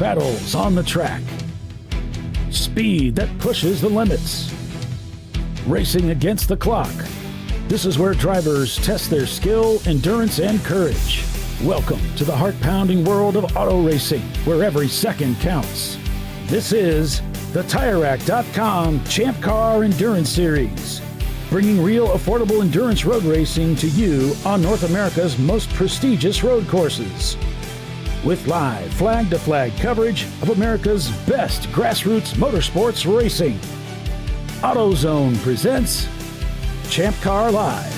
battles on the track. Speed that pushes the limits. Racing against the clock. This is where drivers test their skill, endurance, and courage. Welcome to the heart-pounding world of auto racing, where every second counts. This is the TireRack.com Champ Car Endurance Series, bringing real affordable endurance road racing to you on North America's most prestigious road courses. With live flag-to-flag coverage of America's best grassroots motorsports racing, AutoZone presents ChampCar.Live.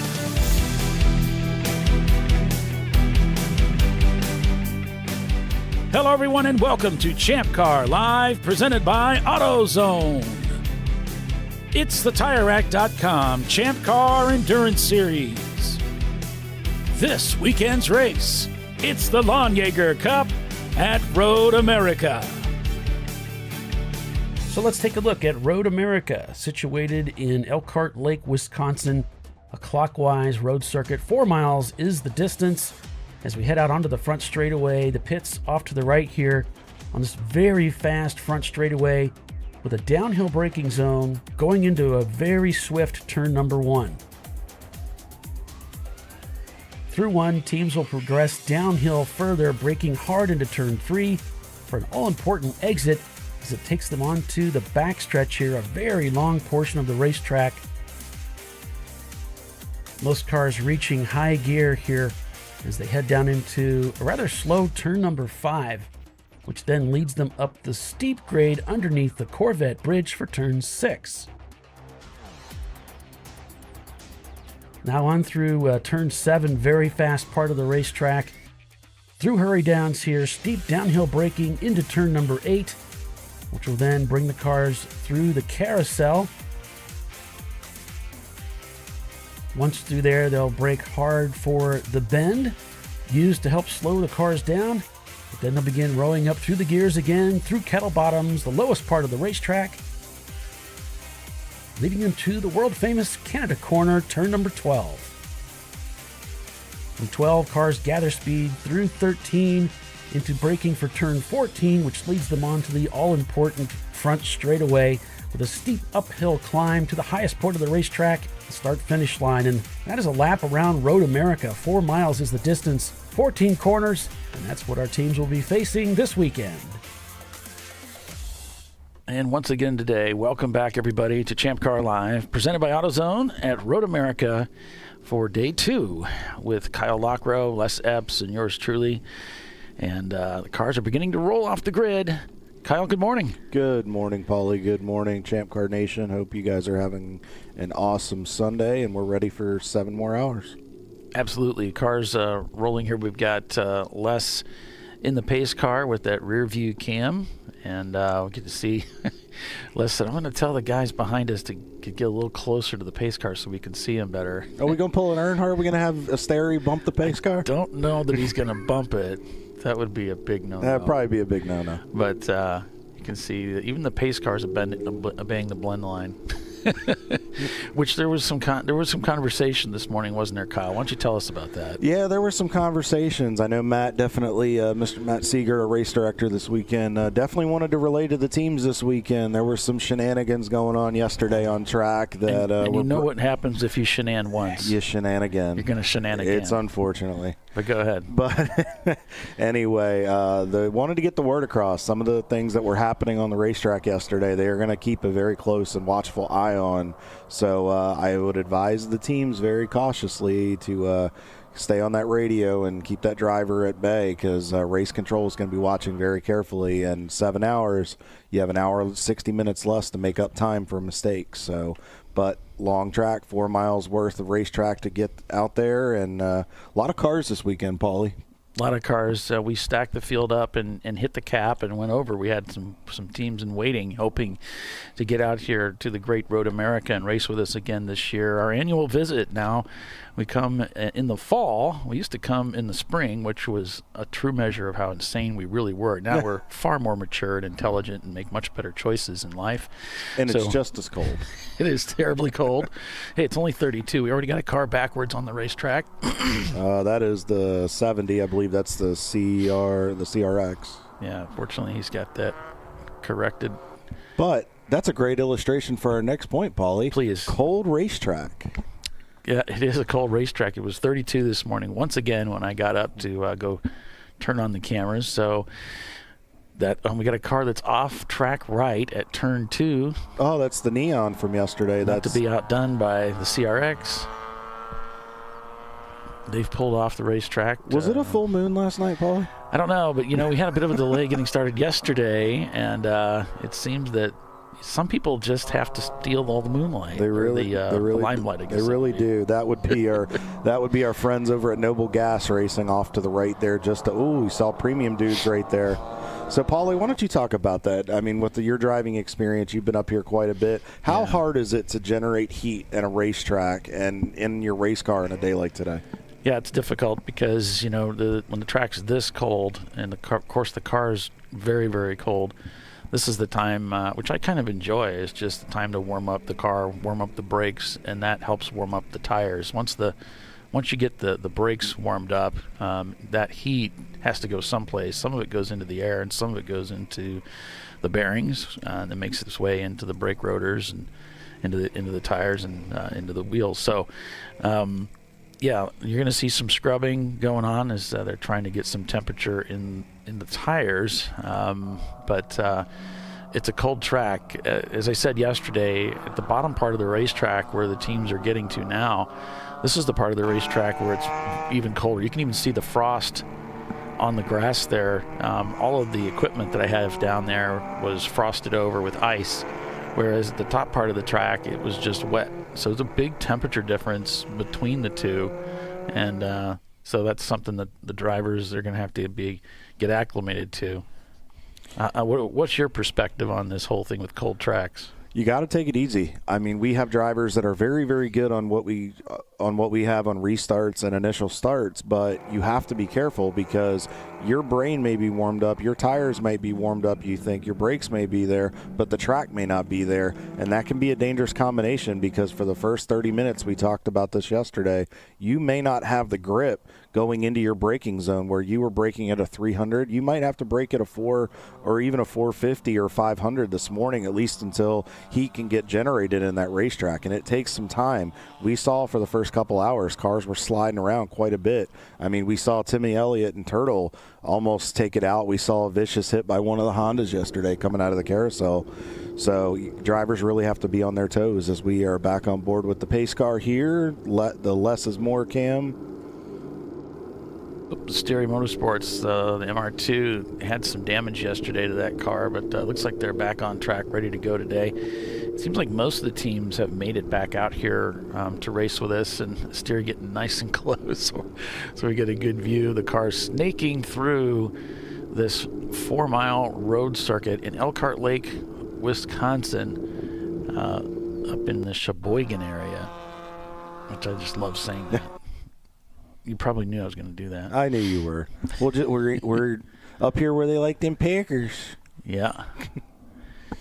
Hello, everyone, and welcome to ChampCar.Live, presented by AutoZone. It's the TireRack.com Champ Car Endurance Series. This weekend's race, it's the Landjäger Cup at Road America. So let's take a look at Road America, situated in Elkhart Lake, Wisconsin, a clockwise road circuit. 4 miles is the distance. As we head out onto the front straightaway, the pits off to the right here on this very fast front straightaway with a downhill braking zone going into a very swift turn number 1. Through 1, teams will progress downhill further, braking hard into turn 3 for an all-important exit as it takes them onto the backstretch here, a very long portion of the racetrack. Most cars reaching high gear here as they head down into a rather slow turn number 5, which then leads them up the steep grade underneath the Corvette Bridge for turn 6. Now on through turn 7, very fast part of the racetrack. Through hurry downs here, steep downhill braking into turn number 8, which will then bring the cars through the carousel. Once through there, they'll brake hard for the bend, used to help slow the cars down. But then they'll begin rowing up through the gears again, through kettle bottoms, the lowest part of the racetrack, leading them to the world-famous Canada corner, turn number 12. From 12, cars gather speed through 13 into braking for turn 14, which leads them on to the all-important front straightaway with a steep uphill climb to the highest point of the racetrack, the start-finish line. And that is a lap around Road America. 4 miles is the distance, 14 corners, and that's what our teams will be facing this weekend. And once again today, welcome back everybody to Champ Car Live, presented by AutoZone at Road America for day 2 with Kyle Lockrow, Les Epps, and yours truly. And the cars are beginning to roll off the grid. Kyle, good morning. Good morning, Paulie. Good morning, Champ Car Nation. Hope you guys are having an awesome Sunday, and we're ready for 7 more hours. Absolutely. Cars rolling here. We've got Les in the pace car with that rear view cam, and we get to see Les said, I'm going to tell the guys behind us to get a little closer to the pace car so we can see him better. Are we going to pull an Earnhardt? Are we going to have Asteri bump the pace car? I don't know that he's going to bump it. That would be a big no-no. That would probably be a big no-no. But you can see that even the pace cars are obeying the blend line. Which there was some conversation this morning, wasn't there, Kyle? Why don't you tell us about that? Yeah, there were some conversations. I know Matt definitely, Mr. Matt Seeger, a race director this weekend, definitely wanted to relay to the teams this weekend. There were some shenanigans going on yesterday on track that and you know what happens if you shenan once. You shenan again. You're going to shenan again. It's unfortunately. But go ahead. But anyway, they wanted to get the word across. Some of the things that were happening on the racetrack yesterday, they are going to keep a very close and watchful eye on. So I would advise the teams very cautiously to stay on that radio and keep that driver at bay, because race control is going to be watching very carefully. And 7 hours, you have an hour, 60 minutes less to make up time for mistakes. So, but long track, 4 miles worth of racetrack to get out there, and a lot of cars this weekend, Paulie. A lot of cars. We stacked the field up and hit the cap and went over. We had some teams in waiting, hoping to get out here to the great Road America and race with us again this year. Our annual visit now, we come in the fall. We used to come in the spring, which was a true measure of how insane we really were. Now we're far more mature and intelligent and make much better choices in life. And it's just as cold. It is terribly cold. Hey, it's only 32. We already got a car backwards on the racetrack. That is the 70. I believe that's the CRX. Yeah, fortunately he's got that corrected. But that's a great illustration for our next point, Paulie. Please. Cold racetrack. Yeah, it is a cold racetrack. It was 32 this morning, once again, when I got up to go turn on the cameras. So that we got a car that's off track right at turn 2. Oh, that's the neon from yesterday. Not to be outdone by the CRX. They've pulled off the racetrack. Was it a full moon last night, Paulie? I don't know, but, we had a bit of a delay getting started yesterday, and it seems that some people just have to steal all the moonlight. They really, the limelight. I guess they really do. That would be our friends over at Noble Gas racing off to the right there. We saw premium dudes right there. So, Paulie, why don't you talk about that? I mean, with your driving experience, you've been up here quite a bit. How hard is it to generate heat in a racetrack and in your race car in a day like today? Yeah, it's difficult because, when the track's this cold and, of course, the car is very, very cold, this is the time, which I kind of enjoy, is just the time to warm up the car, warm up the brakes, and that helps warm up the tires. Once you get the brakes warmed up, that heat has to go someplace. Some of it goes into the air, and some of it goes into the bearings, and it makes its way into the brake rotors and into the tires and into the wheels. So, yeah, you're going to see some scrubbing going on as they're trying to get some temperature in the tires. But it's a cold track. As I said yesterday, at the bottom part of the racetrack where the teams are getting to now, this is the part of the racetrack where it's even colder. You can even see the frost on the grass there. All of the equipment that I have down there was frosted over with ice, whereas at the top part of the track, it was just wet. So there's a big temperature difference between the two, and so that's something that the drivers are going to have to get acclimated to. What's your perspective on this whole thing with cold tracks? You got to take it easy. I mean, we have drivers that are very, very good on what we have on restarts and initial starts, but you have to be careful because your brain may be warmed up, your tires might be warmed up, you think your brakes may be there, but the track may not be there, and that can be a dangerous combination because for the first 30 minutes, we talked about this yesterday, you may not have the grip going into your braking zone where you were braking at a 300. You might have to brake at a 4 or even a 450 or 500 this morning, at least until heat can get generated in that racetrack, and it takes some time. We saw for the first couple hours, cars were sliding around quite a bit. I mean, we saw Timmy Elliott and Turtle almost take it out. We saw a vicious hit by one of the Hondas yesterday coming out of the carousel. So drivers really have to be on their toes as we are back on board with the pace car here. The less is more cam. Stereo Motorsports, the MR2 had some damage yesterday to that car, but looks like they're back on track, ready to go today. It seems like most of the teams have made it back out here to race with us, and Stereo getting nice and close, so we get a good view of the car snaking through this 4-mile road circuit in Elkhart Lake, Wisconsin, up in the Sheboygan area, which I just love saying that. You probably knew I was going to do that. I knew you were. We're up here where they like them Packers. Yeah.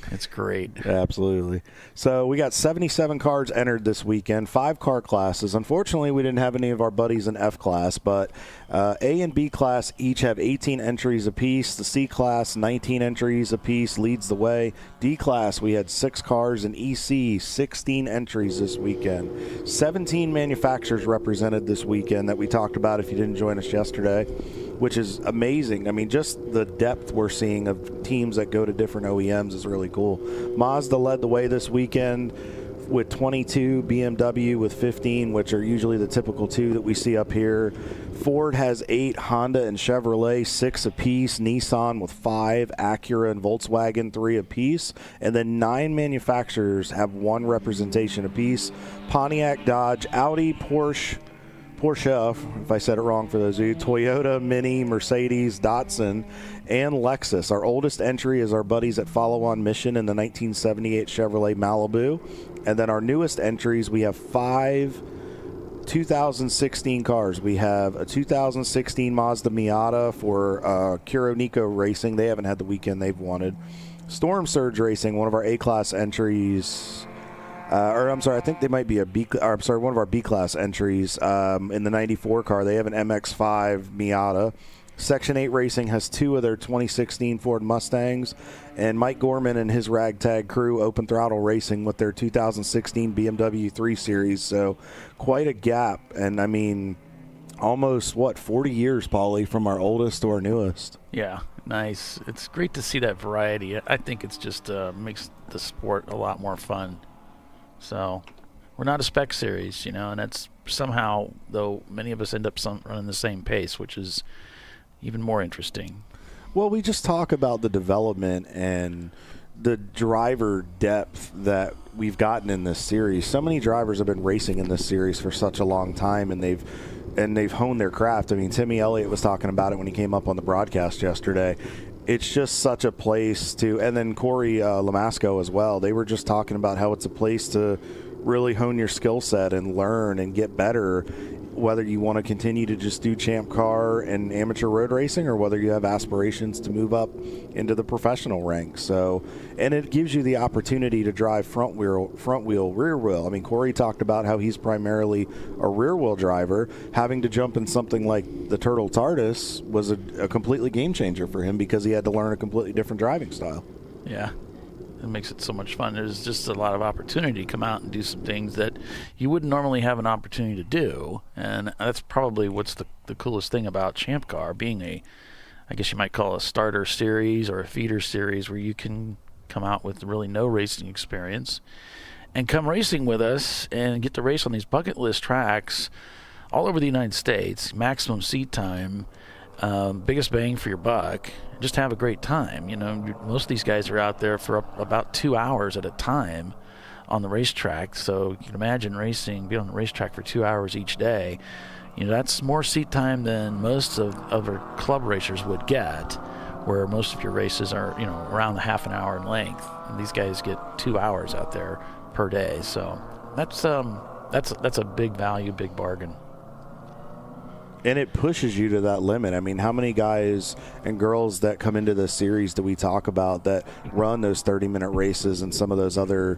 It's great. Absolutely. So we got 77 cars entered this weekend, 5 car classes. Unfortunately, we didn't have any of our buddies in F class, but A and B class each have 18 entries apiece. The C class, 19 entries apiece, leads the way. D class, we had 6 cars, and EC, 16 entries this weekend. 17 manufacturers represented this weekend that we talked about if you didn't join us yesterday, which is amazing. I mean, just the depth we're seeing of teams that go to different OEMs is really cool. Mazda led the way this weekend with 22, BMW with 15, which are usually the typical 2 that we see up here. Ford has 8, Honda and Chevrolet 6 apiece, Nissan with 5, Acura and Volkswagen 3 apiece, and then 9 manufacturers have 1 representation apiece. Pontiac, Dodge, Audi, Porsche, if I said it wrong for those of you, Toyota, Mini, Mercedes, Datsun, and Lexus. Our oldest entry is our buddies at Follow On Mission in the 1978 Chevrolet Malibu. And then our newest entries, we have 5 2016 cars. We have a 2016 Mazda Miata for Kuronico Racing. They haven't had the weekend they've wanted. Storm Surge Racing, one of our A-class entries. I think they might be one of our B-class entries in the 94 car. They have an MX-5 Miata. Section 8 Racing has 2 of their 2016 Ford Mustangs, and Mike Gorman and his ragtag crew Open Throttle Racing with their 2016 BMW 3 Series. So quite a gap, and I mean, almost 40 years, Paulie, from our oldest to our newest. Yeah, nice. It's great to see that variety. I think it's just makes the sport a lot more fun. So we're not a spec series, and that's somehow, though, many of us end up running the same pace, which is even more interesting. Well, we just talk about the development and the driver depth that we've gotten in this series. So many drivers have been racing in this series for such a long time, and they've honed their craft. I mean, Timmy Elliott was talking about it when he came up on the broadcast yesterday. It's just such a place to, and then Corey Lamasco as well. They were just talking about how it's a place to really hone your skill set and learn and get better, whether you want to continue to just do Champ Car and amateur road racing or whether you have aspirations to move up into the professional ranks. So, and it gives you the opportunity to drive front wheel, rear wheel. I mean, Corey talked about how he's primarily a rear wheel driver. Having to jump in something like the Turtle TARDIS was a completely game changer for him because he had to learn a completely different driving style. Yeah. It makes it so much fun. There's just a lot of opportunity to come out and do some things that you wouldn't normally have an opportunity to do. And that's probably what's the coolest thing about Champ Car, being I guess you might call it a starter series or a feeder series where you can come out with really no racing experience and come racing with us and get to race on these bucket list tracks all over the United States, maximum seat time, biggest bang for your buck. Just have a great time. Most of these guys are out there for about 2 hours at a time on the racetrack. So you can imagine being on the racetrack for 2 hours each day. That's more seat time than most of our club racers would get, where most of your races are, around the half an hour in length. And these guys get 2 hours out there per day. So that's a big value, big bargain. And it pushes you to that limit. I mean, how many guys and girls that come into this series that we talk about that run those 30-minute races and some of those other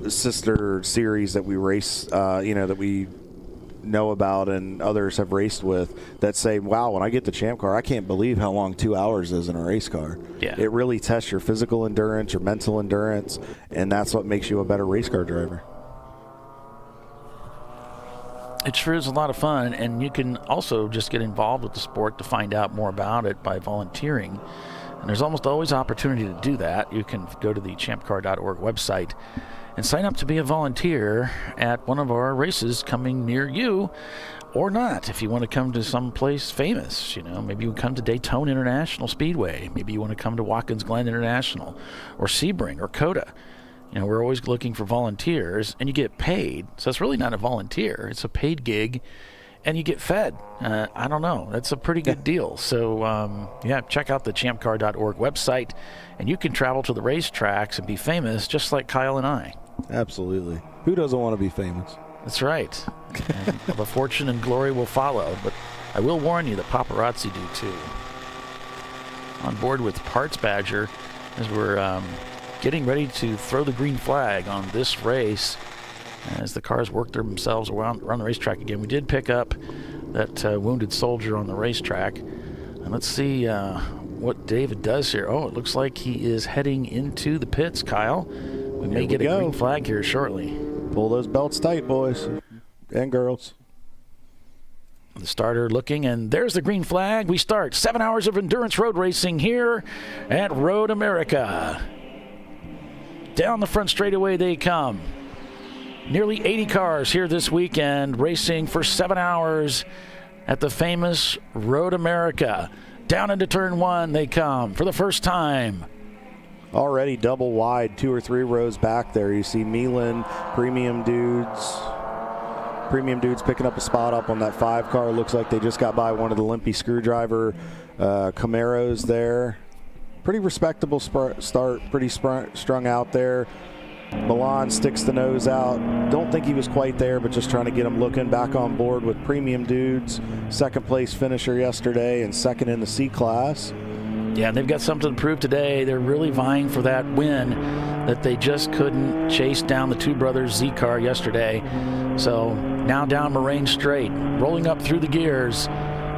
sister series that we race, that we know about and others have raced with, that say, wow, when I get the Champ Car, I can't believe how long 2 hours is in a race car. Yeah. It really tests your physical endurance, your mental endurance, and that's what makes you a better race car driver. It sure is a lot of fun, and you can also just get involved with the sport to find out more about it by volunteering. And there's almost always opportunity to do that. You can go to the ChampCar.org website and sign up to be a volunteer at one of our races coming near you, or not. If you want to come to some place famous, maybe you come to Daytona International Speedway. Maybe you want to come to Watkins Glen International or Sebring or COTA. We're always looking for volunteers, and you get paid. So it's really not a volunteer. It's a paid gig, and you get fed. I don't know. That's a pretty good deal. So, check out the ChampCar.org website, and you can travel to the racetracks and be famous just like Kyle and I. Absolutely. Who doesn't want to be famous? That's right. And the fortune and glory will follow, but I will warn you that paparazzi do too. On board with Parts Badger as we're getting ready to throw the green flag on this race as the cars work themselves around the racetrack again. We did pick up that wounded soldier on the racetrack. And let's see what David does here. Oh, it looks like he is heading into the pits, Kyle. We may get a green flag here shortly. Pull those belts tight, boys and girls. The starter looking, and there's the green flag. We start 7 hours of endurance road racing here at Road America. Down the front straightaway they come. Nearly 80 cars here this weekend racing for 7 hours at the famous Road America. Down into turn one they come for the first time. Already double wide, 2 or 3 rows back there. You see Milan, Premium Dudes picking up a spot up on that 5 car. Looks like they just got by one of the Limpy Screwdriver Camaros there. Pretty respectable start, pretty strung out there. Milan sticks the nose out. Don't think he was quite there, but just trying to get him looking back on board with Premium Dudes. Second place finisher yesterday and second in the C class. Yeah, they've got something to prove today. They're really vying for that win that they just couldn't chase down the Two Brothers Z car yesterday. So now down Moraine Straight, rolling up through the gears.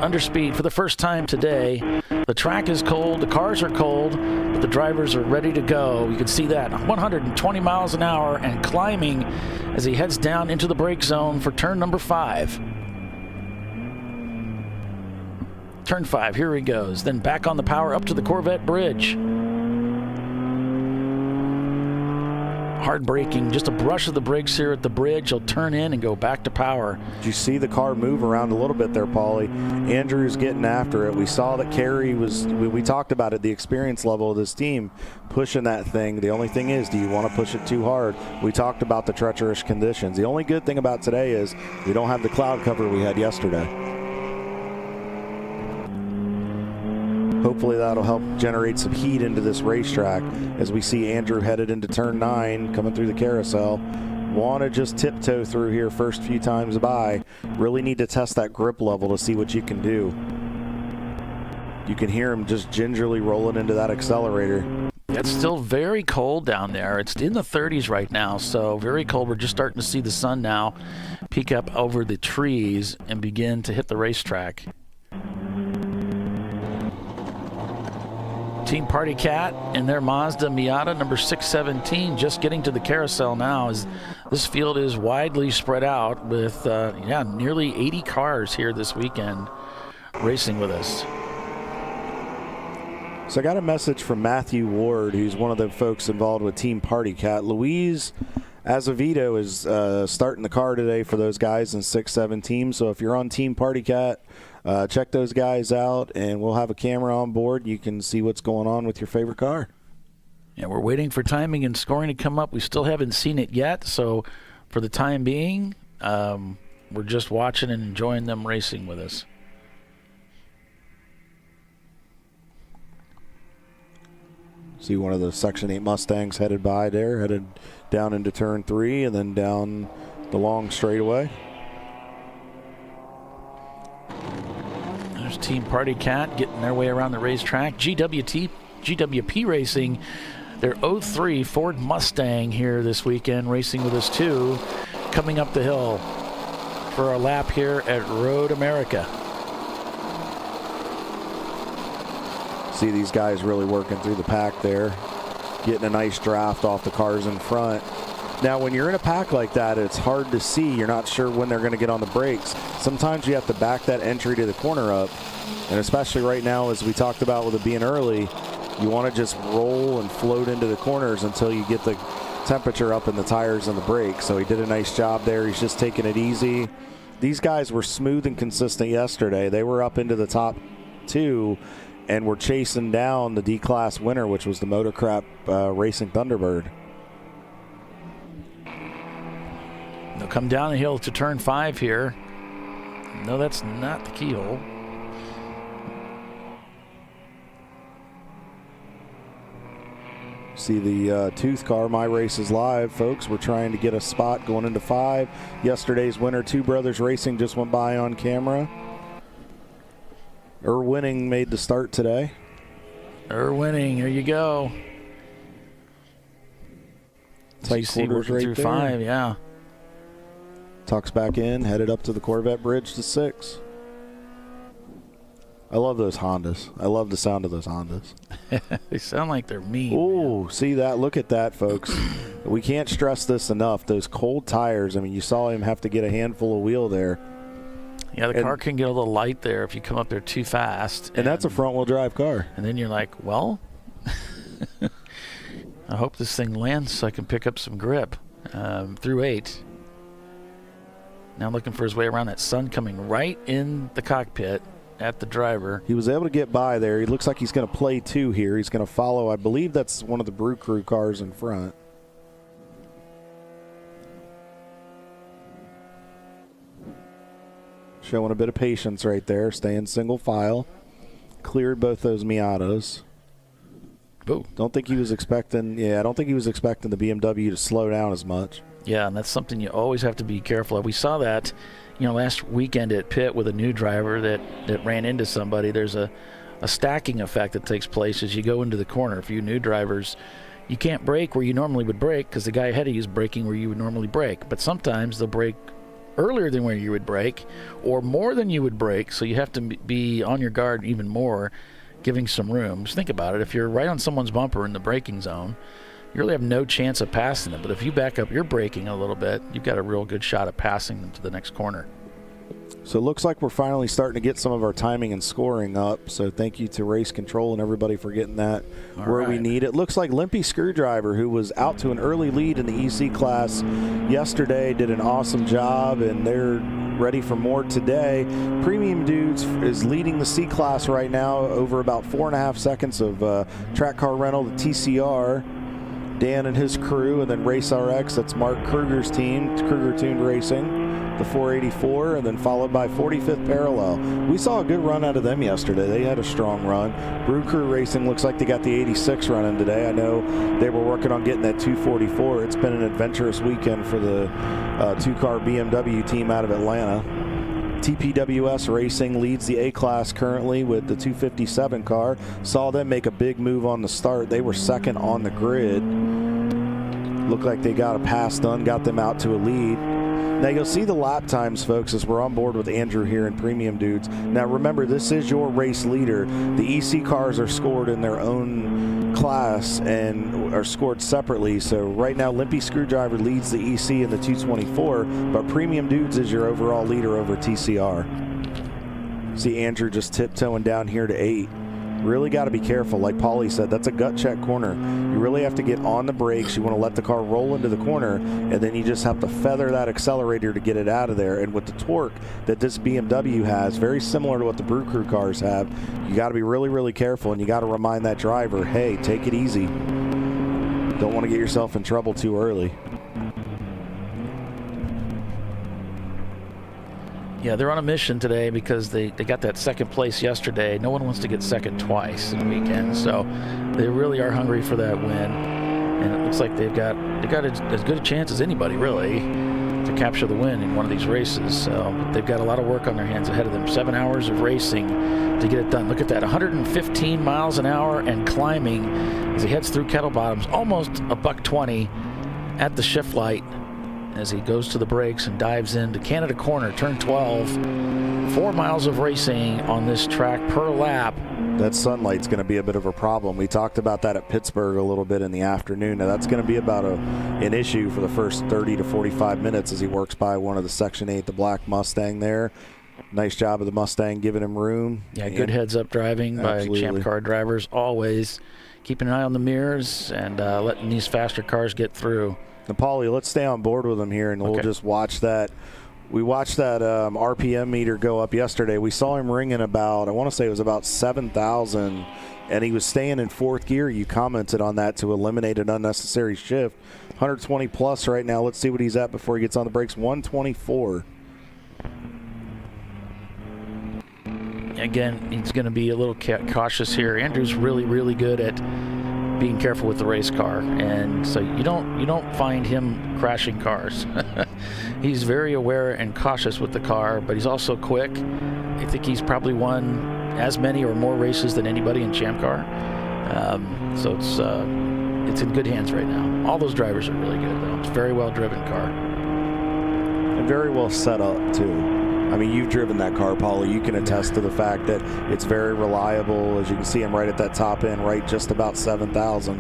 under speed for the first time today. The track is cold, the cars are cold, but the drivers are ready to go. You can see that 120 miles an hour and climbing as he heads down into the brake zone for turn number 5. Turn 5, here he goes. Then back on the power up to the Corvette bridge. Hard braking, just a brush of the brakes here at the bridge. He'll turn in and go back to power. Did you see the car move around a little bit there, Paulie? Andrew's getting after it. We saw that Kerry was, we talked about it, the experience level of this team pushing that thing. The only thing is, do you want to push it too hard? We talked about the treacherous conditions. The only good thing about today is we don't have the cloud cover we had yesterday. Hopefully that'll help generate some heat into this racetrack as we see Andrew headed into turn 9 coming through the carousel. Want to just tiptoe through here first few times by. Really need to test that grip level to see what you can do. You can hear him just gingerly rolling into that accelerator. It's still very cold down there. It's in the 30s right now, so very cold. We're just starting to see the sun now peek up over the trees and begin to hit the racetrack. Team Party Cat and their Mazda Miata number 617 just getting to the carousel now, as this field is widely spread out with nearly 80 cars here this weekend racing with us. So I got a message from Matthew Ward, who's one of the folks involved with Team Party Cat. Luis Azevedo is starting the car today for those guys in 617. So if you're on Team Party Cat, check those guys out, and we'll have a camera on board. You can see what's going on with your favorite car. Yeah, we're waiting for timing and scoring to come up. We still haven't seen it yet, so for the time being, we're just watching and enjoying them racing with us. See one of the Section 8 Mustangs headed by there, headed down into turn 3 and then down the long straightaway. There's Team Party Cat getting their way around the racetrack. GWP Racing, their 03 Ford Mustang here this weekend, racing with us too, coming up the hill for a lap here at Road America. See these guys really working through the pack there, getting a nice draft off the cars in front. Now, when you're in a pack like that, it's hard to see. You're not sure when they're going to get on the brakes. Sometimes you have to back that entry to the corner up, and especially right now, as we talked about with it being early, you want to just roll and float into the corners until you get the temperature up in the tires and the brakes. So he did a nice job there. He's just taking it easy. These guys were smooth and consistent yesterday. They were up into the top 2 and were chasing down the D-Class winner, which was the Motorcrap Racing Thunderbird. They'll come down the hill to turn 5 here. No, that's not the keyhole. See the Tooth car, My Race is Live, folks. We're trying to get a spot going into 5. Yesterday's winner, Two Brothers Racing, just went by on camera. Winning made the start today. Winning, here you go. Tight quarters right through there. 5, yeah. Tucks back in, headed up to the Corvette bridge to 6. I love those Hondas. I love the sound of those Hondas. They sound like they're mean. Oh, see that? Look at that, folks. We can't stress this enough. Those cold tires, I mean, you saw him have to get a handful of wheel there. Yeah, the car can get a little light there if you come up there too fast. And that's a front-wheel drive car. And then you're like, well, I hope this thing lands so I can pick up some grip through 8. Now looking for his way around that sun coming right in the cockpit at the driver. He was able to get by there. He looks like he's going to play 2 here. He's going to follow. I believe that's one of the Brew Crew cars in front. Showing a bit of patience right there, staying single file. Cleared both those Miatas. Ooh. Don't think he was expecting, I don't think he was expecting the BMW to slow down as much. Yeah, and that's something you always have to be careful of. We saw that, last weekend at Pitt with a new driver that ran into somebody. There's a stacking effect that takes place as you go into the corner. For you new drivers, you can't brake where you normally would brake because the guy ahead of you is braking where you would normally brake. But sometimes they'll brake earlier than where you would brake or more than you would brake, so you have to be on your guard even more, giving some room. Just think about it. If you're right on someone's bumper in the braking zone, you really have no chance of passing them. But if you back up your braking a little bit, you've got a real good shot at passing them to the next corner. So it looks like we're finally starting to get some of our timing and scoring up. So thank you to Race Control and everybody for getting that where we need. It looks like Limpy Screwdriver, who was out to an early lead in the EC class yesterday, did an awesome job, and they're ready for more today. Premium Dudes is leading the C class right now over about 4.5 seconds of Track Car Rental, the TCR. Dan and his crew, and then Race RX, that's Mark Kruger's team, Kruger Tuned Racing, the 484, and then followed by 45th Parallel. We saw a good run out of them yesterday. They had a strong run. Brew Crew Racing looks like they got the 86 running today. I know they were working on getting that 244. It's been an adventurous weekend for the two-car BMW team out of Atlanta. TPWS Racing leads the A-Class currently with the 257 car. Saw them make a big move on the start. They were second on the grid. Looked like they got a pass done, got them out to a lead. Now you'll see the lap times, folks, as we're on board with Andrew here in Premium Dudes. Now remember, this is your race leader. The EC cars are scored in their own class and are scored separately. So right now, Limpy Screwdriver leads the EC in the 224, but Premium Dudes is your overall leader over TCR. See Andrew just tiptoeing down here to 8. Really got to be careful. Like Paulie said, that's a gut check corner. You really have to get on the brakes. You want to let the car roll into the corner, and then you just have to feather that accelerator to get it out of there. And with the torque that this BMW has, very similar to what the Brew Crew cars have, you got to be really, really careful, and you got to remind that driver, hey, take it easy. Don't want to get yourself in trouble too early. Yeah, they're on a mission today because they got that second place yesterday. No one wants to get second twice in a weekend, so they really are hungry for that win. And it looks like they've got as good a chance as anybody, really, to capture the win in one of these races. So they've got a lot of work on their hands ahead of them. 7 hours of racing to get it done. Look at that, 115 miles an hour and climbing as he heads through Kettle Bottoms, almost a $120 at the shift light, as he goes to the brakes and dives into Canada Corner, turn 12. 4 miles of racing on this track per lap. That sunlight's going to be a bit of a problem. We talked about that at Pittsburgh a little bit in the afternoon. Now that's going to be about an issue for the first 30 to 45 minutes as he works by one of the Section 8, the black Mustang there. Nice job of the Mustang giving him room. Yeah, good heads-up driving by Champ Car drivers, always keeping an eye on the mirrors and letting these faster cars get through. And Paulie, let's stay on board with him here, and we'll just watch that. We watched that RPM meter go up yesterday. We saw him ringing about, I want to say it was about 7,000, and he was staying in fourth gear. You commented on that to eliminate an unnecessary shift. 120 plus right now. Let's see what he's at before he gets on the brakes. 124. Again, he's going to be a little cautious here. Andrew's really, really good at being careful with the race car, and so you don't find him crashing cars. He's very aware and cautious with the car, but he's also quick. I think he's probably won as many or more races than anybody in Champ Car. So it's in good hands right now. All those drivers are really good, though. It's a very well driven car and very well set up too. I mean, you've driven that car, Paulie. You can attest to the fact that it's very reliable. As you can see, him right at that top end, right just about 7,000.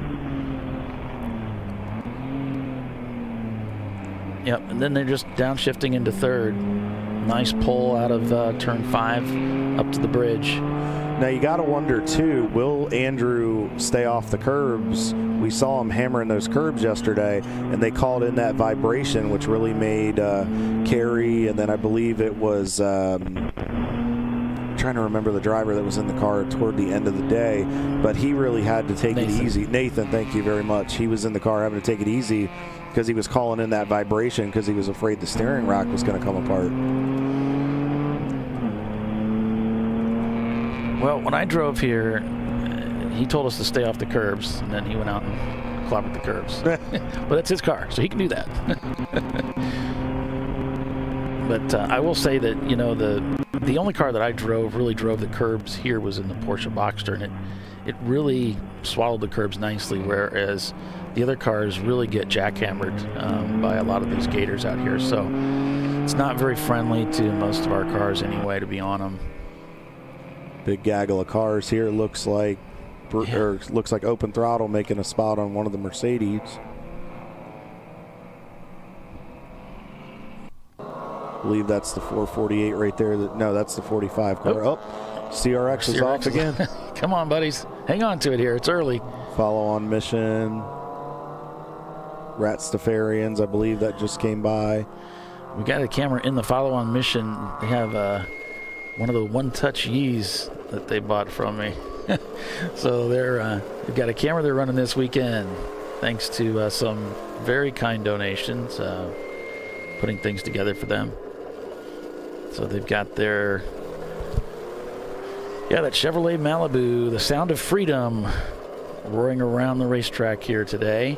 Yep, and then they're just downshifting into third. Nice pull out of turn 5 up to the bridge. Now, you got to wonder, too, will Andrew stay off the curbs? We saw him hammering those curbs yesterday, and they called in that vibration, which really made Kerry, and then I believe it was, I'm trying to remember the driver that was in the car toward the end of the day, but he really had to take it easy. Nathan, thank you very much. He was in the car having to take it easy because he was calling in that vibration because he was afraid the steering rack was going to come apart. Well, when I drove here, he told us to stay off the curbs, and then he went out and clobbered the curbs. But it's his car, so he can do that. But I will say that, you know, the only car that I really drove the curbs here was in the Porsche Boxster, and it really swallowed the curbs nicely, whereas the other cars really get jackhammered by a lot of these gators out here. So It's not very friendly to most of our cars anyway, to be on them. Big gaggle of cars here. Looks like open throttle making a spot on one of the Mercedes. I believe that's the 448 right there. No, that's the 45 car. Oh, CRX is off again. Come on, buddies. Hang on to it here. It's early. Follow-on mission. Rat Stafarians, I believe that just came by. We got a camera in the follow-on mission. They have one of the one-touch Yees that they bought from me. So they've got a camera they're running this weekend, thanks to some very kind donations, putting things together for them. So they've got that Chevrolet Malibu, the sound of freedom, roaring around the racetrack here today.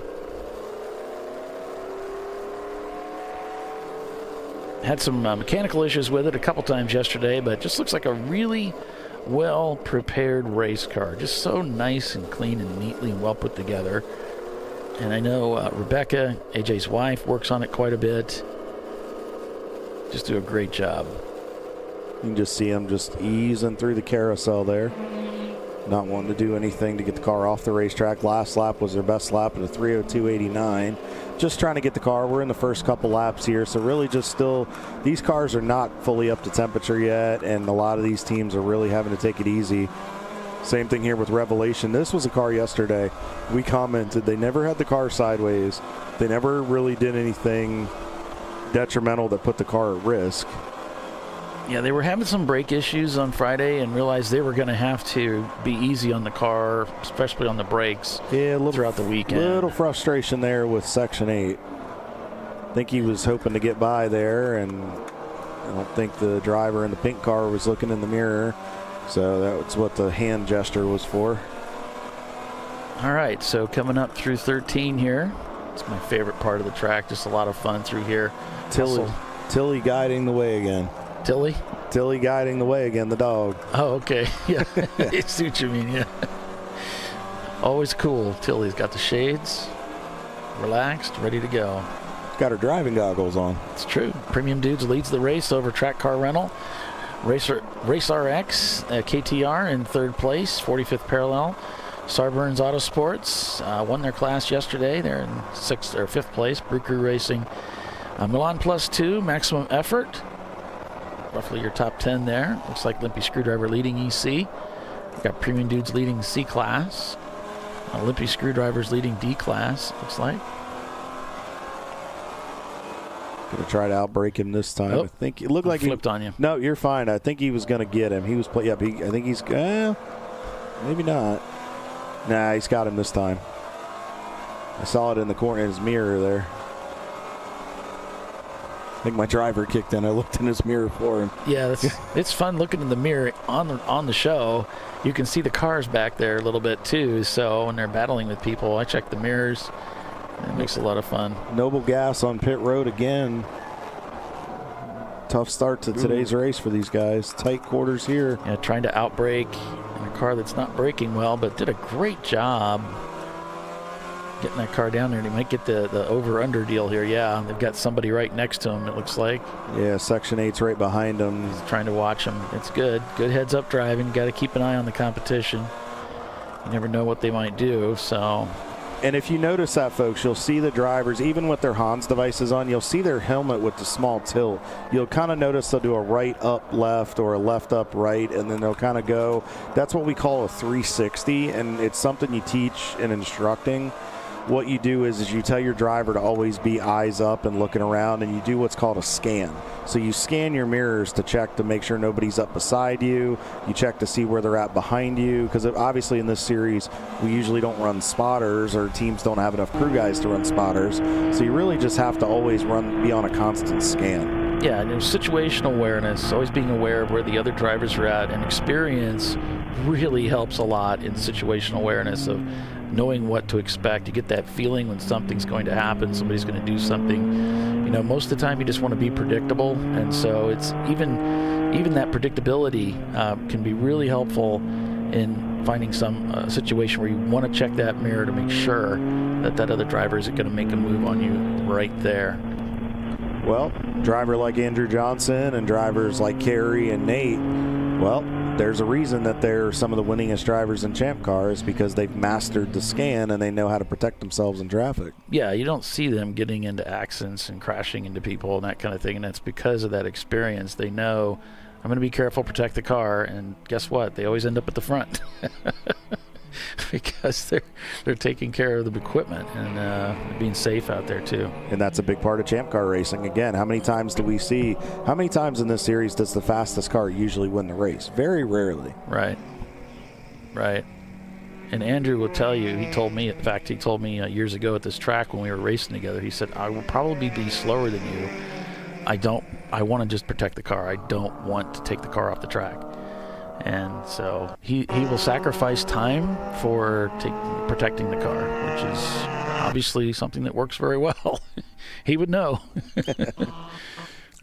Had some mechanical issues with it a couple times yesterday, but it just looks like a really well-prepared race car. Just so nice and clean and neatly and well put together. And I know Rebecca, AJ's wife, works on it quite a bit. Just do a great job. You can just see him just easing through the carousel there. Not wanting to do anything to get the car off the racetrack. Last lap was their best lap at a 3:02.89. Just trying to get the car. We're in the first couple laps here, so really just still, these cars are not fully up to temperature yet, and a lot of these teams are really having to take it easy. Same thing here with Revelation. This was a car yesterday. We commented they never had the car sideways. They never really did anything detrimental that put the car at risk. Yeah, they were having some brake issues on Friday and realized they were going to have to be easy on the car, especially on the brakes, throughout the weekend. A little frustration there with Section 8. I think he was hoping to get by there, and I don't think the driver in the pink car was looking in the mirror. So that's what the hand gesture was for. All right, so coming up through 13 here. It's my favorite part of the track. Just a lot of fun through here. Tilly guiding the way again. Tilly guiding the way again, the dog. Oh, okay. Yeah, I see what you mean, yeah. Always cool. Tilly's got the shades, relaxed, ready to go. Got her driving goggles on. It's true. Premium Dudes leads the race over Track Car Rental. Race RX, KTR in third place, 45th parallel. Sarburns Autosports won their class yesterday. They're in fifth place. Brew Crew Racing. Milan Plus 2, Maximum Effort. Roughly your top 10 there. Looks like Limpy Screwdriver leading EC. We've got Premium Dudes leading C class. Limpy Screwdriver's leading D class, looks like. Gonna try to outbrake him this time. Oh, I think it looked like he flipped on you. No, you're fine. I think he was gonna get him. He was I think he's maybe not. Nah, he's got him this time. I saw it in the corner in his mirror there. I think my driver kicked in. I looked in his mirror for him. Yeah, it's fun looking in the mirror on the show. You can see the cars back there a little bit too. So when they're battling with people, I check the mirrors. It makes a lot of fun. Noble Gas on pit road again. Tough start to today's race for these guys. Tight quarters here. Yeah, trying to outbrake in a car that's not braking well, but did a great job getting that car down there. And he might get the over-under deal here. Yeah, they've got somebody right next to him, it looks like. Yeah, Section 8's right behind him. He's trying to watch him. It's good. Good heads-up driving. Got to keep an eye on the competition. You never know what they might do, so... And if you notice that, folks, you'll see the drivers, even with their Hans devices on, you'll see their helmet with the small tilt. You'll kind of notice they'll do a right up left or a left up right, and then they'll kind of go. That's what we call a 360, and it's something you teach in instructing. What you do is you tell your driver to always be eyes up and looking around, and you do what's called a scan. So you scan your mirrors to check to make sure nobody's up beside you. You check to see where they're at behind you, because obviously in this series we usually don't run spotters, or teams don't have enough crew guys to run spotters. So you really just have to always be on a constant scan. Yeah, and situational awareness, always being aware of where the other drivers are at, and experience really helps a lot in situational awareness of knowing what to expect. You get that feeling when something's going to happen, somebody's going to do something. You know, most of the time you just want to be predictable, and so it's even that predictability can be really helpful in finding some situation where you want to check that mirror to make sure that other driver isn't going to make a move on you right there. Well, driver like Andrew Johnson and drivers like Kerry and Nate, well, there's a reason that they're some of the winningest drivers in Champ Cars because they've mastered the scan and they know how to protect themselves in traffic. Yeah, you don't see them getting into accidents and crashing into people and that kind of thing, and that's because of that experience. They know, I'm going to be careful, protect the car, and guess what? They always end up at the front because they're taking care of the equipment and being safe out there too. And that's a big part of Champ Car racing. Again, how many times in this series does the fastest car usually win the race? Very rarely. Right. And Andrew will tell you, he told me years ago at this track when we were racing together, he said, I will probably be slower than you. I want to just protect the car. I don't want to take the car off the track. And so he will sacrifice time for protecting the car, which is obviously something that works very well. He would know.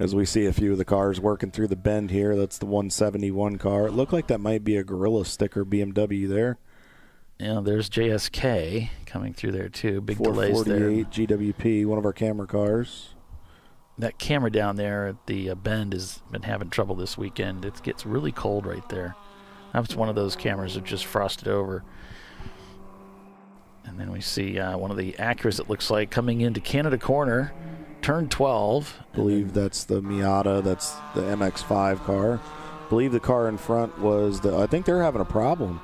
As we see a few of the cars working through the bend here, that's the 171 car. It looked like that might be a Gorilla sticker BMW there. Yeah, there's JSK coming through there too. Big delays there. 448 GWP, one of our camera cars. That camera down there at the bend has been having trouble this weekend. It gets really cold right there. That's one of those cameras that just frosted over. And then we see one of the Acuras, it looks like, coming into Canada Corner, turn 12. I believe that's the Miata. That's the MX-5 car. I believe the car in front was I think they're having a problem.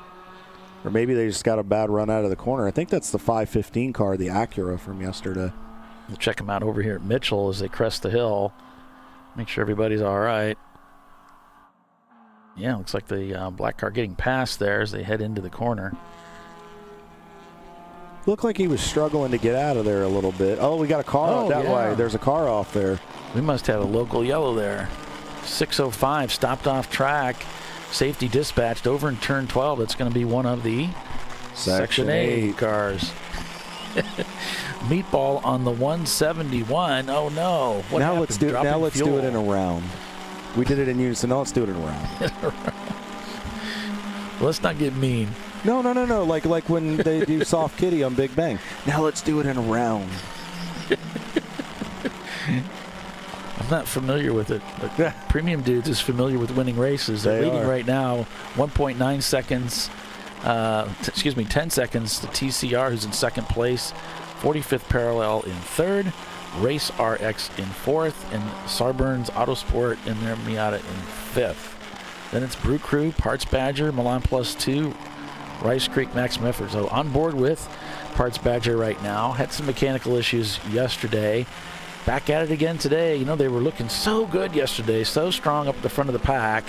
Or maybe they just got a bad run out of the corner. I think that's the 515 car, the Acura from yesterday. We'll check them out over here at Mitchell as they crest the hill. Make sure everybody's all right. Yeah, looks like the black car getting past there as they head into the corner. Looked like he was struggling to get out of there a little bit. Oh, we got a car that way. There's a car off there. We must have a local yellow there. 605 stopped off track. Safety dispatched over in turn 12. That's going to be one of the Section 8 cars. Meatball on the 171. Oh no! Now let's do it in a round. We did it in unison. Now let's do it in a round. Let's not get mean. No. Like when they do Soft Kitty on Big Bang. Now let's do it in a round. I'm not familiar with it. But Premium Dudes is familiar with winning races. They're leading right now, 1.9 seconds. 10 seconds to TCR, who's in second place. 45th Parallel in third. Race RX in fourth. And Sarburns Autosport in their Miata in fifth. Then it's Brew Crew, Parts Badger, Milan Plus 2, Rice Creek, Max Mefford. So on board with Parts Badger right now. Had some mechanical issues yesterday. Back at it again today. You know, they were looking so good yesterday, so strong up at the front of the pack.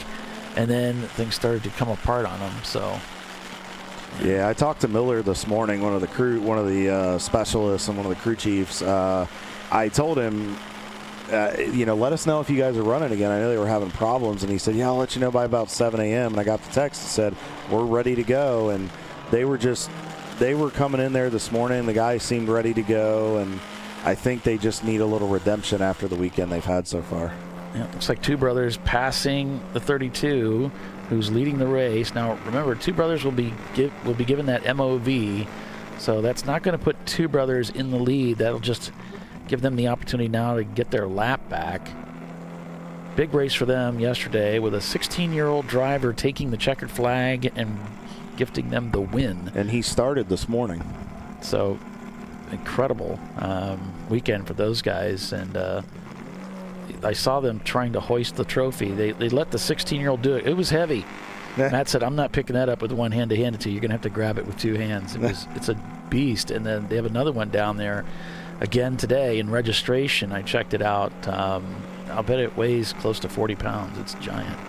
And then things started to come apart on them. So... yeah, I talked to Miller this morning, one of the specialists and one of the crew chiefs. I told him, let us know if you guys are running again. I know they were having problems. And he said, yeah, I'll let you know by about 7 a.m. And I got the text that said, we're ready to go. And they were coming in there this morning. The guys seemed ready to go. And I think they just need a little redemption after the weekend they've had so far. Yeah, looks like Two Brothers passing the 32. Who's leading the race. Now, remember, Two Brothers will be given that MOV, so that's not going to put Two Brothers in the lead. That'll just give them the opportunity now to get their lap back. Big race for them yesterday with a 16-year-old driver taking the checkered flag and gifting them the win. And he started this morning. So, incredible weekend for those guys, and I saw them trying to hoist the trophy. They let the 16-year-old do it. It was heavy. Matt said, I'm not picking that up with one hand to hand it to you. You're going to have to grab it with two hands. It's a beast. And then they have another one down there again today in registration. I checked it out. I'll bet it weighs close to 40 pounds. It's giant.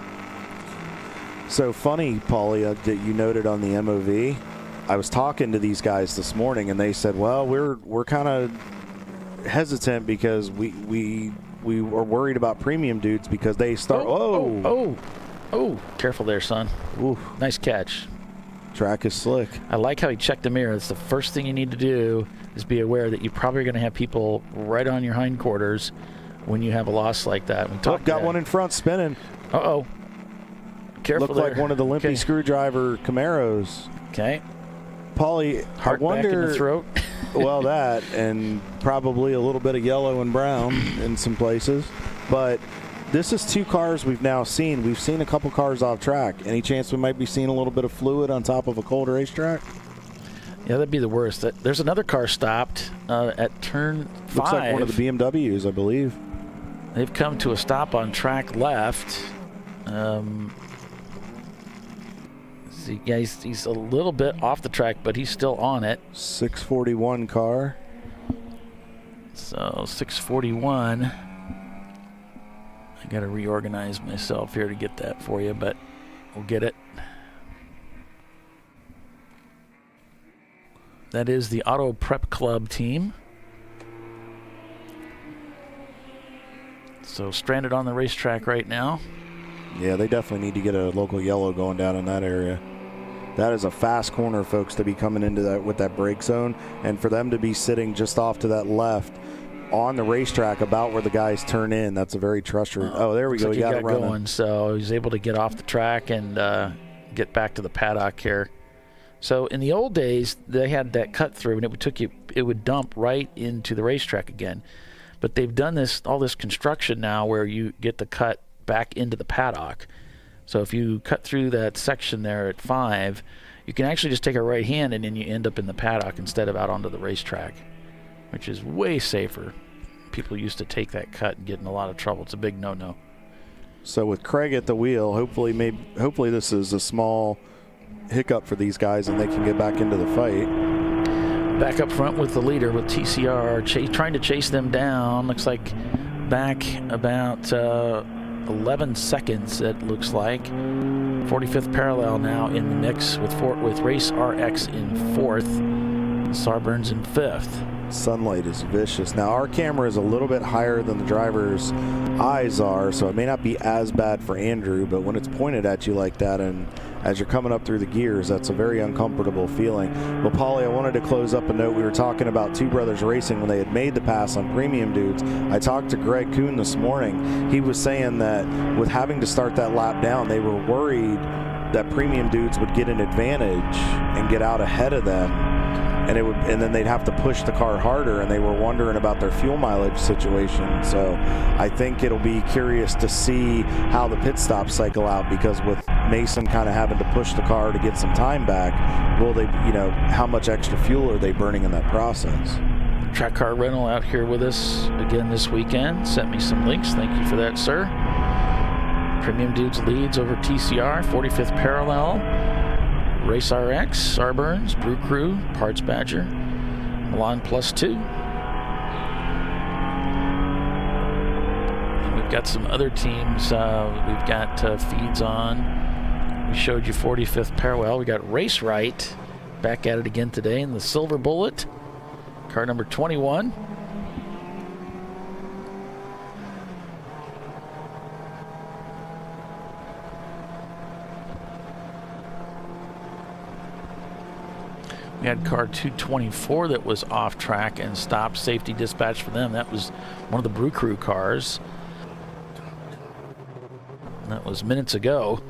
So funny, Paulie, that you noted on the MOV. I was talking to these guys this morning, and they said, well, we're kind of hesitant because we are worried about Premium Dudes because they start. Oh, careful there, son. Ooh, nice catch. Track is slick. I like how he checked the mirror. It's the first thing you need to do is be aware that you're probably going to have people right on your hindquarters when you have a loss like that. Got one in front spinning. Uh-oh. Careful. Looked like one of the limpy screwdriver Camaros. Okay. Paulie, Heart back in the throat. Well, that and probably a little bit of yellow and brown in some places. But this is 2 cars we've now seen. We've seen a couple cars off track. Any chance we might be seeing a little bit of fluid on top of a cold racetrack? Yeah, that'd be the worst. There's another car stopped at turn 5. Looks like one of the BMWs, I believe. They've come to a stop on track left. Yeah, he's a little bit off the track, but he's still on it. 641 car. So 641. I got to reorganize myself here to get that for you, but we'll get it. That is the Auto Prep Club team. So stranded on the racetrack right now. Yeah, they definitely need to get a local yellow going down in that area. That is a fast corner, folks, to be coming into that with that brake zone, and for them to be sitting just off to that left on the racetrack about where the guys turn in. That's a very treacherous. Oh, there we go. Like he got it running. Going, so he's able to get off the track and get back to the paddock here. So in the old days, they had that cut through, and it would dump right into the racetrack again. But they've done all this construction now where you get the cut back into the paddock. So if you cut through that section there at 5, you can actually just take a right hand and then you end up in the paddock instead of out onto the racetrack, which is way safer. People used to take that cut and get in a lot of trouble. It's a big no-no. So with Craig at the wheel, hopefully this is a small hiccup for these guys and they can get back into the fight. Back up front with the leader with TCR trying to chase them down. Looks like back about 11 seconds, it looks like. 45th parallel now in the mix with Race RX in 4th, Sarburns in 5th. Sunlight is vicious. Now our camera is a little bit higher than the driver's eyes are, so it may not be as bad for Andrew, but when it's pointed at you like that and as you're coming up through the gears, that's a very uncomfortable feeling. Well, Paulie, I wanted to close up a note. We were talking about Two Brothers Racing when they had made the pass on Premium Dudes. I talked to Greg Kuhn this morning. He was saying that with having to start that lap down, they were worried that Premium Dudes would get an advantage and get out ahead of them. And then they'd have to push the car harder, and they were wondering about their fuel mileage situation. So I think it'll be curious to see how the pit stops cycle out, because with Mason kind of having to push the car to get some time back, will they, how much extra fuel are they burning in that process? Track Car Rental out here with us again this weekend. Sent me some links. Thank you for that, sir. Premium Dudes leads over TCR, 45th parallel. Race RX, Sarburns, Brew Crew, Parts Badger, Milan +2. And we've got some other teams. We've got feeds on. We showed you 45th parallel. We got Race Right back at it again today in the Silver Bullet, car number 21. We had car 224 that was off track and stopped. Safety dispatch for them. That was one of the Brew Crew cars. That was minutes ago.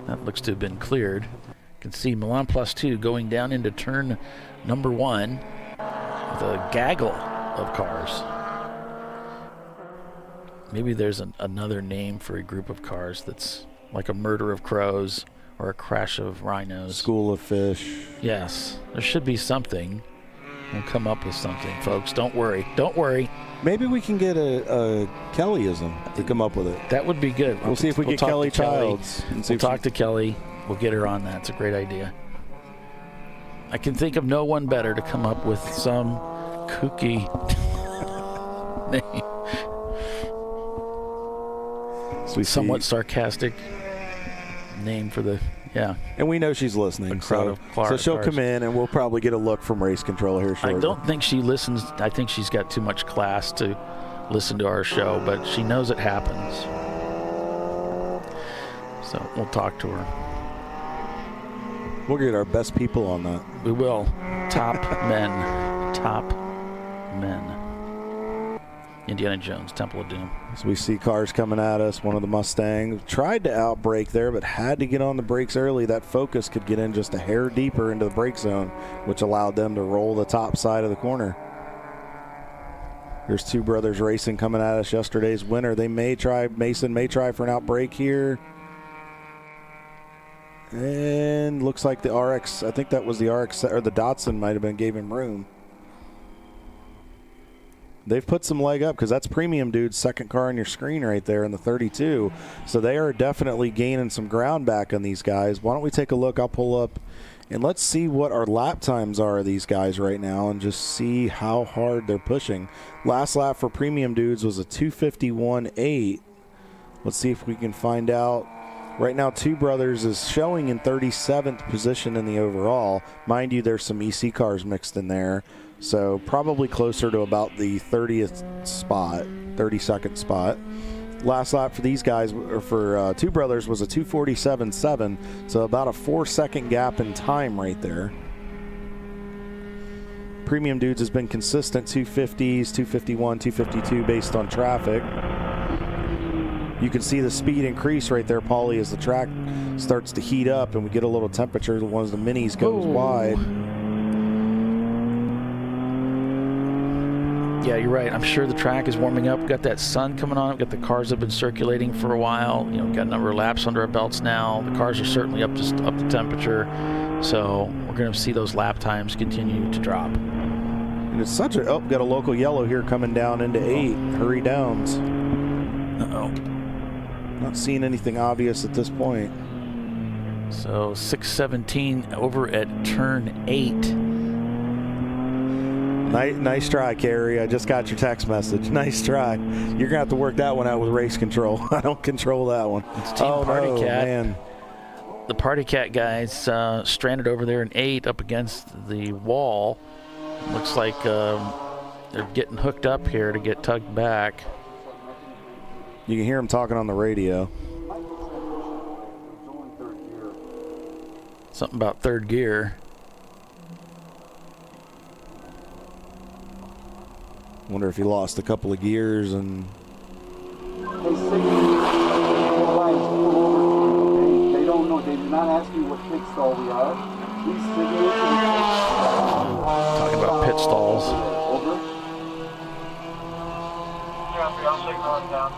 That looks to have been cleared. You can see Milan +2 going down into turn number 1 with a gaggle of cars. Maybe there's another name for a group of cars that's like a murder of crows or a crash of rhinos. School of fish. Yes, there should be something. We'll come up with something, folks. Don't worry. Don't worry. Maybe we can get a Kellyism to come up with it. That would be good. We'll see if we get Kelly Childs. We'll talk to Kelly. We'll get her on that. It's a great idea. I can think of no one better to come up with some kooky name. Somewhat sarcastic name for the, and we know she's listening, so she'll come in and we'll probably get a look from race control here shortly. I don't think she listens. I think she's got too much class to listen to our show, but she knows it happens, so we'll talk to her. We'll get our best people on that. We will. Top men. Indiana Jones, Temple of Doom. So we see cars coming at us. One of the Mustangs tried to outbrake there, but had to get on the brakes early. That Focus could get in just a hair deeper into the brake zone, which allowed them to roll the top side of the corner. There's Two Brothers Racing coming at us, yesterday's winner. Mason may try for an outbreak here. And looks like the RX, I think that was the RX, or the Datsun might have been, gave him room. They've put some leg up because that's Premium Dude's second car on your screen right there in the 32. So they are definitely gaining some ground back on these guys. Why don't we take a look? I'll pull up and let's see what our lap times are of these guys right now and just see how hard they're pushing. Last lap for Premium Dudes was a 2:51.8. Let's see if we can find out. Right now, Two Brothers is showing in 37th position in the overall. Mind you, there's some EC cars mixed in there. So probably closer to about the 30th spot, 32nd spot. Last lap for these guys, or for Two Brothers, was a 2:47.7. So about a 4-second gap in time right there. Premium Dudes has been consistent 250s, 251, 252 based on traffic. You can see the speed increase right there, Paulie, as the track starts to heat up and we get a little temperature. One of the minis goes wide. Yeah, you're right. I'm sure the track is warming up. We've got that sun coming on. We've got the cars that have been circulating for a while. You know, we've got a number of laps under our belts now. The cars are certainly up to temperature. So we're going to see those lap times continue to drop. And it's such a, got a local yellow here coming down into 8. Hurry downs. Uh-oh. Not seeing anything obvious at this point. So 617 over at turn 8. Nice try, Carrie. I just got your text message. Nice try. You're going to have to work that one out with race control. I don't control that one. It's Team Party Cat. Man. The Party Cat guys stranded over there in 8 up against the wall. Looks like they're getting hooked up here to get tugged back. You can hear him talking on the radio. Something about third gear. Wonder if he lost a couple of gears and. They don't know. They did not ask you what pit stall we are. Please signal. Talking about pit stalls. Over. I'll signal it down.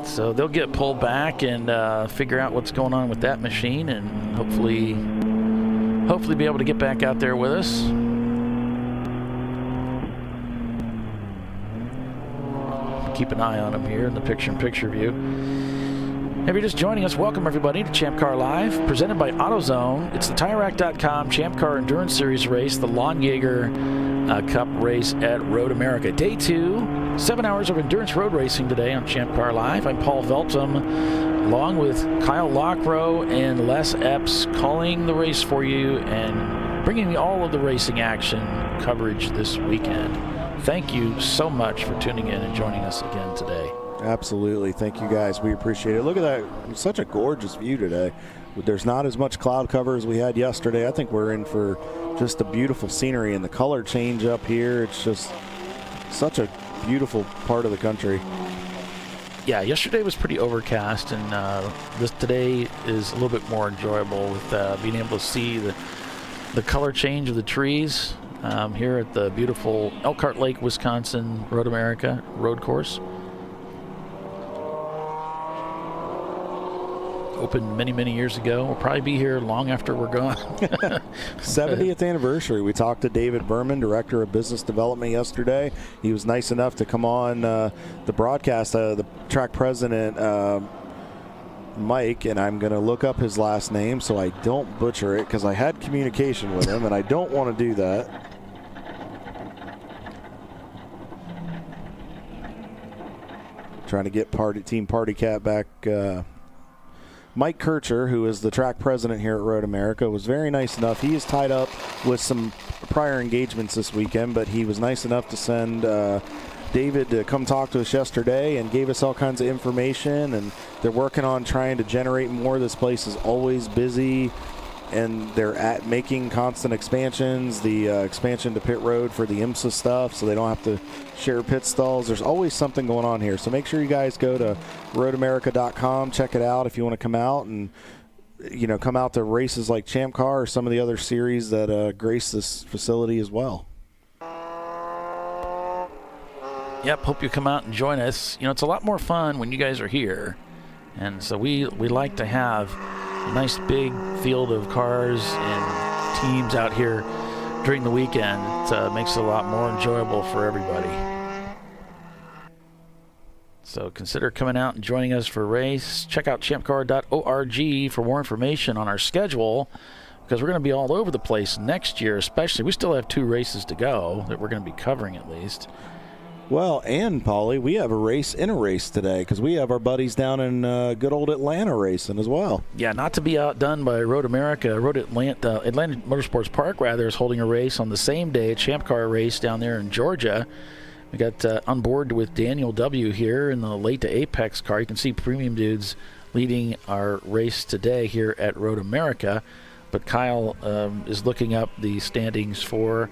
So they'll get pulled back and figure out what's going on with that machine, and hopefully be able to get back out there with us. Keep an eye on them here in the picture-in-picture view. If you're just joining us, welcome everybody to Champ Car Live, presented by AutoZone. It's the TireRack.com Champ Car Endurance Series race, the Landjäger Cup race at Road America. Day 2, 7 hours of endurance road racing today on Champ Car Live. I'm Paul Veltum, along with Kyle Lockrow and Les Epps, calling the race for you and bringing you all of the racing action coverage this weekend. Thank you so much for tuning in and joining us again today. Absolutely. Thank you, guys. We appreciate it. Look at that. It's such a gorgeous view today. There's not as much cloud cover as we had yesterday. I think we're in for just a beautiful scenery, and the color change up here. It's just such a beautiful part of the country. Yeah, yesterday was pretty overcast, and today is a little bit more enjoyable with being able to see the color change of the trees here at the beautiful Elkhart Lake, Wisconsin Road America road course. Opened many, many years ago. We'll probably be here long after we're gone. 70th anniversary. We talked to David Berman, Director of Business Development, yesterday. He was nice enough to come on the broadcast. The track president, Mike, and I'm going to look up his last name so I don't butcher it, because I had communication with him, and I don't want to do that. Trying to get Team Party Cat back. Mike Kircher, who is the track president here at Road America, was very nice enough. He is tied up with some prior engagements this weekend, but he was nice enough to send David to come talk to us yesterday and gave us all kinds of information, and they're working on trying to generate more. This place is always busy. and they're making constant expansions, the expansion to pit road for the IMSA stuff, so they don't have to share pit stalls. There's always something going on here. So make sure you guys go to roadamerica.com, check it out if you want to come out and come out to races like Champ Car or some of the other series that grace this facility as well. Yep, hope you come out and join us. It's a lot more fun when you guys are here. And so we like to have a nice big field of cars and teams out here during the weekend. It makes it a lot more enjoyable for everybody. So consider coming out and joining us for a race. Check out ChampCar.Org for more information on our schedule, because we're going to be all over the place next year, especially. We still have 2 races to go that we're going to be covering at least. Well, and Paulie, we have a race in a race today, because we have our buddies down in good old Atlanta racing as well. Yeah, not to be outdone by Road America. Atlanta Motorsports Park, rather, is holding a race on the same day, a Champ Car race down there in Georgia. We got on board with Daniel W. here in the late to Apex car. You can see Premium Dudes leading our race today here at Road America. But Kyle is looking up the standings for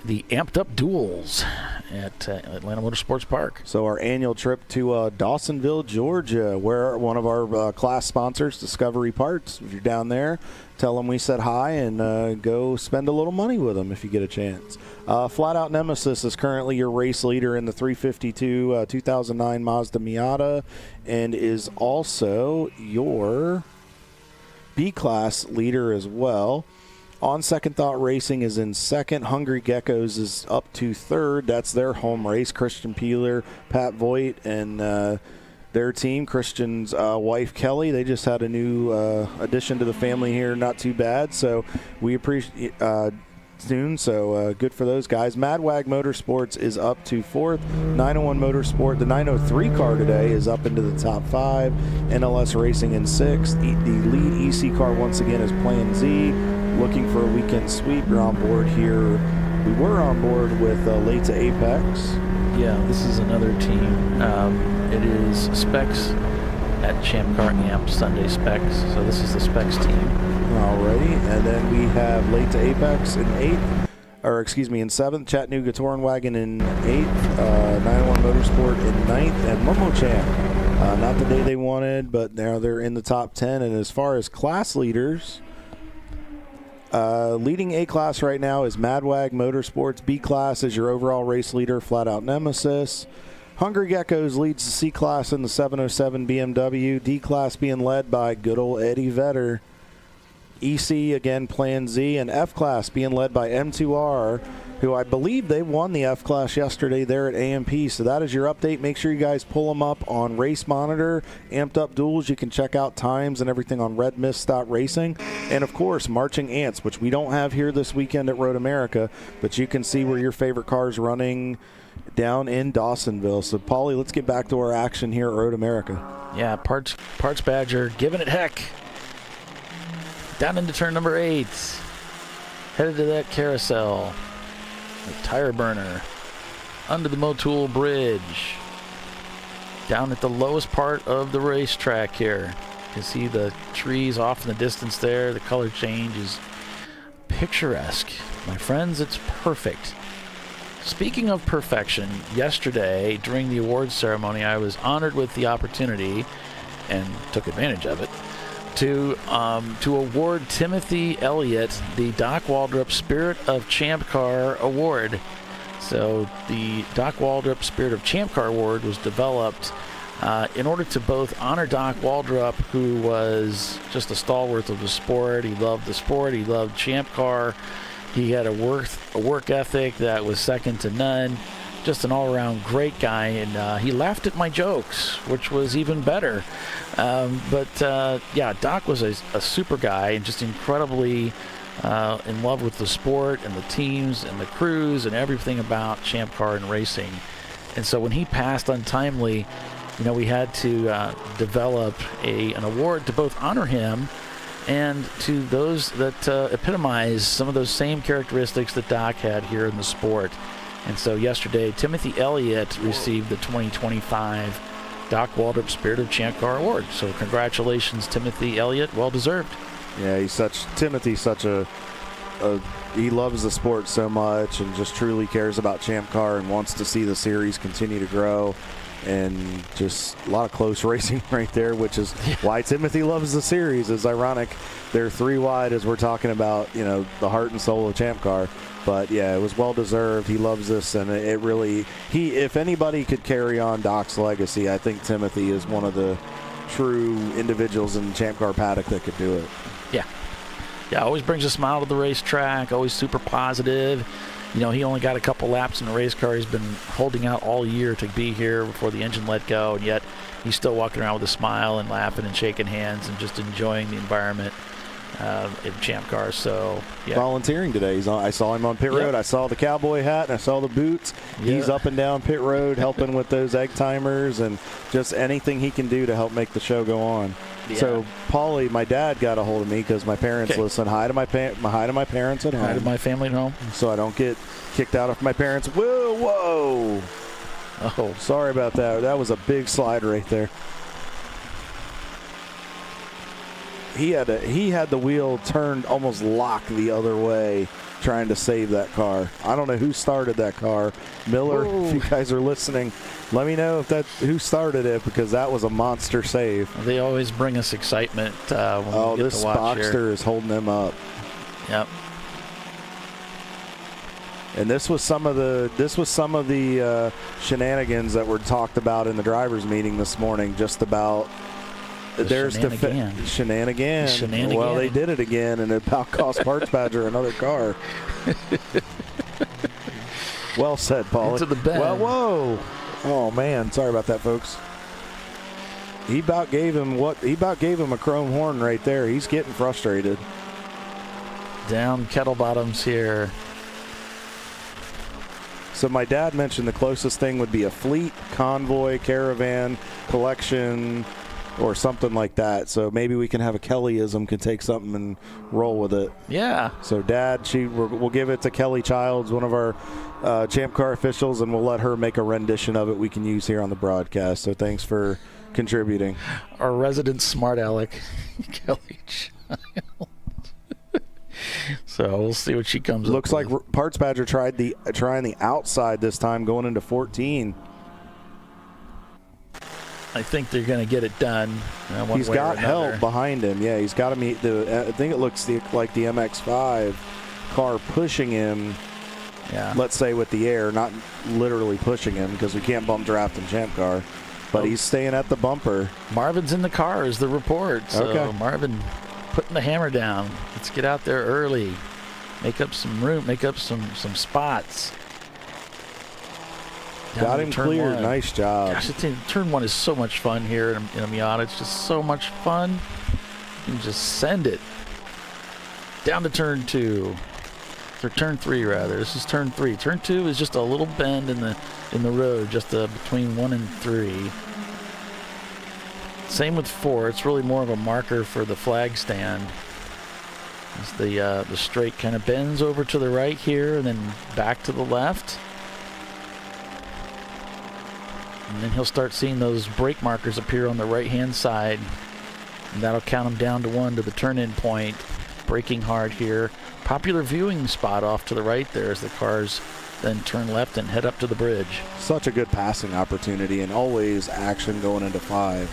the Amped Up Duels at Atlanta Motorsports Park. So our annual trip to Dawsonville, Georgia, where one of our class sponsors, Discovery Parts, if you're down there, tell them we said hi and go spend a little money with them if you get a chance. Flat Out Nemesis is currently your race leader in the 352 2009 Mazda Miata, and is also your B-Class leader as well. On Second Thought Racing is in second. Hungry Geckos is up to third. That's their home race. Christian Peeler, Pat Voigt, and their team. Christian's wife, Kelly, they just had a new addition to the family here. Not too bad. So we appreciate soon. So good for those guys. Madwag Motorsports is up to fourth. 901 Motorsport, the 903 car today, is up into the top 5. NLS Racing in sixth. The lead EC car once again is Plan Z. Looking for a weekend sweep. You're on board here. We were on board with Late to Apex. Yeah, this is another team. It is Specs at Champ Car Amp Sunday Specs. So this is the Specs team. Alrighty, and then we have Late to Apex in in seventh. Chattanooga Touring Wagon in 8th. 901 Motorsport in 9th, and Momo Champ. Not the day they wanted, but now they're in the top 10. And as far as class leaders, leading A-Class right now is Madwag Motorsports. B-Class is your overall race leader, Flat Out Nemesis. Hungry Geckos leads the C-Class in the 707 BMW. D-Class being led by good old Eddie Vedder. EC, again, Plan Z. And F-Class being led by M2R, who I believe they won the F-Class yesterday there at AMP. So that is your update. Make sure you guys pull them up on Race Monitor, Amped Up Duels. You can check out times and everything on Red Mist Racing. And, of course, Marching Ants, which we don't have here this weekend at Road America, but you can see where your favorite car's running down in Dawsonville. So, Paulie, let's get back to our action here at Road America. Yeah, Parts Badger giving it heck. Down into turn number 8. Headed to that carousel. The tire burner. Under the Motul Bridge. Down at the lowest part of the racetrack here. You can see the trees off in the distance there. The color change is picturesque. My friends, it's perfect. Speaking of perfection, yesterday during the awards ceremony, I was honored with the opportunity, and took advantage of it, to award Timothy Elliott the Doc Waldrop Spirit of Champ Car Award. So the Doc Waldrop Spirit of Champ Car Award was developed in order to both honor Doc Waldrop, who was just a stalwart of the sport. He loved the sport. He loved Champ Car. He had a work ethic that was second to none. Just an all-around great guy, and he laughed at my jokes, which was even better. Yeah, Doc was a super guy and just incredibly in love with the sport and the teams and the crews and everything about Champ Car and racing. And so when he passed untimely, we had to develop an award to both honor him and to those that epitomize some of those same characteristics that Doc had here in the sport. And so yesterday, Timothy Elliott received the 2025 Doc Waldrop Spirit of Champ Car Award. So congratulations, Timothy Elliott. Well deserved. Yeah, Timothy's such a he loves the sport so much and just truly cares about Champ Car and wants to see the series continue to grow. And just a lot of close racing right there, which is why Timothy loves the series. It's ironic they're 3 wide as we're talking about, the heart and soul of Champ Car. But yeah, it was well deserved. He loves this, and it really if anybody could carry on Doc's legacy, I think Timothy is one of the true individuals in the Champ Car paddock that could do it. Yeah, always brings a smile to the racetrack, always super positive. He only got a couple laps in the race car. He's been holding out all year to be here before the engine let go, and yet he's still walking around with a smile and laughing and shaking hands and just enjoying the environment in Champ Car. So, yeah. Volunteering today. I saw him on pit road. I saw the cowboy hat and I saw the boots. He's up and down pit road helping with those egg timers and just anything he can do to help make the show go on. Yeah. So, Paulie, my dad got a hold of me because my parents listen. Hi to my parents at home. Hi to my family at home. So I don't get kicked out of my parents. Whoa. Oh, sorry about that. That was a big slide right there. He had the wheel turned almost locked the other way trying to save that car. I don't know who started that car. Miller, if you guys are listening, let me know who started it, because that was a monster save. They always bring us excitement when we get this to watch Boxster here. is holding them up. Yep. And this was some of the shenanigans that were talked about in the drivers' meeting this morning. Just about shenanigan. Well, they did it again, and it about cost Parts Badger another car. Well said, Paul. Into the bend. Well, whoa. Oh man, sorry about that, folks. He about gave him a chrome horn right there. He's getting frustrated. Down kettle bottoms here. So my dad mentioned the closest thing would be a fleet, convoy, caravan, collection, or something like that. So maybe we can have a Kellyism, can take something and roll with it. Yeah. So Dad, we'll give it to Kelly Childs, one of our Champ Car officials, and we'll let her make a rendition of it we can use here on the broadcast. So thanks for contributing. Our resident smart aleck, Kelly Childs. So we'll see what she comes up with. Looks like Parts Badger trying the outside this time, going into 14. I think they're going to get it done. He's got help behind him. Yeah, he's got to meet I think it looks like the MX-5 car pushing him. Yeah. Let's say with the air, not literally pushing him, because we can't bump draft in Champ Car. But he's staying at the bumper. Marvin's in the car is the report. So okay. Marvin putting the hammer down. Let's get out there early. Make up some room. Make up some spots. Got him cleared. Nice job. Gosh, turn 1 is so much fun here in a Miata. It's just so much fun. You can just send it. Down to turn 2. Or turn 3, rather. This is turn 3. Turn 2 is just a little bend in the road, just between 1 and 3. Same with 4. It's really more of a marker for the flag stand. As the straight kind of bends over to the right here and then back to the left. And then he'll start seeing those brake markers appear on the right-hand side. And that'll count him down to 1 to the turn-in point. Braking hard here. Popular viewing spot off to the right there as the cars then turn left and head up to the bridge. Such a good passing opportunity, and always action going into 5.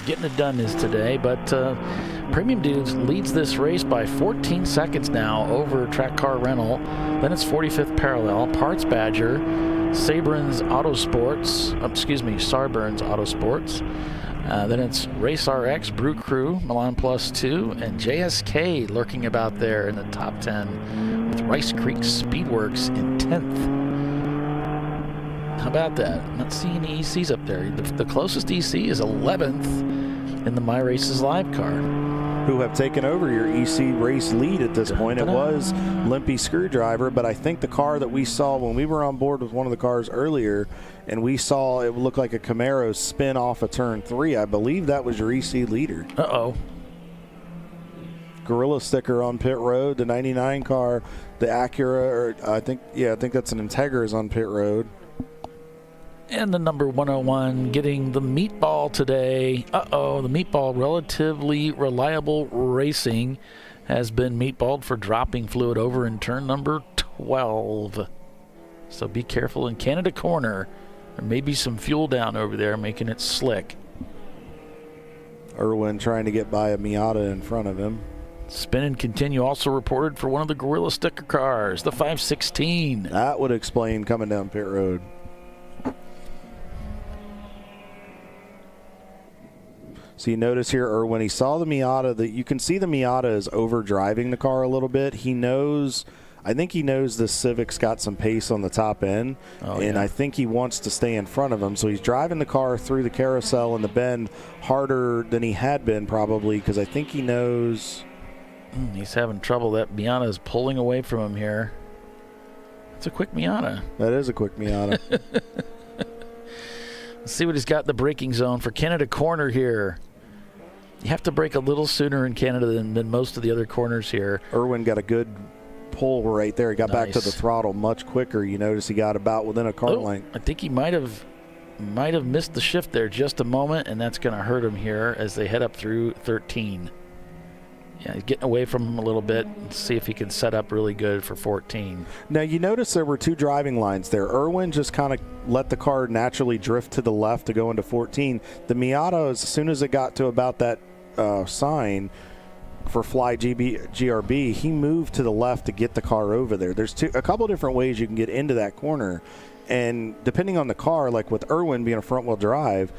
Getting it done is today, but Premium Dudes leads this race by 14 seconds now over Track Car Rental. Then it's 45th parallel. Parts Badger, Saburn's Autosports, Sarburn's Autosports. Then it's Race RX, Brew Crew, Milan Plus 2, and JSK lurking about there in the top 10 with Rice Creek Speedworks in 10th. How about that? Not seeing any ECs up there. The closest EC is 11th in the My Races Live car. Who have taken over your EC race lead at this point. It was Limpy Screwdriver, but I think the car that we saw when we were on board with one of the cars earlier, and we saw it look like a Camaro spin off of turn 3, I believe that was your EC leader. Uh-oh. Gorilla sticker on pit road, the 99 car, the Acura, I think that's an Integra is on pit road. And the number 101 getting the meatball today. Uh-oh, the meatball, Relatively Reliable Racing, has been meatballed for dropping fluid over in turn number 12. So be careful in Canada Corner. There may be some fuel down over there making it slick. Irwin trying to get by a Miata in front of him. Spin and continue also reported for one of the Gorilla sticker cars, the 516. That would explain coming down pit road. So you notice here, Irwin, he saw the Miata. That you can see the Miata is overdriving the car a little bit. He knows, I think he knows the Civic's got some pace on the top end, and I think he wants to stay in front of him. So he's driving the car through the carousel and the bend harder than he had been probably, because I think he knows. He's having trouble. That Miata is pulling away from him here. It's a quick Miata. That is a quick Miata. Let's see what he's got in the braking zone for Canada Corner here. You have to brake a little sooner in Canada than most of the other corners here. Irwin got a good pull right there. He got back to the throttle much quicker. You notice he got about within a car length. I think he might have missed the shift there just a moment, and that's going to hurt him here as they head up through 13. Yeah, he's getting away from him a little bit. Let's see if he can set up really good for 14. Now, you notice there were two driving lines there. Irwin just kind of let the car naturally drift to the left to go into 14. The Miata, as soon as it got to about that sign for Fly GRB, he moved to the left to get the car over there. There's a couple different ways you can get into that corner. And depending on the car, like with Irwin being a front-wheel drive,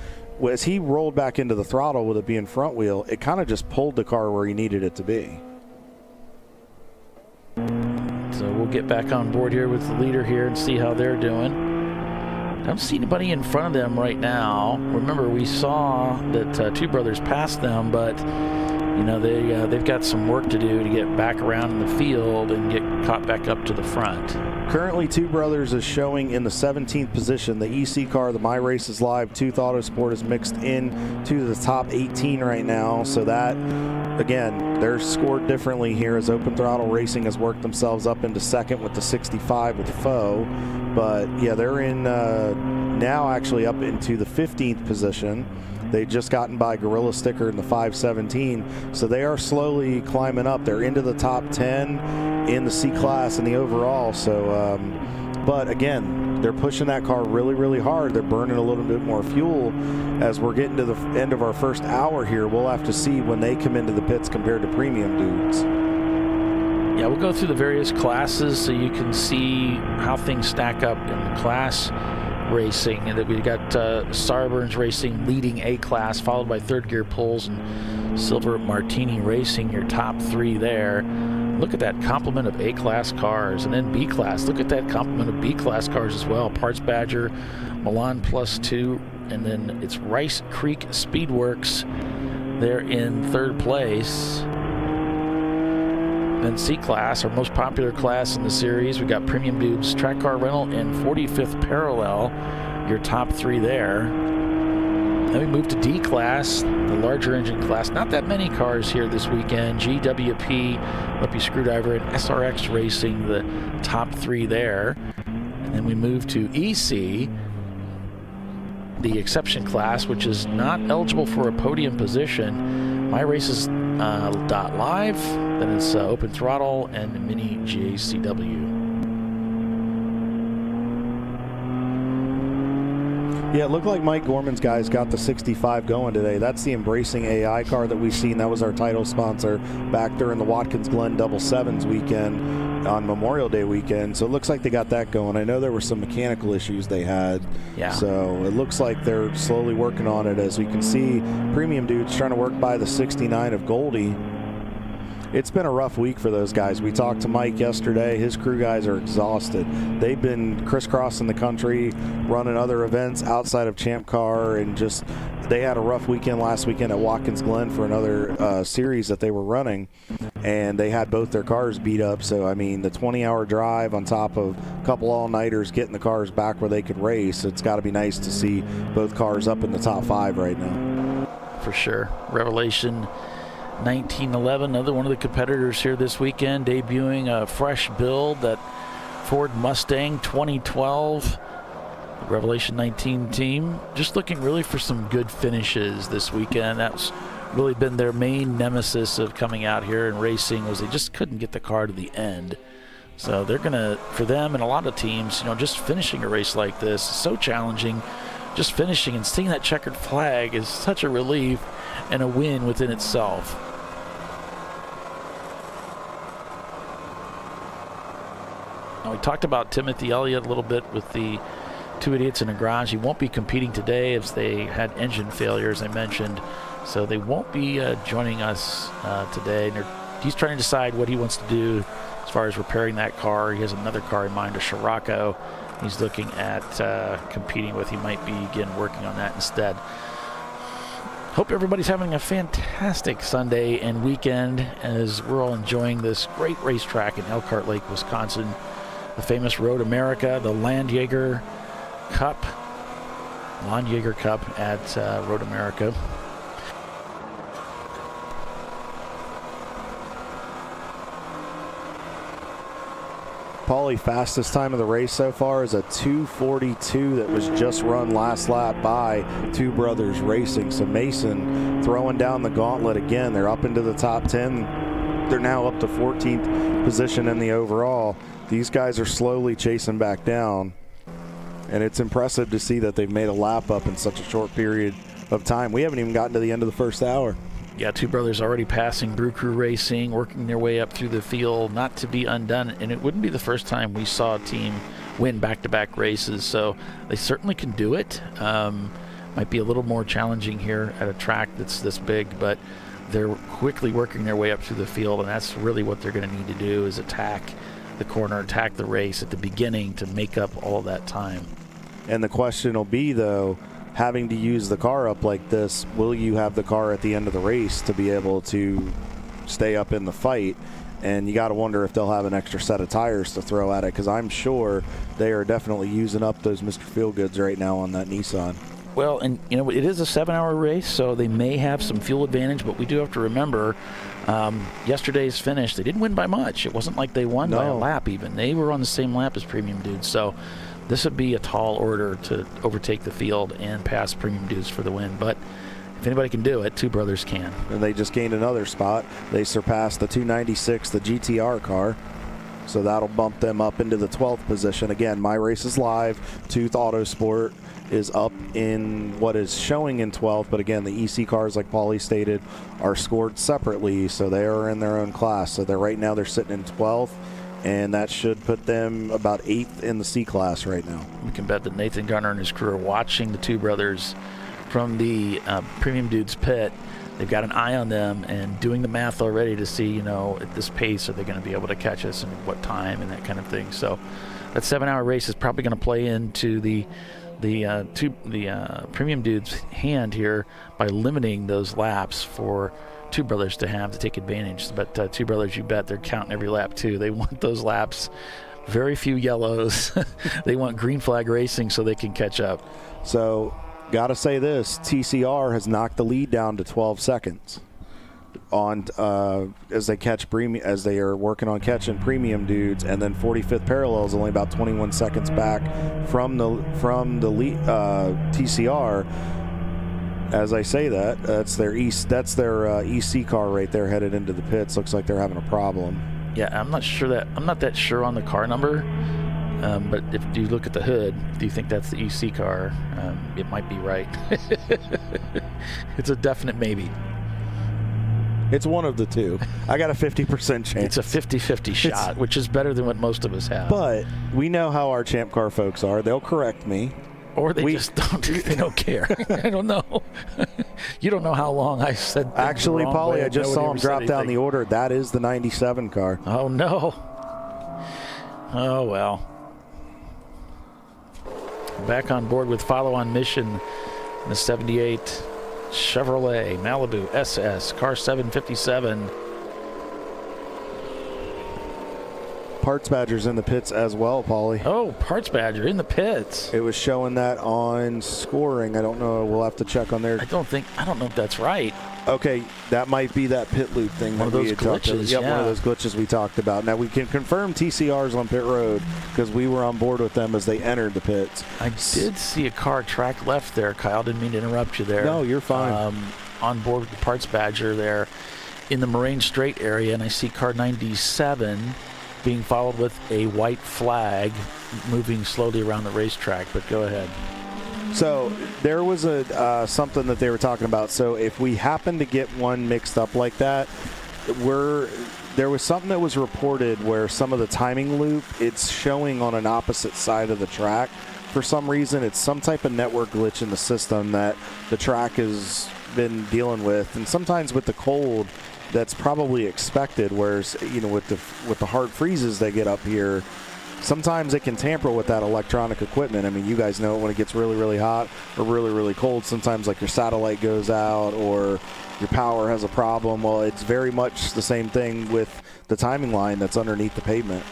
as he rolled back into the throttle with it being front wheel, it kind of just pulled the car where he needed it to be. So we'll get back on board here with the leader here and see how they're doing. I don't see anybody in front of them right now. Remember, we saw that Two Brothers passed them, but you know they've got some work to do to get back around in the field and get caught back up to the front. Currently, Two Brothers is showing in the 17th position. The EC car, the My Races Live Tooth Autosport, is mixed in to the top 18 right now. So that, again, they're scored differently here as Open Throttle Racing has worked themselves up into second with the 65 with Foe. But yeah, they're in now actually up into the 15th position. They just gotten by Gorilla Sticker in the 517, so they are slowly climbing up. They're into the top 10 in the C class and the overall. So, but again, they're pushing that car really, really hard. They're burning a little bit more fuel. As we're getting to the end of our first hour here, we'll have to see when they come into the pits compared to premium dudes. Yeah, we'll go through the various classes so you can see how things stack up in the class racing. And that we got Starburns Racing leading A class, followed by Third Gear Pulls and Silver Martini Racing, your top three there. Look at that complement of A class cars. And then B class, look at that complement of B class cars as well. Parts Badger, Milan Plus 2, and then it's Rice Creek Speedworks. They're in third place. Then C class, our most popular class in the series, we got Premium Dudes, Track Car Rental, and 45th Parallel, your top three there. Then we move to D class, the larger engine class. Not that many cars here this weekend. GWP, Lippy Screwdriver, and SRX Racing, the top three there. And then we move to EC, the exception class, which is not eligible for a podium position. My Races .live, then it's Open Throttle and Mini JCW. Yeah, it looked like Mike Gorman's guys got the 65 going today. That's the Embracing AI car that we've seen. That was our title sponsor back during the Watkins Glen Double Sevens weekend on Memorial Day weekend. So it looks like they got that going. I know there were some mechanical issues they had. Yeah. So it looks like they're slowly working on it. As we can see, Premium Dudes trying to work by the 69 of Goldie. It's been a rough week for those guys. We talked to Mike yesterday. His crew guys are exhausted. They've been crisscrossing the country, running other events outside of Champ Car, and just they had a rough weekend last weekend at Watkins Glen for another series that they were running, and they had both their cars beat up. So, I mean, the 20-hour drive on top of a couple all-nighters getting the cars back where they could race, it's got to be nice to see both cars up in the top 5 right now. For sure. Revelation 1911, another one of the competitors here this weekend, debuting a fresh build, that Ford Mustang 2012. Revelation 19 team just looking really for some good finishes this weekend. That's really been their main nemesis of coming out here and racing, was they just couldn't get the car to the end. So they're going to, for them and a lot of teams, just finishing a race like this is so challenging. Just finishing and seeing that checkered flag is such a relief and a win within itself. Now, we talked about Timothy Elliott a little bit with the Two Idiots in a Garage. He won't be competing today as they had engine failure, as I mentioned. So they won't be joining us today. He's trying to decide what he wants to do as far as repairing that car. He has another car in mind, a Scirocco. He's looking at competing with. He might begin working on that instead. Hope everybody's having a fantastic Sunday and weekend as we're all enjoying this great racetrack in Elkhart Lake, Wisconsin. The famous Road America, the Landjäger Cup at Road America. Paulie, fastest time of the race so far is a 2:42 that was just run last lap by Two Brothers Racing. So Mason throwing down the gauntlet again. They're up into the top 10. They're now up to 14th position in the overall. These guys are slowly chasing back down. And it's impressive to see that they've made a lap up in such a short period of time. We haven't even gotten to the end of the first hour. Yeah, Two Brothers already passing Brew Crew Racing, working their way up through the field, not to be undone. And it wouldn't be the first time we saw a team win back-to-back races, so they certainly can do it. Might be a little more challenging here at a track that's this big, but they're quickly working their way up through the field, and that's really what they're going to need to do, is attack the corner, attack the race at the beginning to make up all that time. And the question will be, though, having to use the car up like this, will you have the car at the end of the race to be able to stay up in the fight? And you got to wonder if they'll have an extra set of tires to throw at it, because I'm sure they are definitely using up those Mr. Feelgoods right now on that Nissan. Well, and it is a 7-hour race, so they may have some fuel advantage, but we do have to remember yesterday's finish, they didn't win by much. It wasn't like they won by a lap even. They were on the same lap as Premium Dudes, so this would be a tall order to overtake the field and pass Premium Dudes for the win. But if anybody can do it, Two Brothers can. And they just gained another spot. They surpassed the 296, the GTR car. So that'll bump them up into the 12th position. Again, My Race is Live. Tooth Autosport is up in what is showing in 12th. But again, the EC cars, like Paulie stated, are scored separately. So they are in their own class. So right now they're sitting in 12th. And that should put them about 8th in the C class right now. We can bet that Nathan Gunner and his crew are watching the Two Brothers from the Premium Dudes pit. They've got an eye on them and doing the math already to see, at this pace, are they going to be able to catch us and what time and that kind of thing. So that 7-hour race is probably going to play into the Premium Dudes' hand here by limiting those laps for Two Brothers to have to take advantage. But Two Brothers, you bet they're counting every lap too. They want those laps, very few yellows. They want green flag racing so they can catch up. So gotta say this, TCR has knocked the lead down to 12 seconds on as they are working on catching Premium Dudes, and then 45th Parallel is only about 21 seconds back from the lead, TCR. As I say that, that's their EC car right there headed into the pits. Looks like they're having a problem. Yeah, I'm not that sure on the car number. But if you look at the hood, do you think that's the EC car? It might be right. It's a definite maybe. It's one of the two. I got a 50% chance. It's a 50-50 shot, which is better than what most of us have. But we know how our Champ Car folks are. They'll correct me. Or they just don't. They don't care. I don't know. You don't know how long I said. Actually, Paulie, I just saw him drop down the order. That is the 97 car. Oh no. Oh well. Back on board with follow-on mission, the 78 Chevrolet Malibu SS, car 757. Parts Badger's in the pits as well, Paulie. Oh, Parts Badger in the pits. It was showing that on scoring. I don't know. We'll have to check on there. I don't know if that's right. Okay, that might be that pit loop thing. One of that those we had talked about. glitches, Yep, yeah. one of those glitches we talked about. Now, we can confirm TCRs on pit road because we were on board with them as they entered the pits. I did see a car track left there. Kyle, didn't mean to interrupt you there. No, you're fine. On board with the Parts Badger there in the Moraine Strait area, and I see car 97 being followed with a white flag moving slowly around the racetrack, but go ahead. So there was something that they were talking about. So if we happen to get one mixed up like that, there was something that was reported where some of the timing loop, it's showing on an opposite side of the track. For some reason, it's some type of network glitch in the system that the track has been dealing with. And sometimes with the cold, that's probably expected, whereas, with the hard freezes they get up here, sometimes it can tamper with that electronic equipment. I mean, you guys know when it gets really, really hot or really, really cold, sometimes like your satellite goes out or your power has a problem. Well, it's very much the same thing with the timing line that's underneath the pavement.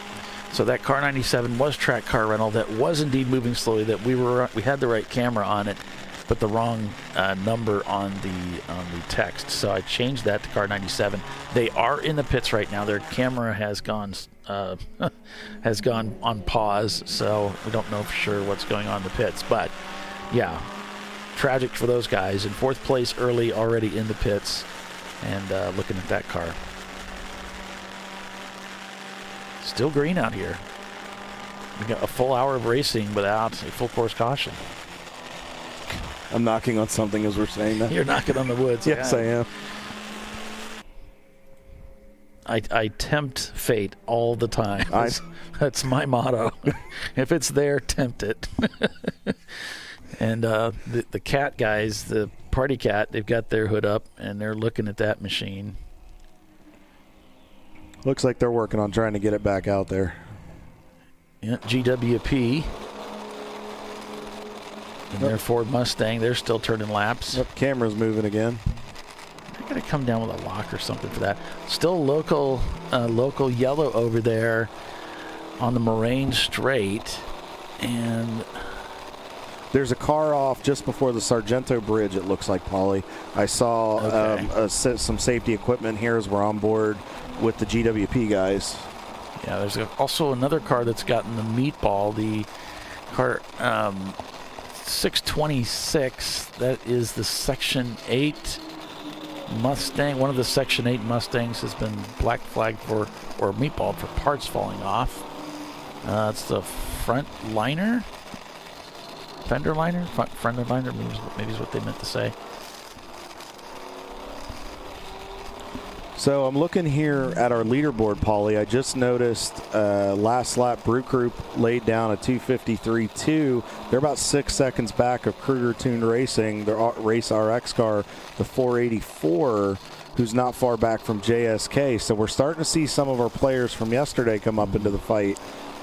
So that car 97 was track car rental. That was indeed moving slowly. That we had the right camera on it, but the wrong number on the text. So I changed that to car 97. They are in the pits right now. Their camera has gone on pause, so we don't know for sure what's going on in the pits. But yeah, tragic for those guys. In fourth place early, already in the pits, and looking at that car. Still green out here. We got a full hour of racing without a full course caution. I'm knocking on something as we're saying that. You're knocking on the woods. Yes, yeah. I am. I tempt fate all the time. That's my motto. If it's there, tempt it. And the cat guys, the party cat, they've got their hood up, and they're looking at that machine. Looks like they're working on trying to get it back out there. Yeah, GWP. And their Ford Mustang, they're still turning laps. Yep, camera's moving again. I gotta come down with a lock or something for that. Still local yellow over there on the Moraine Strait, and there's a car off just before the Sargento Bridge. It looks like, Paulie. I saw some safety equipment here as we're on board with the GWP guys. Yeah, there's also another car that's gotten the meatball. The car 626. That is the Section 8. Mustang, one of the Section 8 Mustangs has been black flagged for, or meatballed for parts falling off. It's the front liner, fender liner, fender liner, maybe is what they meant to say. So I'm looking here at our leaderboard, Paulie. I just noticed last lap Brew Group laid down a 253.2. They're about 6 seconds back of Kruger Tuned Racing, their Race RX car, the 484, who's not far back from JSK. So we're starting to see some of our players from yesterday come up into the fight.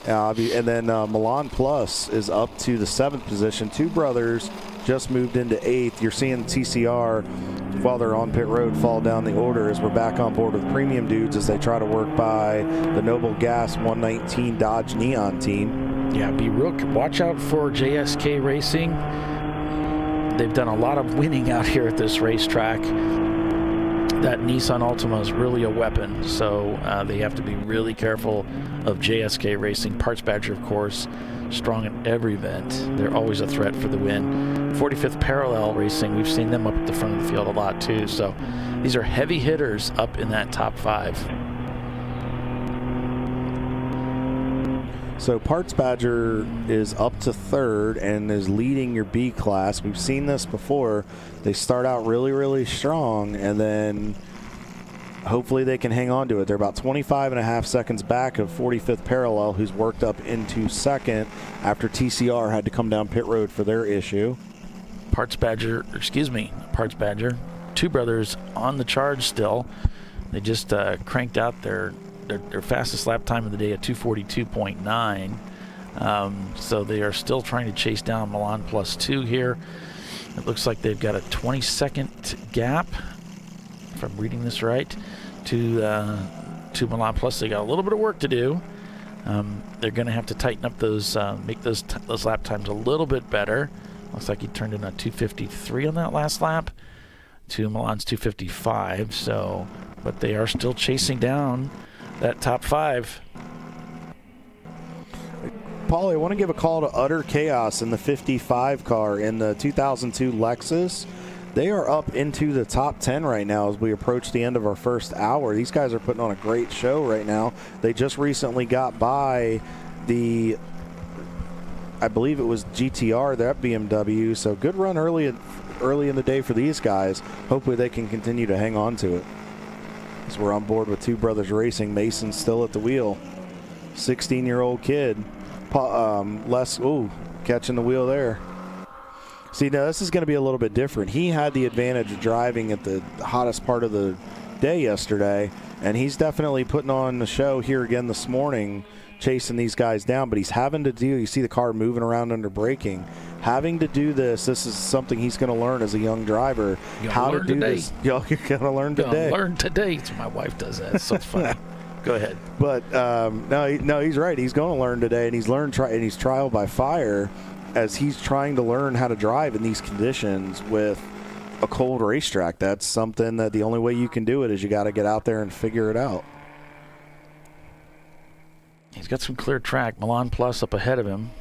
And then Milan Plus is up to the 7th position. Two brothers just moved into 8th. You're seeing TCR, while they're on pit road, fall down the order as we're back on board with Premium Dudes as they try to work by the Noble Gas 119 Dodge Neon team. Yeah, watch out for JSK Racing. They've done a lot of winning out here at this racetrack. That Nissan Altima is really a weapon, so they have to be really careful of JSK Racing. Parts Badger, of course, strong in every event. They're always a threat for the win. 45th Parallel Racing, we've seen them up at the front of the field a lot too, so these are heavy hitters up in that top 5. So Parts Badger is up to 3rd and is leading your B class. We've seen this before. They start out really, really strong, and then hopefully they can hang on to it. They're about 25.5 seconds back of 45th Parallel, who's worked up into 2nd after TCR had to come down pit road for their issue. Parts Badger. Two brothers on the charge still. They just cranked out their fastest lap time of the day at 2:42.9. So they are still trying to chase down Milan Plus 2 here. It looks like they've got a 20-second gap, if I'm reading this right, to Milan Plus. They got a little bit of work to do. They're going to have to tighten up those, make those lap times a little bit better. Looks like he turned in a 2:53 on that last lap to Milan's 2:55. So, but they are still chasing down that top 5. Paulie, I want to give a call to Utter Chaos in the 55 car in the 2002 Lexus. They are up into the top 10 right now as we approach the end of our first hour. These guys are putting on a great show right now. They just recently got by the, I believe it was GTR, that BMW. So good run early in the day for these guys. Hopefully they can continue to hang on to it. As we're on board with Two Brothers Racing, Mason's still at the wheel. 16-year-old kid. Catching the wheel there. See, now this is going to be a little bit different. He had the advantage of driving at the hottest part of the day yesterday, and he's definitely putting on the show here again this morning, chasing these guys down. But he's having to do, you see the car moving around under braking, having to do this. This is something he's going to learn as a young driver. How to do this. You're going to learn today. Learn today. So my wife does that. It's so funny. Go ahead. But no, he's right. He's going to learn today, and he's trial by fire as he's trying to learn how to drive in these conditions with a cold racetrack. That's something that the only way you can do it is you got to get out there and figure it out. He's got some clear track. Milan Plus up ahead of him.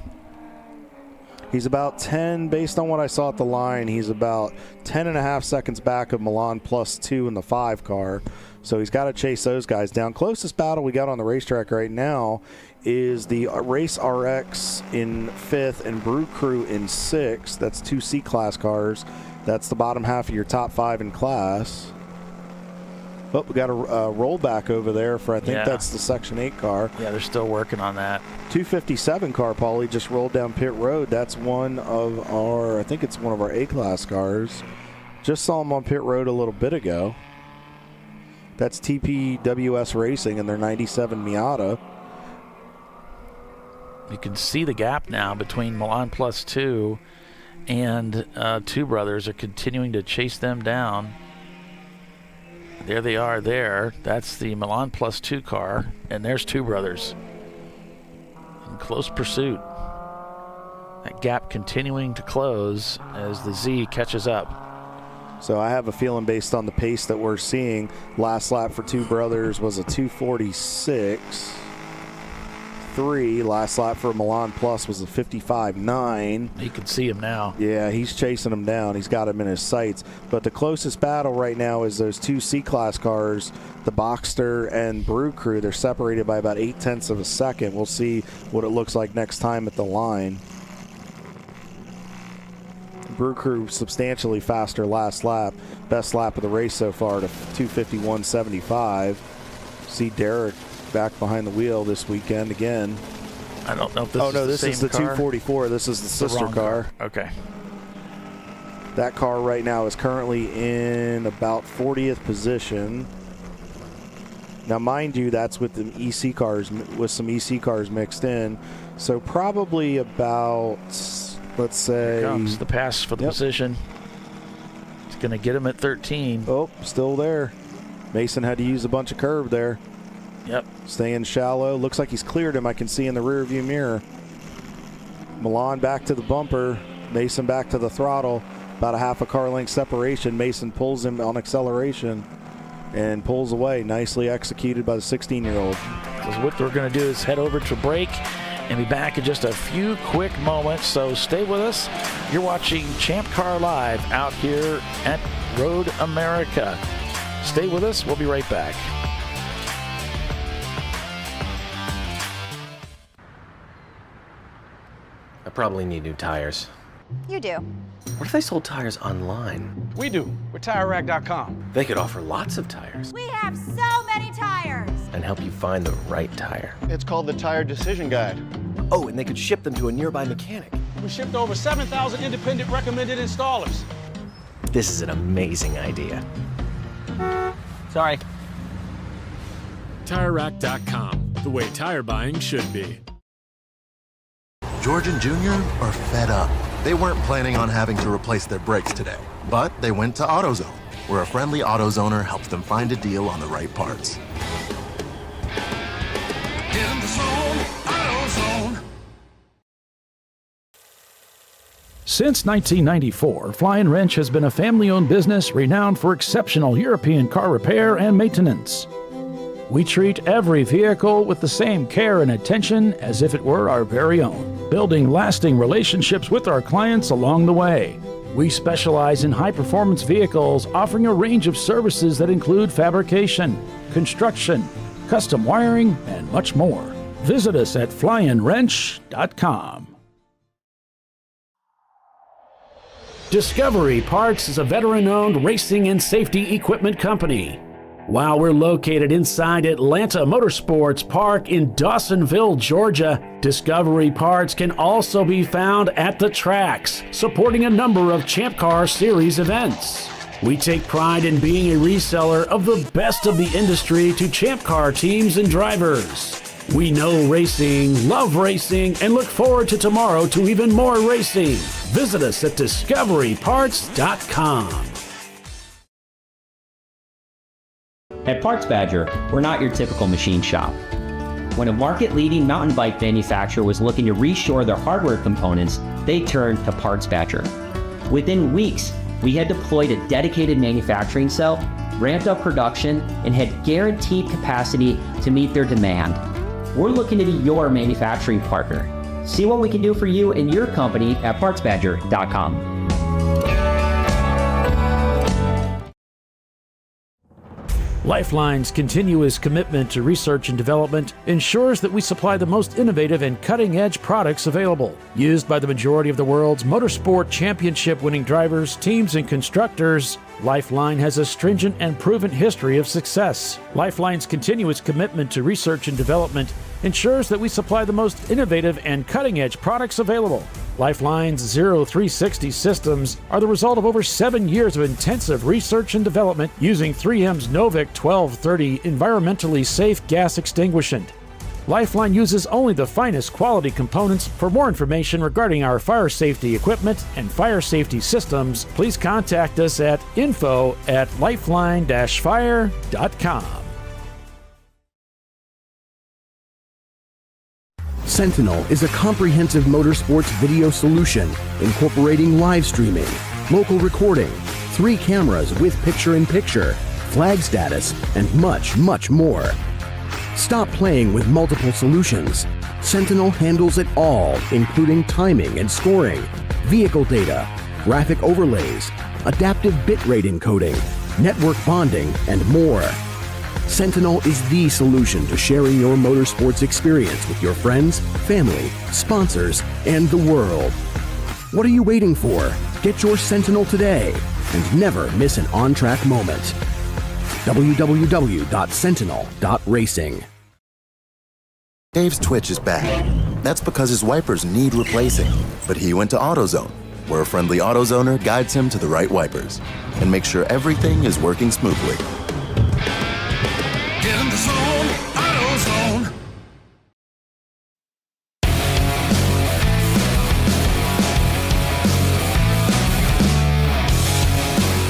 He's about 10, based on what I saw at the line, he's about 10.5 seconds back of Milan Plus 2 in the 5 car. So he's got to chase those guys down. Closest battle we got on the racetrack right now is the Race RX in 5th and Brew Crew in 6th. That's 2 C-Class cars. That's the bottom half of your top 5 in class. Oh, we got a rollback over there for, I think that's the Section 8 car. Yeah, they're still working on that. 257 car, Paulie, just rolled down pit road. That's one of our, I think it's one of our A-Class cars. Just saw him on pit road a little bit ago. That's TPWS Racing and their 97 Miata. You can see the gap now between Milan Plus 2 and Two Brothers are continuing to chase them down. There they are there. That's the Milan Plus 2 car, and there's Two Brothers in close pursuit. That gap continuing to close as the Z catches up. So I have a feeling based on the pace that we're seeing, last lap for Two Brothers was a 2:46.3. Last lap for Milan Plus was a 55.9. You can see him now. Yeah, he's chasing him down. He's got him in his sights. But the closest battle right now is those 2 C-Class cars, the Boxster and Brew Crew. They're separated by about 0.8 of a second. We'll see what it looks like next time at the line. Brew Crew substantially faster last lap. Best lap of the race so far to 2:51.75. See Derek back behind the wheel this weekend again. I don't know if this is the same this is the car. 244. This is the sister car. Okay. That car right now is currently in about 40th position. Now, mind you, that's with the EC cars, with some EC cars mixed in. So probably about, let's say, Here comes the pass for the position. It's going to get him at 13. Oh, still there. Mason had to use a bunch of curve there. Yep. Staying shallow. Looks like he's cleared him. I can see in the rear view mirror. Milan back to the bumper. Mason back to the throttle. About a half a car length separation. Mason pulls him on acceleration and pulls away. Nicely executed by the 16-year-old. Because what we're going to do is head over to break and be back in just a few quick moments. So stay with us. You're watching Champ Car Live out here at Road America. Stay with us. We'll be right back. I probably need new tires. You do. What if they sold tires online? We do. We're TireRack.com. They could offer lots of tires We have so many tires. and help you find the right tire. It's called the Tire Decision Guide. Oh, and they could ship them to a nearby mechanic. We shipped over 7,000 independent recommended installers. This is an amazing idea. Sorry. TireRack.com, the way tire buying should be. George and Junior are fed up. They weren't planning on having to replace their brakes today, but they went to AutoZone, where a friendly AutoZoner helps them find a deal on the right parts. In the zone. Since 1994, Fly & Wrench has been a family-owned business renowned for exceptional European car repair and maintenance. We treat every vehicle with the same care and attention as if it were our very own, building lasting relationships with our clients along the way. We specialize in high-performance vehicles, offering a range of services that include fabrication, construction, custom wiring, and much more. Visit us at flyandwrench.com. Discovery Parts is a veteran-owned racing and safety equipment company. While we're located inside Atlanta Motorsports Park in Dawsonville, Georgia, Discovery Parts can also be found at the tracks, supporting a number of Champ Car Series events. We take pride in being a reseller of the best of the industry to Champ Car teams and drivers. We know racing, love racing, and look forward to tomorrow to even more racing. Visit us at discoveryparts.com. At Parts Badger, we're not your typical machine shop. When a market-leading mountain bike manufacturer was looking to reshore their hardware components, they turned to Parts Badger. Within weeks, we had deployed a dedicated manufacturing cell, ramped up production, and had guaranteed capacity to meet their demand. We're looking to be your manufacturing partner. See what we can do for you and your company at PartsBadger.com. Lifeline's continuous commitment to research and development ensures that we supply the most innovative and cutting-edge products available, used by the majority of the world's motorsport championship-winning drivers, teams, and constructors. Lifeline has a stringent and proven history of success. Lifeline's continuous commitment to research and development ensures that we supply the most innovative and cutting-edge products available. Lifeline's 0360 systems are the result of over 7 years of intensive research and development using 3M's Novik 1230 environmentally safe gas extinguishant. Lifeline uses only the finest quality components. For more information regarding our fire safety equipment and fire safety systems, please contact us at info@lifeline-fire.com. Sentinel is a comprehensive motorsports video solution incorporating live streaming, local recording, 3 cameras with picture-in-picture, flag status, and much, much more. Stop playing with multiple solutions. Sentinel handles it all, including timing and scoring, vehicle data, graphic overlays, adaptive bitrate encoding, network bonding, and more. Sentinel is the solution to sharing your motorsports experience with your friends, family, sponsors, and the world. What are you waiting for? Get your Sentinel today and never miss an on-track moment. www.sentinel.racing. Dave's Twitch is back. That's because his wipers need replacing. But he went to AutoZone, where a friendly AutoZoner guides him to the right wipers and makes sure everything is working smoothly. Get in the zone, AutoZone.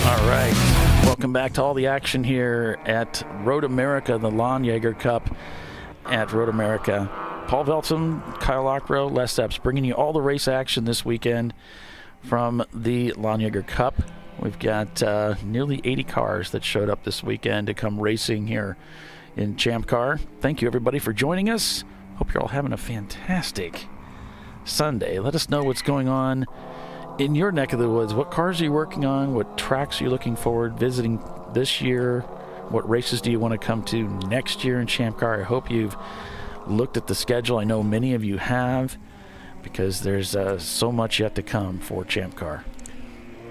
All right. Welcome back to all the action here at Road America, the Landjäger Cup at Road America. Paul Velton, Kyle Lockrow, Les Epps bringing you all the race action this weekend from the Landjäger Cup. We've got nearly 80 cars that showed up this weekend to come racing here in Champ Car. Thank you, everybody, for joining us. Hope you're all having a fantastic Sunday. Let us know what's going on in your neck of the woods. What cars are you working on? What tracks are you looking forward visiting this year? What races do you want to come to next year in Champ Car? I hope you've looked at the schedule. I know many of you have, because there's so much yet to come for Champ Car.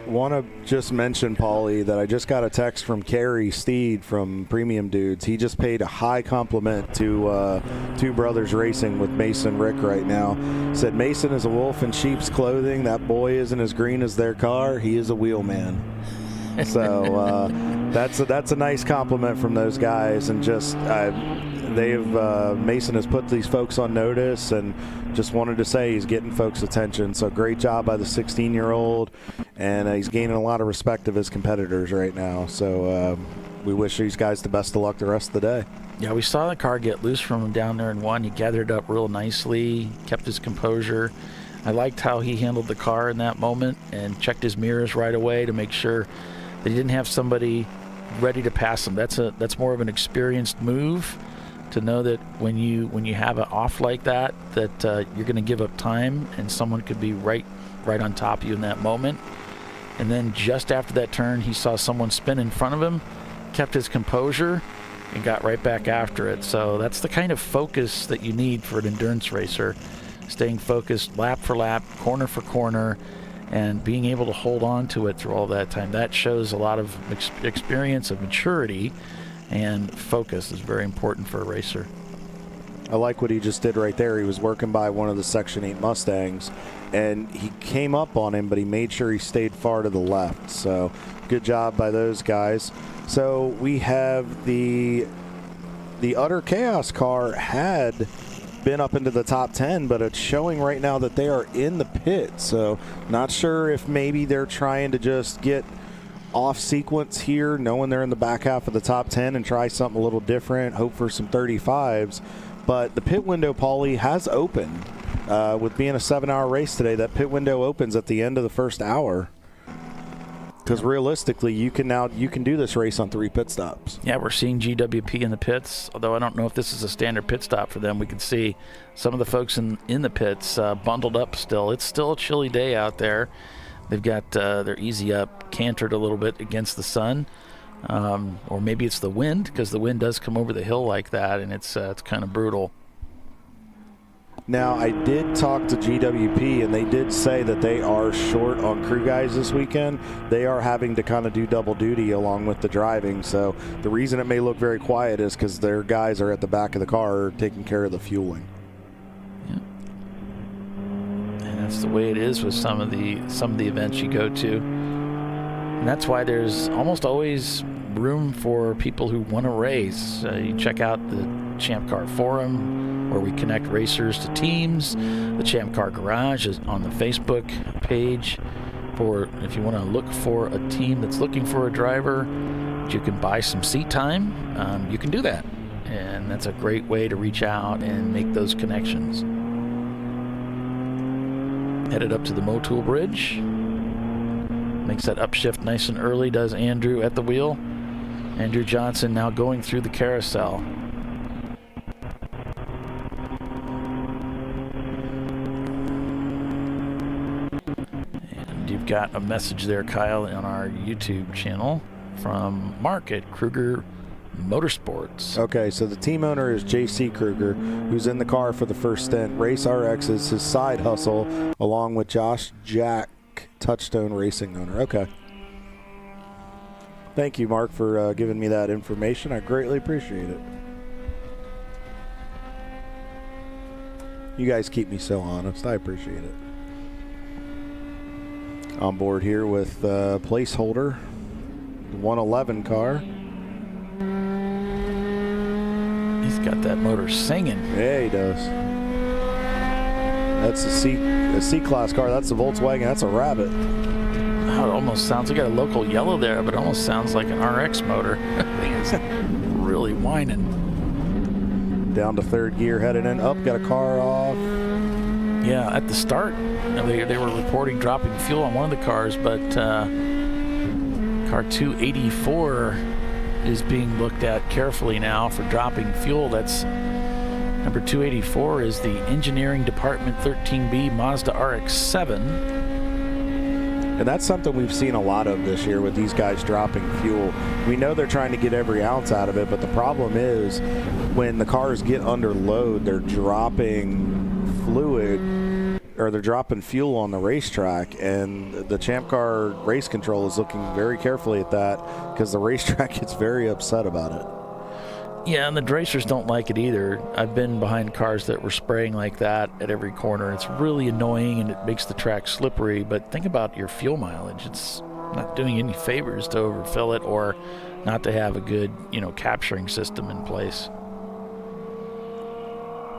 Want to just mention, Paulie, that I just got a text from Kerry Steed from Premium Dudes. He just paid a high compliment to Two Brothers Racing with Mason Rick right now. Said Mason is a wolf in sheep's clothing. That boy isn't as green as their car. He is a wheelman. So that's a nice compliment from those guys, and just Mason has put these folks on notice, and just wanted to say he's getting folks' attention. So great job by the 16-year-old, and he's gaining a lot of respect of his competitors right now. So we wish these guys the best of luck the rest of the day. Yeah, we saw the car get loose from him down there in one. He gathered up real nicely, kept his composure. I liked how he handled the car in that moment and checked his mirrors right away to make sure that he didn't have somebody ready to pass him. That's more of an experienced move, to know that when you have an off like that you're going to give up time and someone could be right on top of you in that moment. And then just after that turn, he saw someone spin in front of him, kept his composure, and got right back after it. So that's the kind of focus that you need for an endurance racer, staying focused lap for lap, corner for corner, and being able to hold on to it through all that time. That shows a lot of experience, of maturity, and focus is very important for a racer. I like what he just did right there. He was working by one of the Section 8 Mustangs, and he came up on him, but he made sure he stayed far to the left. So good job by those guys. So we have the Utter Chaos car had been up into the top 10, but it's showing right now that they are in the pit. So not sure if maybe they're trying to just get off sequence here, knowing they're in the back half of the top 10, and try something a little different, hope for some 35s. But the pit window, Paulie, has opened. With being a 7-hour race today, that pit window opens at the end of the first hour. Because realistically, you can do this race on 3 pit stops. Yeah, we're seeing GWP in the pits, although I don't know if this is a standard pit stop for them. We can see some of the folks in the pits bundled up still. It's still a chilly day out there. They've got their easy up cantered a little bit against the sun. Or maybe it's the wind, because the wind does come over the hill like that, and it's kind of brutal. Now, I did talk to GWP, and they did say that they are short on crew guys this weekend. They are having to kind of do double duty along with the driving. So the reason it may look very quiet is because their guys are at the back of the car taking care of the fueling. Yeah. And that's the way it is with some of the events you go to. And that's why there's almost always room for people who want to race. You check out the Champ Car Forum, where we connect racers to teams. The Champ Car Garage is on the Facebook page for if you want to look for a team that's looking for a driver, you can buy some seat time. You can do that. And that's a great way to reach out and make those connections. Headed up to the Motul Bridge. Makes that upshift nice and early, does Andrew at the wheel. Andrew Johnson now going through the carousel. And you've got a message there, Kyle, on our YouTube channel from Mark at Kruger Motorsports. Okay, so the team owner is JC Kruger, who's in the car for the first stint. Race RX is his side hustle, along with Josh Jack, Touchstone Racing owner. Okay. Thank you, Mark, for giving me that information. I greatly appreciate it. You guys keep me so honest. I appreciate it. On board here with placeholder, the 111 car. He's got that motor singing. Yeah, he does. That's a C-Class car. That's a Volkswagen. That's a Rabbit. Oh, it almost sounds, we got a local yellow there, but it almost sounds like an RX motor. I think it's really whining. Down to third gear, headed in. Up, got a car off. Yeah, at the start, they were reporting dropping fuel on one of the cars, but car 284 is being looked at carefully now for dropping fuel. That's number 284 is the Engineering Department 13B Mazda RX-7. And that's something we've seen a lot of this year with these guys dropping fuel. We know they're trying to get every ounce out of it, but the problem is when the cars get under load, they're dropping fluid, or they're dropping fuel on the racetrack, and the Champ Car Race Control is looking very carefully at that because the racetrack gets very upset about it. Yeah, and the racers don't like it either. I've been behind cars that were spraying like that at every corner. It's really annoying, and it makes the track slippery, but think about your fuel mileage. It's not doing any favors to overfill it or not to have a good, capturing system in place.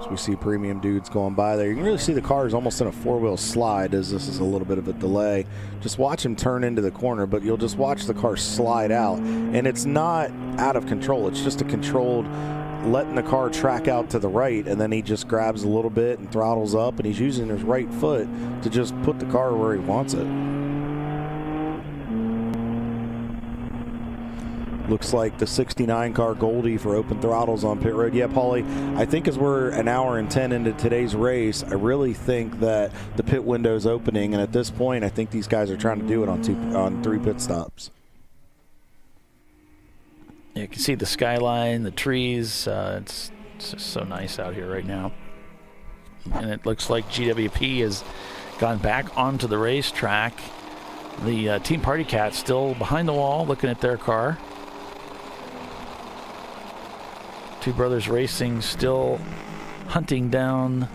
So we see premium dudes going by there. You can really see the car is almost in a four-wheel slide, as this is a little bit of a delay. Just watch him turn into the corner, but you'll just watch the car slide out. And it's not out of control. It's just a controlled letting the car track out to the right, and then he just grabs a little bit and throttles up, and he's using his right foot to just put the car where he wants it. Looks like the 69 car Goldie for open throttles on pit road. Yeah, Paulie, I think as we're an hour and 10 into today's race, I really think that the pit window's opening, and at this point, I think these guys are trying to do it on 3 pit stops. You can see the skyline, the trees. It's just so nice out here right now. And it looks like GWP has gone back onto the racetrack. The Team Party Cat still behind the wall looking at their car. Two Brothers Racing still hunting down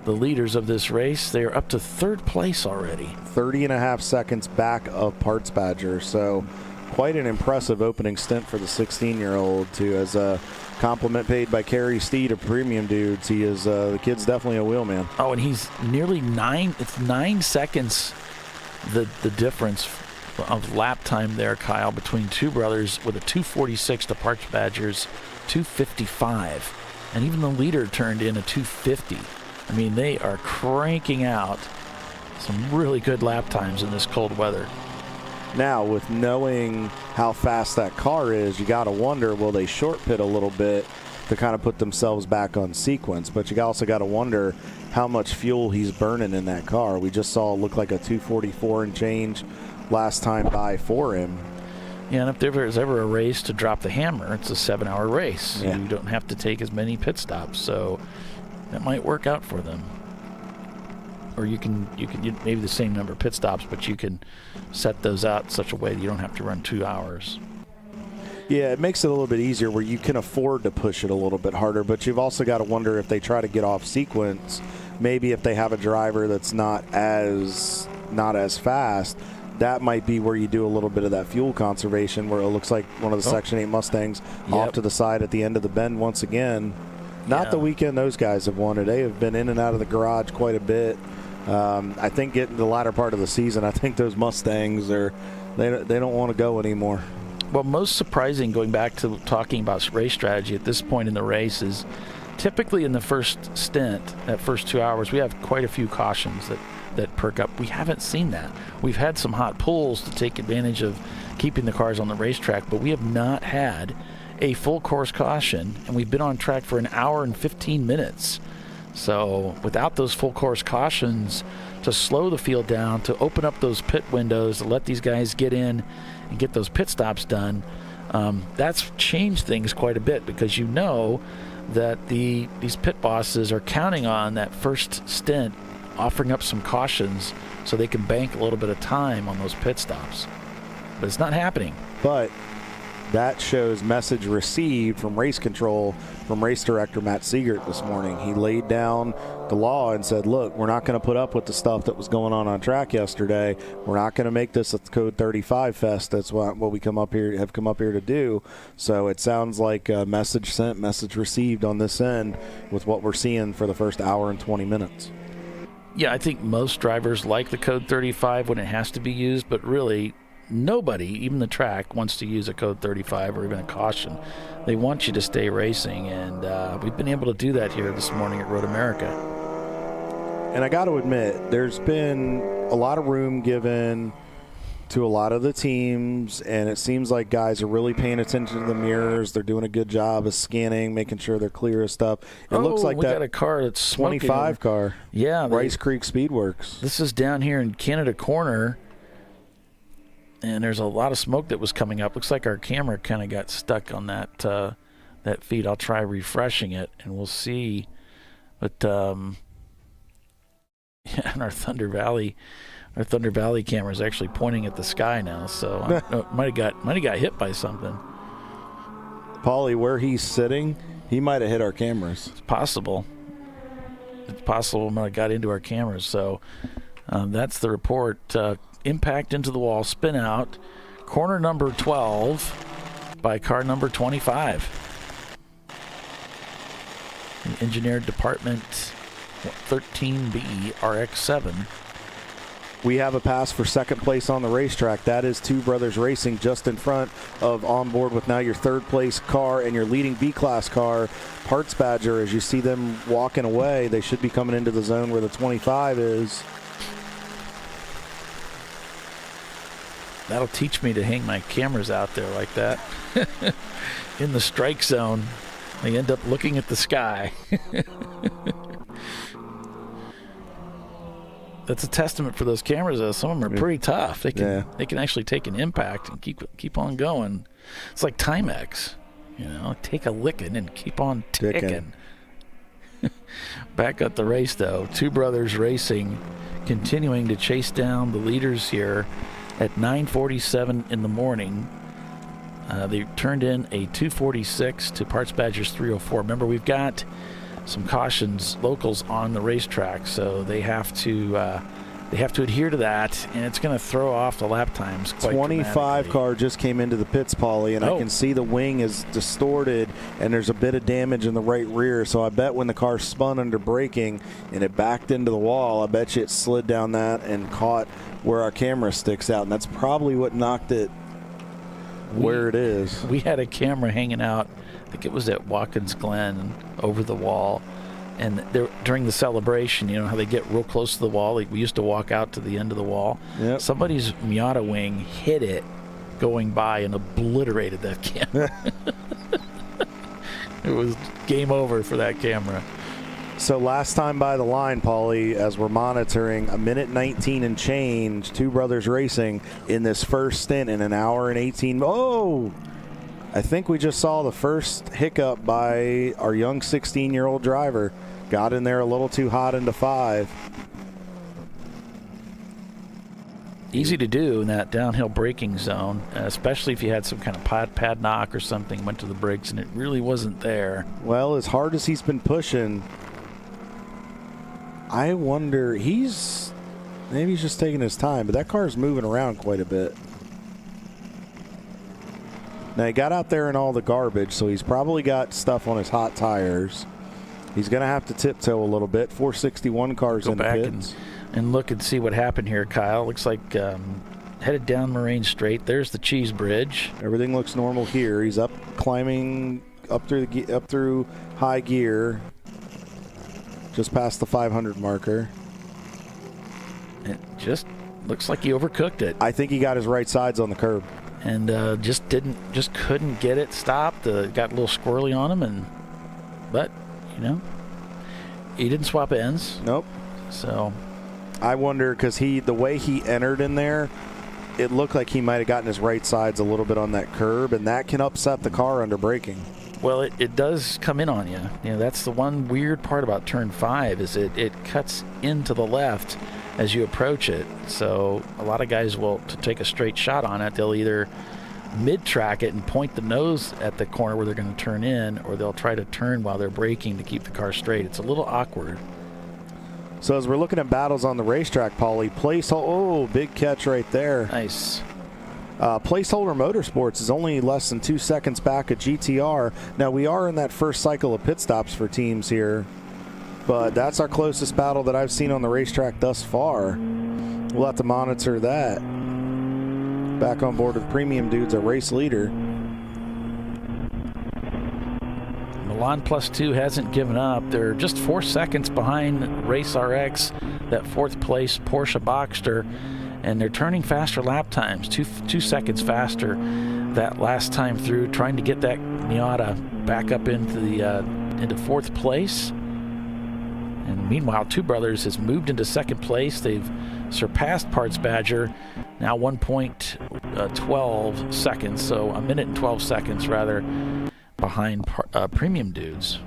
the leaders of this race. They are up to 3rd place already. 30.5 seconds back of Parts Badger. So quite an impressive opening stint for the 16-year-old, too. As a compliment paid by Kerry Steed of Premium Dudes, he is the kid's definitely a wheelman. Oh, and he's nearly 9 seconds the difference of lap time there, Kyle, between Two Brothers with a 2:46 to Parks Badger's 2:55, and even the leader turned in a 2:50. I mean, they are cranking out some really good lap times in this cold weather. Now, with knowing how fast that car is, you got to wonder, will they short pit a little bit to kind of put themselves back on sequence? But you also got to wonder how much fuel he's burning in that car. We just saw it look like a 244 and change last time by for him. Yeah, and if there was ever a race to drop the hammer, it's a 7-hour race. Yeah. You don't have to take as many pit stops, so that might work out for them. Or you can maybe the same number of pit stops, but you can set those out in such a way that you don't have to run 2 hours. Yeah, it makes it a little bit easier where you can afford to push it a little bit harder, but you've also got to wonder if they try to get off sequence, maybe if they have a driver that's not as fast, that might be where you do a little bit of that fuel conservation, where it looks like one of the Section 8 Mustangs off to the side at the end of the bend once again. Not the weekend those guys have wanted. They have been in and out of the garage quite a bit. I think getting the latter part of the season, I think those Mustangs they don't want to go anymore. Well, most surprising, going back to talking about race strategy at this point in the race, is typically in the first stint, that first 2 hours, we have quite a few cautions that perk up. We haven't seen that. We've had some hot pulls to take advantage of keeping the cars on the racetrack, but we have not had a full course caution, and we've been on track for an hour and 15 minutes. So without those full course cautions to slow the field down, to open up those pit windows, to let these guys get in and get those pit stops done, that's changed things quite a bit, because you know that these pit bosses are counting on that first stint offering up some cautions so they can bank a little bit of time on those pit stops. But it's not happening. But that shows message received from race control from race director Matt Siegert this morning. He laid down the law and said, look, we're not going to put up with the stuff that was going on track yesterday. We're not going to make this a Code 35 fest. That's what we have come up here to do. So it sounds like a message sent, message received on this end with what we're seeing for the first hour and 20 minutes. Yeah, I think most drivers like the Code 35 when it has to be used, but really nobody, even the track, wants to use a Code 35 or even a caution. They want you to stay racing, and we've been able to do that here this morning at Road America. And I got to admit, there's been a lot of room given to a lot of the teams, and it seems like guys are really paying attention to the mirrors. They're doing a good job of scanning, making sure they're clear of stuff. It looks like we got a car that's 25 car. Yeah, Rice Creek Speedworks. This is down here in Canada Corner, and there's a lot of smoke that was coming up. Looks like our camera kind of got stuck on that feed. I'll try refreshing it, and we'll see. But yeah, and our Thunder Valley camera is actually pointing at the sky now, so I don't know, might have got hit by something. Paulie, where he's sitting, he might have hit our cameras. It's possible. It might have got into our cameras. So that's the report. Impact into the wall, spin out, corner number 12 by car number 25. The engineered department 13B RX7. We have a pass for second place on the racetrack. That is Two Brothers Racing just in front of on board with now your third place car and your leading B-Class car, Parts Badger. As you see them walking away, they should be coming into the zone where the 25 is. That'll teach me to hang my cameras out there like that. In the strike zone, they end up looking at the sky. That's a testament for those cameras, though. Some of them are pretty tough. They can actually take an impact and keep on going. It's like Timex, take a licking and keep on ticking. Back at the race, though, Two Brothers Racing continuing to chase down the leaders here at 9:47 in the morning. They turned in a 2:46 to Parts Badger's 3:04. Remember, we've got some cautions, locals on the racetrack, so they have to adhere to that, and it's going to throw off the lap times quite 25 car just came into the pits, Paulie, and I can see the wing is distorted, and there's a bit of damage in the right rear, so I bet when the car spun under braking and it backed into the wall, I bet you it slid down that and caught where our camera sticks out, and that's probably what knocked it where it is. We had a camera hanging out, I think it was at Watkins Glen, over the wall. And during the celebration, how they get real close to the wall. We used to walk out to the end of the wall. Yep. Somebody's Miata wing hit it going by and obliterated that camera. It was game over for that camera. So last time by the line, Paulie, as we're monitoring, 1:19 and change, Two Brothers Racing in this first stint in an hour and 18. Oh! I think we just saw the first hiccup by our young 16-year-old driver. Got in there a little too hot into 5. Easy to do in that downhill braking zone, especially if you had some kind of pad knock or something, went to the brakes, and it really wasn't there. Well, as hard as he's been pushing, I wonder, maybe he's just taking his time, but that car's moving around quite a bit. Now, he got out there in all the garbage, so he's probably got stuff on his hot tires. He's going to have to tiptoe a little bit. 461 cars in the pits. And look and see what happened here, Kyle. Looks like headed down Moraine Straight. There's the Cheese Bridge. Everything looks normal here. He's climbing up through high gear, just past the 500 marker. It just looks like he overcooked it. I think he got his right sides on the curb. And just couldn't get it stopped. Got a little squirrely on him, but he didn't swap ends. Nope. So I wonder, because the way he entered in there, it looked like he might have gotten his right sides a little bit on that curb, and that can upset the car under braking. Well, it does come in on you. That's the one weird part about turn 5 is it cuts into the left as you approach it. So a lot of guys to take a straight shot on it, they'll either mid-track it and point the nose at the corner where they're going to turn in, or they'll try to turn while they're braking to keep the car straight. It's a little awkward. So as we're looking at battles on the racetrack, Paulie, big catch right there. Nice. Placeholder Motorsports is only less than 2 seconds back at GTR. Now, we are in that first cycle of pit stops for teams here, but that's our closest battle that I've seen on the racetrack thus far. We'll have to monitor that. Back on board with Premium Dudes, a race leader. Milan Plus 2 hasn't given up. They're just 4 seconds behind Race RX, that 4th place Porsche Boxster, and they're turning faster lap times, 2 seconds faster that last time through, trying to get that Miata back up into 4th place. And meanwhile, Two Brothers has moved into 2nd place. They've surpassed Parts Badger, now 1.12 seconds, so a minute and 12 seconds rather, behind Premium Dudes.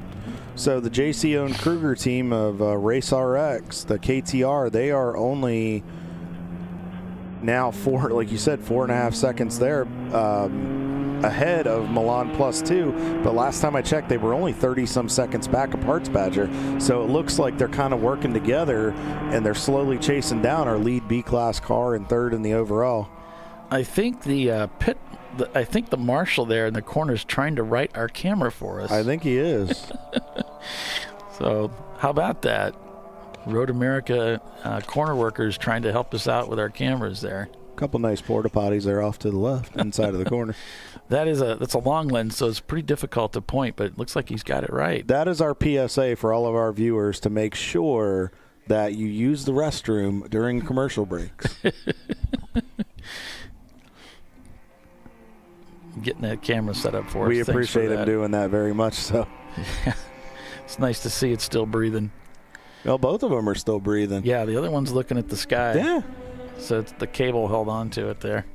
So the JC-owned Kruger team of Race RX, the KTR, they are only now 4.5 seconds there ahead of Milan Plus 2, but last time I checked, they were only 30-some seconds back of Parts Badger, so it looks like they're kind of working together, and they're slowly chasing down our lead B-Class car and 3rd in the overall. I think the marshal there in the corner is trying to right our camera for us. I think he is. So how about that? Road America corner workers trying to help us out with our cameras there. A couple nice porta potties there off to the left, inside of the corner. That's a long lens, so it's pretty difficult to point, but it looks like he's got it right. That is our PSA for all of our viewers, to make sure that you use the restroom during commercial breaks. Getting that camera set up for us. We appreciate him doing that very much so. It's nice to see it's still breathing. Well, both of them are still breathing. Yeah, the other one's looking at the sky. Yeah. So it's the cable held on to it there.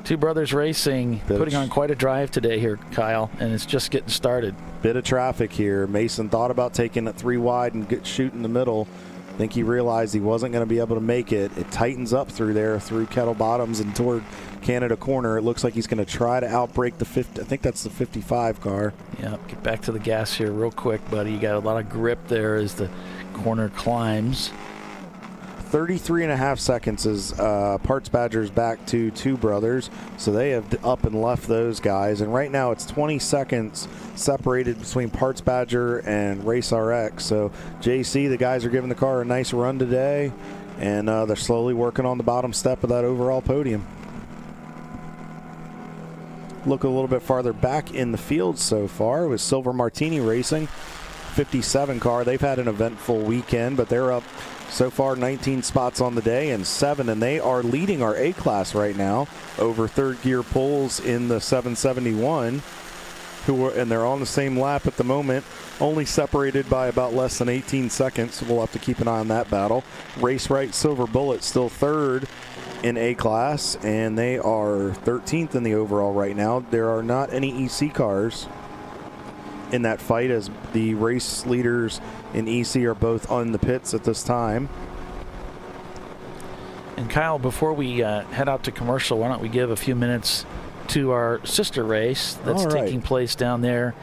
Two Brothers Racing putting on quite a drive today here, Kyle, and it's just getting started. Bit of traffic here. Mason thought about taking it 3 wide and shoot in the middle. I think he realized he wasn't going to be able to make it. It tightens up through there, through Kettle Bottoms and toward Canada Corner. It looks like he's going to try to outbrake the 50. I think that's the 55 car. Yeah, get back to the gas here real quick, buddy. You got a lot of grip there as the corner climbs. 33.5 seconds is Parts Badgers back to Two Brothers. So they have up and left those guys. And right now it's 20 seconds separated between Parts Badger and Race RX. So JC, the guys are giving the car a nice run today. And they're slowly working on the bottom step of that overall podium. Look a little bit farther back in the field so far with Silver Martini Racing. 57 car. They've had an eventful weekend, but they're up so far 19 spots on the day and 7, and they are leading our A-Class right now over third gear pulls in the 771, and they're on the same lap at the moment, only separated by about less than 18 seconds. So we'll have to keep an eye on that battle. Race Right Silver Bullet still third in A-Class, and they are 13th in the overall right now. There are not any EC cars in that fight, as the race leaders in EC are both on the pits at this time. And Kyle, before we head out to commercial, why don't we give a few minutes to our sister race that's taking place down there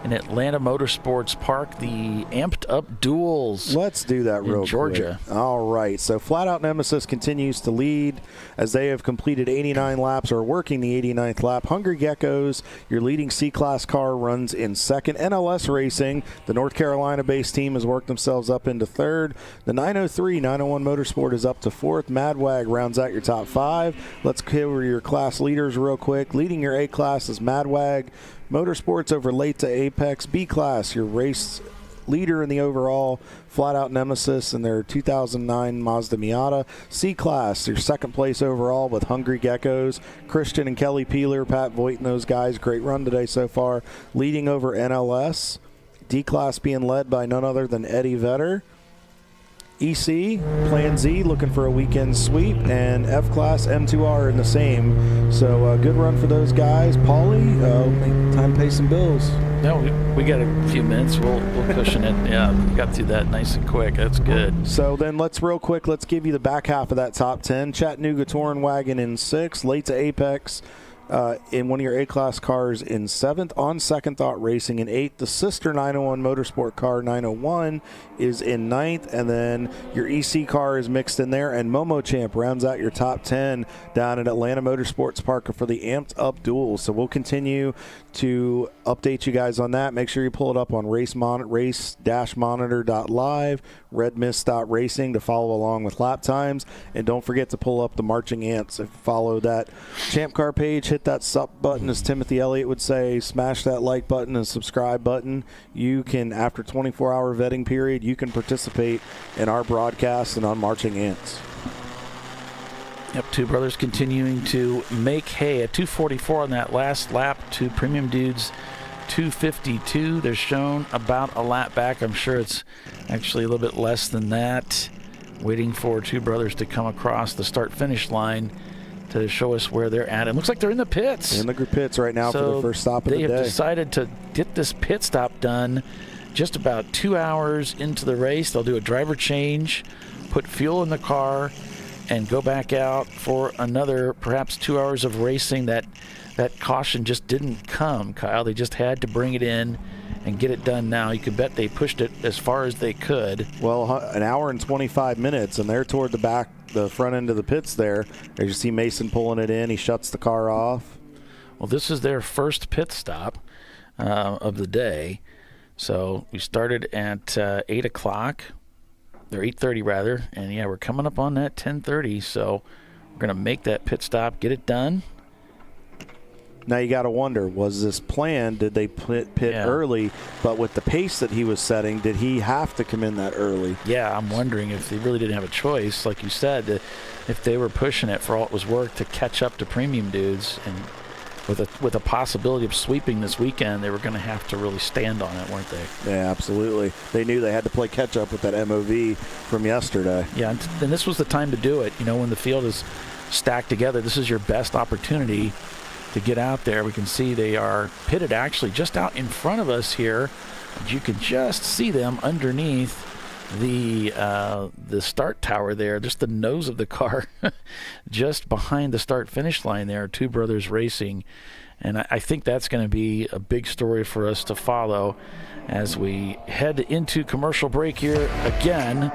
in Atlanta Motorsports Park, the Amped Up Duels. Let's do that real quick. Georgia. All right. So Flat Out Nemesis continues to lead as they have completed 89 laps, or working the 89th lap. Hungry Geckos, your leading C-Class car, runs in second. NLS Racing, the North Carolina-based team, has worked themselves up into third. The 903 901 Motorsport is up to fourth. Madwag rounds out your top 5. Let's cover your class leaders real quick. Leading your A-Class is Madwag Motorsports over Late to Apex. B-Class, your race leader in the overall, Flat Out Nemesis and their 2009 Mazda Miata. C-Class, your second place overall with Hungry Geckos. Christian and Kelly Peeler, Pat Voigt and those guys, great run today so far, leading over NLS. D-Class being led by none other than Eddie Vedder. EC, Plan Z, looking for a weekend sweep, and F-Class, M2R in the same. So good run for those guys. Paulie, time to pay some bills. No, we got a few minutes. We'll cushion it. Yeah, we got through that nice and quick. That's good. So then let's give you the back half of that top 10. Chattanooga Touring Wagon in 6th. Late to Apex in one of your A-Class cars in 7th. On Second Thought Racing in 8th. The sister 901 Motorsport car 901 is in 9th, and then your EC car is mixed in there, and Momo Champ rounds out your top 10 down at Atlanta Motorsports Park for the Amped Up Duels. So we'll continue to update you guys on that. Make sure you pull it up on race-monitor.live, redmist.racing to follow along with lap times, and don't forget to pull up the Marching Ants. Follow that Champ Car page, hit that sub button, as Timothy Elliott would say, smash that like button and subscribe button. You can, after 24-hour vetting period, you can participate in our broadcast and on Marching Ants. Yep, Two Brothers continuing to make hay at 244 on that last lap to Premium Dudes 252. They're shown about a lap back. I'm sure it's actually a little bit less than that. Waiting for Two Brothers to come across the start-finish line to show us where they're at. It looks like they're in the pits. In the pits right now for the first stop of the day. They have decided to get this pit stop done just about 2 hours into the race. They'll do a driver change, put fuel in the car, and go back out for another perhaps 2 hours of racing. That caution just didn't come, Kyle. They just had to bring it in and get it done now. You could bet they pushed it as far as they could. Well, an hour and 25 minutes, and they're toward the front end of the pits there. As you see Mason pulling it in, he shuts the car off. Well, this is their first pit stop of the day. So we started at 8 o'clock. They're 8:30 rather, and yeah, we're coming up on that 10:30, so we're going to make that pit stop, get it done. Now you got to wonder, was this planned? Did they pit early? But with the pace that he was setting, did he have to come in that early? Yeah, I'm wondering if they really didn't have a choice, like you said, if they were pushing it for all it was worth to catch up to premium dudes, and with a possibility of sweeping this weekend, they were going to have to really stand on it, weren't they? Yeah, absolutely. They knew they had to play catch up with that MOV from yesterday. Yeah, and this was the time to do it. You know, when the field is stacked together, this is your best opportunity to get out there. We can see they are pitted actually just out in front of us here. You can just see them underneath the start tower there, just the nose of the car, just behind the start-finish line there, Two Brothers Racing. And I think that's going to be a big story for us to follow as we head into commercial break here again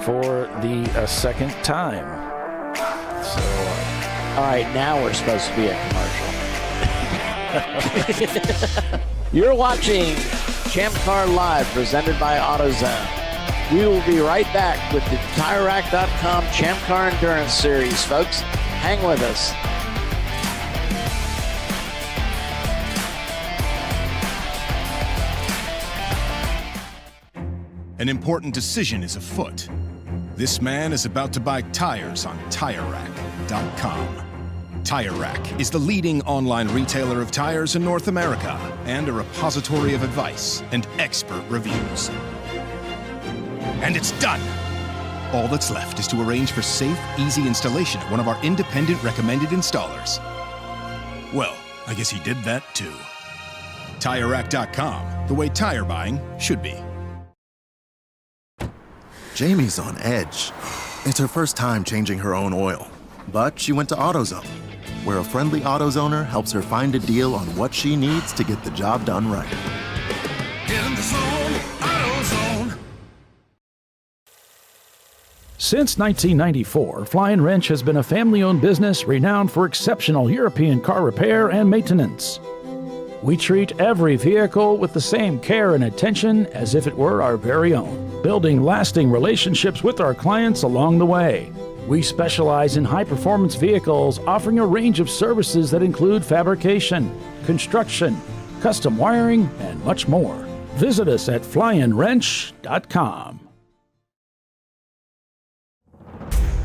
for the second time. So, all right, now we're supposed to be a commercial. You're watching ChampCar.Live, presented by AutoZone. We will be right back with the TireRack.com Champ Car Endurance Series, folks. Hang with us. An important decision is afoot. This man is about to buy tires on TireRack.com. Tire Rack is the leading online retailer of tires in North America and a repository of advice and expert reviews. And it's done! All that's left is to arrange for safe, easy installation at one of our independent recommended installers. Well, I guess he did that too. TireRack.com, the way tire buying should be. Jamie's on edge. It's her first time changing her own oil, but she went to AutoZone, where a friendly AutoZoner helps her find a deal on what she needs to get the job done right. In the zone, AutoZone. Since 1994, Fly & Wrench has been a family-owned business renowned for exceptional European car repair and maintenance. We treat every vehicle with the same care and attention as if it were our very own, building lasting relationships with our clients along the way. We specialize in high-performance vehicles, offering a range of services that include fabrication, construction, custom wiring, and much more. Visit us at flyandwrench.com.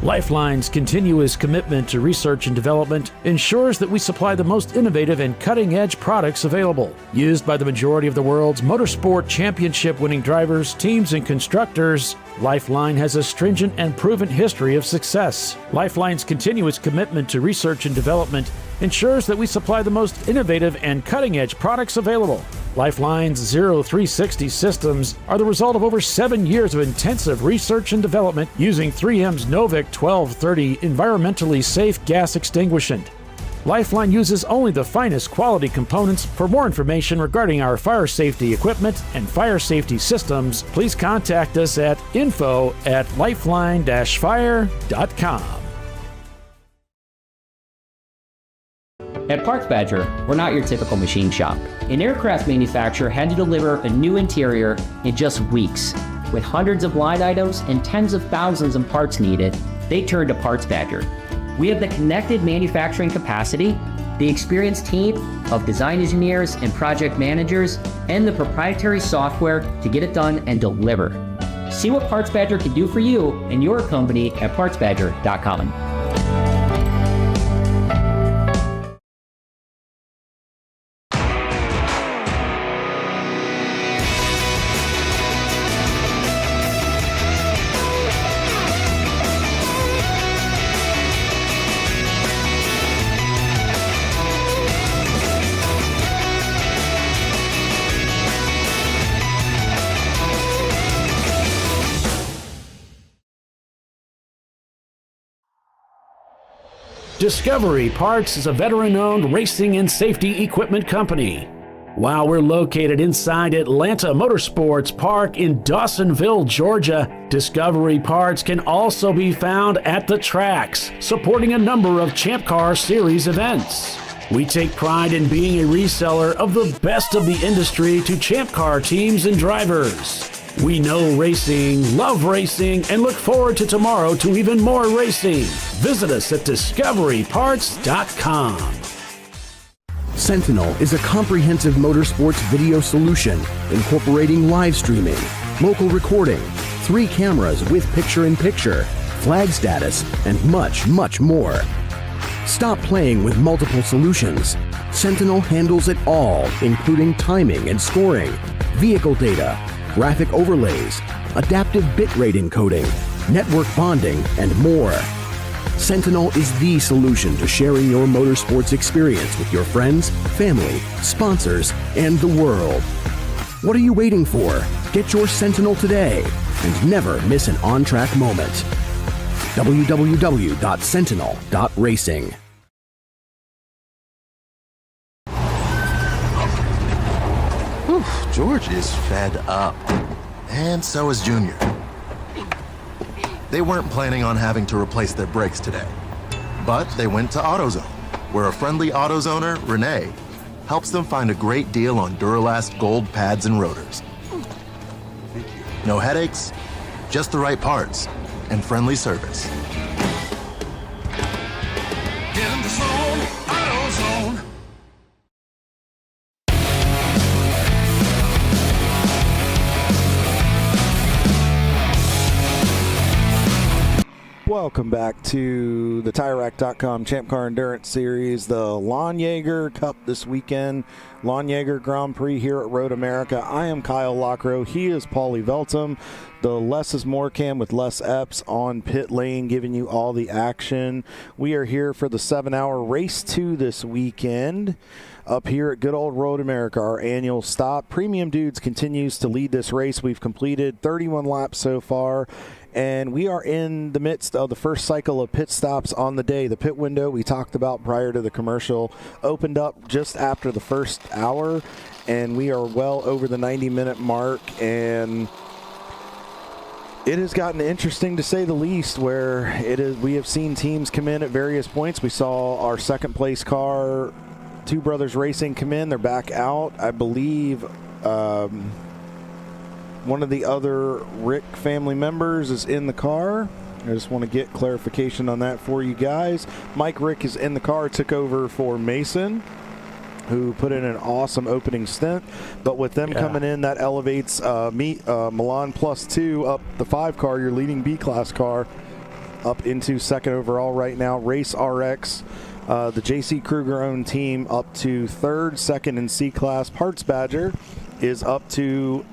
Lifeline's continuous commitment to research and development ensures that we supply the most innovative and cutting-edge products available. Used by the majority of the world's motorsport championship-winning drivers, teams, and constructors, Lifeline has a stringent and proven history of success. Lifeline's continuous commitment to research and development ensures that we supply the most innovative and cutting-edge products available. Lifeline's 0360 systems are the result of over 7 years of intensive research and development using 3M's Novik 1230 environmentally safe gas extinguishant. Lifeline uses only the finest quality components. For more information regarding our fire safety equipment and fire safety systems, please contact us at info@lifeline-fire.com. At Parts Badger, we're not your typical machine shop. An aircraft manufacturer had to deliver a new interior in just weeks. With hundreds of line items and tens of thousands of parts needed, they turned to Parts Badger. We have the connected manufacturing capacity, the experienced team of design engineers and project managers, and the proprietary software to get it done and deliver. See what Parts Badger can do for you and your company at PartsBadger.com. Discovery Parts is a veteran-owned racing and safety equipment company. While we're located inside Atlanta Motorsports Park in Dawsonville, Georgia, Discovery Parts can also be found at the tracks, supporting a number of Champ Car Series events. We take pride in being a reseller of the best of the industry to Champ Car teams and drivers. We know racing, love racing, and look forward to tomorrow to even more racing. Visit us at discoveryparts.com. Sentinel is a comprehensive motorsports video solution incorporating live streaming, local recording, 3 cameras with picture-in-picture, flag status, and much, much more. Stop playing with multiple solutions. Sentinel handles it all, including timing and scoring, vehicle data, graphic overlays, adaptive bitrate encoding, network bonding, and more. Sentinel is the solution to sharing your motorsports experience with your friends, family, sponsors, and the world. What are you waiting for? Get your Sentinel today and never miss an on-track moment. www.sentinel.racing. George is fed up. And so is Junior. They weren't planning on having to replace their brakes today. But they went to AutoZone, where a friendly AutoZoner, Renee, helps them find a great deal on Duralast gold pads and rotors. No headaches, just the right parts, and friendly service. Get in the zone, AutoZone. Welcome back to the TireRack.com Champ Car Endurance Series, the Landjäger Cup this weekend, Landjäger Grand Prix here at Road America. I am Kyle Lockrow. He is Paulie Veltum. The Less is More cam with Les Epps on pit lane, giving you all the action. We are here for the 7-hour race 2 this weekend. Up here at good old Road America, our annual stop. Premium Dudes continues to lead this race. We've completed 31 laps so far, and we are in the midst of the first cycle of pit stops on the day. The pit window we talked about prior to the commercial opened up just after the first hour, and we are well over the 90-minute mark, and it has gotten interesting to say the least, where we have seen teams come in at various points. We saw our second place car, Two Brothers Racing, come in. They're back out. I believe one of the other Rick family members is in the car. I just want to get clarification on that for you guys. Mike Rick is in the car, took over for Mason, who put in an awesome opening stint. But with them coming in, that elevates Milan Plus 2 up the 5 car, your leading B-Class car, up into second overall right now. Race RX, the J.C. Kruger-owned team, up to third, second in C-Class. Parts Badger is up to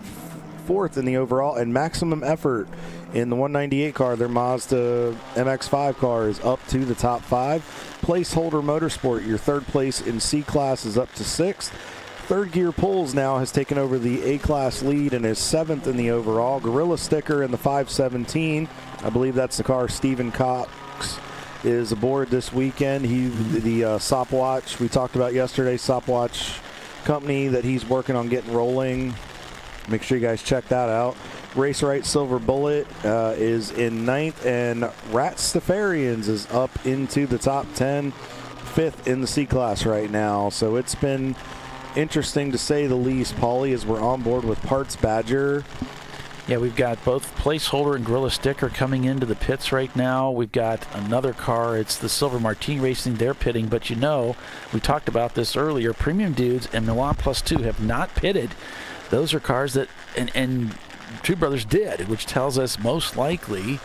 fourth in the overall, and Maximum Effort in the 198 car, their Mazda MX-5 car, is up to the top 5. Placeholder Motorsport, your third place in C-Class, is up to 6th. Third Gear Pulls now has taken over the A-Class lead and is 7th in the overall. Gorilla Sticker in the 517, I believe that's the car Stephen Cox is aboard this weekend. The stopwatch we talked about yesterday, stopwatch company that he's working on getting rolling. Make sure you guys check that out. Race Right Silver Bullet is in 9th, and Rat Stafarians is up into the top 10, 5th in the C-Class right now. So it's been interesting to say the least, Paulie, as we're on board with Parts Badger. Yeah, we've got both Placeholder and Gorilla Sticker coming into the pits right now. We've got another car. It's the Silver Martini Racing. They're pitting, but you know, we talked about this earlier. Premium Dudes and Milan Plus 2 have not pitted. Those are cars that, and Two Brothers did, which tells us most likely,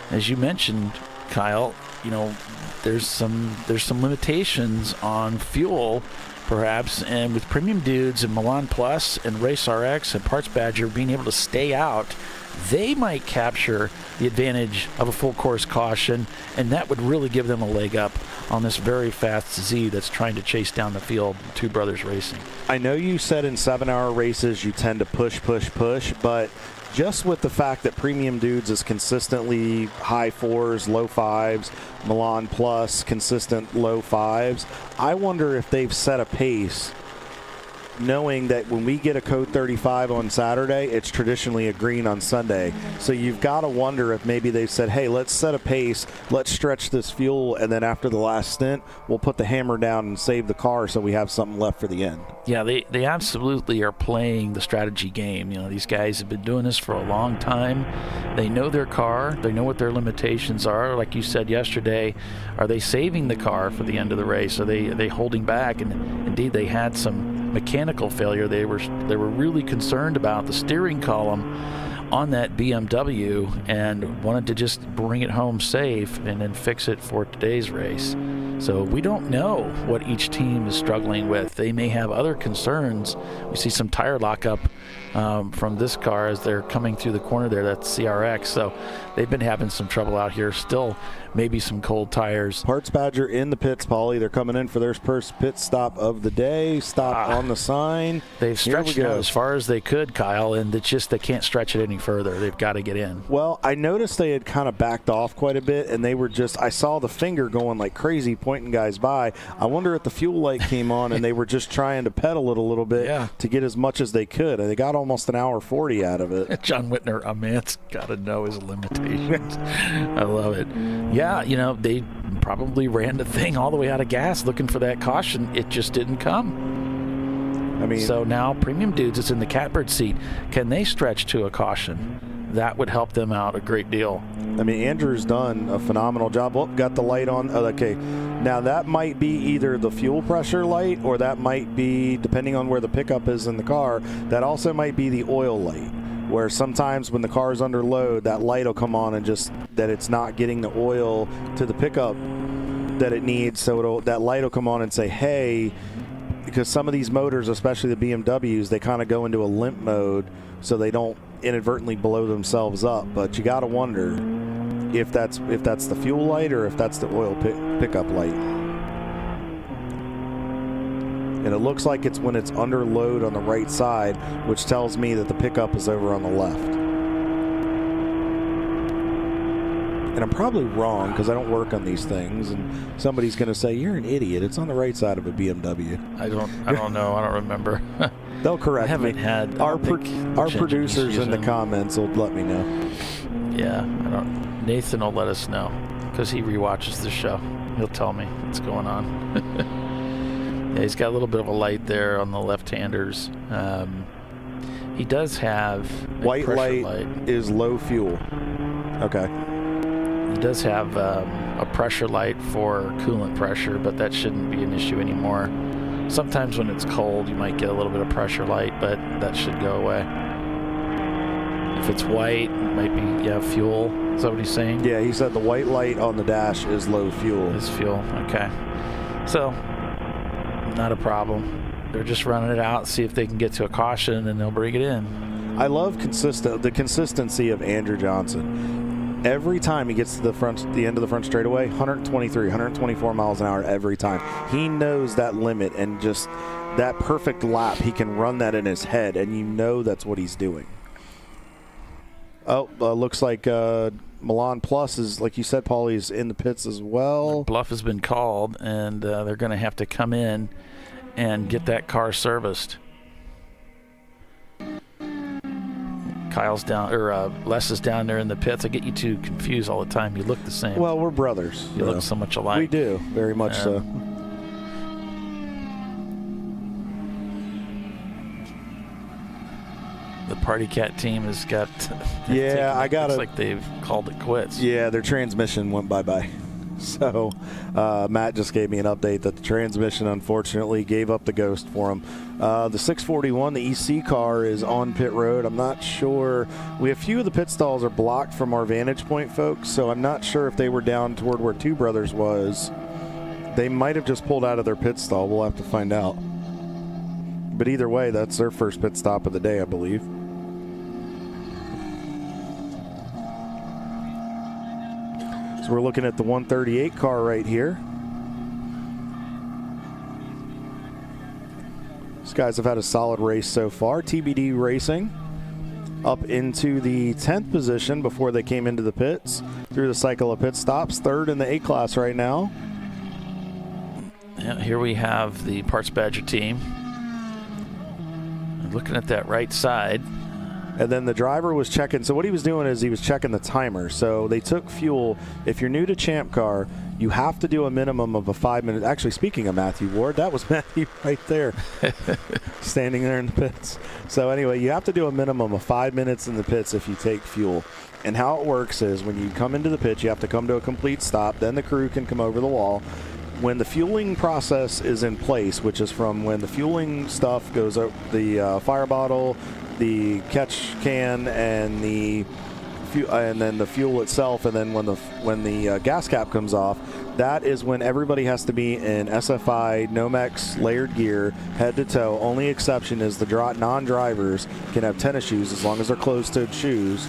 as you mentioned, Kyle, you know, there's some limitations on fuel, perhaps, and with Premium Dudes and Milan Plus and Race RX and Parts Badger being able to stay out, they might capture the advantage of a full course caution, and that would really give them a leg up on this very fast Z that's trying to chase down the field, Two Brothers Racing. I know you said in 7-hour races you tend to push, but just with the fact that Premium Dudes is consistently high 4s, low 5s, Milan Plus consistent low 5s, I wonder if they've set a pace knowing that when we get a code 35 on Saturday, it's traditionally a green on Sunday. So you've got to wonder if maybe they said, hey, let's set a pace, let's stretch this fuel, and then after the last stint, we'll put the hammer down and save the car so we have something left for the end. Yeah, they absolutely are playing the strategy game. These guys have been doing this for a long time. They know their car. They know what their limitations are. Like you said yesterday, are they saving the car for the end of the race? Are they holding back? And indeed, they had some mechanical failure. They were really concerned about the steering column on that BMW and wanted to just bring it home safe and then fix it for today's race. So we don't know what each team is struggling with. They may have other concerns. We see some tire lockup from this car as they're coming through the corner there. That's CRX. So they've been having some trouble out here. Still maybe some cold tires. Parts Badger in the pits, Paulie. They're coming in for their first pit stop of the day. Stop on the sign. They've stretched it out as far as they could, Kyle, and it's just they can't stretch it any further. They've got to get in. Well, I noticed they had kind of backed off quite a bit, and they were I saw the finger going like crazy, pointing guys by. I wonder if the fuel light came on and they were just trying to pedal it a little bit to get as much as they could. And they got almost an hour 40 out of it. John Whitner, a man's got to know his limitations. I love it. Yeah, they probably ran the thing all the way out of gas looking for that caution. It just didn't come. So now Premium Dudes is in the catbird seat. Can they stretch to a caution? That would help them out a great deal. Andrew's done a phenomenal job. Oh, got the light on. Okay, now that might be either the fuel pressure light or that might be, depending on where the pickup is in the car, that also might be the oil light, where sometimes when the car is under load, that light will come on and just that it's not getting the oil to the pickup that it needs. So that light will come on and say, hey, because some of these motors, especially the BMWs, they kind of go into a limp mode so they don't inadvertently blow themselves up. But you got to wonder if that's the fuel light or if that's the oil pickup light. And it looks like it's when it's under load on the right side, which tells me that the pickup is over on the left. And I'm probably wrong because I don't work on these things, and somebody's going to say, you're an idiot. It's on the right side of a BMW. I don't know. I don't remember. They'll correct me. I haven't had our producers in the comments will let me know. Yeah, Nathan will let us know because he rewatches the show. He'll tell me what's going on. Yeah, he's got a little bit of a light there on the left-handers. He does have white light is low fuel. Okay. He does have a pressure light for coolant pressure, but that shouldn't be an issue anymore. Sometimes when it's cold, you might get a little bit of pressure light, but that should go away. If it's white, it might be, fuel. Is that what he's saying? Yeah, he said the white light on the dash is low fuel. Is fuel, okay. So, not a problem. They're just running it out, see if they can get to a caution, and they'll bring it in. I love the consistency of Andrew Johnson. Every time he gets to the end of the front straightaway, 123, 124 miles an hour every time. He knows that limit, and just that perfect lap, he can run that in his head, and you know that's what he's doing. Oh, looks like Milan Plus is, like you said, Paulie, is in the pits as well. Bluff has been called, and they're going to have to come in and get that car serviced. Kyle's down, or Les is down there in the pits. I get you two confused all the time. You look the same. Well, we're brothers. You look so much alike. We do, very much so. The Party Cat team has got. Looks like they've called it quits. Yeah, their transmission went bye-bye. So Matt just gave me an update that the transmission unfortunately gave up the ghost for him. The 641, the EC car, is on pit road. I'm not sure. A few of the pit stalls are blocked from our vantage point, folks, so I'm not sure if they were down toward where Two Brothers was. They might have just pulled out of their pit stall. We'll have to find out. But either way, that's their first pit stop of the day, I believe. So we're looking at the 138 car right here. These guys have had a solid race so far. TBD Racing up into the 10th position before they came into the pits through the cycle of pit stops. Third in the A-Class right now. Yeah, here we have the Parts Badger team. looking at that right side. And then the driver was checking. So what he was doing is he was checking the timer. So they took fuel. If you're new to Champ Car, you have to do a minimum of a 5-minute. Actually, speaking of Matthew Ward, that was Matthew right there, standing there in the pits. So anyway, you have to do a minimum of 5 minutes in the pits if you take fuel. And how it works is when you come into the pits, you have to come to a complete stop. Then the crew can come over the wall. When the fueling process is in place, which is from when the fueling stuff goes up, the fire bottle, the catch can, and then the fuel itself, and then when the gas cap comes off, that is when everybody has to be in SFI Nomex layered gear, head to toe. Only exception is the non-drivers can have tennis shoes as long as they're closed-toed shoes.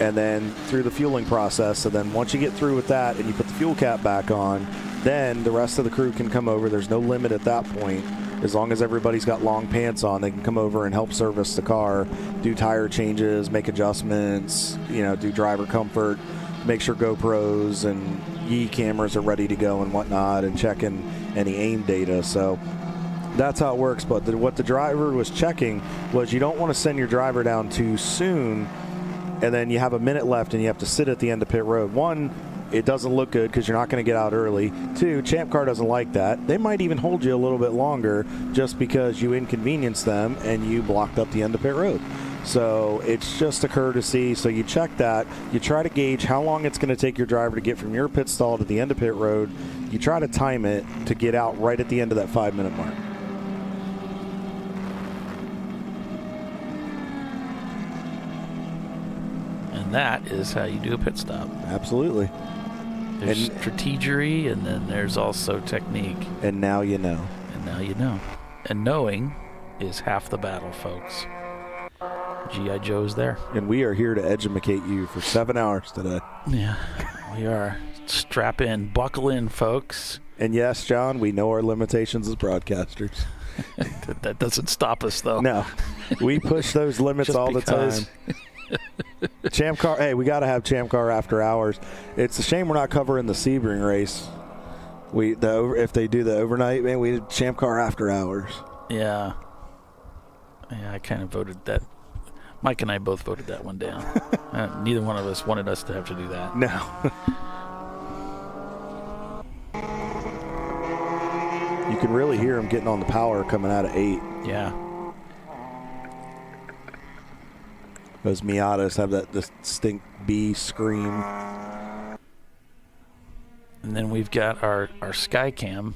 And then through the fueling process, so then once you get through with that and you put the fuel cap back on, then the rest of the crew can come over. There's no limit at that point. As long as everybody's got long pants on, they can come over and help service the car, do tire changes, make adjustments, do driver comfort, make sure GoPros and Yi cameras are ready to go and whatnot, and checking any aim data. So that's how it works. But what the driver was checking was you don't want to send your driver down too soon, and then you have a minute left and you have to sit at the end of pit road. One, it doesn't look good because you're not going to get out early. Two, Champ Car doesn't like that. They might even hold you a little bit longer just because you inconvenienced them and you blocked up the end of pit road. So it's just a courtesy. So you check that. You try to gauge how long it's going to take your driver to get from your pit stall to the end of pit road. You try to time it to get out right at the end of that 5-minute mark. And that is how you do a pit stop. Absolutely. There's strategery, and then there's also technique. And now you know. And now you know. And knowing is half the battle, folks. G.I. Joe's there. And we are here to educate you for 7 hours today. Yeah, we are. Strap in. Buckle in, folks. And yes, John, we know our limitations as broadcasters. That doesn't stop us, though. No. We push those limits all the time. Champ Car, hey, we got to have Champ Car after hours. It's a shame we're not covering the Sebring race. If they do the overnight, man, we did Champ Car after hours. Yeah, I kind of voted that. Mike and I both voted that one down. Neither one of us wanted us to have to do that. No. You can really hear him getting on the power coming out of 8. Yeah. Those Miatas have that distinct B scream. And then we've got our Skycam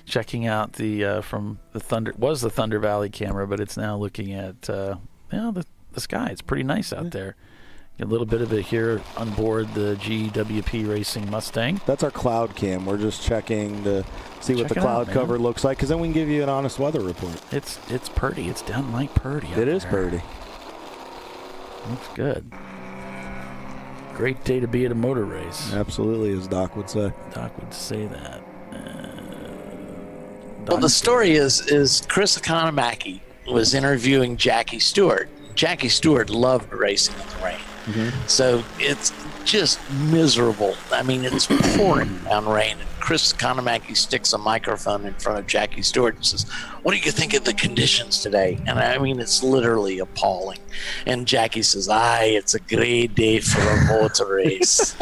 checking out the from the Thunder Valley camera, but it's now looking at the sky. It's pretty nice out there. Get a little bit of it here on board the GWP Racing Mustang. That's our cloud cam. We're just checking to see what the cloud cover looks like, because then we can give you an honest weather report. It's pretty. It's downright pretty. It is pretty. Looks good. Great day to be at a motor race. Absolutely, as Doc would say. Doc would say that. Well, the story is Chris Economaki was interviewing Jackie Stewart. Jackie Stewart loved racing in the rain. Mm-hmm. So it's just miserable. I mean, it's pouring down rain. And Chris Economaki sticks a microphone in front of Jackie Stewart and says, "What do you think of the conditions today?" And I mean, it's literally appalling. And Jackie says, "It's a great day for a motor race."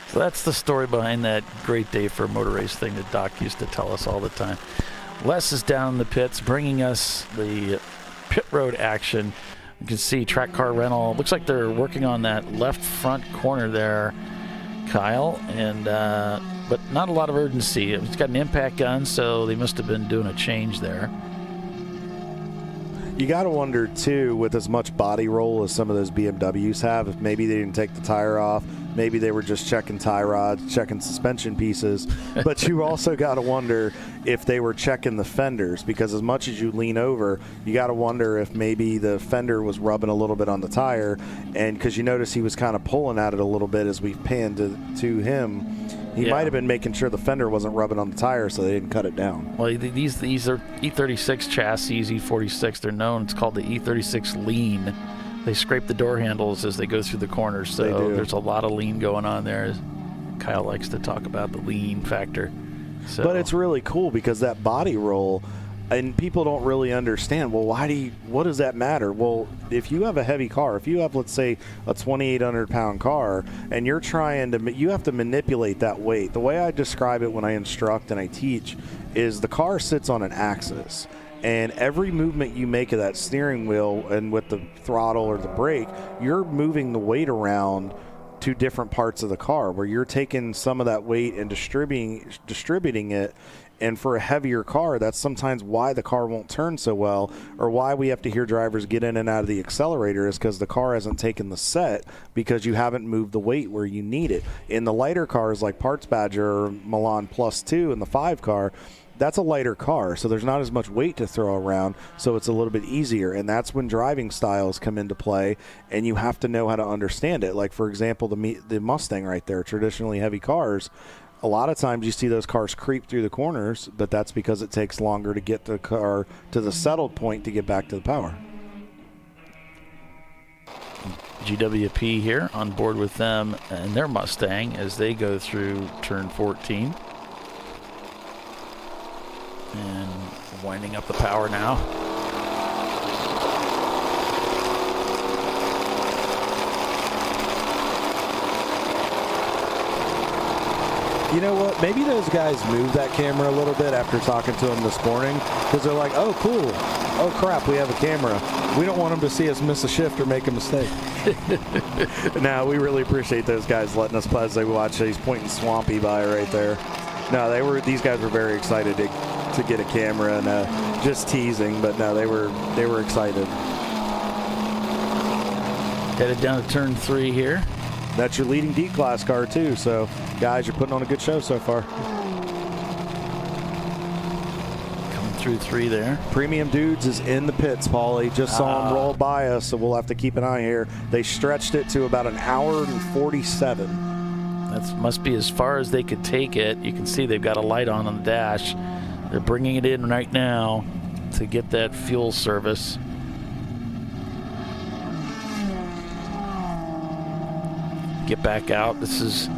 So that's the story behind that great day for a motor race thing that Doc used to tell us all the time. Les is down in the pits bringing us the pit road action. You can see Track Car Rental. Looks like they're working on that left front corner there, Kyle, and but not a lot of urgency. It's got an impact gun, so they must have been doing a change there. You got to wonder, too, with as much body roll as some of those BMWs have, if maybe they didn't take the tire off. Maybe they were just checking tie rods, checking suspension pieces. But you also got to wonder if they were checking the fenders, because as much as you lean over, you got to wonder if maybe the fender was rubbing a little bit on the tire. And because you notice he was kind of pulling at it a little bit as we panned to him. He might have been making sure the fender wasn't rubbing on the tire so they didn't cut it down. Well, these are E36 chassis, E46. They're known. It's called the E36 lean. They scrape the door handles as they go through the corners, so there's a lot of lean going on there. Kyle likes to talk about the lean factor. So. But it's really cool because that body roll, And people don't really understand, well, what does that matter? Well, if you have a heavy car, if you have, let's say, a 2,800-pound car, and you have to manipulate that weight. The way I describe it when I instruct and I teach is the car sits on an axis. And every movement you make of that steering wheel and with the throttle or the brake, you're moving the weight around to different parts of the car where you're taking some of that weight and distributing it. And for a heavier car, that's sometimes why the car won't turn so well, or why we have to hear drivers get in and out of the accelerator, is because the car hasn't taken the set because you haven't moved the weight where you need it. In the lighter cars like Parts Badger or Milan Plus 2 and the 5 car, that's a lighter car, so there's not as much weight to throw around, so it's a little bit easier. And that's when driving styles come into play, and you have to know how to understand it. Like, for example, the Mustang right there, traditionally heavy cars, a lot of times you see those cars creep through the corners, but that's because it takes longer to get the car to the settled point to get back to the power. GWP here on board with them and their Mustang as they go through turn 14. And winding up the power now. You know what? Maybe those guys moved that camera a little bit after talking to them this morning, because they're like, oh, cool. Oh, crap, we have a camera. We don't want them to see us miss a shift or make a mistake. No, we really appreciate those guys letting us as they watch. He's pointing Swampy by right there. No, these guys were very excited to get a camera and just teasing, but no, they were excited. Headed down to turn 3 here. That's your leading D-Class car, too. So, guys, you're putting on a good show so far. Coming through 3 there. Premium Dudes is in the pits, Paulie. Just saw him roll by us, so we'll have to keep an eye here. They stretched it to about an hour and 47. That must be as far as they could take it. You can see they've got a light on the dash. They're bringing it in right now to get that fuel service. Get back out. This is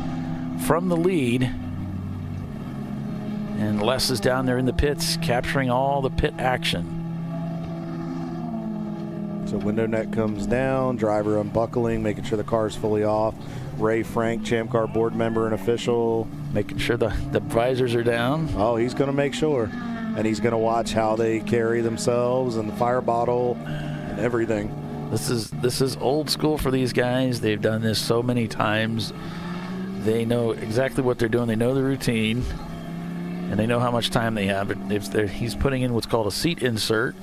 from the lead. And Les is down there in the pits capturing all the pit action. So window net comes down, driver unbuckling, making sure the car's fully off. Ray Frank, ChampCar board member and official. Making sure the visors are down. Oh, he's going to make sure. And he's going to watch how they carry themselves and the fire bottle and everything. This is old school for these guys. They've done this so many times. They know exactly what they're doing. They know the routine, and they know how much time they have. He's putting in what's called a seat insert,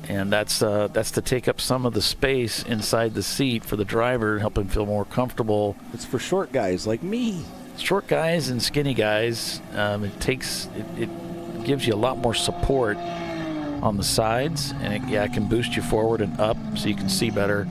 and that's to take up some of the space inside the seat for the driver, help him feel more comfortable. It's for short guys like me. Short guys and skinny guys. It gives you a lot more support on the sides, and it can boost you forward and up so you can see better.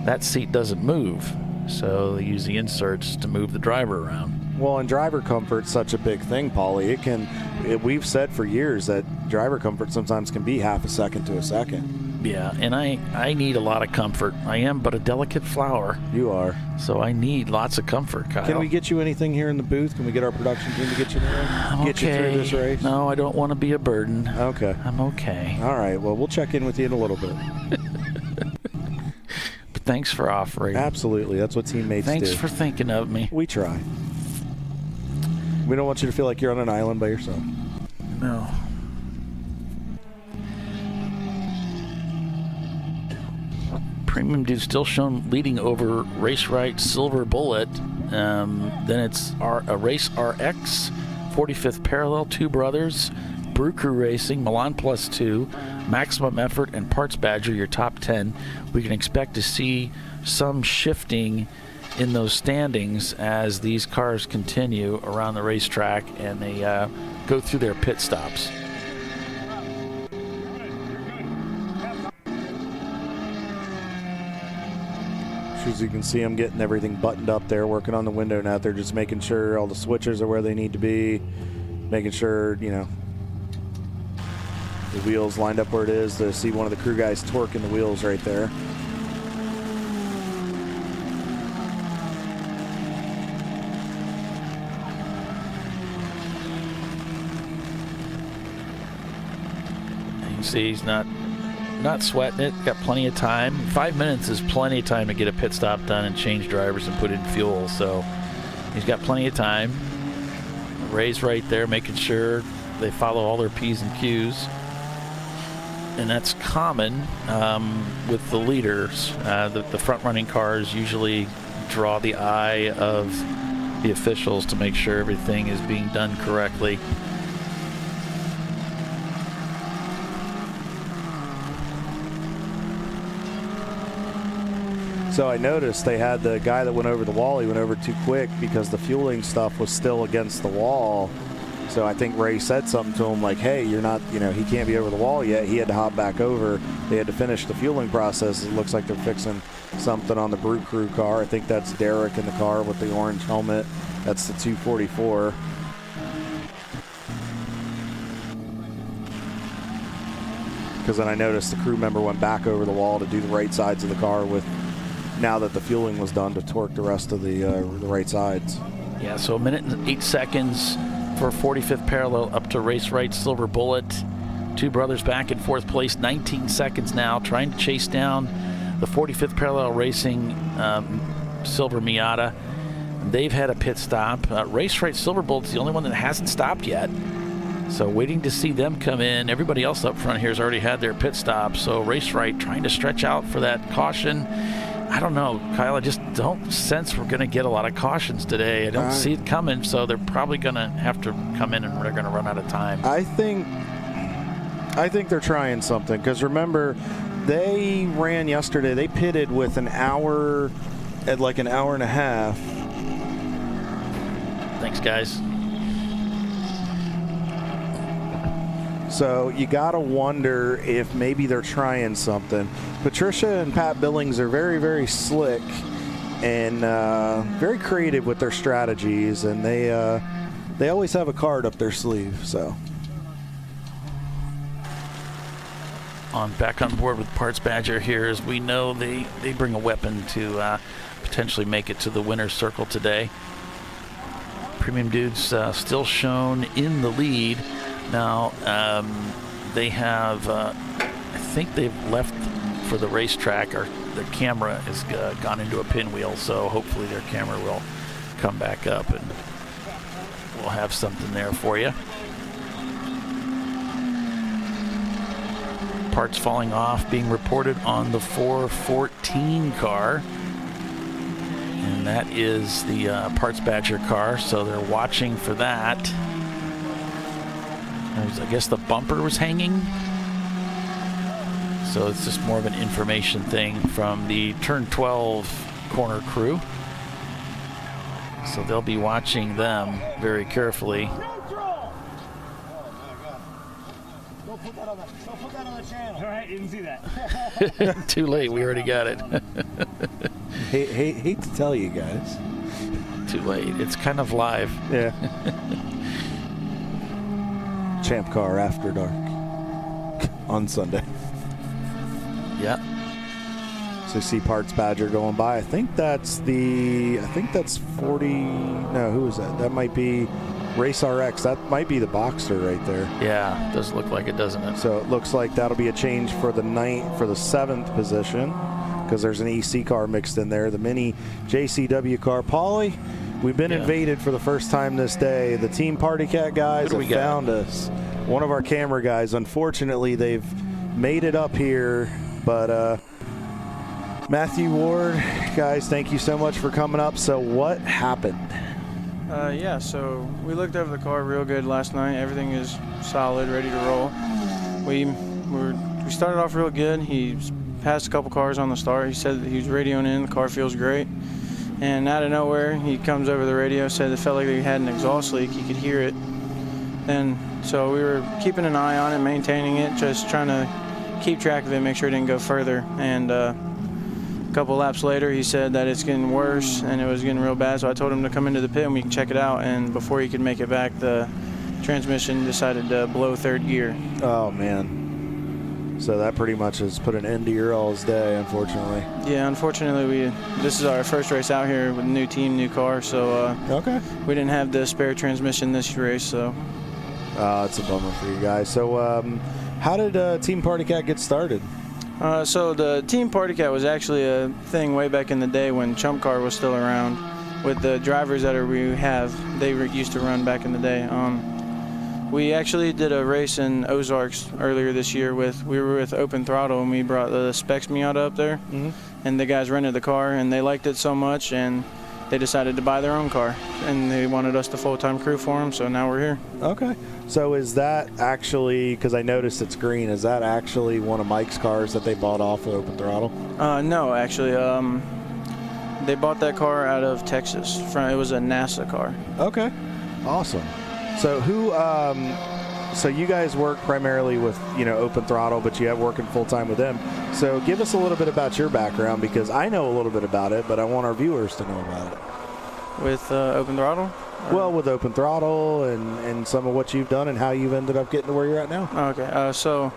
That seat doesn't move, so they use the inserts to move the driver around. Well, and driver comfort's such a big thing, Paulie. We've said for years that driver comfort sometimes can be half a second to a second. Yeah, and I need a lot of comfort. I am but a delicate flower. You are. So I need lots of comfort, Kyle. Can we get you anything here in the booth? Can we get our production team to get you there? Get you through this race? No, I don't want to be a burden. Okay. I'm okay. All right, well, we'll check in with you in a little bit. But thanks for offering. Absolutely, that's what teammates do. Thanks for thinking of me. We try. We don't want you to feel like you're on an island by yourself. No. Premium Dude still shown leading over Race Right Silver Bullet. Then it's a Race RX, 45th Parallel, Two Brothers, Brew Crew Racing, Milan Plus 2, Maximum Effort, and Parts Badger, your top 10. We can expect to see some shifting in those standings as these cars continue around the racetrack and they go through their pit stops. As you can see, I'm getting everything buttoned up there, working on the window now. They're just making sure all the switches are where they need to be, making sure, the wheels lined up where it is. To see one of the crew guys torquing the wheels right there. can see he's not sweating it. Got plenty of time. 5 minutes is plenty of time to get a pit stop done and change drivers and put in fuel. So he's got plenty of time. Ray's right there making sure they follow all their P's and Q's. And that's common with the leaders. The front-running cars usually draw the eye of the officials to make sure everything is being done correctly. So I noticed they had the guy that went over the wall. He went over too quick because the fueling stuff was still against the wall. So I think Ray said something to him like, hey, you're not, he can't be over the wall yet. He had to hop back over. They had to finish the fueling process. It looks like they're fixing something on the Brew Crew car. I think that's Derek in the car with the orange helmet. That's the 244. Because then I noticed the crew member went back over the wall to do the right sides of the car with, now that the fueling was done, to torque the rest of the right sides. Yeah, so 1 minute and 8 seconds for 45th parallel up to race right Silver Bullet. Two brothers back in 4th place, 19 seconds now, trying to chase down the 45th parallel racing Silver Miata. They've had a pit stop. Race right Silver Bullet's the only one that hasn't stopped yet. So waiting to see them come in. Everybody else up front here has already had their pit stop. So race right trying to stretch out for that caution. I don't know, Kyle, I just don't sense we're going to get a lot of cautions today. I don't see it coming, so they're probably going to have to come in and they're going to run out of time. I think they're trying something, because remember, they ran yesterday. They pitted with an hour, at like an hour and a half. Thanks, guys. So you got to wonder if maybe they're trying something. Patricia and Pat Billings are very, very slick and very creative with their strategies, and they always have a card up their sleeve. So back on board with Parts Badger here, as we know they bring a weapon to potentially make it to the winner's circle today. Premium Dudes still shown in the lead. Now, they have, I think they've left for the racetrack, or their camera has gone into a pinwheel, so hopefully their camera will come back up and we'll have something there for you. Parts falling off being reported on the 414 car. And that is the Parts Badger car, so they're watching for that. I guess the bumper was hanging. So it's just more of an information thing from the Turn 12 corner crew. So they'll be watching them very carefully. Don't put that on the channel. All right, you didn't see that. Too late, we already got it. hate to tell you guys. Too late, it's kind of live. Yeah. Champ Car After Dark on Sunday. Yeah. So see Parts Badger going by. I think that's 40. No, who is that? That might be Race RX. That might be the Boxster right there. Yeah, it does look like it, doesn't it? So it looks like that'll be a change for the 7th position, because there's an EC car mixed in there. The mini JCW car. Paulie, we've been invaded for the first time this day. The Team Party Cat guys have found us. One of our camera guys. Unfortunately, they've made it up here, but Matthew Ward, guys, thank you so much for coming up. So what happened? Yeah, so we looked over the car real good last night. Everything is solid, ready to roll. We started off real good. He passed a couple cars on the start. He said that he was radioing in. The car feels great. And out of nowhere, he comes over the radio, said it felt like he had an exhaust leak. He could hear it. And so we were keeping an eye on it, maintaining it, just trying to keep track of it, make sure it didn't go further. And a couple laps later, he said that it's getting worse and it was getting real bad. So I told him to come into the pit and we can check it out. And before he could make it back, the transmission decided to blow third gear. Oh, man. So that pretty much has put an end to your all's day, unfortunately. Yeah, unfortunately, this is our first race out here with a new team, new car. So okay, we didn't have the spare transmission this race. So It's a bummer for you guys. So how did Team Party Cat get started? So the Team Party Cat was actually a thing way back in the day when Chump Car was still around. With the drivers that we have, they used to run back in the day. We actually did a race in Ozarks earlier this year. We were with Open Throttle, and we brought the Specs Miata up there. And the guys rented the car, and they liked it so much, and they decided to buy their own car. And they wanted us to full-time crew for them, so now we're here. Okay. So is that actually, because I noticed it's green, is that actually one of Mike's cars that they bought off of Open Throttle? No, actually. They bought that car out of Texas. It was a NASA car. Okay, awesome. So so you guys work primarily with, Open Throttle, but you have working full-time with them. So give us a little bit about your background, because I know a little bit about it, but I want our viewers to know about it. With Open Throttle? Well, with Open Throttle and some of what you've done and how you've ended up getting to where you're at now. Okay, so,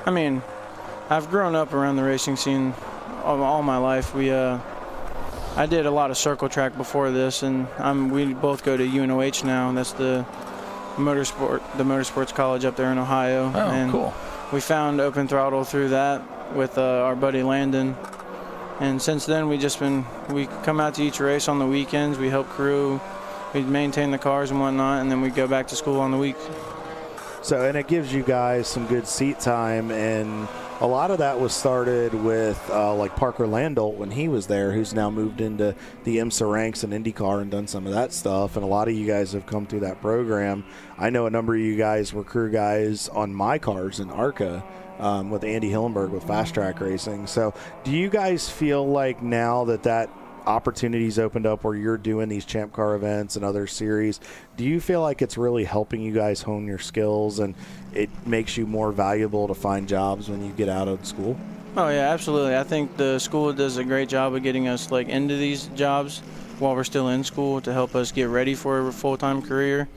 I've grown up around the racing scene all my life. I did a lot of circle track before this, and we both go to UNOH now. That's the motorsports college up there in Ohio. Oh, and cool. We found Open Throttle through that with our buddy Landon. And since then, we come out to each race on the weekends. We help crew, we maintain the cars and whatnot, and then we go back to school on the week. So, and it gives you guys some good seat time, and a lot of that was started with like Parker Landolt when he was there, who's now moved into the IMSA ranks and IndyCar and done some of that stuff. And a lot of you guys have come through that program. I know a number of you guys were crew guys on my cars in ARCA with Andy Hillenberg with Fast Track Racing. So do you guys feel like now that opportunities opened up where you're doing these Champ Car events and other series, do you feel like it's really helping you guys hone your skills and it makes you more valuable to find jobs when you get out of school? Oh yeah, absolutely. I think the school does a great job of getting us into these jobs while we're still in school to help us get ready for a full-time career.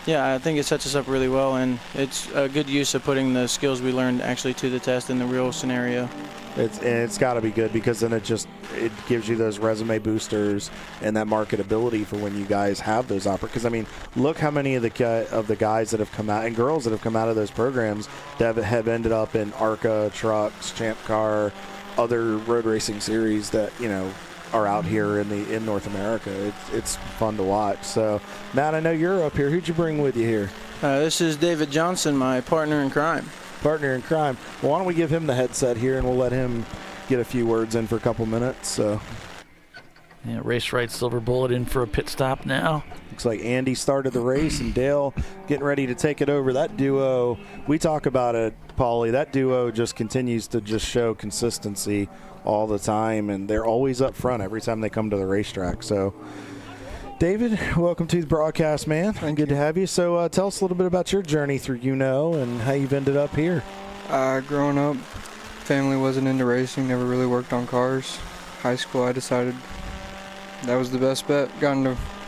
Yeah, I think it sets us up really well, and it's a good use of putting the skills we learned actually to the test in the real scenario. It's got to be good, because then it gives you those resume boosters and that marketability for when you guys have those opportunities. Because look how many of the guys that have come out and girls that have come out of those programs that have ended up in ARCA, trucks, Champ Car, other road racing series that are out here in North America. It's fun to watch. So, Matt, I know you're up here. Who'd you bring with you here? This is David Johnson, my partner in crime. Partner in crime. Well, why don't we give him the headset here, and we'll let him get a few words in for a couple minutes. So, yeah, Race Right Silver Bullet in for a pit stop now. Looks like Andy started the race, and Dale getting ready to take it over. That duo, we talk about it, Paulie, that duo just continues to just show consistency all the time, and they're always up front every time they come to the racetrack. So, David, welcome to the broadcast, man. Good to have you. So tell us a little bit about your journey through and how you've ended up here. Growing up, family wasn't into racing, never really worked on cars. High school, I decided that was the best bet.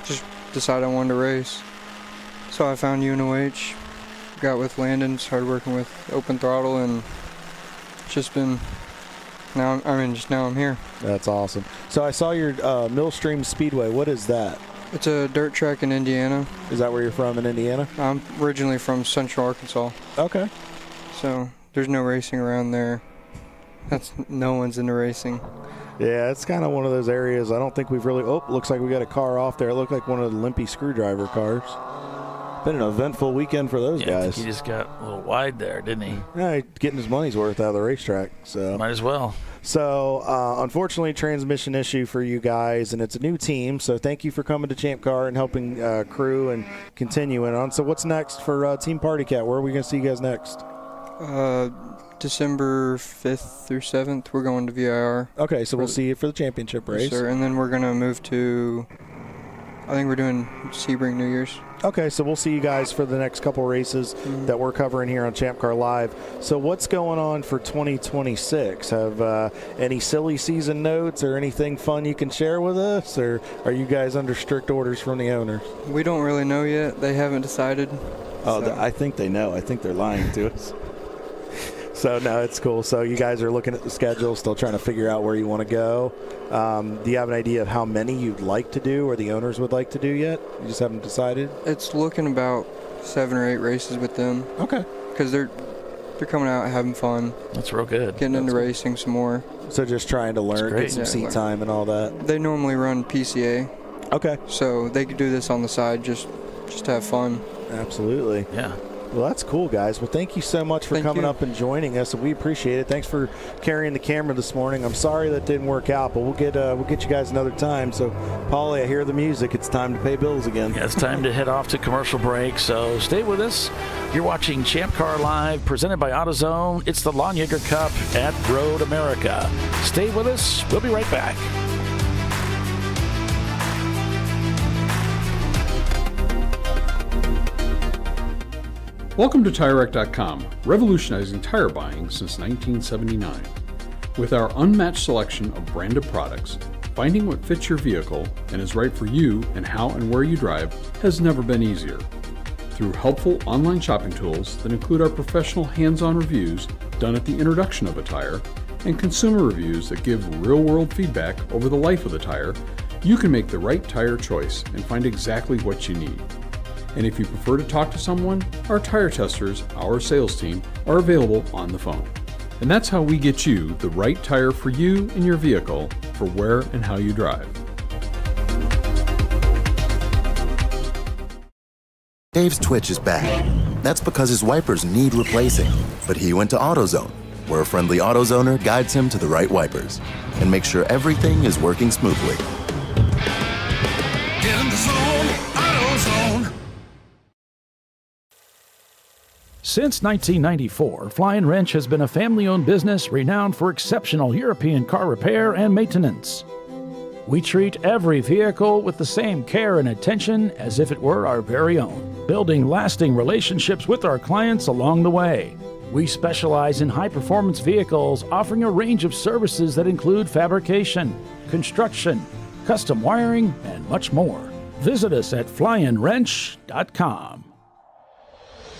Just decided I wanted to race. So I found UNOH, got with Landon, started working with Open Throttle, and just been now I'm here. That's awesome. So I saw your Millstream Speedway. What is that? It's a dirt track in Indiana. Is that where you're from, in Indiana? I'm originally from Central Arkansas. Okay. So there's no racing around there. No one's into racing. Yeah, it's kind of one of those areas. I don't think we've really. Oh, looks like we got a car off there. It looked like one of the Limpy Screwdriver cars. Been an eventful weekend for those guys. I think he just got a little wide there, didn't he? Yeah, getting his money's worth out of the racetrack. So might as well. So, unfortunately, transmission issue for you guys, and it's a new team. So, thank you for coming to Champ Car and helping crew and continuing on. So, what's next for Team Party Cat? Where are we going to see you guys next? December 5th through 7th, we're going to VIR. Okay, so we'll see you for the championship race. Yes, sir. And then we're going to move to, I think we're doing Sebring New Year's. Okay, so we'll see you guys for the next couple races that we're covering here on ChampCar.Live. So what's going on for 2026? Have any silly season notes or anything fun you can share with us? Or are you guys under strict orders from the owners? We don't really know yet. They haven't decided. Oh, so. I think they know. I think they're lying to us. So, no, it's cool. So you guys are looking at the schedule, still trying to figure out where you want to go. Do you have an idea of how many you'd like to do or the owners would like to do yet? You just haven't decided? It's looking about 7 or 8 races with them. Okay. Because they're coming out having fun. That's real good. Getting into racing some more. So just trying to learn, get some seat time and all that. They normally run PCA. Okay. So they could do this on the side just to have fun. Absolutely. Yeah. Well, that's cool, guys. Well, thank you so much for coming up and joining us. We appreciate it. Thanks for carrying the camera this morning. I'm sorry that didn't work out, but we'll get you guys another time. So, Paulie, I hear the music. It's time to pay bills again. Yeah, it's time to head off to commercial break. So stay with us. You're watching Champ Car Live, presented by AutoZone. It's the Landjäger Cup at Road America. Stay with us. We'll be right back. Welcome to TireRack.com, revolutionizing tire buying since 1979. With our unmatched selection of branded products, finding what fits your vehicle and is right for you and how and where you drive has never been easier. Through helpful online shopping tools that include our professional hands-on reviews done at the introduction of a tire and consumer reviews that give real-world feedback over the life of the tire, you can make the right tire choice and find exactly what you need. And if you prefer to talk to someone, our tire testers, our sales team, are available on the phone. And that's how we get you the right tire for you and your vehicle for where and how you drive. Dave's twitch is back. That's because his wipers need replacing. But he went to AutoZone, where a friendly AutoZoner guides him to the right wipers and makes sure everything is working smoothly. Get in the zone, AutoZone. Since 1994, Flying Wrench has been a family-owned business renowned for exceptional European car repair and maintenance. We treat every vehicle with the same care and attention as if it were our very own, building lasting relationships with our clients along the way. We specialize in high-performance vehicles, offering a range of services that include fabrication, construction, custom wiring, and much more. Visit us at flyinwrench.com.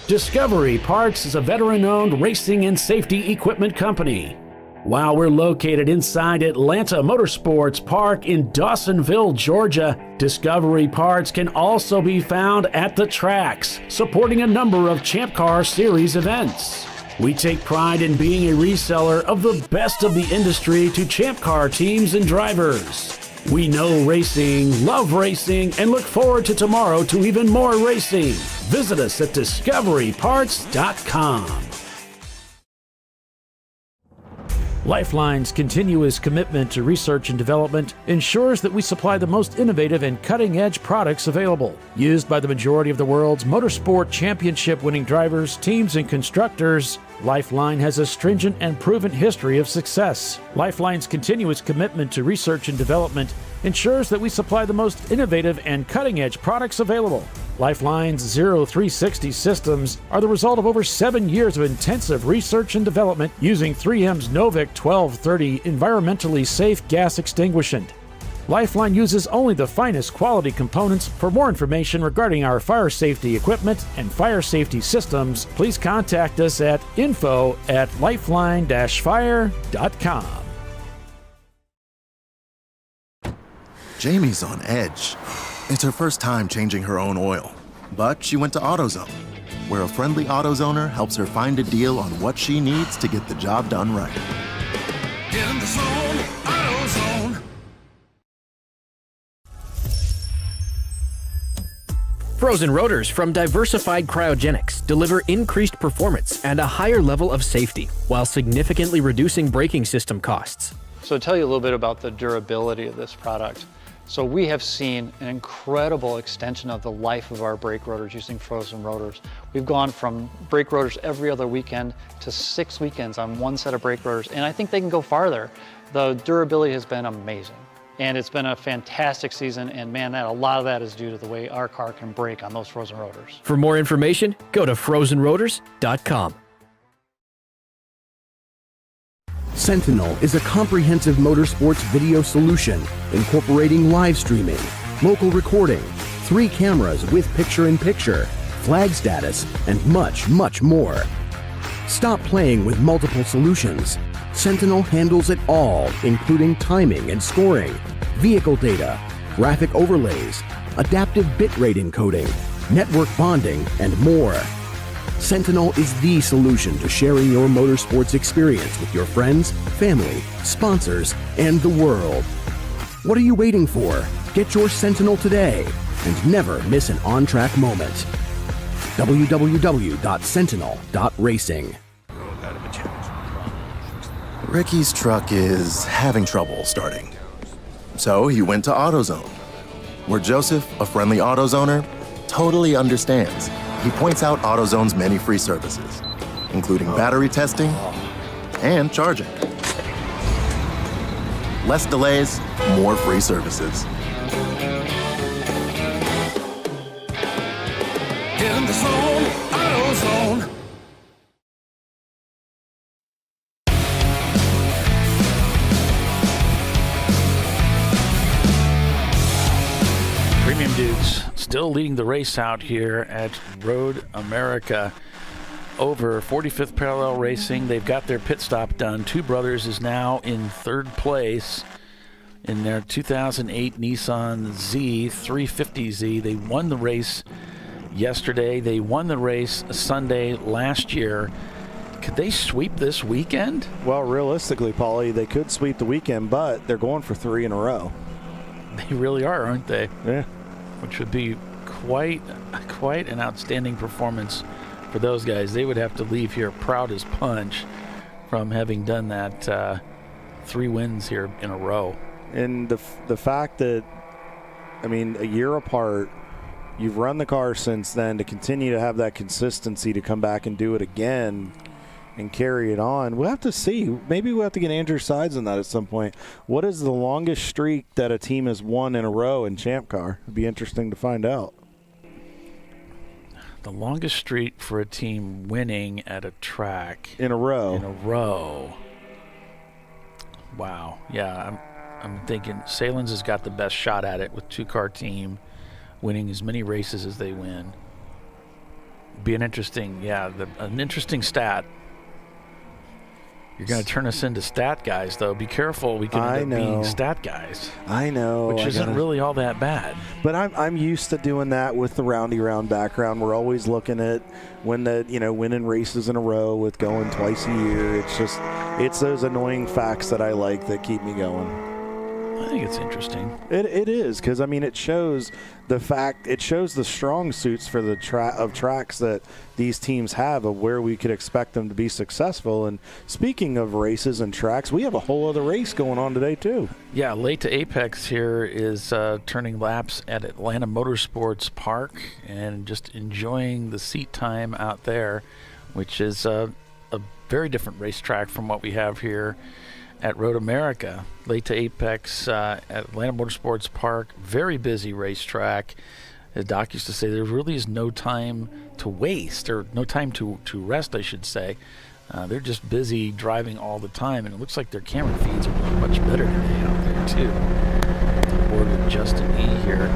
Discovery Parts is a veteran-owned racing and safety equipment company. While we're located inside Atlanta Motorsports Park in Dawsonville, Georgia, Discovery Parts can also be found at the tracks, supporting a number of Champ Car Series events. We take pride in being a reseller of the best of the industry to Champ Car teams and drivers. We know racing, love racing, and look forward to tomorrow to even more racing. Visit us at discoveryparts.com. Lifeline's continuous commitment to research and development ensures that we supply the most innovative and cutting-edge products available, used by the majority of the world's motorsport championship-winning drivers, teams, and constructors. Lifeline has a stringent and proven history of success. Lifeline's continuous commitment to research and development ensures that we supply the most innovative and cutting-edge products available. Lifeline's 0360 systems are the result of over 7 years of intensive research and development using 3M's Novik 1230 environmentally safe gas extinguishant. Lifeline uses only the finest quality components. For more information regarding our fire safety equipment and fire safety systems, please contact us at info@lifeline-fire.com. Jamie's on edge. It's her first time changing her own oil, but she went to AutoZone, where a friendly AutoZoner helps her find a deal on what she needs to get the job done right. Get in the zone, AutoZone. Frozen rotors from Diversified Cryogenics deliver increased performance and a higher level of safety, while significantly reducing braking system costs. So to tell you a little bit about the durability of this product. So we have seen an incredible extension of the life of our brake rotors using frozen rotors. We've gone from brake rotors every other weekend to 6 weekends on one set of brake rotors, and I think they can go farther. The durability has been amazing, and it's been a fantastic season, and man, a lot of that is due to the way our car can brake on those frozen rotors. For more information, go to frozenrotors.com. Sentinel is a comprehensive motorsports video solution incorporating live streaming, local recording, 3 cameras with picture-in-picture, flag status, and much, much more. Stop playing with multiple solutions. Sentinel handles it all, including timing and scoring, vehicle data, graphic overlays, adaptive bitrate encoding, network bonding, and more. Sentinel is the solution to sharing your motorsports experience with your friends, family, sponsors, and the world. What are you waiting for? Get your Sentinel today and never miss an on-track moment. www.sentinel.racing. Ricky's truck is having trouble starting. So he went to AutoZone, where Joseph, a friendly AutoZoner, totally understands. He points out AutoZone's many free services, including battery testing and charging. Less delays, more free services. In the zone, AutoZone. Premium Dudes still leading the race out here at Road America. Over 45th Parallel Racing. They've got their pit stop done. Two Brothers is now in third place in their 2008 Nissan Z 350Z. They won the race yesterday. They won the race Sunday last year. Could they sweep this weekend? Well, realistically, Paulie, they could sweep the weekend, but they're going for 3 in a row. They really are, aren't they? Yeah. Which would be quite an outstanding performance for those guys. They would have to leave here proud as punch from having done that 3 wins here in a row. And the fact that, I mean, a year apart, you've run the car since then, to continue to have that consistency to come back and do it again and carry it on. We'll have to see. Maybe we'll have to get Andrew Sides on that at some point. What is the longest streak that a team has won in a row in Champ Car? It'd be interesting to find out. The longest streak for a team winning at a track in a row. Wow. Yeah, I'm thinking Salins has got the best shot at it with 2-car team winning as many races as they win. Be an interesting stat. You're going to turn us into stat guys, though. Be careful. We can end up being stat guys. I know. Which isn't really all that bad. But I'm used to doing that with the roundy round background. We're always looking at winning races in a row with going twice a year. It's those annoying facts that I like that keep me going. I think it's interesting. It is, because I mean it shows the strong suits for the tracks that these teams have, of where we could expect them to be successful. And speaking of races and tracks, we have a whole other race going on today too. Yeah, Late to Apex here is turning laps at Atlanta Motorsports Park and just enjoying the seat time out there, which is a very different racetrack from what we have here at Road America. Late to Apex at Atlanta Motorsports Park, very busy racetrack. As Doc used to say, there really is no time to waste, or no time to rest, I should say. They're just busy driving all the time, and it looks like their camera feeds are much better today out there, too. On board with Justin E. here.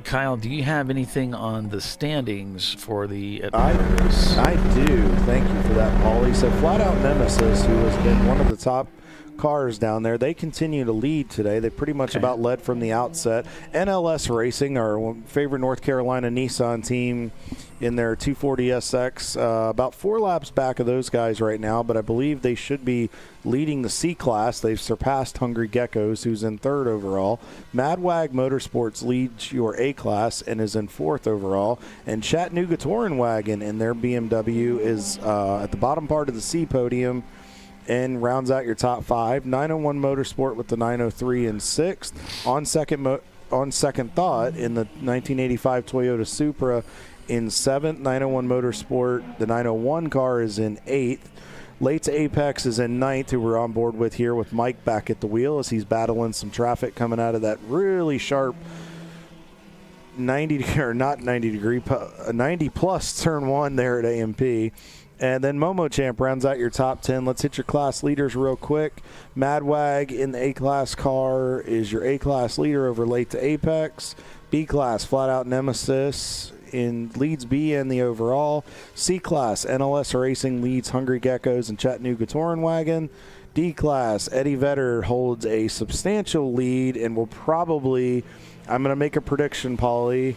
Kyle, do you have anything on the standings for the Atlanta race? I do. Thank you for that, Paulie. So Flat Out Nemesis, who has been one of the top cars down there, they continue to lead today. They pretty much about led from the outset. NLS Racing, our favorite North Carolina Nissan team, in their 240SX, about 4 laps back of those guys right now, but I believe they should be leading the C-Class. They've surpassed Hungry Geckos, who's in 3rd overall. Madwag Motorsports leads your A-Class and is in 4th overall. And Chattanooga Touring Wagon in their BMW is at the bottom part of the C podium and rounds out your top 5. 901 Motorsport with the 903 in 6th. On second thought, in the 1985 Toyota Supra in 7th. 901 Motorsport, the 901 car, is in 8th. Late to Apex is in 9th, who we're on board with here with Mike back at the wheel as he's battling some traffic coming out of that really sharp 90 plus turn 1 there at AMP. And then Momo Champ rounds out your top 10. Let's hit your class leaders real quick. Madwag in the A-Class car is your A-Class leader over Late to Apex. B-Class, Flat Out Nemesis leads B in the overall. C-Class, NLS Racing leads Hungry Geckos and Chattanooga Touring Wagon. D-Class, Eddie Vedder holds a substantial lead and will probably, I'm going to make a prediction, Paulie.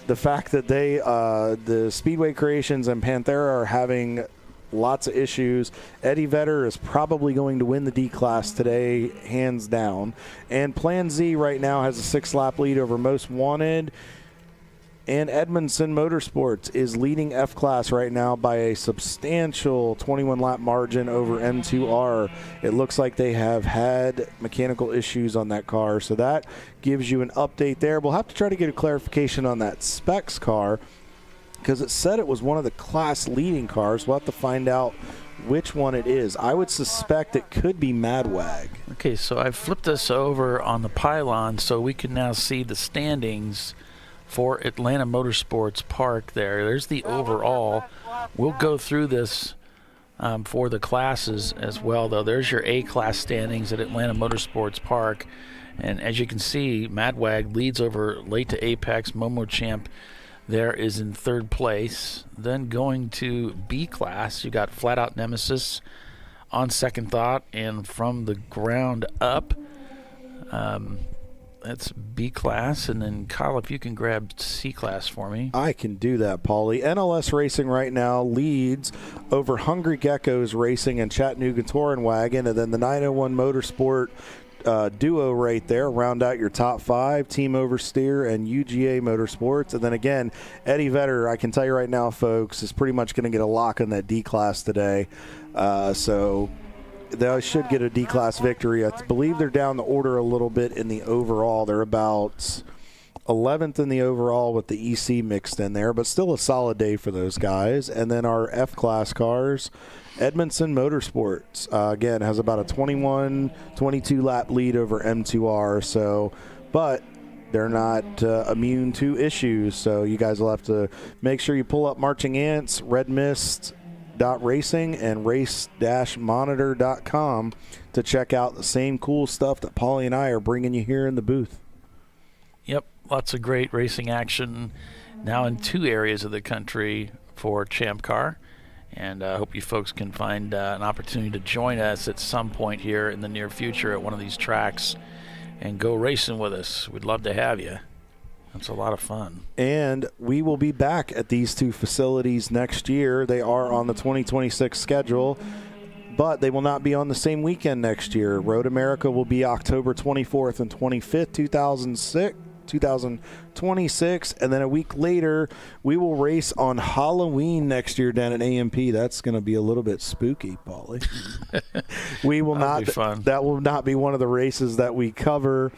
The fact that the Speedway Creations and Panthera are having lots of issues, Eddie Vedder is probably going to win the D-Class today, hands down. And Plan Z right now has a 6-lap lead over Most Wanted. And Edmondson Motorsports is leading F-Class right now by a substantial 21-lap margin over M2R. It looks like they have had mechanical issues on that car, so that gives you an update there. We'll have to try to get a clarification on that Specs car because it said it was one of the class-leading cars. We'll have to find out which one it is. I would suspect it could be Madwag. Okay, so I've flipped us over on the pylon so we can now see the standings for Atlanta Motorsports Park there. There's the overall. We'll go through this for the classes as well, though. There's your A-class standings at Atlanta Motorsports Park. And as you can see, Madwag leads over Late to Apex. Momo Champ there is in 3rd place. Then going to B-class, you got Flat Out Nemesis on Second Thought. And from the ground up, that's B-Class, and then Kyle, if you can grab C-Class for me. I can do that, Paulie. NLS Racing right now leads over Hungry Geckos Racing and Chattanooga Touring Wagon, and then the 901 Motorsport duo right there round out your top 5, Team Oversteer and UGA Motorsports. And then again, Eddie Vedder, I can tell you right now, folks, is pretty much going to get a lock on that D-Class today. So they should get a D-Class victory. I believe they're down the order a little bit in the overall. They're about 11th in the overall with the EC mixed in there, but still a solid day for those guys. And then our F-Class cars, Edmondson Motorsports, again, has about a 22 lap lead over M2R. So, but they're not immune to issues. So you guys will have to make sure you pull up Marching Ants, Red Mist, Racing and race-monitor.com to check out the same cool stuff that Paulie and I are bringing you here in the booth. Yep, lots of great racing action now in 2 areas of the country for Champ Car. And I hope you folks can find an opportunity to join us at some point here in the near future at one of these tracks and go racing with us. We'd love to have you. That's a lot of fun. And we will be back at these 2 facilities next year. They are on the 2026 schedule, but they will not be on the same weekend next year. Road America will be October 24th and 25th, 2026. And then a week later, we will race on Halloween next year down at AMP. That's going to be a little bit spooky, Paulie. We will not. Be fun. That will not be one of the races that we cover.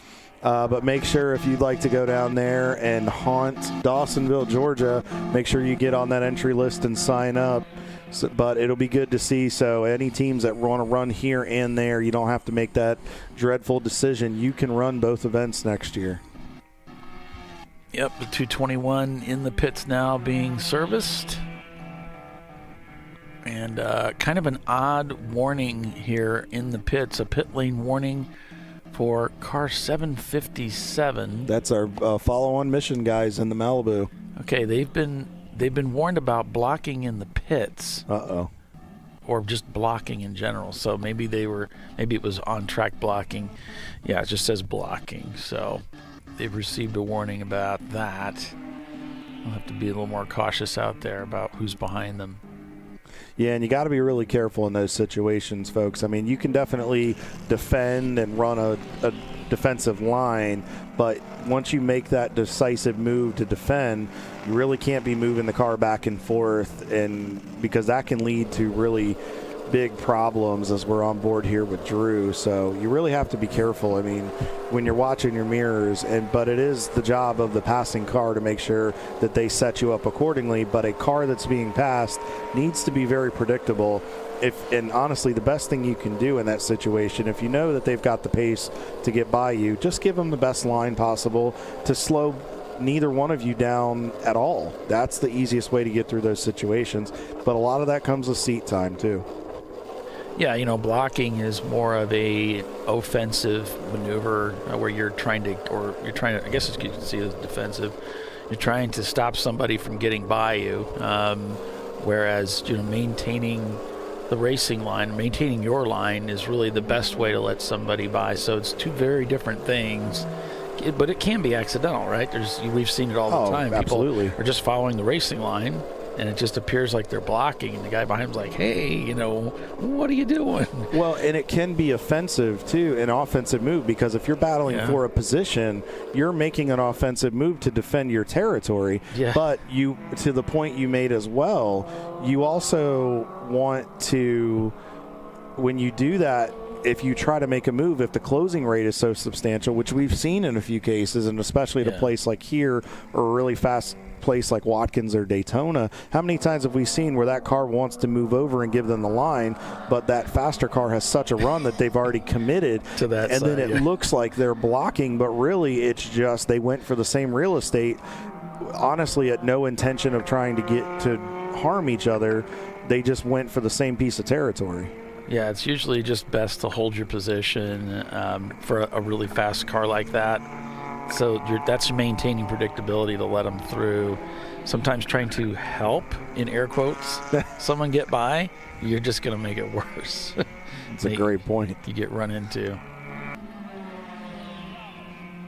But make sure if you'd like to go down there and haunt Dawsonville, Georgia, make sure you get on that entry list and sign up. So, but it'll be good to see. So any teams that want to run here and there, you don't have to make that dreadful decision. You can run both events next year. Yep, the 221 in the pits now being serviced. And kind of an odd warning here in the pits, a pit lane warning for car 757. That's our follow-on mission guys in the Malibu. Okay, they've been warned about blocking in the pits. Or just blocking in general. So maybe it was on-track blocking. Yeah, it just says blocking. So they've received a warning about that. We'll have to be a little more cautious out there about who's behind them. Yeah, and you got to be really careful in those situations, folks. I mean, you can definitely defend and run a defensive line, but once you make that decisive move to defend, you really can't be moving the car back and forth, and because that can lead to really big problems as we're on board here with Drew. So you really have to be careful. I mean, when you're watching your mirrors, but it is the job of the passing car to make sure that they set you up accordingly. But a car that's being passed needs to be very predictable. And honestly, the best thing you can do in that situation, if you know that they've got the pace to get by you, just give them the best line possible to slow neither one of you down at all. That's the easiest way to get through those situations. But a lot of that comes with seat time too. Yeah, blocking is more of a offensive maneuver where you're trying to, I guess you could see it as defensive. You're trying to stop somebody from getting by you, whereas maintaining the racing line, maintaining your line is really the best way to let somebody by. So it's two very different things. But it can be accidental, right? We've seen it all the time. Absolutely. People are just following the racing line, and it just appears like they're blocking, and the guy behind them's like, hey, what are you doing? Well, and it can be offensive, too, an offensive move, because if you're battling for a position, you're making an offensive move to defend your territory. Yeah. But to the point you made as well, you also want to, when you do that, if you try to make a move, if the closing rate is so substantial, which we've seen in a few cases, and especially at a place like here or a really fast place like Watkins or Daytona, how many times have we seen where that car wants to move over and give them the line, but that faster car has such a run that they've already committed to that and side, then it looks like they're blocking, but really it's just they went for the same real estate, honestly, at no intention of trying to get to harm each other. They just went for the same piece of territory. Yeah, it's usually just best to hold your position for a really fast car like that. So that's maintaining predictability to let them through. Sometimes trying to help, in air quotes, someone get by, you're just going to make it worse. It's a great point. You get run into.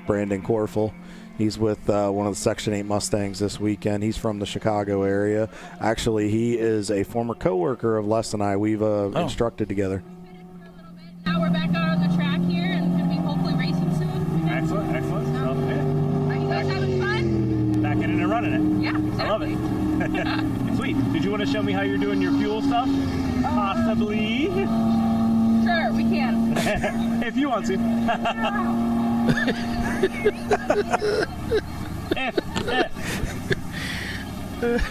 Brandon Corfel. He's with one of the Section 8 Mustangs this weekend. He's from the Chicago area. Actually, he is a former coworker of Les and I. We've instructed together. Now we're back out on the track here and going to be hopefully racing soon. Excellent. Sounds good. Are you guys having fun? Back in and running it. Yeah, exactly. I love it. Sweet. Did you want to show me how you're doing your fuel stuff? Possibly. Sure, we can. If you want to.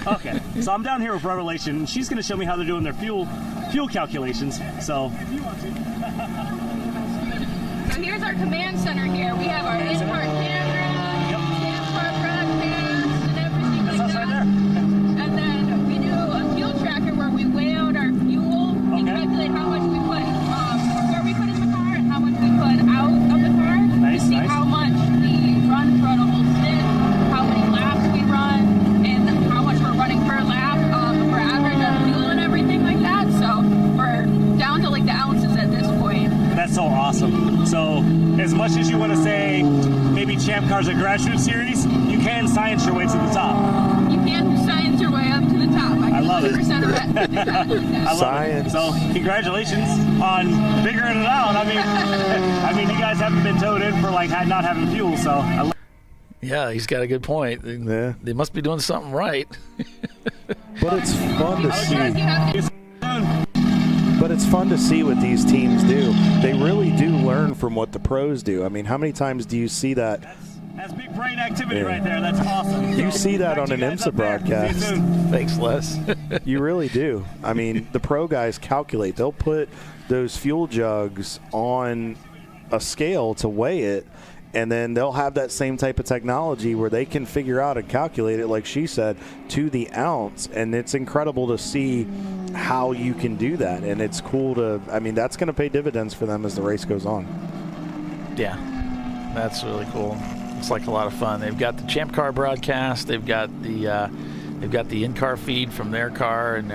Okay, so I'm down here with Revelation. She's going to show me how they're doing their fuel calculations. So, if you want to. So here's our command center here. We have our in-car camera, ChampCar broadcast, and everything like that. Right there. And then we do a fuel tracker where we weigh out our fuel and calculate how much we put, where we put in the car and how much we put out of the car. To see how much we run throughout a whole stint, how many laps we run, and how much we're running per lap, for average on fuel and everything like that. So we're down to like the ounces at this point. That's so awesome. So as much as you want to say maybe Champ Car's a graduate series, you can science your way to the top. You can science your way up to the top. I love it. 100% of it. I love it. So congratulations on figuring it out. I mean, you guys haven't been towed in for like not having fuel, so. Yeah, he's got a good point. They must be doing something right. But it's fun to see. But it's fun to see what these teams do. They really do learn from what the pros do. I mean, how many times do you see that? That's big brain activity right there. That's awesome. You see that on an IMSA broadcast. Thanks, Les. You really do. I mean, the pro guys calculate. They'll put those fuel jugs on a scale to weigh it, and then they'll have that same type of technology where they can figure out and calculate it, like she said, to the ounce. And it's incredible to see how you can do that. And it's cool to, I mean, that's going to pay dividends for them as the race goes on. Yeah, that's really cool. It's like a lot of fun. They've got the Champ Car broadcast. They've got the in-car feed from their car and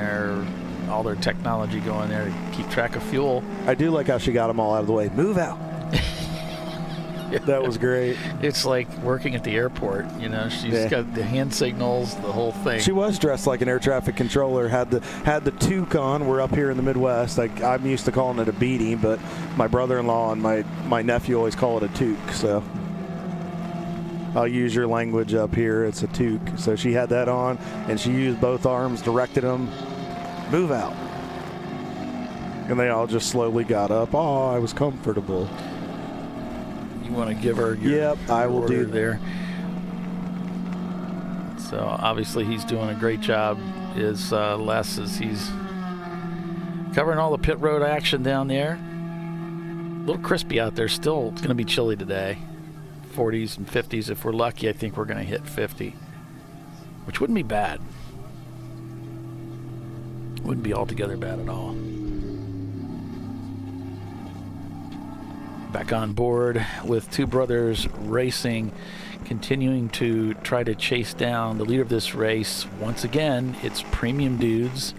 all their technology going there to keep track of fuel. I do like how she got them all out of the way. Move out. That was great. It's like working at the airport. She's got the hand signals, the whole thing. She was dressed like an air traffic controller. Had the toque on. We're up here in the Midwest. I'm used to calling it a beanie, but my brother-in-law and my nephew always call it a toque. So I'll use your language up here. It's a toque. So she had that on, and she used both arms, directed them, move out. And they all just slowly got up. Oh, I was comfortable. You want to give her your I will order do there. So obviously he's doing a great job. Les as he's covering all the pit road action down there. A little crispy out there still. It's going to be chilly today. 40s and 50s. If we're lucky, I think we're going to hit 50, which wouldn't be bad. Wouldn't be altogether bad at all. Back on board with Two Brothers Racing, continuing to try to chase down the leader of this race. Once again, it's Premium Dudes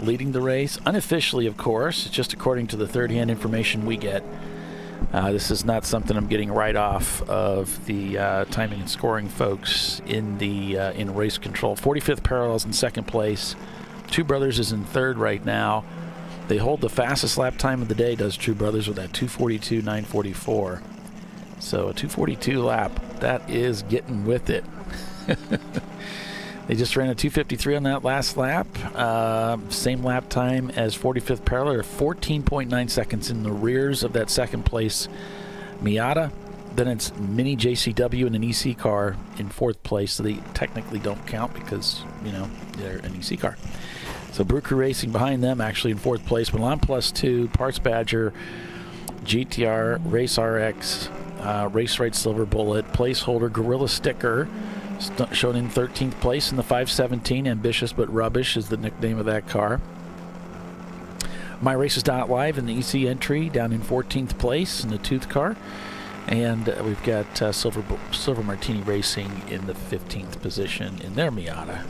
leading the race. Unofficially, of course, it's just according to the third-hand information we get. This is not something I'm getting right off of the timing and scoring folks in the in race control. 45th Parallels in second place. Two Brothers is in third right now. They hold the fastest lap time of the day, does Two Brothers, with that 2:42.944. So a 2:42 lap, that is getting with it. They just ran a 2:53 on that last lap. Same lap time as 45th Parallel, 14.9 seconds in the rears of that second place Miata. Then it's Mini JCW and an EC car in fourth place, so they technically don't count because, you know, they're an EC car. So Brew Crew Racing behind them, actually in fourth place. Milan Plus 2, Parts Badger, GTR, Race RX, Race Right Silver Bullet, placeholder Gorilla Sticker, shown in 13th place in the 517. Ambitious but Rubbish is the nickname of that car. MyRaces.Live in the EC entry, down in 14th place in the Tooth car. And we've got Silver Martini Racing in the 15th position in their Miata.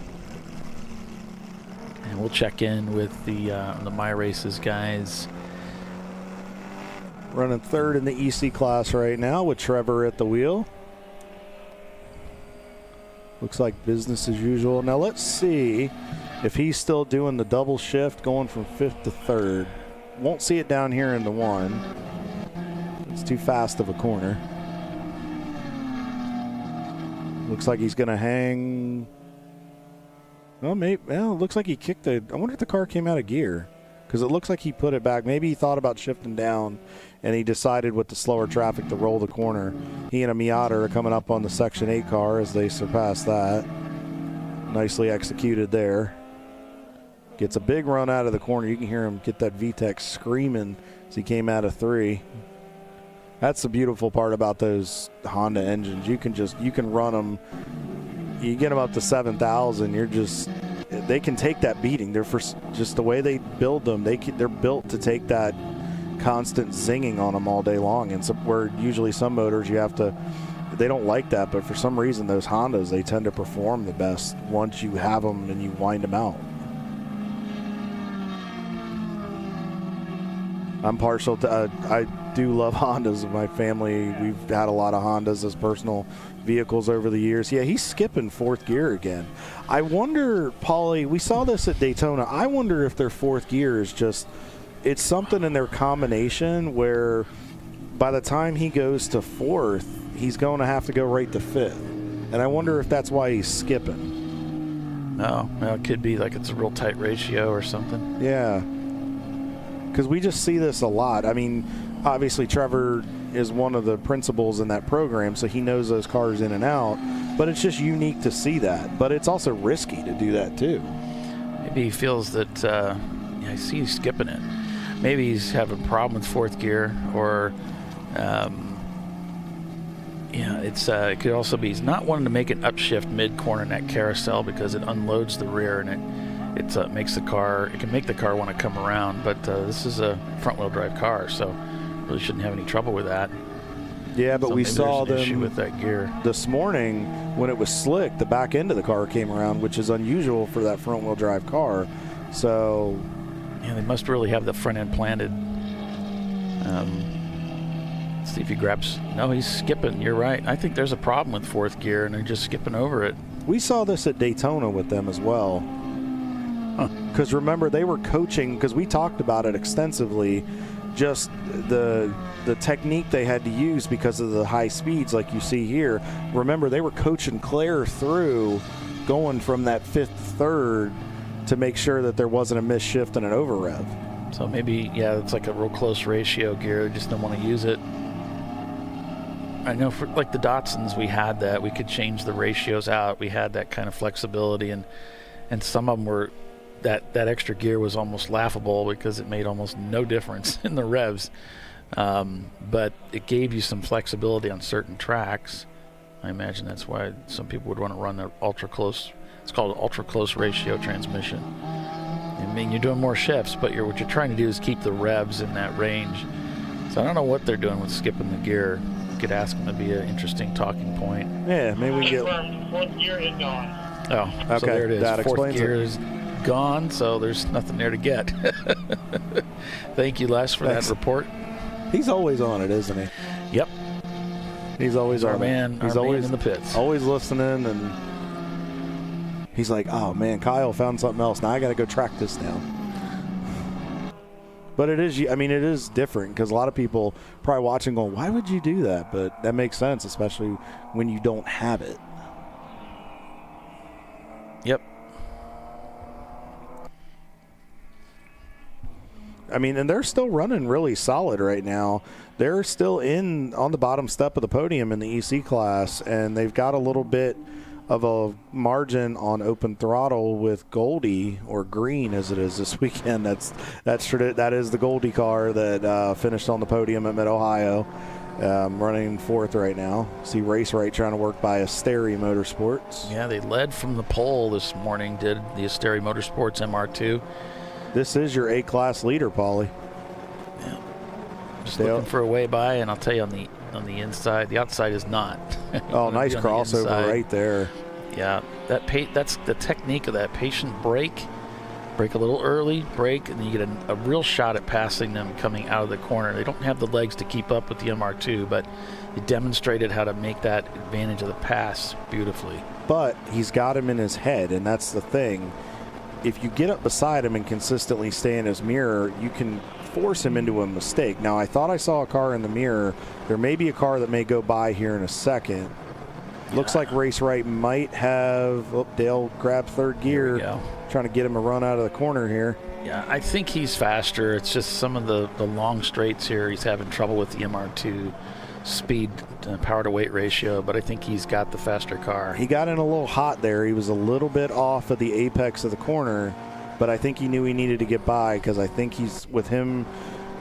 And we'll check in with the My Races guys. Running third in the EC class right now with Trevor at the wheel. Looks like business as usual. Now let's see if he's still doing the double shift going from fifth to third. Won't see it down here in the one. It's too fast of a corner. Looks like he's going to hang. Well, maybe. Well, it looks like he kicked the. I wonder if the car came out of gear, because it looks like he put it back. Maybe he thought about shifting down, and he decided with the slower traffic to roll the corner. He and a Miata are coming up on the Section 8 car as they surpass that. Nicely executed there. Gets a big run out of the corner. You can hear him get that VTEC screaming as he came out of 3. That's the beautiful part about those Honda engines. You can run them. You get them up to 7,000. They can take that beating. They're just the way they build them. They're built to take that constant zinging on them all day long. And so where usually some motors they don't like that, but for some reason those Hondas, they tend to perform the best once you have them and you wind them out. I'm partial to, I do love Hondas in my family. We've had a lot of Hondas as personal vehicles over the years. Yeah, he's skipping fourth gear again. I wonder, Paulie, we saw this at Daytona. I wonder if their fourth gear is just, it's something in their combination where by the time he goes to fourth, he's going to have to go right to fifth. And I wonder if that's why he's skipping. Oh, well, it could be like it's a real tight ratio or something. Yeah. Because we just see this a lot. I mean, obviously Trevor is one of the principals in that program, so he knows those cars in and out. But it's just unique to see that. But it's also risky to do that too. Maybe he feels that, I see he's skipping it. Maybe he's having a problem with fourth gear, or, it could also be he's not wanting to make an upshift mid-corner in that carousel because it unloads the rear and it makes the car, it can make the car want to come around, but this is a front-wheel drive car, so really shouldn't have any trouble with that. Yeah, but so we saw them issue with that gear this morning when it was slick. The back end of the car came around, which is unusual for that front-wheel drive car. So, yeah, they must really have the front end planted. Let's see if he grabs. No, he's skipping. You're right. I think there's a problem with fourth gear, and they're just skipping over it. We saw this at Daytona with them as well. Because remember, they were coaching, because we talked about it extensively, just the technique they had to use because of the high speeds like you see here. Remember, they were coaching Claire through going from that fifth third to make sure that there wasn't a missed shift and an over rev. So maybe, yeah, it's like a real close ratio gear. They just don't want to use it. I know for like the Datsuns, we had that. We could change the ratios out. We had that kind of flexibility, and some of them were, that extra gear was almost laughable because it made almost no difference in the revs. But it gave you some flexibility on certain tracks. I imagine that's why some people would want to run the ultra close. It's called ultra close ratio transmission. I mean, you're doing more shifts, but what you're trying to do is keep the revs in that range. So So I don't know what they're doing with skipping the gear. Could ask them to be an interesting talking point. Yeah, maybe we get. Fourth gear is gone. Oh, okay. So there it is. That Fourth explains gear it. is gone, so there's nothing there to get. Thank you, Les, for that report. He's always on it, isn't he? Yep. He's always our on man. it. He's our always man in the pits. Always listening, and he's like, "Oh man, Kyle found something else. Now I got to go track this down." But it is. I mean, it is different because a lot of people probably watching going, "Why would you do that?" But that makes sense, especially when you don't have it. Yep. I mean, and they're still running really solid right now. They're still on the bottom step of the podium in the EC class, and they've got a little bit of a margin on open throttle with Goldie, or Green as it is this weekend. That is the Goldie car that finished on the podium at Mid-Ohio. Running fourth right now. See Race Right trying to work by Asteri Motorsports. Yeah, they led from the pole this morning, did the Asteri Motorsports MR2. This is your A-class leader, Paulie. Yeah. Just looking for a way by, and I'll tell you on the inside, the outside is not. Oh, nice crossover right there. Yeah, that's the technique of that patient brake. Brake a little early, brake, and then you get a real shot at passing them coming out of the corner. They don't have the legs to keep up with the MR2, but he demonstrated how to make that advantage of the pass beautifully. But he's got him in his head, and that's the thing. If you get up beside him and consistently stay in his mirror, you can force him into a mistake. Now, I thought I saw a car in the mirror. There may be a car that may go by here in a second. Looks like Race Right might have. Oh, Dale grabbed third gear, trying to get him a run out of the corner here. Yeah, I think he's faster. It's just some of the long straights here. He's having trouble with the MR2 speed power to weight ratio, but I think he's got the faster car. He got in a little hot there. He was a little bit off of the apex of the corner, but I think he knew he needed to get by because I think he's, with him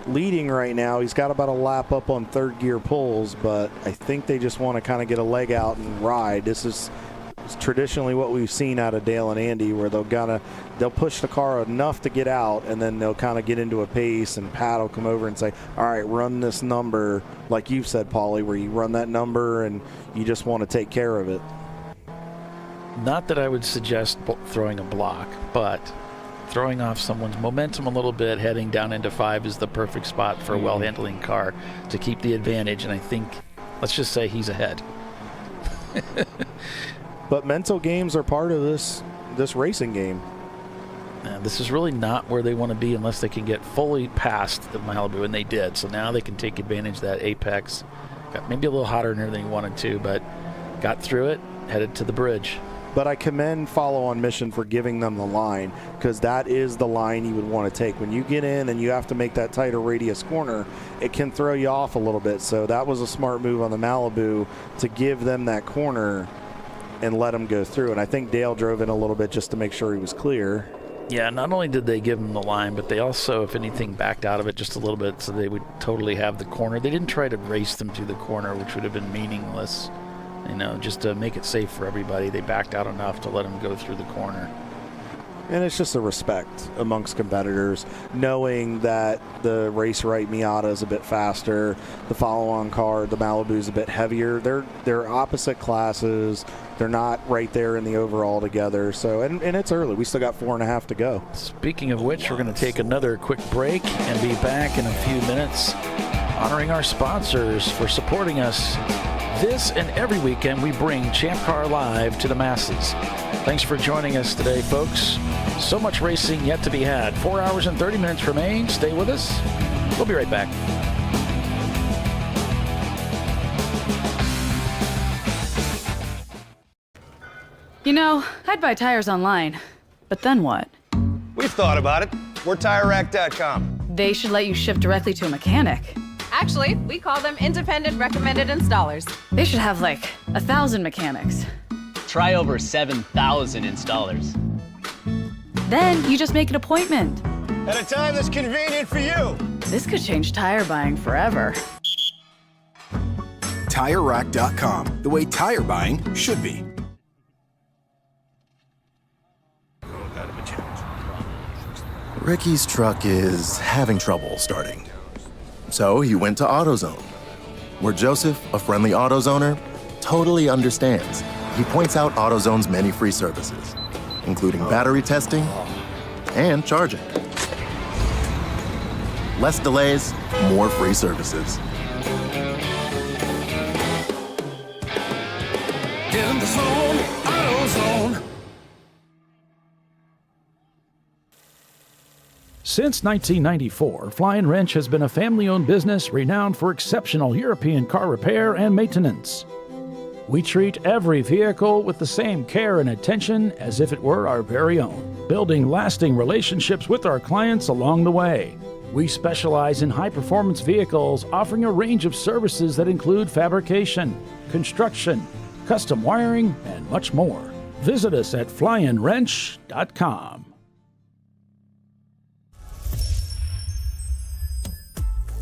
leading right now, he's got about a lap up on third gear pulls, but I think they just want to kind of get a leg out and ride. This is traditionally what we've seen out of Dale and Andy, where they'll push the car enough to get out, and then they'll kind of get into a pace, and Pat will come over and say, all right, run this number, like you've said, Paulie, where you run that number and you just want to take care of it. Not that I would suggest throwing a block, but throwing off someone's momentum a little bit, heading down into 5 is the perfect spot for a well-handling car to keep the advantage, and I think, let's just say he's ahead. But mental games are part of this racing game. This is really not where they want to be unless they can get fully past the Malibu, and they did. So now they can take advantage of that apex. Got maybe a little hotter in there than he wanted to, but got through it, headed to the bridge. But I commend Follow on Mission for giving them the line, because that is the line you would want to take. When you get in and you have to make that tighter radius corner, it can throw you off a little bit. So that was a smart move on the Malibu to give them that corner and let him go through. And I think Dale drove in a little bit just to make sure he was clear. Yeah, not only did they give him the line, but they also, if anything, backed out of it just a little bit so they would totally have the corner. They didn't try to race them through the corner, which would have been meaningless. Just to make it safe for everybody, they backed out enough to let him go through the corner. And it's just a respect amongst competitors, knowing that the Race Right Miata is a bit faster, the follow-on car, the Malibu, is a bit heavier. They're opposite classes. They're not right there in the overall together. So, and it's early. We still got 4.5 to go. Speaking of which, we're going to take another quick break and be back in a few minutes, honoring our sponsors for supporting us. This and every weekend, we bring ChampCar.Live to the masses. Thanks for joining us today, folks. So much racing yet to be had. 4 hours and 30 minutes remain. Stay with us. We'll be right back. I'd buy tires online, but then what? We've thought about it. We're TireRack.com. They should let you ship directly to a mechanic. Actually, we call them independent recommended installers. They should have 1,000 mechanics. Try over 7,000 installers. Then you just make an appointment. At a time that's convenient for you. This could change tire buying forever. TireRack.com, the way tire buying should be. Ricky's truck is having trouble starting. So he went to AutoZone, where Joseph, a friendly AutoZoner, totally understands. He points out AutoZone's many free services, including battery testing and charging. Less delays, more free services. In the zone, AutoZone. Since 1994, Flying Wrench has been a family-owned business renowned for exceptional European car repair and maintenance. We treat every vehicle with the same care and attention as if it were our very own, building lasting relationships with our clients along the way. We specialize in high-performance vehicles, offering a range of services that include fabrication, construction, custom wiring, and much more. Visit us at flyandwrench.com.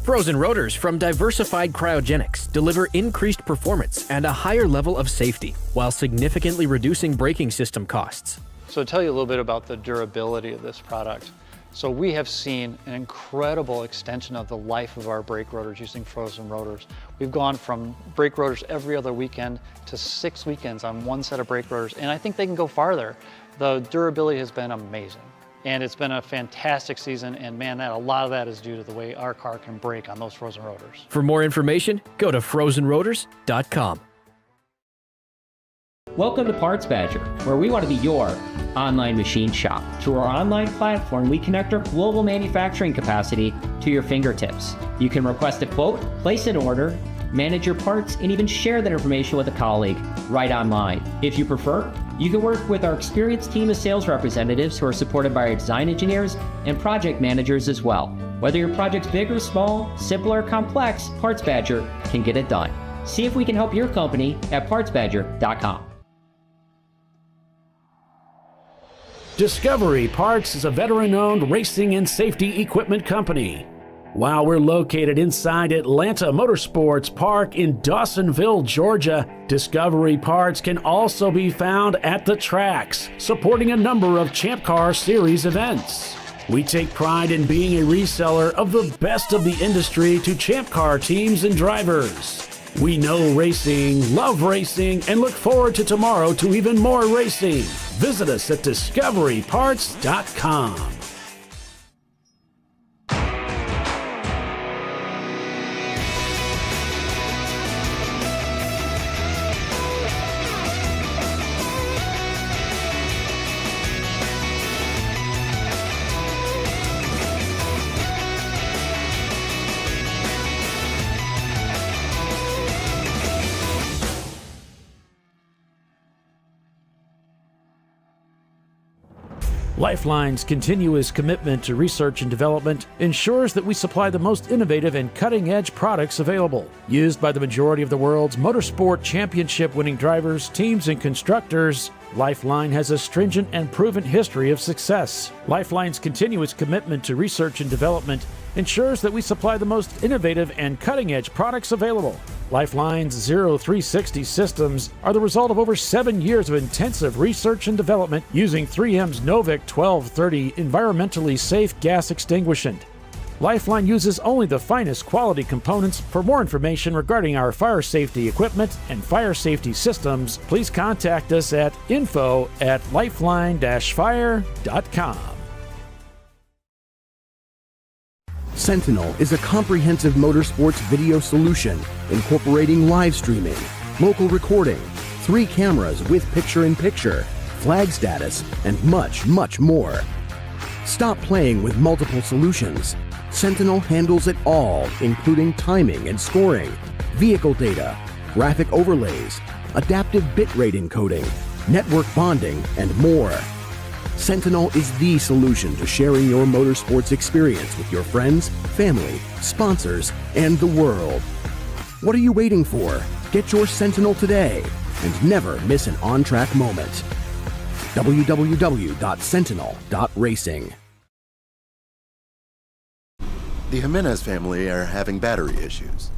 Frozen rotors from Diversified Cryogenics deliver increased performance and a higher level of safety, while significantly reducing braking system costs. So to tell you a little bit about the durability of this product. So we have seen an incredible extension of the life of our brake rotors using frozen rotors. We've gone from brake rotors every other weekend to 6 weekends on one set of brake rotors, and I think they can go farther. The durability has been amazing. And it's been a fantastic season, and man, a lot of that is due to the way our car can brake on those frozen rotors. For more information, go to frozenrotors.com. Welcome to Parts Badger, where we want to be your online machine shop. Through our online platform, we connect our global manufacturing capacity to your fingertips. You can request a quote, place an order, manage your parts, and even share that information with a colleague right online. If you prefer, you can work with our experienced team of sales representatives who are supported by our design engineers and project managers as well. Whether your project's big or small, simple or complex, Parts Badger can get it done. See if we can help your company at partsbadger.com. Discovery Parts is a veteran-owned racing and safety equipment company. While we're located inside Atlanta Motorsports Park in Dawsonville, Georgia, Discovery Parts can also be found at the tracks, supporting a number of Champ Car Series events. We take pride in being a reseller of the best of the industry to Champ Car teams and drivers. We know racing, love racing, and look forward to tomorrow to even more racing. Visit us at discoveryparts.com. Lifeline's continuous commitment to research and development ensures that we supply the most innovative and cutting-edge products available. Used by the majority of the world's motorsport championship-winning drivers, teams, and constructors, Lifeline has a stringent and proven history of success. Lifeline's continuous commitment to research and development ensures that we supply the most innovative and cutting-edge products available. Lifeline's 0360 systems are the result of over 7 years of intensive research and development using 3M's Novik 1230 environmentally safe gas extinguishant. Lifeline uses only the finest quality components. For more information regarding our fire safety equipment and fire safety systems, please contact us at info@lifeline-fire.com. Sentinel is a comprehensive motorsports video solution incorporating live streaming, local recording, 3 cameras with picture-in-picture, flag status, and much, much more. Stop playing with multiple solutions. Sentinel handles it all, including timing and scoring, vehicle data, graphic overlays, adaptive bitrate encoding, network bonding, and more. Sentinel is the solution to sharing your motorsports experience with your friends, family, sponsors, and the world. What are you waiting for? Get your Sentinel today and never miss an on-track moment. www.sentinel.racing. The Jimenez family are having battery issues.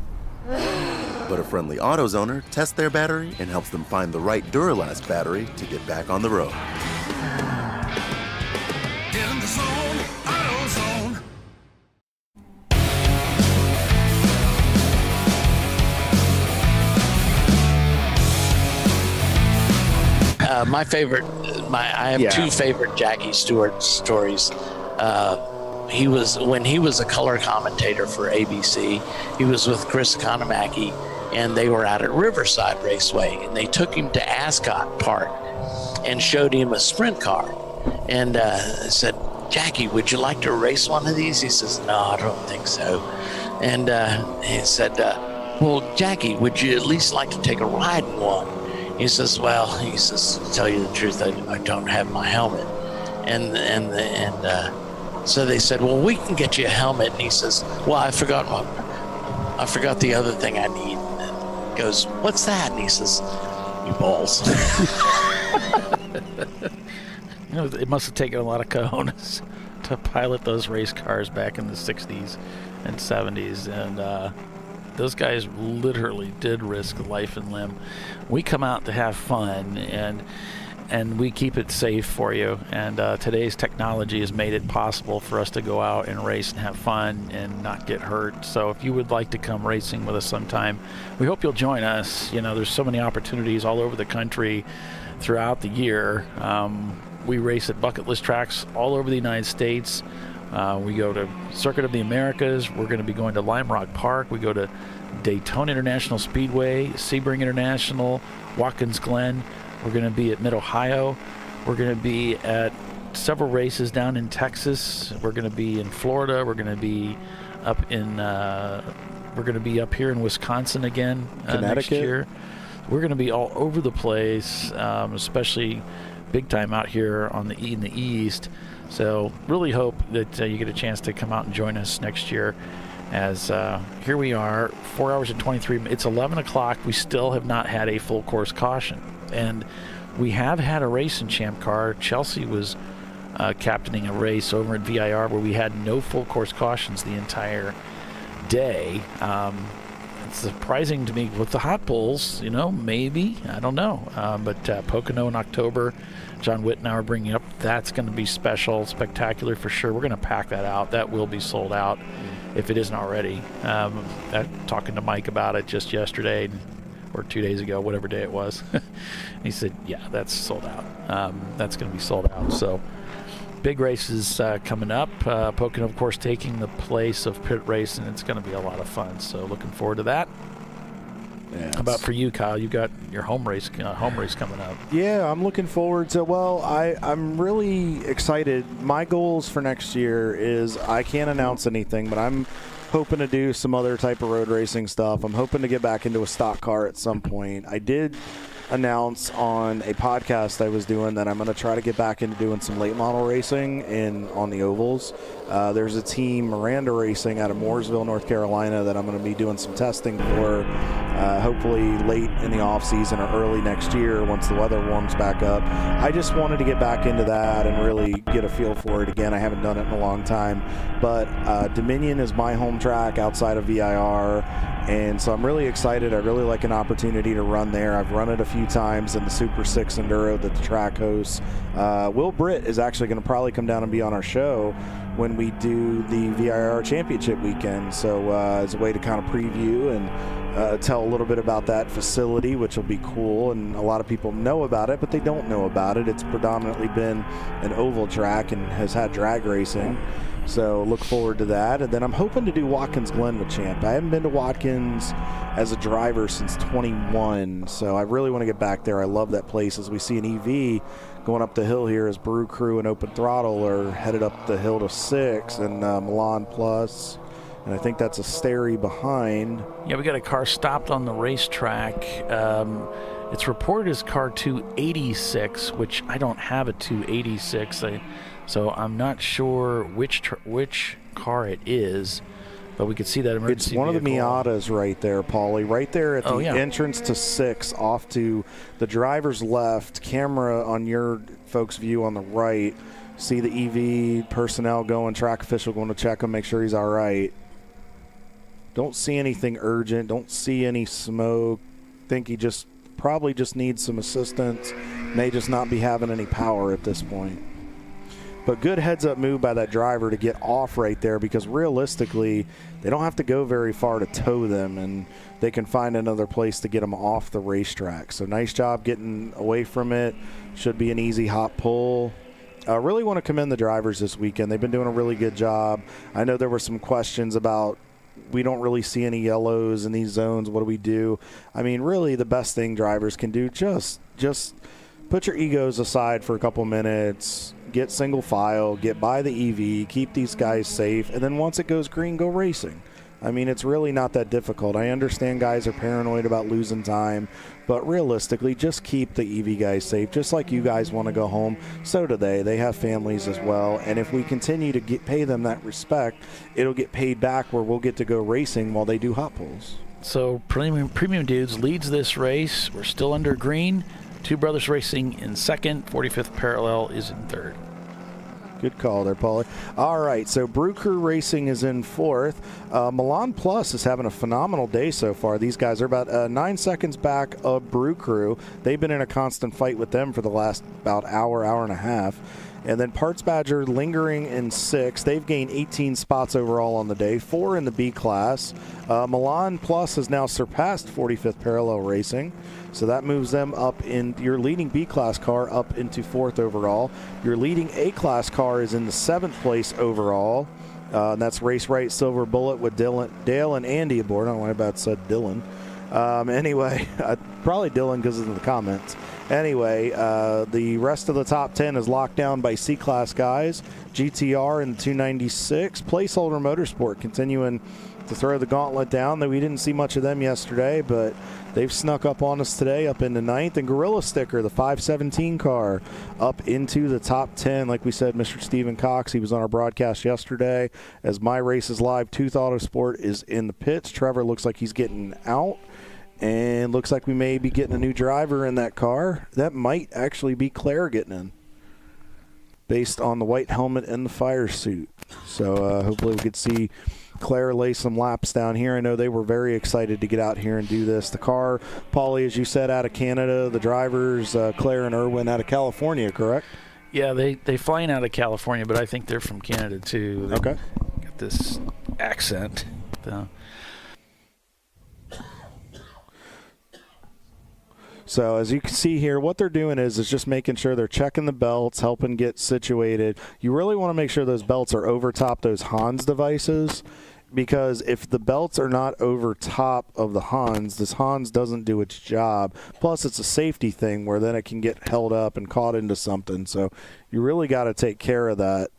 But a friendly AutoZoner tests their battery and helps them find the right Duralast battery to get back on the road. In the zone, AutoZone. My favorite, I have two favorite Jackie Stewart stories. When he was a color commentator for ABC, he was with Chris Economaki, and they were out at Riverside Raceway, and they took him to Ascot Park and showed him a sprint car, and said, Jackie, would you like to race one of these? He says, no, I don't think so. And he said, well, Jackie, would you at least like to take a ride in one? He says, well, to tell you the truth, I don't have my helmet. And so they said, well, we can get you a helmet. And he says, well, I forgot the other thing I need. And he goes, what's that? And he says, your balls. It must have taken a lot of cojones to pilot those race cars back in the 60s and 70s. And those guys literally did risk life and limb. We come out to have fun, and we keep it safe for you. And today's technology has made it possible for us to go out and race and have fun and not get hurt. So if you would like to come racing with us sometime, we hope you'll join us. There's so many opportunities all over the country throughout the year. We race at bucket list tracks all over the United States. We go to Circuit of the Americas. We're going to be going to Lime Rock Park. We go to Daytona International Speedway, Sebring International, Watkins Glen. We're going to be at Mid-Ohio. We're going to be at several races down in Texas. We're going to be in Florida. We're going to be up in here in Wisconsin again next year. We're going to be all over the place, especially big time out here in the East. So really hope that you get a chance to come out and join us next year. As here we are, 4 hours and 23 minutes. It's 11 o'clock. We still have not had a full course caution. And we have had a race in Champ Car. Chelsea was captaining a race over at VIR where we had no full course cautions the entire day. It's surprising to me with the hot bulls, maybe, I don't know. But Pocono in October, John Wittenauer bringing up, that's going to be special, spectacular for sure. We're going to pack that out. That will be sold out if it isn't already. Talking to Mike about it just yesterday or 2 days ago, whatever day it was. He said, yeah, that's sold out. That's going to be sold out. So big races coming up. Pocono, of course, taking the place of Pit Race, and it's going to be a lot of fun. So looking forward to that. Yes. How about for you, Kyle? You got your home race coming up. Yeah, I'm looking forward to. Well, I'm really excited. My goals for next year is I can't announce anything, but I'm hoping to do some other type of road racing stuff. I'm hoping to get back into a stock car at some point. I did announce on a podcast I was doing that I'm going to try to get back into doing some late model racing on the ovals. There's a team, Miranda Racing, out of Mooresville, North Carolina, that I'm going to be doing some testing for, hopefully late in the off season or early next year once the weather warms back up. I just wanted to get back into that and really get a feel for it again. I haven't done it in a long time, but Dominion is my home track outside of VIR. And so I'm really excited. I really like an opportunity to run there. I've run it a few times in the Super 6 Enduro that the track hosts. Will Britt is actually going to probably come down and be on our show when we do the VIR Championship weekend. So as a way to kind of preview and tell a little bit about that facility, which will be cool. And a lot of people know about it, but they don't know about it. It's predominantly been an oval track and has had drag racing. So look forward to that. And then I'm hoping to do Watkins Glen with Champ. I haven't been to Watkins as a driver since 21, so I really want to get back there. I love that place. As we see an EV going up the hill here as Brew Crew and Open Throttle are headed up the hill to 6, and Milan Plus, and I think that's a Steri behind. Yeah, we got a car stopped on the racetrack. It's reported as car 286, which I don't have a 286. So I'm not sure which car it is, but we could see that emergency It's one vehicle. of the Miatas right there, Paulie. Right there at the entrance to 6, off to the driver's left. Camera on your folks' view on the right. See the EV personnel going, track official going to check him, make sure he's all right. Don't see anything urgent. Don't see any smoke. Think he probably just needs some assistance. May just not be having any power at this point. But good heads-up move by that driver to get off right there, because realistically, they don't have to go very far to tow them, and they can find another place to get them off the racetrack. So nice job getting away from it. Should be an easy hot pull. I really want to commend the drivers this weekend. They've been doing a really good job. I know there were some questions about, we don't really see any yellows in these zones. What do we do? I mean, really, the best thing drivers can do, just put your egos aside for a couple minutes, get single file, get by the EV, keep these guys safe, and then once it goes green, go racing. I mean, it's really not that difficult. I understand guys are paranoid about losing time, but realistically, just keep the EV guys safe. Just like you guys want to go home, so do they. They have families as well, and if we continue to pay them that respect, it'll get paid back where we'll get to go racing while they do hot pulls. So Premium Dudes leads this race. We're still under green. Two Brothers Racing in second. 45th Parallel is in third. Good call there, Paulie. All right, so Brew Crew Racing is in fourth. Milan Plus is having a phenomenal day so far. These guys are about 9 seconds back of Brew Crew. They've been in a constant fight with them for the last about hour and a half. And then Parts Badger lingering in sixth. They've gained 18 spots overall on the day, 4 in the B class. Milan Plus has now surpassed 45th Parallel Racing. So that moves them up in your leading B class car up into fourth overall. Your leading A class car is in the 7th place overall. And that's Race Right Silver Bullet with Dale and Andy aboard. I don't know why I about said Dylan. Anyway, probably Dylan because of the comments. Anyway, the rest of the top 10 is locked down by C-Class guys. GTR in the 296. Placeholder Motorsport continuing to throw the gauntlet down. Though we didn't see much of them yesterday, but they've snuck up on us today up into 9th. And Gorilla Sticker, the 517 car, up into the top 10. Like we said, Mr. Stephen Cox, he was on our broadcast yesterday. As My Race is Live, Tooth Autosport is in the pits. Trevor looks like he's getting out. And looks like we may be getting a new driver in that car. That might actually be Claire getting in, based on the white helmet and the fire suit. So hopefully we could see Claire lay some laps down here. I know they were very excited to get out here and do this. The car, Paulie, as you said, out of Canada. The drivers, Claire and Irwin, out of California, correct? Yeah, they flying out of California, but I think they're from Canada too. They okay. Got this accent. So as you can see here, what they're doing is just making sure they're checking the belts, helping get situated. You really want to make sure those belts are over top those Hans devices, because if the belts are not over top of the Hans, this Hans doesn't do its job. Plus, it's a safety thing where then it can get held up and caught into something. So you really got to take care of that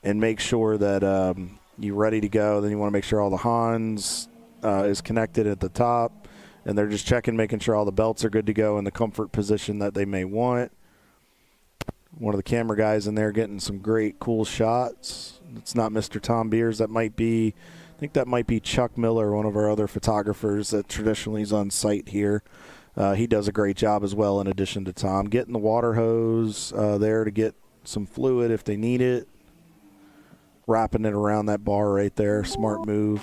and make sure that you're ready to go. Then you want to make sure all the Hans is connected at the top. And they're just checking, making sure all the belts are good to go in the comfort position that they may want. One of the camera guys in there getting some great, cool shots. It's not Mr. Tom Beers. I think that might be Chuck Miller, one of our other photographers that traditionally is on site here. He does a great job as well, in addition to Tom. Getting the water hose there to get some fluid if they need it. Wrapping it around that bar right there. Smart move.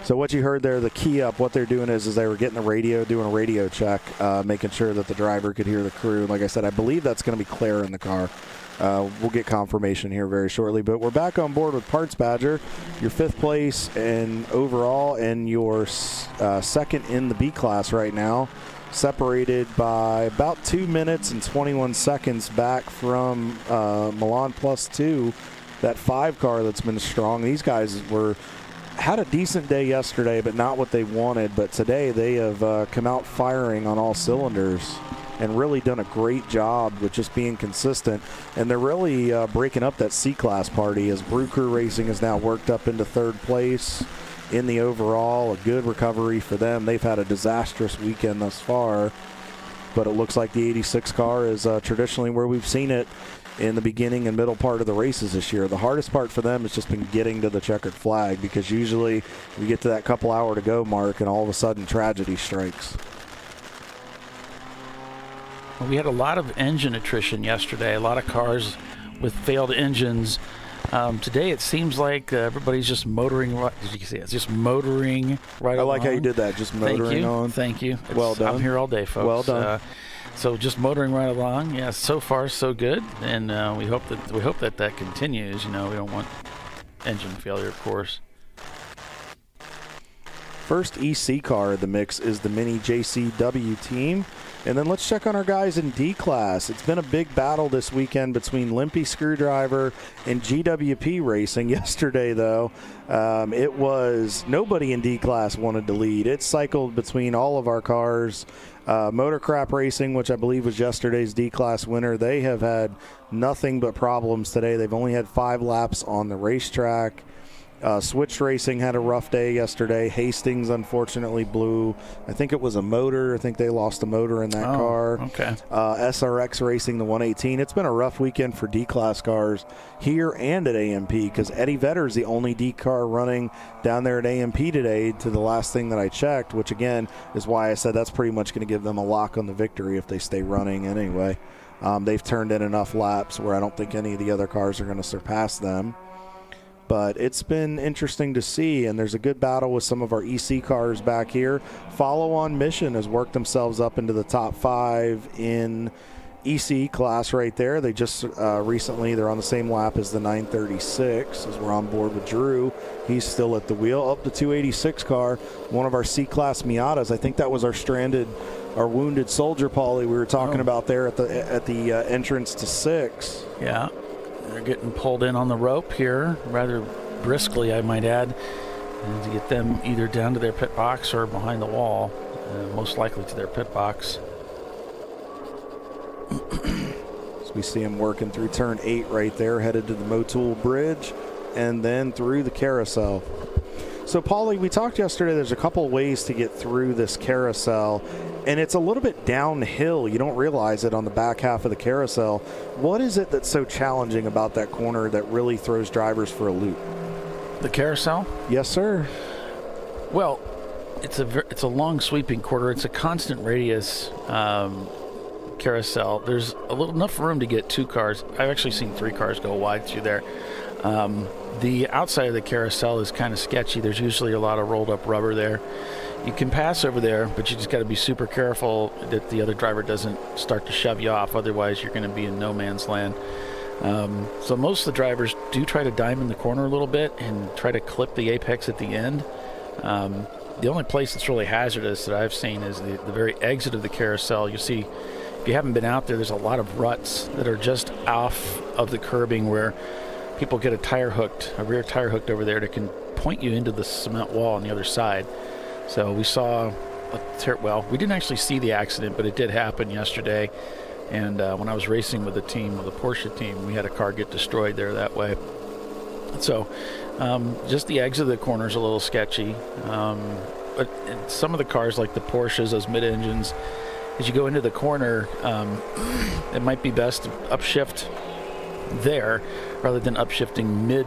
So what you heard there, the key up, what they're doing is they were getting the radio, doing a radio check, making sure that the driver could hear the crew. Like I said, I believe that's going to be Claire in the car. We'll get confirmation here very shortly. But we're back on board with Parts Badger, your 5th place and overall, and your second in the B class right now, separated by about 2 minutes and 21 seconds back from Milan Plus 2, that 5 car that's been strong. These guys had a decent day yesterday, but not what they wanted. But today they have come out firing on all cylinders and really done a great job with just being consistent. And they're really breaking up that C-Class party, as Brew Crew Racing is now worked up into 3rd place in the overall. A good recovery for them. They've had a disastrous weekend thus far, but it looks like the 86 car is traditionally where we've seen it in the beginning and middle part of the races this year. The hardest part for them has just been getting to the checkered flag, because usually we get to that couple hour to go mark and all of a sudden tragedy strikes. Well, we had a lot of engine attrition yesterday, a lot of cars with failed engines. Today it seems like everybody's just motoring. Did you see it? It's just motoring right along. I like how you did that, just motoring on. Thank you. Well done. I'm here all day, folks. Well done. So just motoring right along. Yeah, so far so good, and we hope that continues. We don't want engine failure, of course. First EC car in the mix is the Mini JCW team. And then let's check on our guys in D-Class. It's been a big battle this weekend between Limpy Screwdriver and GWP Racing. Yesterday, though, it was nobody in D-Class wanted to lead. It cycled between all of our cars. Motorcrap Racing, which I believe was yesterday's D-Class winner, they have had nothing but problems today. They've only had 5 laps on the racetrack. Switch Racing had a rough day yesterday. Hastings, unfortunately, blew. I think it was a motor. I think they lost a motor in that car. Okay. SRX Racing, the 118. It's been a rough weekend for D-Class cars here and at AMP because Eddie Vedder's the only D car running down there at AMP today to the last thing that I checked, which, again, is why I said that's pretty much going to give them a lock on the victory if they stay running anyway. They've turned in enough laps where I don't think any of the other cars are going to surpass them. But it's been interesting to see, and there's a good battle with some of our EC cars back here. Follow On Mission has worked themselves up into the top 5 in EC class right there. They just recently, they're on the same lap as the 936 as we're on board with Drew. He's still at the wheel. Up the 286 car, one of our C-Class Miatas. I think that was our wounded soldier, Paulie, we were talking about there at the entrance to 6. Yeah. They're getting pulled in on the rope here, rather briskly, I might add, and to get them either down to their pit box or behind the wall, most likely to their pit box. So we see them working through turn 8 right there, headed to the Motul Bridge, and then through the carousel. So, Paulie, we talked yesterday, there's a couple ways to get through this carousel, and it's a little bit downhill. You don't realize it on the back half of the carousel. What is it that's so challenging about that corner that really throws drivers for a loop? The carousel? Yes, sir. Well, it's a long sweeping corner. It's a constant radius carousel. There's enough room to get 2 cars. I've actually seen 3 cars go wide through there. The outside of the carousel is kind of sketchy. There's usually a lot of rolled up rubber there. You can pass over there, but you just got to be super careful that the other driver doesn't start to shove you off. Otherwise, you're going to be in no man's land. So most of the drivers do try to diamond the corner a little bit and try to clip the apex at the end. The only place that's really hazardous that I've seen is the very exit of the carousel. You see, if you haven't been out there, there's a lot of ruts that are just off of the curbing where people get a rear tire hooked over there that can point you into the cement wall on the other side. So we saw, we didn't actually see the accident, but it did happen yesterday. And when I was racing with the Porsche team, we had a car get destroyed there that way. So just the exit of the corner is a little sketchy. But some of the cars, like the Porsches, those mid-engines, as you go into the corner, it might be best to upshift there rather than upshifting mid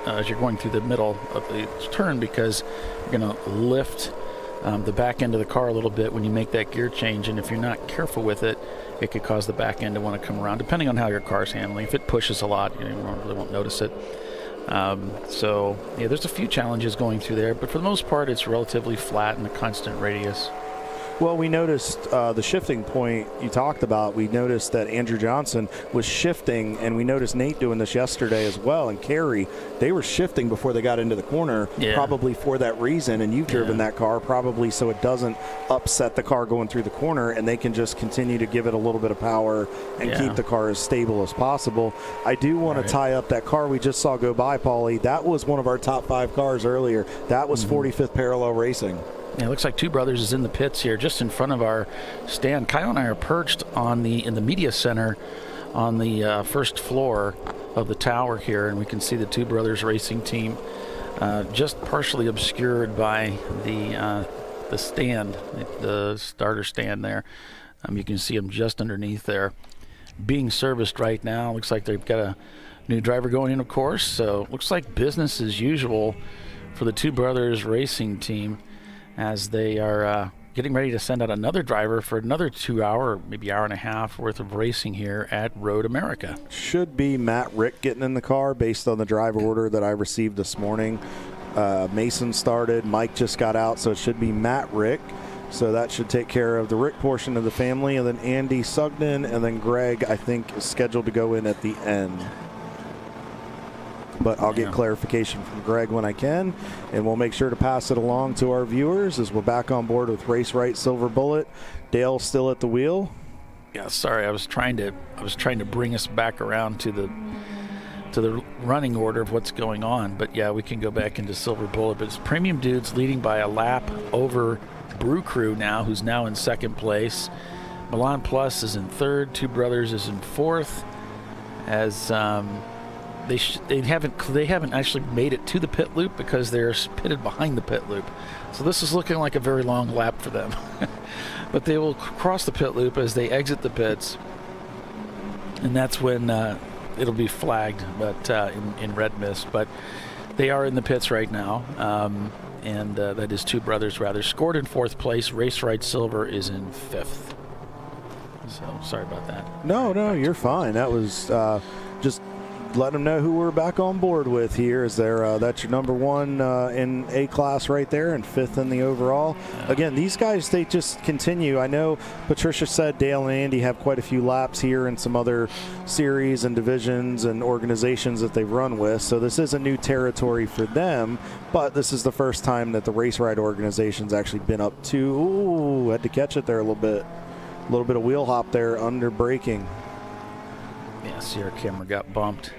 as you're going through the middle of the turn, because you're going to lift the back end of the car a little bit when you make that gear change, and if you're not careful with it, it could cause the back end to want to come around, depending on how your car's handling. If it pushes a lot, you really won't notice it. So yeah, there's a few challenges going through there, but for the most part, it's relatively flat and a constant radius. Well, we noticed the shifting point you talked about. We noticed that Andrew Johnson was shifting, and we noticed Nate doing this yesterday as well, and Kerry, they were shifting before they got into the corner, probably for that reason, and you've driven that car probably so it doesn't upset the car going through the corner, and they can just continue to give it a little bit of power and keep the car as stable as possible. I do want to tie up that car we just saw go by, Paulie. That was one of our top 5 cars earlier. That was 45th Parallel Racing. Yeah, it looks like Two Brothers is in the pits here, just in front of our stand. Kyle and I are perched in the media center on the first floor of the tower here, and we can see the Two Brothers racing team just partially obscured by the stand, the starter stand there. You can see them just underneath there, being serviced right now. Looks like they've got a new driver going in, of course. So looks like business as usual for the Two Brothers racing team, as they are getting ready to send out another driver for another 2 hour, maybe hour and a half worth of racing here at Road America. Should be Matt Rick getting in the car based on the drive order that I received this morning. Mason started, Mike just got out, so it should be Matt Rick. So that should take care of the Rick portion of the family, and then Andy Sugden, and then Greg, I think, is scheduled to go in at the end. But I'll get clarification from Greg when I can, and we'll make sure to pass it along to our viewers as we're back on board with Race Right Silver Bullet. Dale still at the wheel. Yeah, sorry, I was trying to bring us back around to the running order of what's going on. But yeah, we can go back into Silver Bullet. But it's Premium Dudes leading by a lap over Brew Crew now, who's now in second place. Milan Plus is in third. Two Brothers is in fourth. As they haven't actually made it to the pit loop because they're pitted behind the pit loop. So this is looking like a very long lap for them. But they will cross the pit loop as they exit the pits, and that's when it'll be flagged, but in red mist. But they are in the pits right now, and that is Two Brothers rather. Scored in fourth place. Race Right Silver is in fifth. So sorry about that. No, you're fine. That was just let them know who we're back on board with here. Is there that's your number one in A class right there, and fifth in the overall. Again, these guys, they just continue. I know Patricia said Dale and Andy have quite a few laps here in some other series and divisions and organizations that they've run with, so this is a new territory for them, but this is the first time that the Race Right organization's actually been up to, had to catch it there a little bit of wheel hop there under braking. Yeah, see, our camera got bumped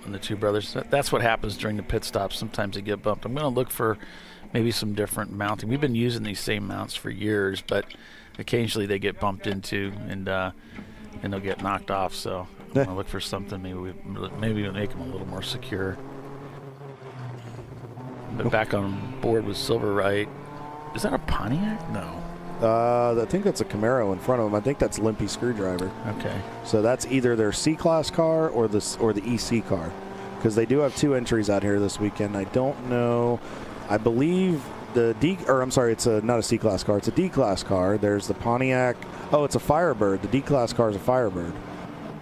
on the Two Brothers. That's what happens during the pit stops. Sometimes they get bumped. I'm going to look for maybe some different mounting. We've been using these same mounts for years, but occasionally they get bumped into and they'll get knocked off. So I'm going to look for something. Maybe we'll make them a little more secure. But back on board with Silver Right. Is that a Pontiac? No. I think that's a Camaro in front of them. I think that's Limpy Screwdriver. Okay. So that's either their C-Class car or the EC car, because they do have two entries out here this weekend. I don't know. I believe it's not a C-Class car. It's a D-Class car. There's the Pontiac. Oh, it's a Firebird. The D-Class car is a Firebird.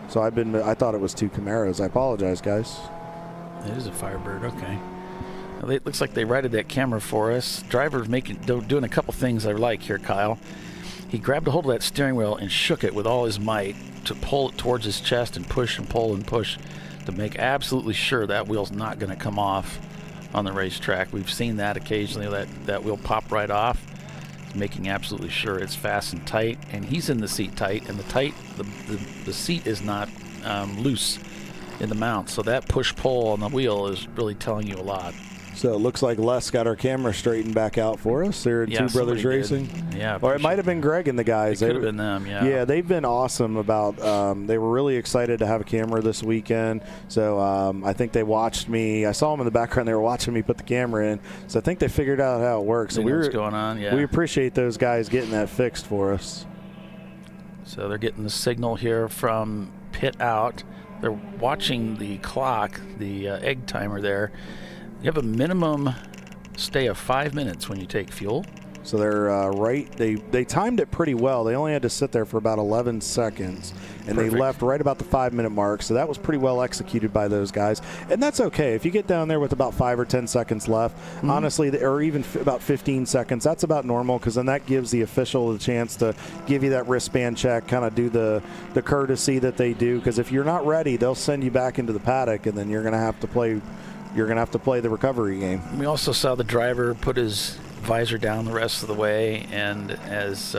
So I thought it was two Camaros. I apologize, guys. It is a Firebird. Okay. It looks like they righted that camera for us. Driver's doing a couple things I like here, Kyle. He grabbed a hold of that steering wheel and shook it with all his might to pull it towards his chest and push and pull and push to make absolutely sure that wheel's not going to come off on the racetrack. We've seen that occasionally, that wheel pop right off. He's making absolutely sure it's fast and tight, and he's in the seat tight, and the seat is not loose in the mount. So that push-pull on the wheel is really telling you a lot. So it looks like Les got our camera straightened back out for us. They're Two Brothers Racing. Yeah. Or it might have been Greg and the guys. It could have been them, yeah. Yeah, they've been awesome about they were really excited to have a camera this weekend. So I think they watched me. I saw them in the background. They were watching me put the camera in. So I think they figured out how it works. So what's going on, yeah. We appreciate those guys getting that fixed for us. So they're getting the signal here from pit out. They're watching the clock, the egg timer there. You have a minimum stay of 5 minutes when you take fuel. So they're they timed it pretty well. They only had to sit there for about 11 seconds, and Perfect. They left right about the 5 minute mark. So that was pretty well executed by those guys. And that's okay. If you get down there with about 5 or 10 seconds left, honestly, or even about 15 seconds, that's about normal, because then that gives the official the chance to give you that wristband check, kind of do the courtesy that they do. Because if you're not ready, they'll send you back into the paddock, and then you're going to have to play the recovery game. We also saw the driver put his visor down the rest of the way, and as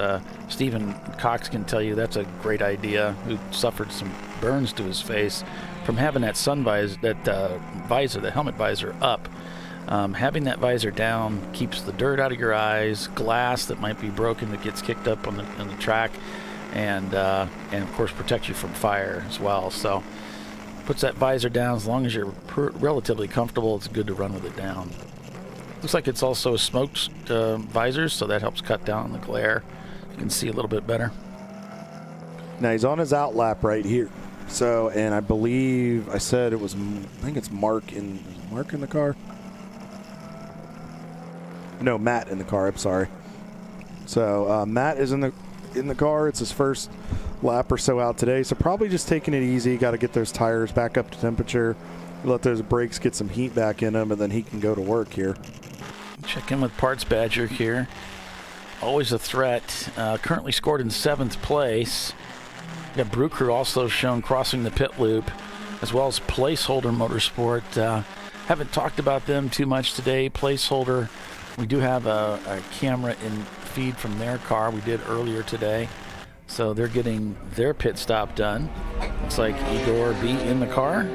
Stephen Cox can tell you, that's a great idea, who suffered some burns to his face from having that the helmet visor up. Having that visor down keeps the dirt out of your eyes, glass that might be broken that gets kicked up on the track, and of course protects you from fire as well. So puts that visor down. As long as you're relatively comfortable, it's good to run with it down. Looks like it's also a smoked visor, so that helps cut down on the glare. You can see a little bit better. Now he's on his out lap right here. So, and I believe I said it was, I think it's Mark in the car? No, Matt in the car, I'm sorry. So Matt is in the car. It's his first lap or so out today, so probably just taking it easy. Got to get those tires back up to temperature, let those brakes get some heat back in them, and then he can go to work here. Check in with Parts Badger here. always a threat. Currently scored in 7th place. We got Brew Crew also shown crossing the pit loop, as well as Placeholder Motorsport. Haven't talked about them too much today. Placeholder, we do have a camera in feed from their car. We did earlier today. So they're getting their pit stop done. Looks like Igor B in the car.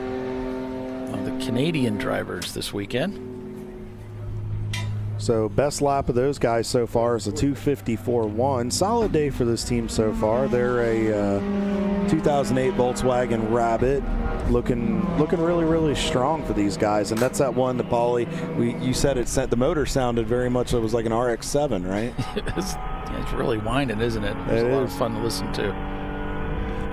Of the Canadian drivers this weekend. So best lap of those guys so far is a 2:54.1. Solid day for this team so far. They're a 2008 Volkswagen Rabbit, looking really, really strong for these guys. And that's that one that Paulie, you said the motor sounded very much, it was like an RX-7, right? It's really whining, isn't it? It's a lot of fun to listen to.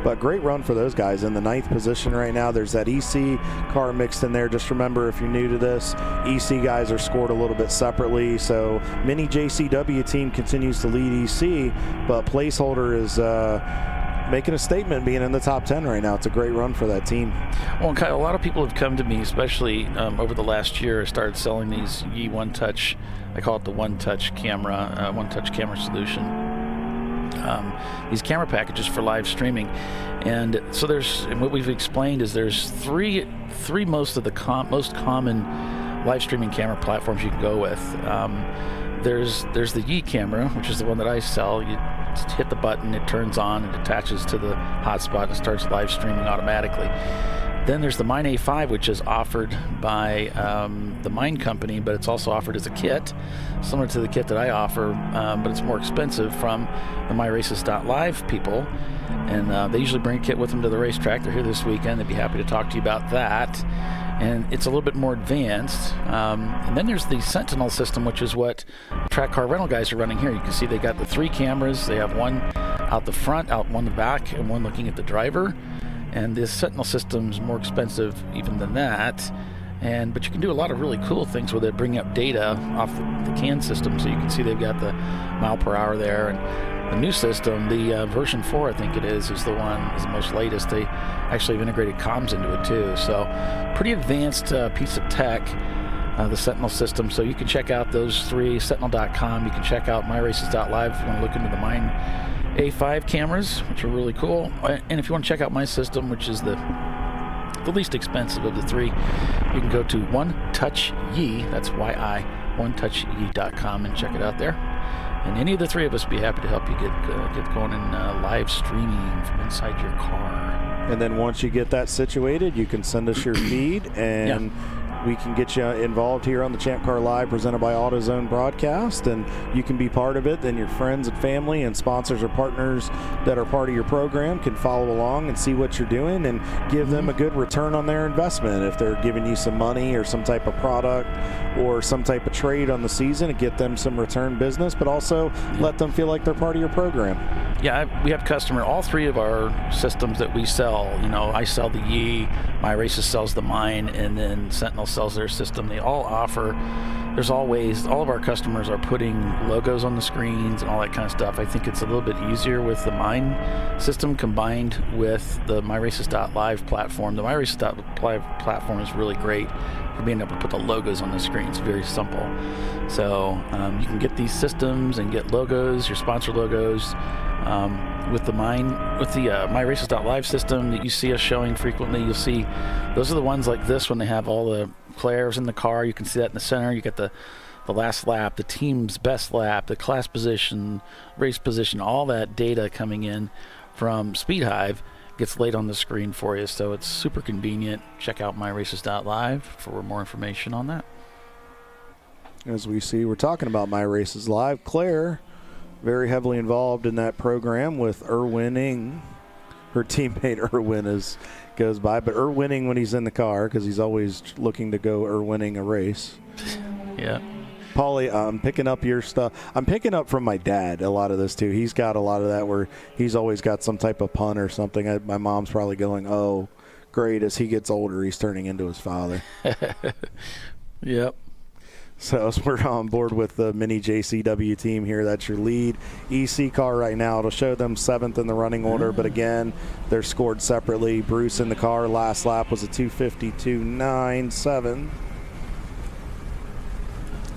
But great run for those guys in the 9th position right now. There's that EC car mixed in there. Just remember, if you're new to this, EC guys are scored a little bit separately. So Mini JCW team continues to lead EC, but Placeholder is making a statement being in the top 10 right now. It's a great run for that team. Well, Kyle, a lot of people have come to me, especially over the last year. I started selling these Yi One Touch. I call it the One Touch camera, One Touch camera solution. These camera packages for live streaming, and so and what we've explained is there's three most of the most common live streaming camera platforms you can go with. There's the Yi camera, which is the one that I sell. You hit the button, it turns on, it attaches to the hotspot, and starts live streaming automatically. Then there's the Mine A5, which is offered by the Mine company, but it's also offered as a kit, similar to the kit that I offer, but it's more expensive from the MyRaces.Live people. And they usually bring a kit with them to the racetrack. They're here this weekend. They'd be happy to talk to you about that. And it's a little bit more advanced. And then there's the Sentinel system, which is what track car rental guys are running here. You can see they got the 3 cameras. They have one out the front, one in the back, and one looking at the driver. And this Sentinel system's more expensive even than that. But you can do a lot of really cool things with it, bringing up data off the CAN system. So you can see they've got the mile per hour there. And the new system, the version 4, I think it is the most latest. They actually have integrated comms into it too. So pretty advanced piece of tech, the Sentinel system. So you can check out those 3, Sentinel.com. You can check out MyRaces.Live if you want to look into the Mine A5 cameras, which are really cool. And if you want to check out my system, which is the least expensive of the 3, you can go to One Touch Yi, that's YI, OneTouchYi.com, and check it out there. And any of the 3 of us would be happy to help you get going in live streaming from inside your car. And then once you get that situated, you can send us your feed, and we can get you involved here on the ChampCar.Live presented by AutoZone broadcast, and you can be part of it. Then your friends and family and sponsors or partners that are part of your program can follow along and see what you're doing and give them a good return on their investment. If they're giving you some money or some type of product or some type of trade on the season, and get them some return business, but also let them feel like they're part of your program. Yeah, we have all 3 of our systems that we sell. I sell the Yi, MyRaces sells the Mine, and then Sentinel sells their system. They all offer, all of our customers are putting logos on the screens and all that kind of stuff. I think it's a little bit easier with the Mine system combined with the MyRaces.Live platform. The MyRaces.Live platform is really great for being able to put the logos on the screen. It's very simple. So you can get these systems and get logos, your sponsor logos, with the MyRaces.Live system that you see us showing frequently. You'll see those are the ones like this when they have all the players in the car. You can see that in the center. You get the last lap, the team's best lap, the class position, race position, all that data coming in from Speed Hive gets laid on the screen for you. So it's super convenient. Check out MyRaces.Live for more information on that. As we see, we're talking about MyRaces Live. Claire, very heavily involved in that program with Erwinning. Her teammate Erwin goes by, but Erwinning when he's in the car because he's always looking to go Erwinning a race. Yeah. Paulie, I'm picking up your stuff. I'm picking up from my dad a lot of this too. He's got a lot of that where he's always got some type of pun or something. My mom's probably going, oh, great. As he gets older, he's turning into his father. Yep. So as we're on board with the Mini JCW team here, that's your lead EC car right now. It'll show them 7th in the running order, but again, they're scored separately. Bruce in the car, last lap was a 2:52.97.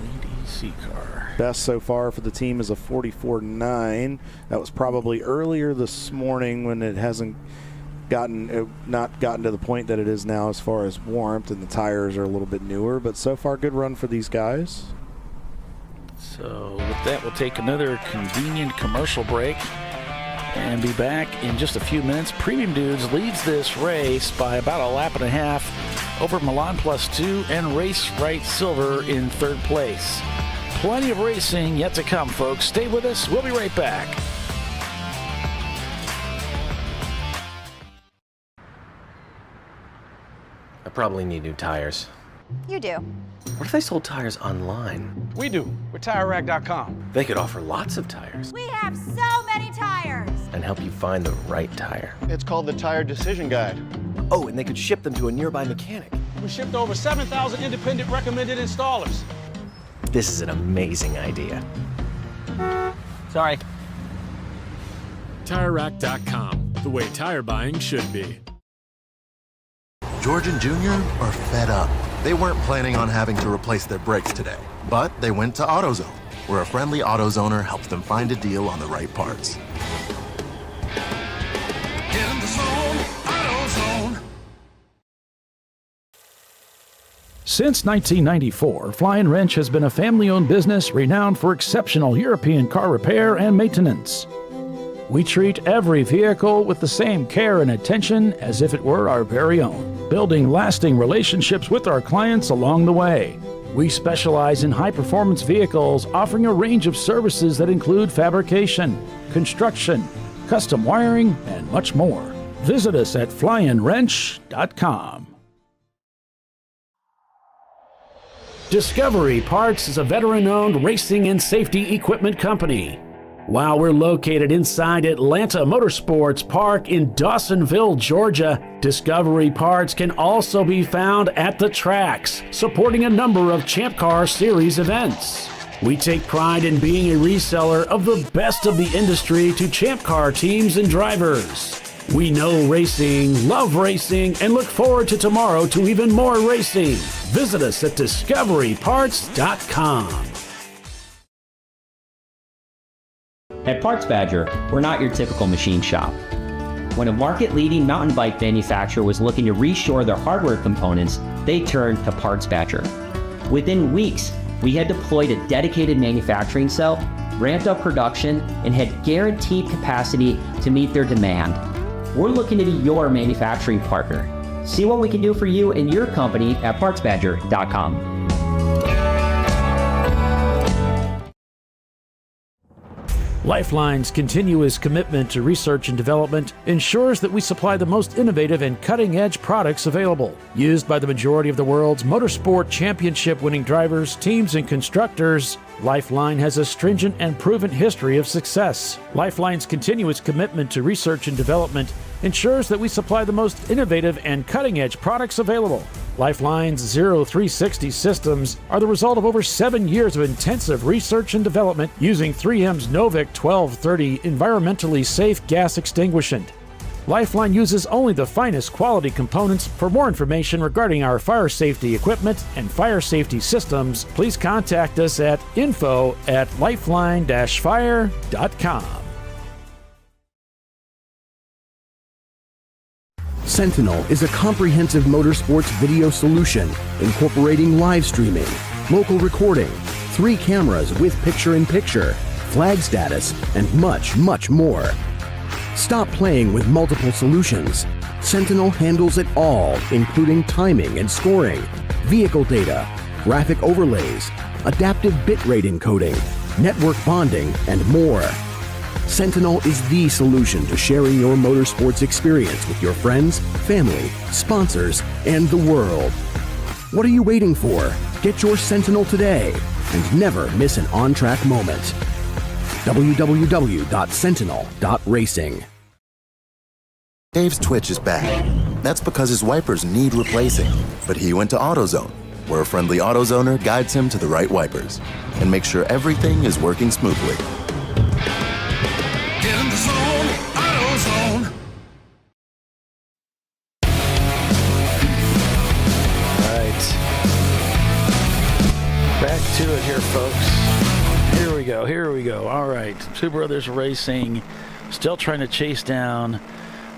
Lead EC car. Best so far for the team is a 44.9. That was probably earlier this morning when it hasn't not gotten to the point that it is now as far as warmth, and the tires are a little bit newer. But so far, good run for these guys. So with that, we'll take another convenient commercial break and be back in just a few minutes. Premium Dudes leads this race by about a lap and a half over Milan Plus 2 and Race Right Silver in third place. Plenty of racing yet to come, folks. Stay with us. We'll be right back. I probably need new tires. You do. What if they sold tires online? We do. We're TireRack.com. They could offer lots of tires We have so many tires. and help you find the right tire. It's called the Tire Decision Guide. Oh, and they could ship them to a nearby mechanic. We shipped over 7,000 independent recommended installers. This is an amazing idea. Sorry. TireRack.com, the way tire buying should be. George and Jr. are fed up. They weren't planning on having to replace their brakes today, but they went to AutoZone, where a friendly AutoZoner helps them find a deal on the right parts. In the zone, AutoZone. Since 1994, Flying Wrench has been a family-owned business renowned for exceptional European car repair and maintenance. We treat every vehicle with the same care and attention as if it were our very own, building lasting relationships with our clients along the way. We specialize in high-performance vehicles, offering a range of services that include fabrication, construction, custom wiring, and much more. Visit us at flyandwrench.com. Discovery Parts is a veteran-owned racing and safety equipment company. While we're located inside Atlanta Motorsports Park in Dawsonville, Georgia, Discovery Parts can also be found at the tracks, supporting a number of Champ Car Series events. We take pride in being a reseller of the best of the industry to Champ Car teams and drivers. We know racing, love racing, and look forward to tomorrow to even more racing. Visit us at discoveryparts.com. At Parts Badger, we're not your typical machine shop. When a market-leading mountain bike manufacturer was looking to reshore their hardware components, they turned to Parts Badger. Within weeks, we had deployed a dedicated manufacturing cell, ramped up production, and had guaranteed capacity to meet their demand. We're looking to be your manufacturing partner. See what we can do for you and your company at PartsBadger.com. Lifeline's continuous commitment to research and development ensures that we supply the most innovative and cutting-edge products available, used by the majority of the world's motorsport championship-winning drivers, teams, and constructors. Lifeline has a stringent and proven history of success. Lifeline's continuous commitment to research and development ensures that we supply the most innovative and cutting-edge products available. Lifeline's 0360 systems are the result of over 7 years of intensive research and development using 3M's Novik 1230 environmentally safe gas extinguishant. Lifeline uses only the finest quality components. For more information regarding our fire safety equipment and fire safety systems, please contact us at info@lifeline-fire.com. Sentinel is a comprehensive motorsports video solution incorporating live streaming, local recording, 3 cameras with picture-in-picture, flag status, and much, much more. Stop playing with multiple solutions. Sentinel handles it all, including timing and scoring, vehicle data, graphic overlays, adaptive bitrate encoding, network bonding, and more. Sentinel is the solution to sharing your motorsports experience with your friends, family, sponsors, and the world. What are you waiting for? Get your Sentinel today and never miss an on-track moment. www.sentinel.racing. Dave's Twitch is back. That's because his wipers need replacing, but he went to AutoZone, where a friendly AutoZoner guides him to the right wipers and makes sure everything is working smoothly. In the zone, AutoZone. Right. Back to it here, folks. go. All right. Two Brothers Racing still trying to chase down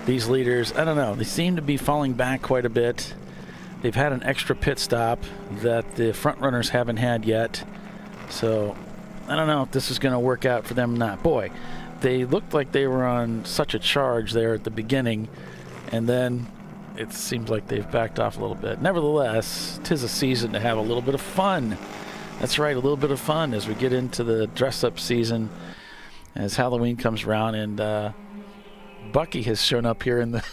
these leaders. I don't know. They seem to be falling back quite a bit. They've had an extra pit stop that the front runners haven't had yet. So I don't know if this is going to work out for them or not. Boy, they looked like they were on such a charge there at the beginning, and then it seems like they've backed off a little bit. Nevertheless, 'tis a season to have a little bit of fun. That's right, a little bit of fun as we get into the dress-up season, as Halloween comes around, and Bucky has shown up here in the...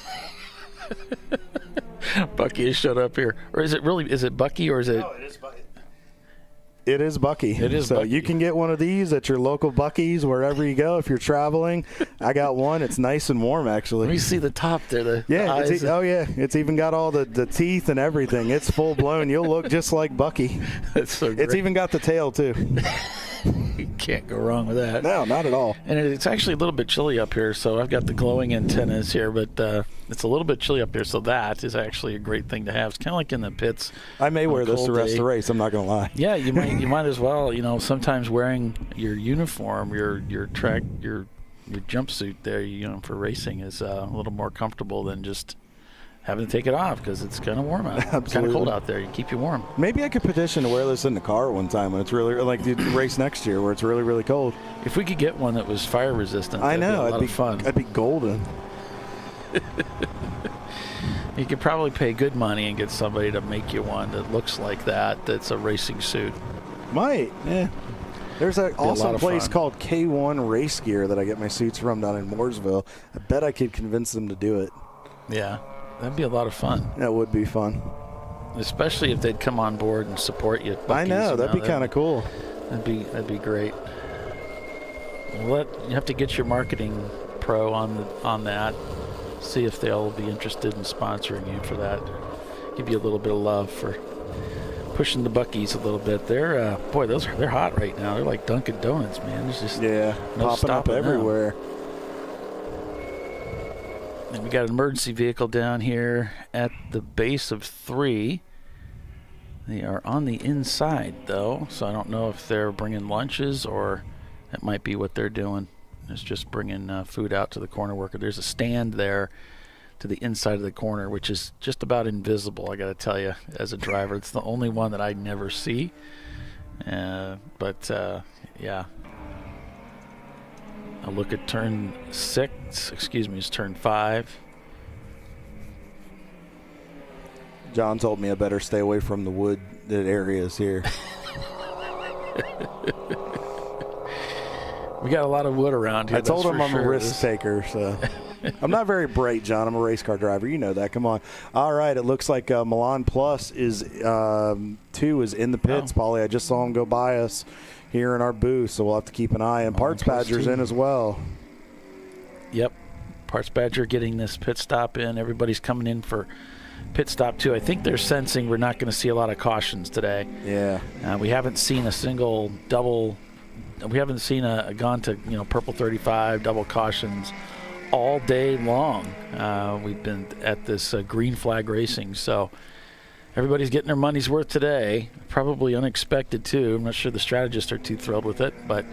Bucky has showed up here. Or is it Bucky, or is it... No, it is Bucky. It is Bucky. It is so Bucky. You can get one of these at your local Bucky's wherever you go if you're traveling. I got one. It's nice and warm, actually. Let me see the top there. The eyes. It's even got all the teeth and everything. It's full blown. You'll look just like Bucky. That's so great. It's even got the tail, too. You can't go wrong with that. No, not at all. And it's actually a little bit chilly up here, so I've got the glowing antennas here, but it's a little bit chilly up here, so that is actually a great thing to have. It's kind of like in the pits. I may wear this the rest of the race, I'm not going to lie. Yeah, you might as well. You know, sometimes wearing your uniform, your jumpsuit there, for racing is a little more comfortable than just having to take it off, because it's kind of warm out. It's kind of cold out there. You keep you warm. Maybe I could petition to wear this in the car one time when it's really, like the race next year where it's really, really cold. If we could get one that was fire resistant, I know, that'd be a lot of fun. I'd be golden. You could probably pay good money and get somebody to make you one that looks like that, that's a racing suit. Might, yeah. There's an awesome place fun. called K1 Race Gear that I get my suits from down in Mooresville. I bet I could convince them to do it. Yeah, that'd be a lot of fun. That would be fun. Especially if they'd come on board and support you. I know, that'd be kind of cool. That'd be great. Well, you have to get your marketing pro on that. See if they'll be interested in sponsoring you for that. Give you a little bit of love for pushing the Buckies a little bit. They're they're hot right now. They're like Dunkin' Donuts, man. There's just no popping up everywhere. And we got an emergency vehicle down here at the base of 3. They are on the inside though, so I don't know if they're bringing lunches or that might be what they're doing. It's just bringing food out to the corner worker. There's a stand there to the inside of the corner, which is just about invisible, I got to tell you, as a driver. It's the only one that I never see. Yeah. I'll look at turn 6. Excuse me, it's turn 5. John told me I better stay away from the wooded areas here. We got a lot of wood around here. I told him I'm a risk taker, so I'm not very bright, John. I'm a race car driver. You know that. Come on. All right. It looks like Milan Plus is 2 is in the pits, Paulie. I just saw him go by us here in our booth, so we'll have to keep an eye. And Parts Badger's in as well. Yep. Parts Badger getting this pit stop in. Everybody's coming in for pit stop 2. I think they're sensing we're not going to see a lot of cautions today. Yeah. We haven't seen a single double. We haven't seen gone to purple 35 double cautions all day long. We've been at this green flag racing, so everybody's getting their money's worth today. Probably unexpected too. I'm not sure the strategists are too thrilled with it, but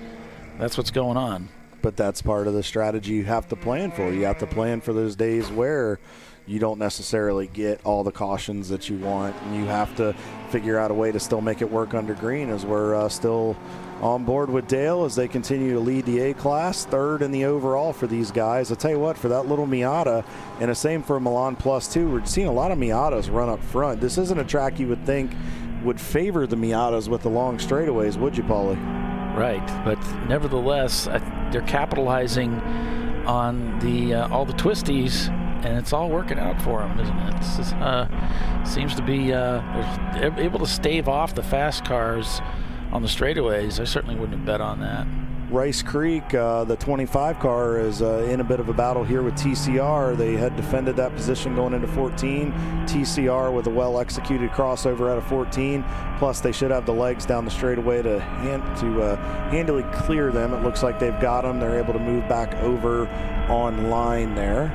that's what's going on. But that's part of the strategy you have to plan for. You have to plan for those days where you don't necessarily get all the cautions that you want, and you have to figure out a way to still make it work under green, as we're still on board with Dale as they continue to lead the A-Class, 3rd in the overall for these guys. I'll tell you what, for that little Miata, and the same for Milan Plus 2, we're seeing a lot of Miatas run up front. This isn't a track you would think would favor the Miatas with the long straightaways, would you, Paulie? Right, but nevertheless, they're capitalizing on the all the twisties, and it's all working out for them, isn't it? It seems to be they're able to stave off the fast cars on the straightaways. I certainly wouldn't have bet on that. Rice Creek, the 25 car, is in a bit of a battle here with TCR. They had defended that position going into 14. TCR with a well-executed crossover out of 14. Plus, they should have the legs down the straightaway to handily clear them. It looks like they've got them. They're able to move back over on line there.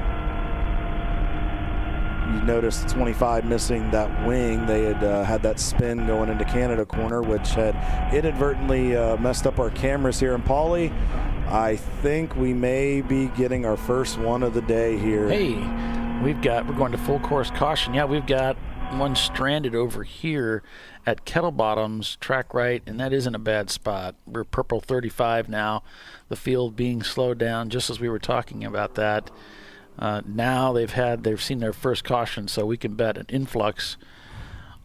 You noticed 25 missing that wing. They had had that spin going into Canada corner, which had inadvertently messed up our cameras here. And Paulie, I think we may be getting our first one of the day here. Hey, we're going to full course caution. Yeah, we've got one stranded over here at Kettle Bottoms, track right, and that isn't a bad spot. We're purple 35 now, the field being slowed down just as we were talking about that. Now they've seen their first caution, so we can bet an influx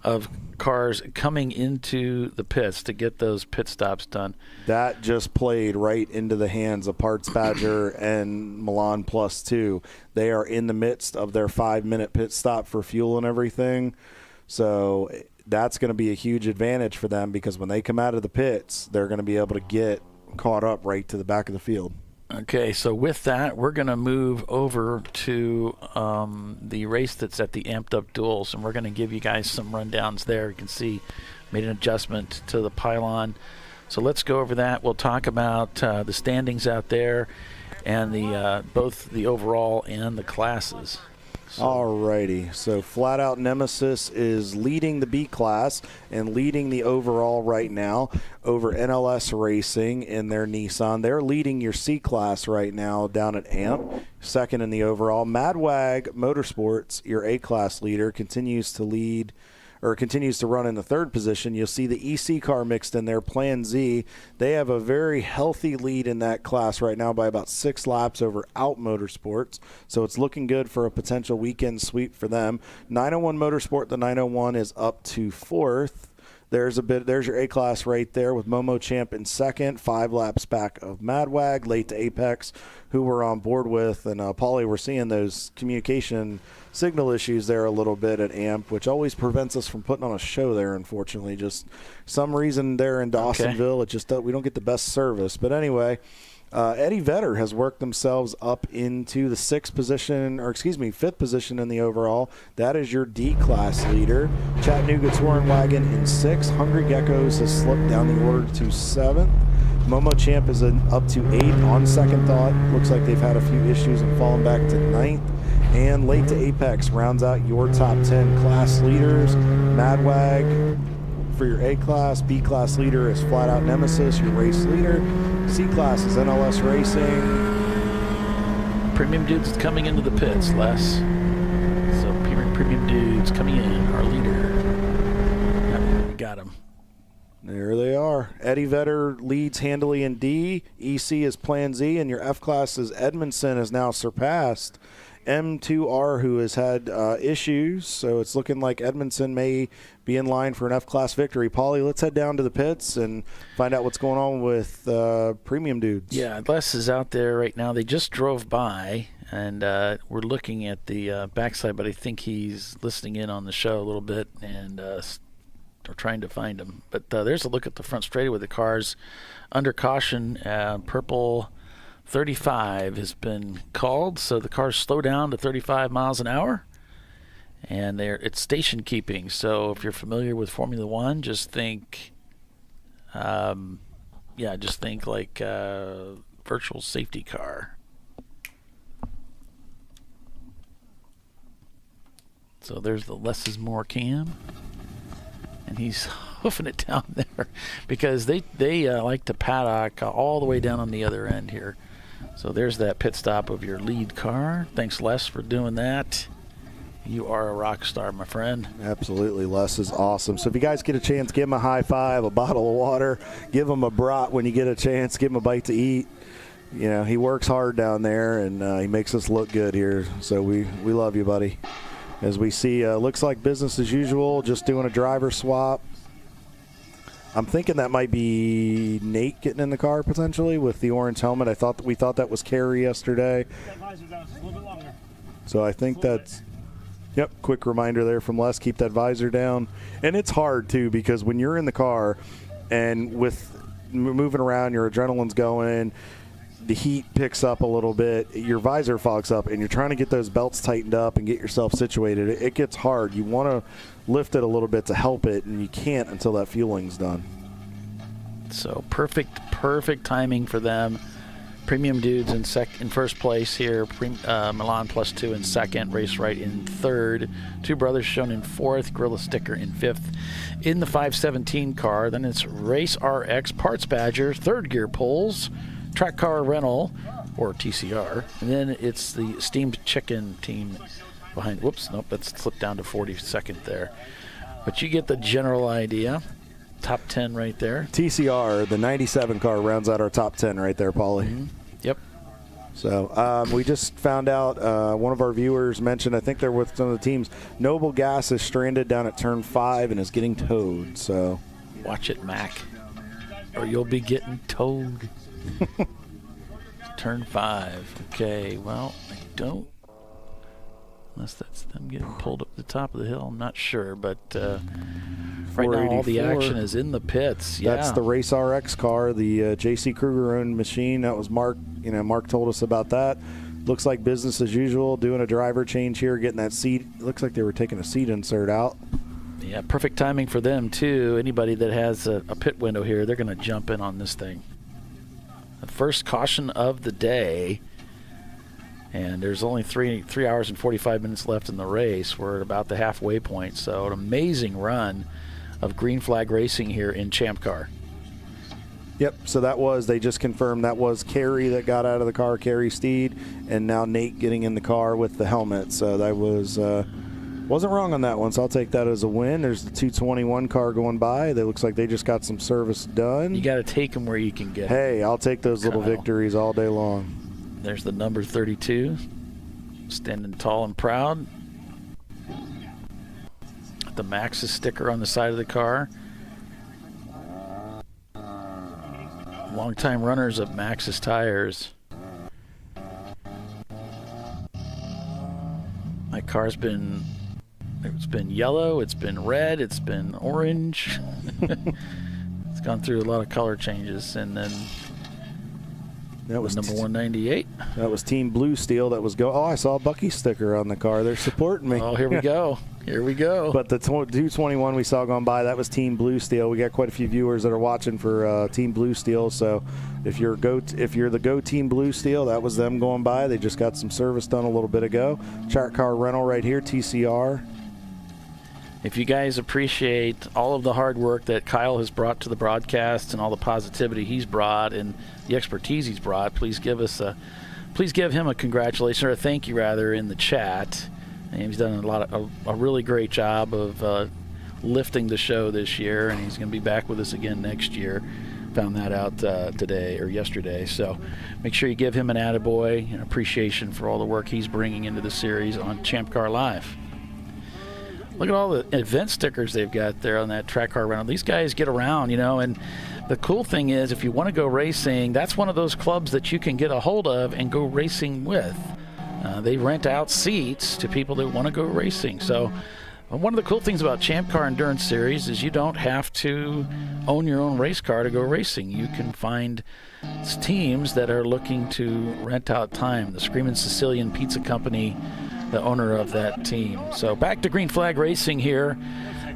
of cars coming into the pits to get those pit stops done. That just played right into the hands of Parts Badger and Milan Plus 2. They are in the midst of their 5-minute pit stop for fuel and everything. So that's going to be a huge advantage for them, because when they come out of the pits, they're going to be able to get caught up right to the back of the field. Okay, so with that, we're going to move over to the race that's at the Amped Up Duels, and we're going to give you guys some rundowns there. You can see made an adjustment to the pylon. So let's go over that. We'll talk about the standings out there and the both the overall and the classes. Alrighty, so Flat Out Nemesis is leading the B class and leading the overall right now over NLS Racing in their Nissan. They're leading your C class right now down at AMP, second in the overall. Madwag Motorsports, your A class leader, continues to run in the third position. You'll see the EC car mixed in there, Plan Z. They have a very healthy lead in that class right now by about 6 laps over Out Motorsports. So it's looking good for a potential weekend sweep for them. 901 Motorsport, the 901 is up to 4th. There's your A class right there with Momo Champ in second, 5 laps back of Madwag, late to Apex, who we're on board with. And Paulie, we're seeing those communication signal issues there a little bit at AMP, which always prevents us from putting on a show there, unfortunately. Just some reason there in Dawsonville, it just we don't get the best service. But anyway, Eddie Vedder has worked themselves up into the 5th position in the overall. That is your D class leader. Chattanooga Touring Wagon in 6th. Hungry Geckos has slipped down the order to 7th. Momo Champ is up to 8th on second thought. Looks like they've had a few issues and fallen back to 9th. And late to Apex rounds out your top 10 class leaders. Madwag for your A class. B class leader is Flat Out Nemesis, your race leader. C class is NLS Racing. Premium Dudes coming into the pits, Les. So Premium Dudes coming in, our leader. Yep, we got him. There they are. Eddie Vedder leads handily in D. EC is Plan Z, and your F class is Edmondson has now surpassed M2R, who has had issues, so it's looking like Edmondson may be in line for an F-class victory. Paulie, let's head down to the pits and find out what's going on with Premium Dudes. Yeah, Les is out there right now. They just drove by, and we're looking at the backside, but I think he's listening in on the show a little bit, and we're trying to find him. But there's a look at the front straightaway with the cars under caution. Purple 35 has been called, so the cars slow down to 35 miles an hour, and it's station keeping. So if you're familiar with Formula One, just think like virtual safety car. So there's the less is more cam, and he's hoofing it down there because they like to paddock all the way down on the other end here. So there's that pit stop of your lead car. Thanks, Les, for doing that. You are a rock star, my friend. Absolutely. Les is awesome. So if you guys get a chance, give him a high five, a bottle of water, give him a brat when you get a chance, give him a bite to eat. You know, he works hard down there, and he makes us look good here. So we love you, buddy. As we see, looks like business as usual, just doing a driver swap. I'm thinking that might be Nate getting in the car potentially with the orange helmet. We thought that was Kerry yesterday. That visor down just a little bit longer. So I think that's, yep, quick reminder there from Les, keep that visor down. And it's hard too, because when you're in the car and with moving around, your adrenaline's going, the heat picks up a little bit, your visor fogs up, and you're trying to get those belts tightened up and get yourself situated. It gets hard. You want to lift it a little bit to help it, and you can't until that fueling's done. So perfect timing for them Premium Dudes in first place here. Milan +2 in second. Race Right in third. Two Brothers shown in fourth. Gorilla Sticker in fifth. In the 517 car, then it's Race RX, Parts Badger, Third Gear Pulls, Track Car Rental, or TCR. And then it's the Steamed Chicken team behind. Whoops, nope, that's slipped down to 42nd there. But you get the general idea. Top 10 right there. TCR, the 97 car, rounds out our top 10 right there, Paulie. Mm-hmm. Yep. So we just found out, one of our viewers mentioned, I think they're with some of the teams, Noble Gas is stranded down at turn 5 and is getting towed. So watch it, Mac, or you'll be getting towed. Turn 5. Okay, well, I don't. Unless that's them getting pulled up the top of the hill. I'm not sure, but right now all the action is in the pits. Yeah. That's the Race RX car, the J.C. Kruger-owned machine. That was Mark. Mark told us about that. Looks like business as usual, doing a driver change here, getting that seat. Looks like they were taking a seat insert out. Yeah, perfect timing for them, too. Anybody that has a pit window here, they're going to jump in on this thing. The first caution of the day. And there's only 3 hours and 45 minutes left in the race. We're at about the halfway point. So an amazing run of green flag racing here in Champ Car. Yep, so they just confirmed that was Kerry that got out of the car, Kerry Steed, and now Nate getting in the car with the helmet. So that wasn't wrong on that one, so I'll take that as a win. There's the 221 car going by. It looks like they just got some service done. You got to take them where you can get. Hey, I'll take those little victories all day long. There's the number 32, standing tall and proud. The Maxxis sticker on the side of the car. Longtime runners of Maxxis tires. My car's been yellow, it's been red, it's been orange. It's gone through a lot of color changes, and then that was number 198. That was Team Blue Steel. That was I saw a Bucky sticker on the car. They're supporting me. Oh, here we go. Here we go. But the 221 we saw going by, that was Team Blue Steel. We got quite a few viewers that are watching for Team Blue Steel. So if you're the Go Team Blue Steel, that was them going by. They just got some service done a little bit ago. Chart Car Rental right here, TCR. If you guys appreciate all of the hard work that Kyle has brought to the broadcast and all the positivity he's brought and the expertise he's brought, please give him a congratulations, or a thank you rather, in the chat. And he's done a really great job of lifting the show this year, and he's going to be back with us again next year. Found that out today or yesterday. So make sure you give him an attaboy and appreciation for all the work he's bringing into the series on ChampCar.Live. Look at all the event stickers they've got there on that track car rental. These guys get around, and the cool thing is, if you want to go racing, that's one of those clubs that you can get a hold of and go racing with. They rent out seats to people that want to go racing. So one of the cool things about Champ Car Endurance Series is you don't have to own your own race car to go racing. You can find teams that are looking to rent out time. The Screamin' Sicilian Pizza Company, the owner of that team. So back to green flag racing here.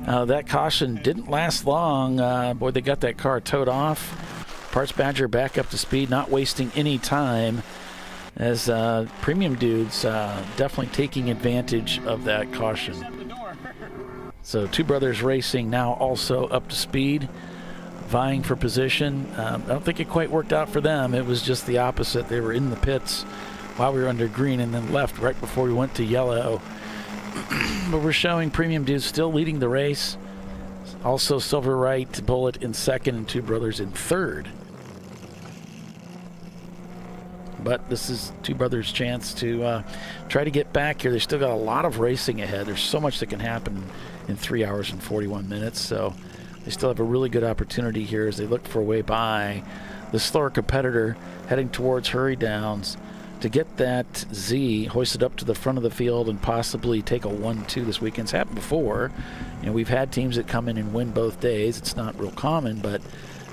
That caution didn't last long. Boy, they got that car towed off. Parts Badger back up to speed, not wasting any time, as Premium Dudes definitely taking advantage of that caution. So Two Brothers Racing now also up to speed, vying for position. I don't think it quite worked out for them. It was just the opposite. They were in the pits while we were under green and then left right before we went to yellow. But we're showing Premium Dudes still leading the race. Also Silver Right Bullet in second and Two Brothers in third. But this is Two Brothers' chance to try to get back here. They still got a lot of racing ahead. There's so much that can happen in 3 hours and 41 minutes. So they still have a really good opportunity here as they look for a way by the slower competitor heading towards Hurry Downs to get that Z hoisted up to the front of the field and possibly take a 1-2 this weekend. It's happened before. We've had teams that come in and win both days. It's not real common, but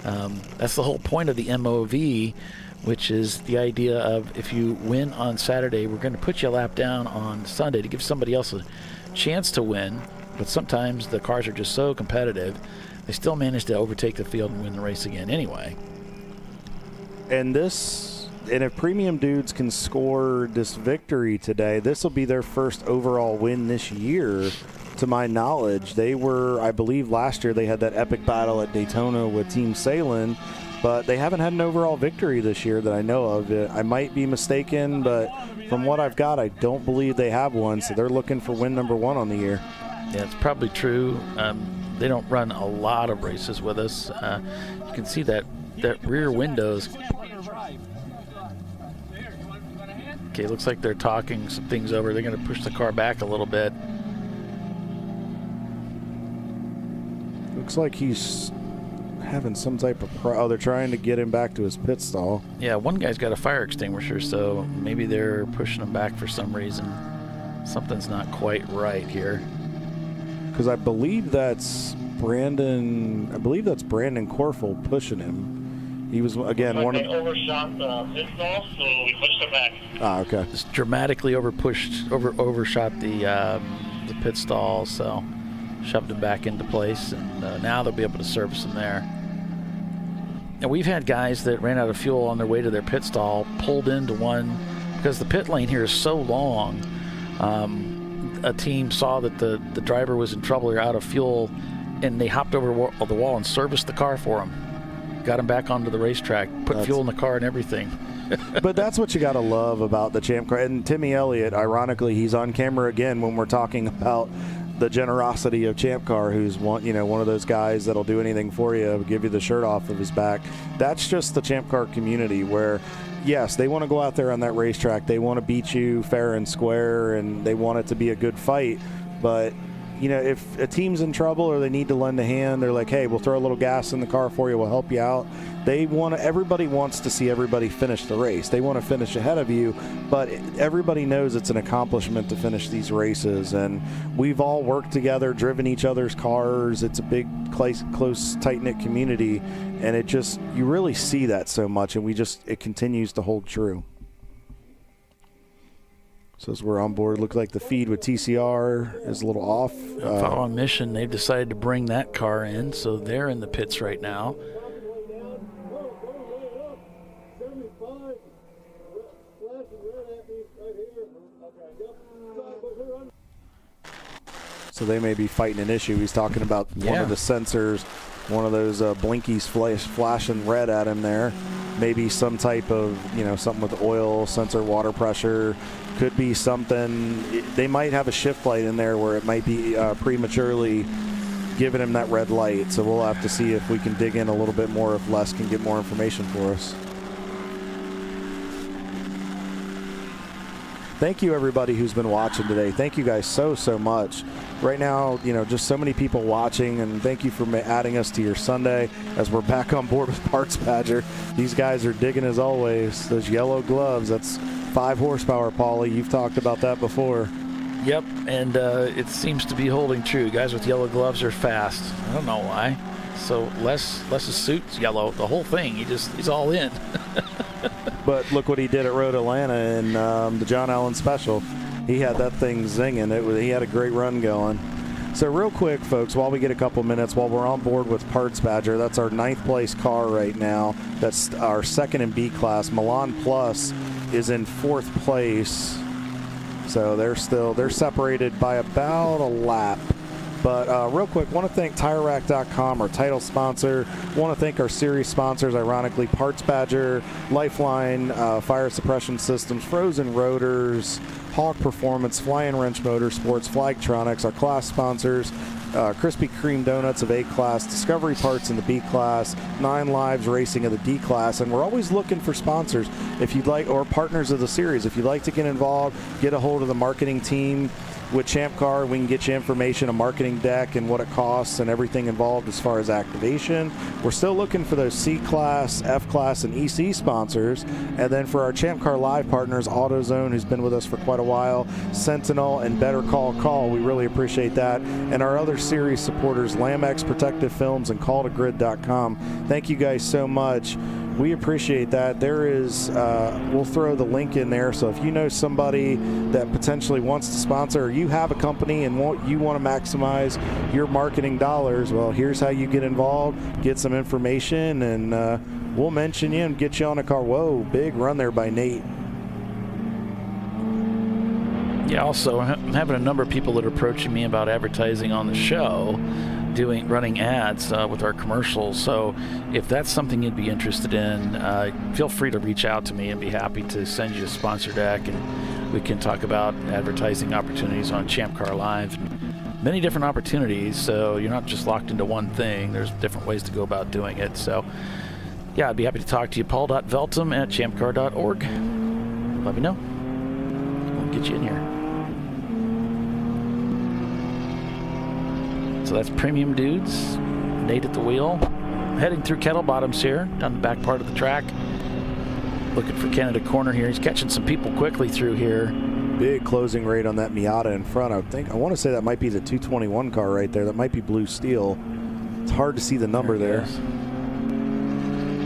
that's the whole point of the MOV, which is the idea of, if you win on Saturday, we're going to put you a lap down on Sunday to give somebody else a chance to win. But sometimes the cars are just so competitive, they still manage to overtake the field and win the race again anyway. And this if Premium Dudes can score this victory today, this will be their first overall win this year, to my knowledge. They were, I believe, last year they had that epic battle at Daytona with Team Salem, but they haven't had an overall victory this year that I know of. I might be mistaken, but from what I've got, I don't believe they have one, so they're looking for win number 1 on the year. Yeah, it's probably true. They don't run a lot of races with us. You can see that rear windows. Okay, looks like they're talking some things over. They're going to push the car back a little bit. Looks like he's having some type of they're trying to get him back to his pit stall. Yeah, one guy's got a fire extinguisher, so maybe they're pushing him back for some reason. Something's not quite right here. Because I believe that's Brandon Corfel pushing him. He was, again, one of They overshot the pit stall, so we pushed it back. Ah, okay. Just dramatically overshot the pit stall, so shoved him back into place, and now they'll be able to service him there. And we've had guys that ran out of fuel on their way to their pit stall, pulled into one, because the pit lane here is so long. A team saw that the driver was in trouble or out of fuel, and they hopped over the wall and serviced the car for him. Got him back onto the racetrack, put fuel in the car and everything. But that's what you got to love about the Champ Car. And Timmy Elliott, ironically, he's on camera again when we're talking about the generosity of Champ Car, who's one of those guys that'll do anything for you, give you the shirt off of his back. That's just the Champ Car community where, yes, they want to go out there on that racetrack. They want to beat you fair and square, and they want it to be a good fight. But, if a team's in trouble or they need to lend a hand, they're like, hey, we'll throw a little gas in the car for you. We'll help you out. Everybody wants to see everybody finish the race. They want to finish ahead of you, but everybody knows it's an accomplishment to finish these races. And we've all worked together, driven each other's cars. It's a big, close, tight-knit community, and you really see that so much, and it continues to hold true. So as we're on board, look like the feed with TCR is a little off. Following mission, they've decided to bring that car in, so they're in the pits right now. So they may be fighting an issue. He's talking about one of the sensors, one of those blinkies flashing red at him there. Maybe some type of, something with oil, sensor, water pressure. Could be something. They might have a shift light in there where it might be prematurely giving him that red light. So we'll have to see if we can dig in a little bit more, if Les can get more information for us. Thank you, everybody who's been watching today. Thank you guys so much. Right now, just so many people watching, and thank you for adding us to your Sunday as we're back on board with Parts Badger. These guys are digging as always. Those yellow gloves, that's 5 horsepower, Paulie. You've talked about that before. Yep, and it seems to be holding true. Guys with yellow gloves are fast. I don't know why. So Les's suit's yellow, the whole thing. He's all in. But look what he did at Road Atlanta in the John Allen Special. He had that thing zinging. He had a great run going. So real quick, folks, while we get a couple minutes, while we're on board with Parts Badger, that's our 9th place car right now. That's our second in B class. Milan Plus is in 4th place. So they're separated by about a lap. But real quick, want to thank TireRack.com, our title sponsor. Want to thank our series sponsors, ironically, Parts Badger, Lifeline, Fire Suppression Systems, Frozen Rotors, Hawk Performance, Flying Wrench Motorsports, Flagtronics, our class sponsors, Krispy Kreme Donuts of A class, Discovery Parts in the B class, 9 Lives Racing of the D class, and we're always looking for sponsors if you'd like, or partners of the series. If you'd like to get involved, get a hold of the marketing team with Champ Car. We can get you information, a marketing deck, and what it costs and everything involved as far as activation. We're still looking for those C class, F class, and EC sponsors. And then for our Champ Car.Live partners, AutoZone, who's been with us for quite a while, Sentinel, and Better Call. We really appreciate that. And our other series supporters, Lamex Protective Films and CallToGrid.com. Thank you guys so much. We appreciate that. There is, we'll throw the link in there. So if you know somebody that potentially wants to sponsor, or you have a company and you want to maximize your marketing dollars, well, here's how you get involved, get some information, and we'll mention you and get you on a car. Whoa, big run there by Nate. Yeah, also, I'm having a number of people that are approaching me about advertising on the show, running ads with our commercials. So if that's something you'd be interested in, feel free to reach out to me and be happy to send you a sponsor deck, and we can talk about advertising opportunities on ChampCar.Live. Many different opportunities, so you're not just locked into one thing. There's different ways to go about doing it. So yeah, I'd be happy to talk to you. Paul.veltum@ChampCar.org. Let me know. We'll get you in here. So that's Premium Dudes, Nate at the wheel, heading through Kettle Bottoms here, down the back part of the track. Looking for Canada Corner here. He's catching some people quickly through here. Big closing rate on that Miata in front. I want to say that might be the 221 car right there. That might be Blue Steel. It's hard to see the number there.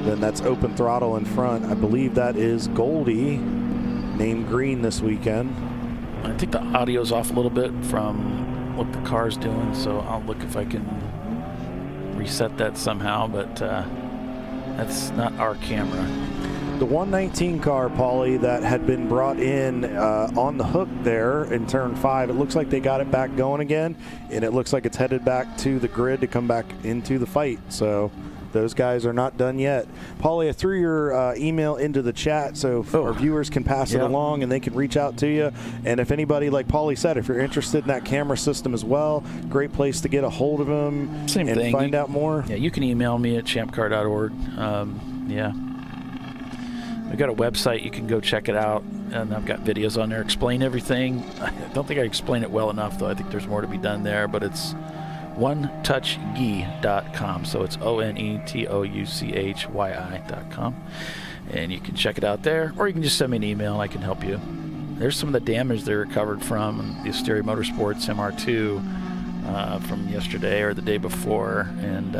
Then that's Open Throttle in front. I believe that is Goldie, named Green this weekend. I think the audio's off a little bit from what the car's doing, so I'll look if I can reset that somehow, but that's not our camera. The 119 car, Paulie, that had been brought in on the hook there in turn 5, it looks like they got it back going again, and it looks like it's headed back to the grid to come back into the fight. So those guys are not done yet. Paulie, I threw your email into the chat so our viewers can pass it along and they can reach out to you. And if anybody, like Paulie said, if you're interested in that camera system as well, great place to get a hold of them and find out more. Yeah, you can email me at ChampCar.org. Yeah. We've got a website. You can go check it out. And I've got videos on there. Explain everything. I don't think I explain it well enough, though. I think there's more to be done there. But it's onetouchy.com. So it's ONETOUCHYI.com. And you can check it out there. Or you can just send me an email and I can help you. There's some of the damage they recovered from the Asteria Motorsports MR2 from yesterday or the day before. And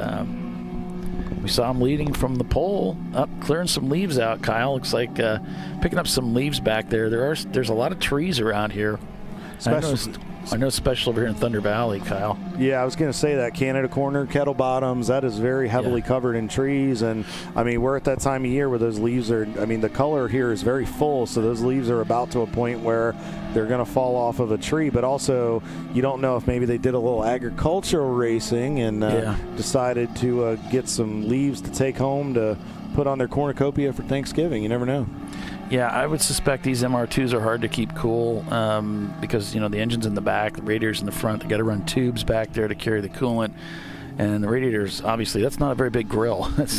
we saw him leading from the pole up, clearing some leaves out, Kyle. Looks like picking up some leaves back there. There's a lot of trees around here. I know especially over here in Thunder Valley, Kyle. Yeah, I was going to say that Canada Corner, Kettle Bottoms, that is very heavily covered in trees. And, I mean, we're at that time of year where those leaves are, I mean, the color here is very full, so those leaves are about to a point where they're going to fall off of a tree. But also, you don't know if maybe they did a little agricultural racing and decided to get some leaves to take home to put on their cornucopia for Thanksgiving. You never know. Yeah, I would suspect these MR2s are hard to keep cool because, you know, the engine's in the back, the radiator's in the front. They got to run tubes back there to carry the coolant. And the radiators, obviously, that's not a very big grill. It's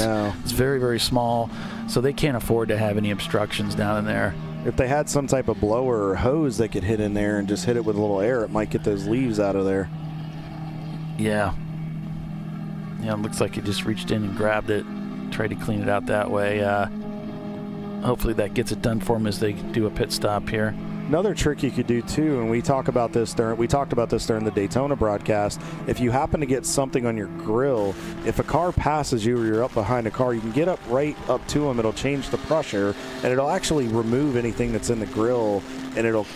very, very small, so they can't afford to have any obstructions down in there. If they had some type of blower or hose they could hit in there and just hit it with a little air, it might get those leaves out of there. Yeah. Yeah, it looks like he just reached in and grabbed it, tried to clean it out that way. Hopefully that gets it done for them as they do a pit stop here. Another trick you could do too, and we talked about this during the Daytona broadcast. If you happen to get something on your grill, if a car passes you or you're up behind a car, you can get right up to them. It'll change the pressure, and it'll actually remove anything that's in the grill, and it'll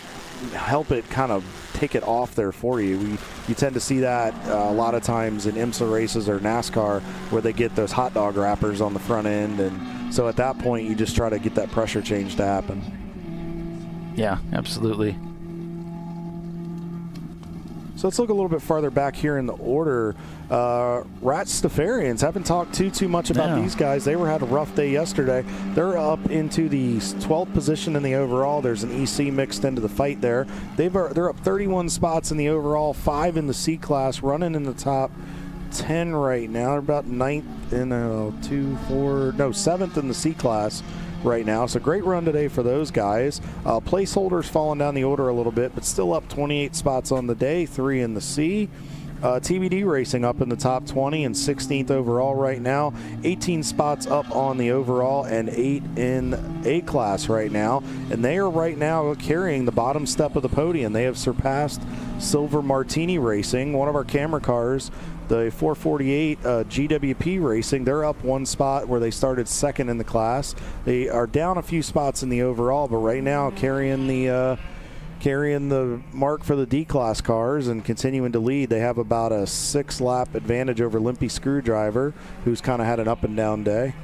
help it kind of take it off there for you. You tend to see that a lot of times in IMSA races or NASCAR where they get those hot dog wrappers on the front end, and so at that point, you just try to get that pressure change to happen. Yeah, absolutely. So let's look a little bit farther back here in the order. Rat Stafarians, haven't talked too much about these guys. They had a rough day yesterday. They're up into the 12th position in the overall. There's an EC mixed into the fight there. They're up 31 spots in the overall, 5 in the C class, running in the top 10 right now. They're about 9th in 7th in the C class right now. So great run today for those guys. Placeholders falling down the order a little bit, but still up 28 spots on the day, 3 in the C. TBD Racing up in the top 20 and 16th overall right now. 18 spots up on the overall and 8 in A class right now. And they are right now carrying the bottom step of the podium. They have surpassed Silver Martini Racing, one of our camera cars. The 448 GWP Racing, they're up 1 spot where they started 2nd in the class. They are down a few spots in the overall, but right now carrying the mark for the D-Class cars and continuing to lead. They have about a 6-lap advantage over Limpy Screwdriver, who's kind of had an up-and-down day.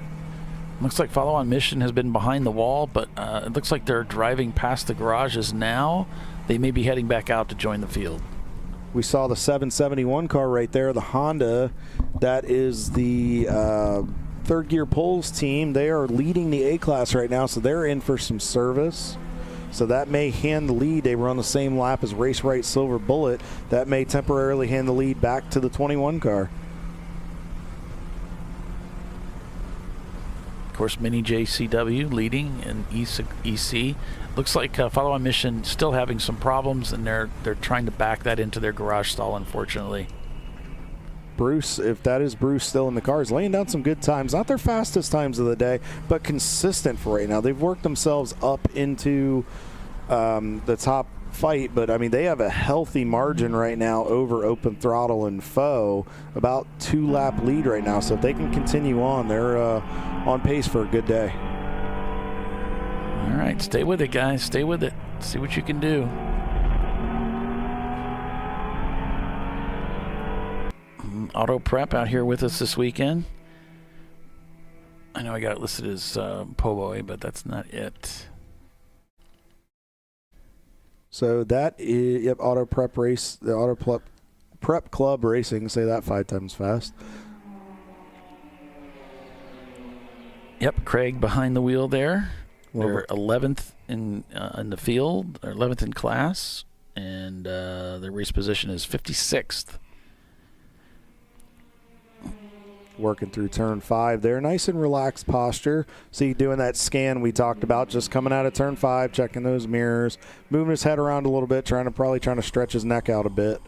Looks like Follow On Mission has been behind the wall, but it looks like they're driving past the garages now. They may be heading back out to join the field. We saw the 771 car right there, the Honda. That is the Third Gear Pulls team. They are leading the A-Class right now, so they're in for some service. So that may hand the lead. They were on the same lap as Race Right Silver Bullet. That may temporarily hand the lead back to the 21 car. Of course, Mini JCW leading in EC. Looks like Follow On Mission still having some problems, and they're trying to back that into their garage stall, unfortunately. Bruce, if that is Bruce still in the car, is laying down some good times. Not their fastest times of the day, but consistent for right now. They've worked themselves up into the top fight, but I mean, they have a healthy margin right now over Open Throttle and Foe, about 2-lap lead right now. So if they can continue on, they're on pace for a good day. All right, stay with it, guys. Stay with it. See what you can do. Auto Prep out here with us this weekend. I know I got it listed as Po' Boy, but that's not it. So that is Auto Prep Race, the Auto Prep Club Racing. Say that 5 times fast. Yep, Craig behind the wheel there. They're 11th in the field, or 11th in class, and their race position is 56th. Working through turn 5 there. Nice and relaxed posture. See, doing that scan we talked about, just coming out of turn 5, checking those mirrors, moving his head around a little bit, trying to stretch his neck out a bit.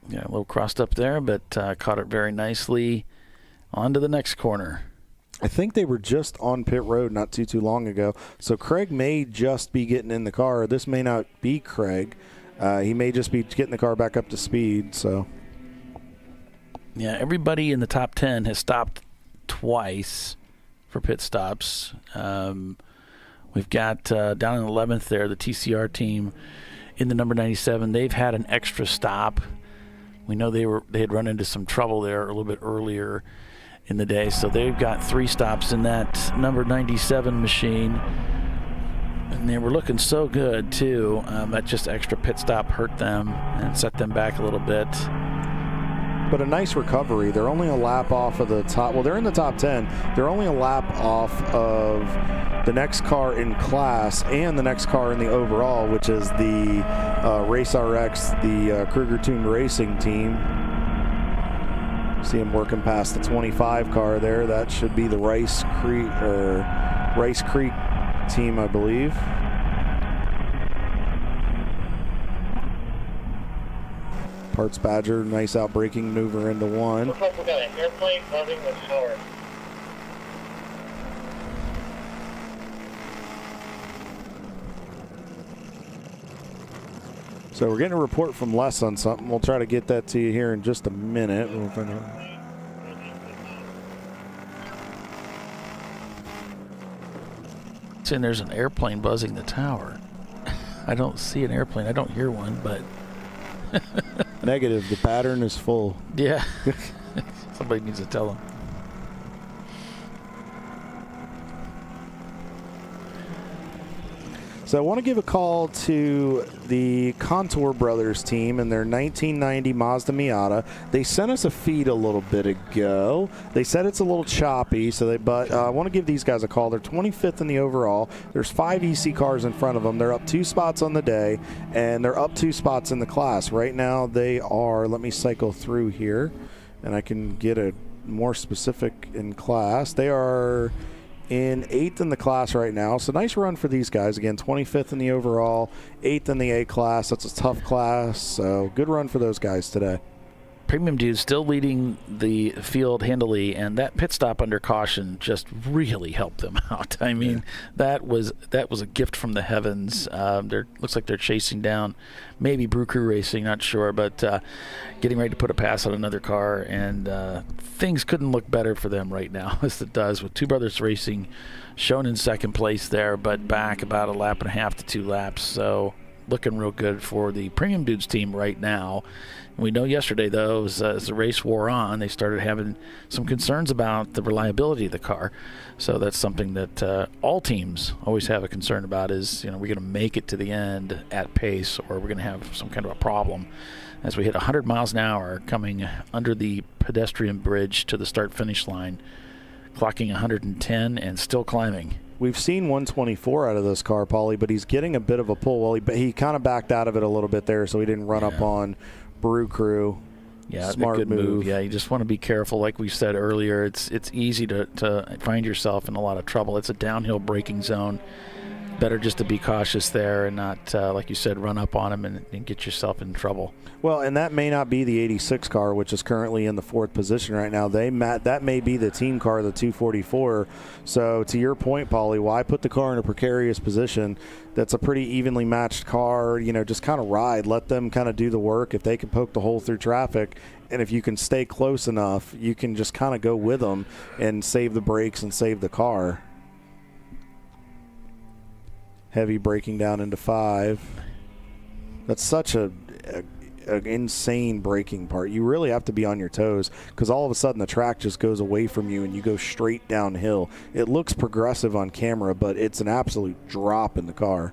Yeah, a little crossed up there, but caught it very nicely. On to the next corner. I think they were just on pit road not too long ago. So Craig may just be getting in the car. This may not be Craig. He may just be getting the car back up to speed. So. Yeah, everybody in the top 10 has stopped twice for pit stops. We've got down in 11th there, the TCR team in the number 97. They've had an extra stop. We know they had run into some trouble there a little bit earlier in the day, so they've got 3 stops in that number 97 machine. And they were looking so good, too. That just extra pit stop hurt them and set them back a little bit. But a nice recovery. They're only a lap off of the top. Well, they're in the top 10. They're only a lap off of the next car in class and the next car in the overall, which is the Race RX, the Kruger Tuned Racing team. See him working past the 25 car there. That should be the Rice Creek team, I believe. Parts Badger, nice out-braking maneuver into 1. Looks like we got an airplane buzzing the tower. So we're getting a report from Les on something. We'll try to get that to you here in just a minute. We'll find out. Saying there's an airplane buzzing the tower. I don't see an airplane. I don't hear one, but... Negative. The pattern is full. Yeah. Somebody needs to tell them. So I want to give a call to the Contour Brothers team and their 1990 Mazda Miata. They sent us a feed a little bit ago. They said it's a little choppy, but I want to give these guys a call. They're 25th in the overall. There's 5 EC cars in front of them. They're up 2 spots on the day, and they're up 2 spots in the class. Right now they are, let me cycle through here, and I can get a more specific in class. They are in 8th in the class right now. So nice run for these guys. Again, 25th in the overall, 8th in the A class. That's a tough class. So good run for those guys today. Premium Dude still leading the field handily, and that pit stop under caution just really helped them out. I mean, that was a gift from the heavens. Looks like they're chasing down maybe Brew Crew Racing, not sure, but getting ready to put a pass on another car, and things couldn't look better for them right now as it does, with Two Brothers Racing shown in second place there, but back about a lap and a half to 2 laps. So looking real good for the Premium Dudes team right now. We know yesterday, though, as the race wore on, they started having some concerns about the reliability of the car. So that's something that all teams always have a concern about is, we're going to make it to the end at pace, or we're going to have some kind of a problem. As we hit 100 miles an hour coming under the pedestrian bridge to the start-finish line, clocking 110 and still climbing. We've seen 124 out of this car, Paulie, but he's getting a bit of a pull. Well, he kind of backed out of it a little bit there, so he didn't run up on Brew Crew. Yeah, smart good move. Yeah, you just want to be careful. Like we said earlier, it's easy to find yourself in a lot of trouble. It's a downhill braking zone. Better just to be cautious there and not, like you said, run up on him and get yourself in trouble. Well, and that may not be the 86 car, which is currently in the 4th position right now. That may be the team car, the 244. So to your point, Paulie, why put the car in a precarious position? That's a pretty evenly matched car. Just kind of ride. Let them kind of do the work. If they can poke the hole through traffic, and if you can stay close enough, you can just kind of go with them and save the brakes and save the car. Heavy braking down into 5. That's such an insane braking part. You really have to be on your toes because all of a sudden the track just goes away from you and you go straight downhill. It looks progressive on camera, but it's an absolute drop in the car.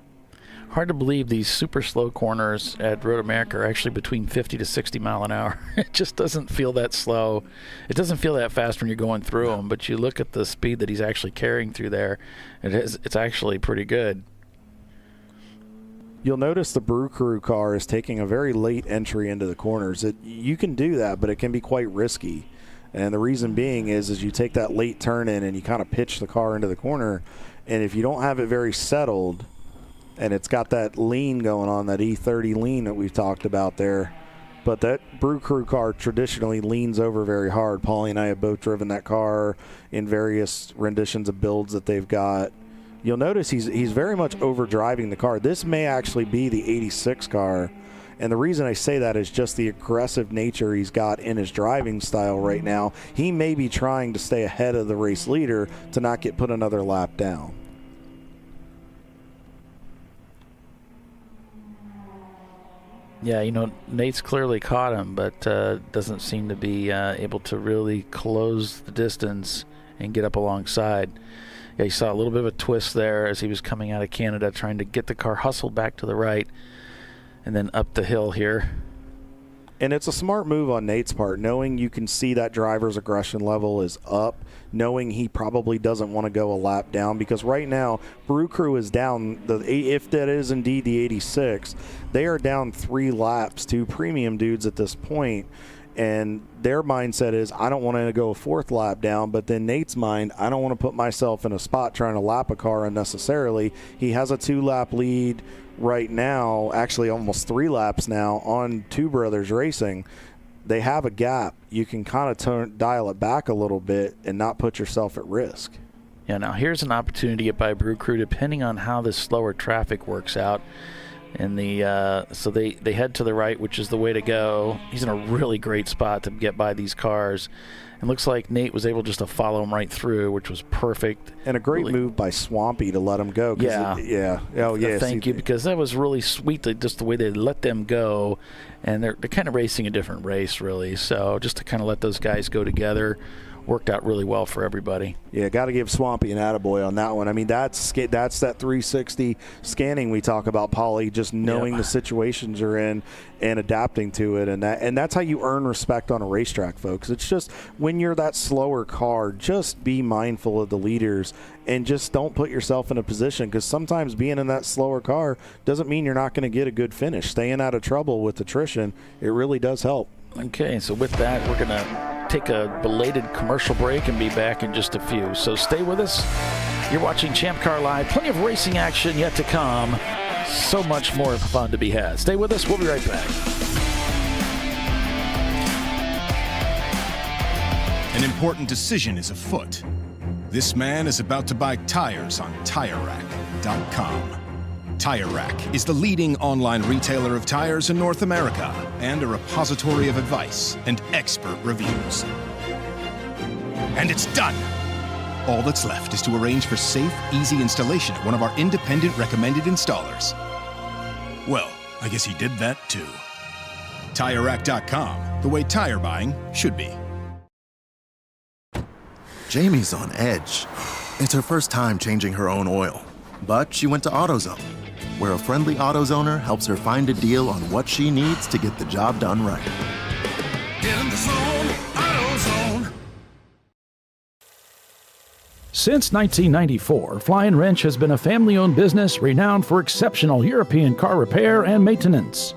Hard to believe these super slow corners at Road America are actually between 50 to 60 mile an hour. It just doesn't feel that slow. It doesn't feel that fast when you're going through them, but you look at the speed that he's actually carrying through there, it's actually pretty good. You'll notice the Brew Crew car is taking a very late entry into the corners. You can do that, but it can be quite risky. And the reason being is you take that late turn in and you kind of pitch the car into the corner, and if you don't have it very settled, and it's got that lean going on, that E30 lean that we've talked about there, but that Brew Crew car traditionally leans over very hard. Paulie and I have both driven that car in various renditions of builds that they've got. You'll notice he's very much overdriving the car. This may actually be the 86 car, and the reason I say that is just the aggressive nature he's got in his driving style right now. He may be trying to stay ahead of the race leader to not get put another lap down. Yeah, Nate's clearly caught him, but doesn't seem to be able to really close the distance and get up alongside. Yeah, you saw a little bit of a twist there as he was coming out of Canada, trying to get the car hustled back to the right and then up the hill here. And it's a smart move on Nate's part, knowing you can see that driver's aggression level is up, knowing he probably doesn't want to go a lap down, because right now Brew Crew is down, if that is indeed the 86, they are down 3 laps to Premium Dudes at this point. And their mindset is, I don't want to go a 4th lap down, but then Nate's mind, I don't want to put myself in a spot trying to lap a car unnecessarily. He has a 2-lap lead right now, actually almost 3 laps now on Two Brothers Racing. They have a gap. You can kind of dial it back a little bit and not put yourself at risk. Yeah, now here's an opportunity to get by Brew Crew, depending on how this slower traffic works out. And so they head to the right, which is the way to go. He's in a really great spot to get by these cars. And looks like Nate was able just to follow him right through, which was perfect. And a great move by Swampy to let him go. Yeah. Oh, yeah. Thank you, because that was really sweet, just the way they let them go. And they're kind of racing a different race, really. So just to kind of let those guys go together worked out really well for everybody. Yeah, got to give Swampy an attaboy on that one. I mean, that's that 360 scanning we talk about, Paulie, just knowing the situations you're in and adapting to it. And that's how you earn respect on a racetrack, folks. It's just when you're that slower car, just be mindful of the leaders and just don't put yourself in a position, because sometimes being in that slower car doesn't mean you're not going to get a good finish. Staying out of trouble with attrition, it really does help. Okay, so with that, we're going to take a belated commercial break and be back in just a few. So stay with us. You're watching Champ Car Live. Plenty of racing action yet to come. So much more fun to be had. Stay with us. We'll be right back. An important decision is afoot. This man is about to buy tires on TireRack.com. Tire Rack is the leading online retailer of tires in North America and a repository of advice and expert reviews. And it's done! All that's left is to arrange for safe, easy installation at one of our independent recommended installers. Well, I guess he did that too. TireRack.com, the way tire buying should be. Jamie's on edge. It's her first time changing her own oil. But she went to AutoZone, where a friendly AutoZoner helps her find a deal on what she needs to get the job done right. Get in the zone, AutoZone. Since 1994, Flying Wrench has been a family-owned business renowned for exceptional European car repair and maintenance.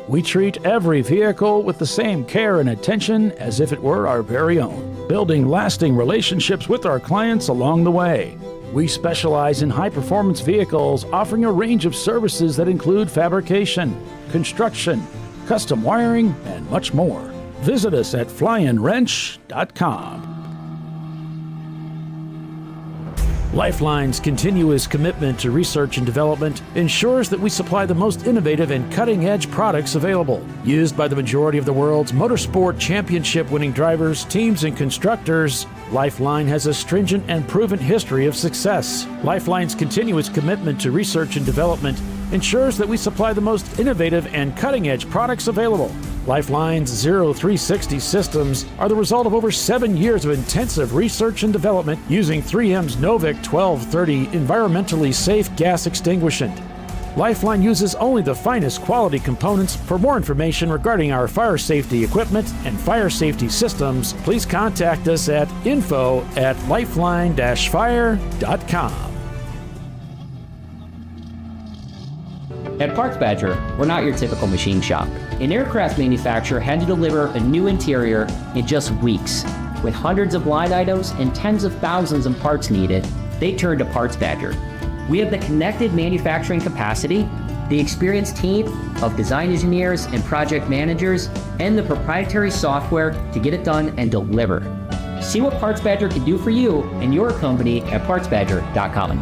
We treat every vehicle with the same care and attention as if it were our very own, building lasting relationships with our clients along the way. We specialize in high-performance vehicles, offering a range of services that include fabrication, construction, custom wiring, and much more. Visit us at flyandwrench.com. Lifeline's continuous commitment to research and development ensures that we supply the most innovative and cutting-edge products available, used by the majority of the world's motorsport championship-winning drivers, teams, and constructors. Lifeline has a stringent and proven history of success. Lifeline's continuous commitment to research and development ensures that we supply the most innovative and cutting-edge products available. Lifeline's 0360 systems are the result of over 7 years of intensive research and development using 3M's Novik 1230 environmentally safe gas extinguishant. Lifeline uses only the finest quality components. For more information regarding our fire safety equipment and fire safety systems, please contact us at info@lifeline-fire.com. At Parts Badger, we're not your typical machine shop. An aircraft manufacturer had to deliver a new interior in just weeks. With hundreds of line items and tens of thousands of parts needed, they turned to Parts Badger. We have the connected manufacturing capacity, the experienced team of design engineers and project managers, and the proprietary software to get it done and deliver. See what Parts Badger can do for you and your company at partsbadger.com.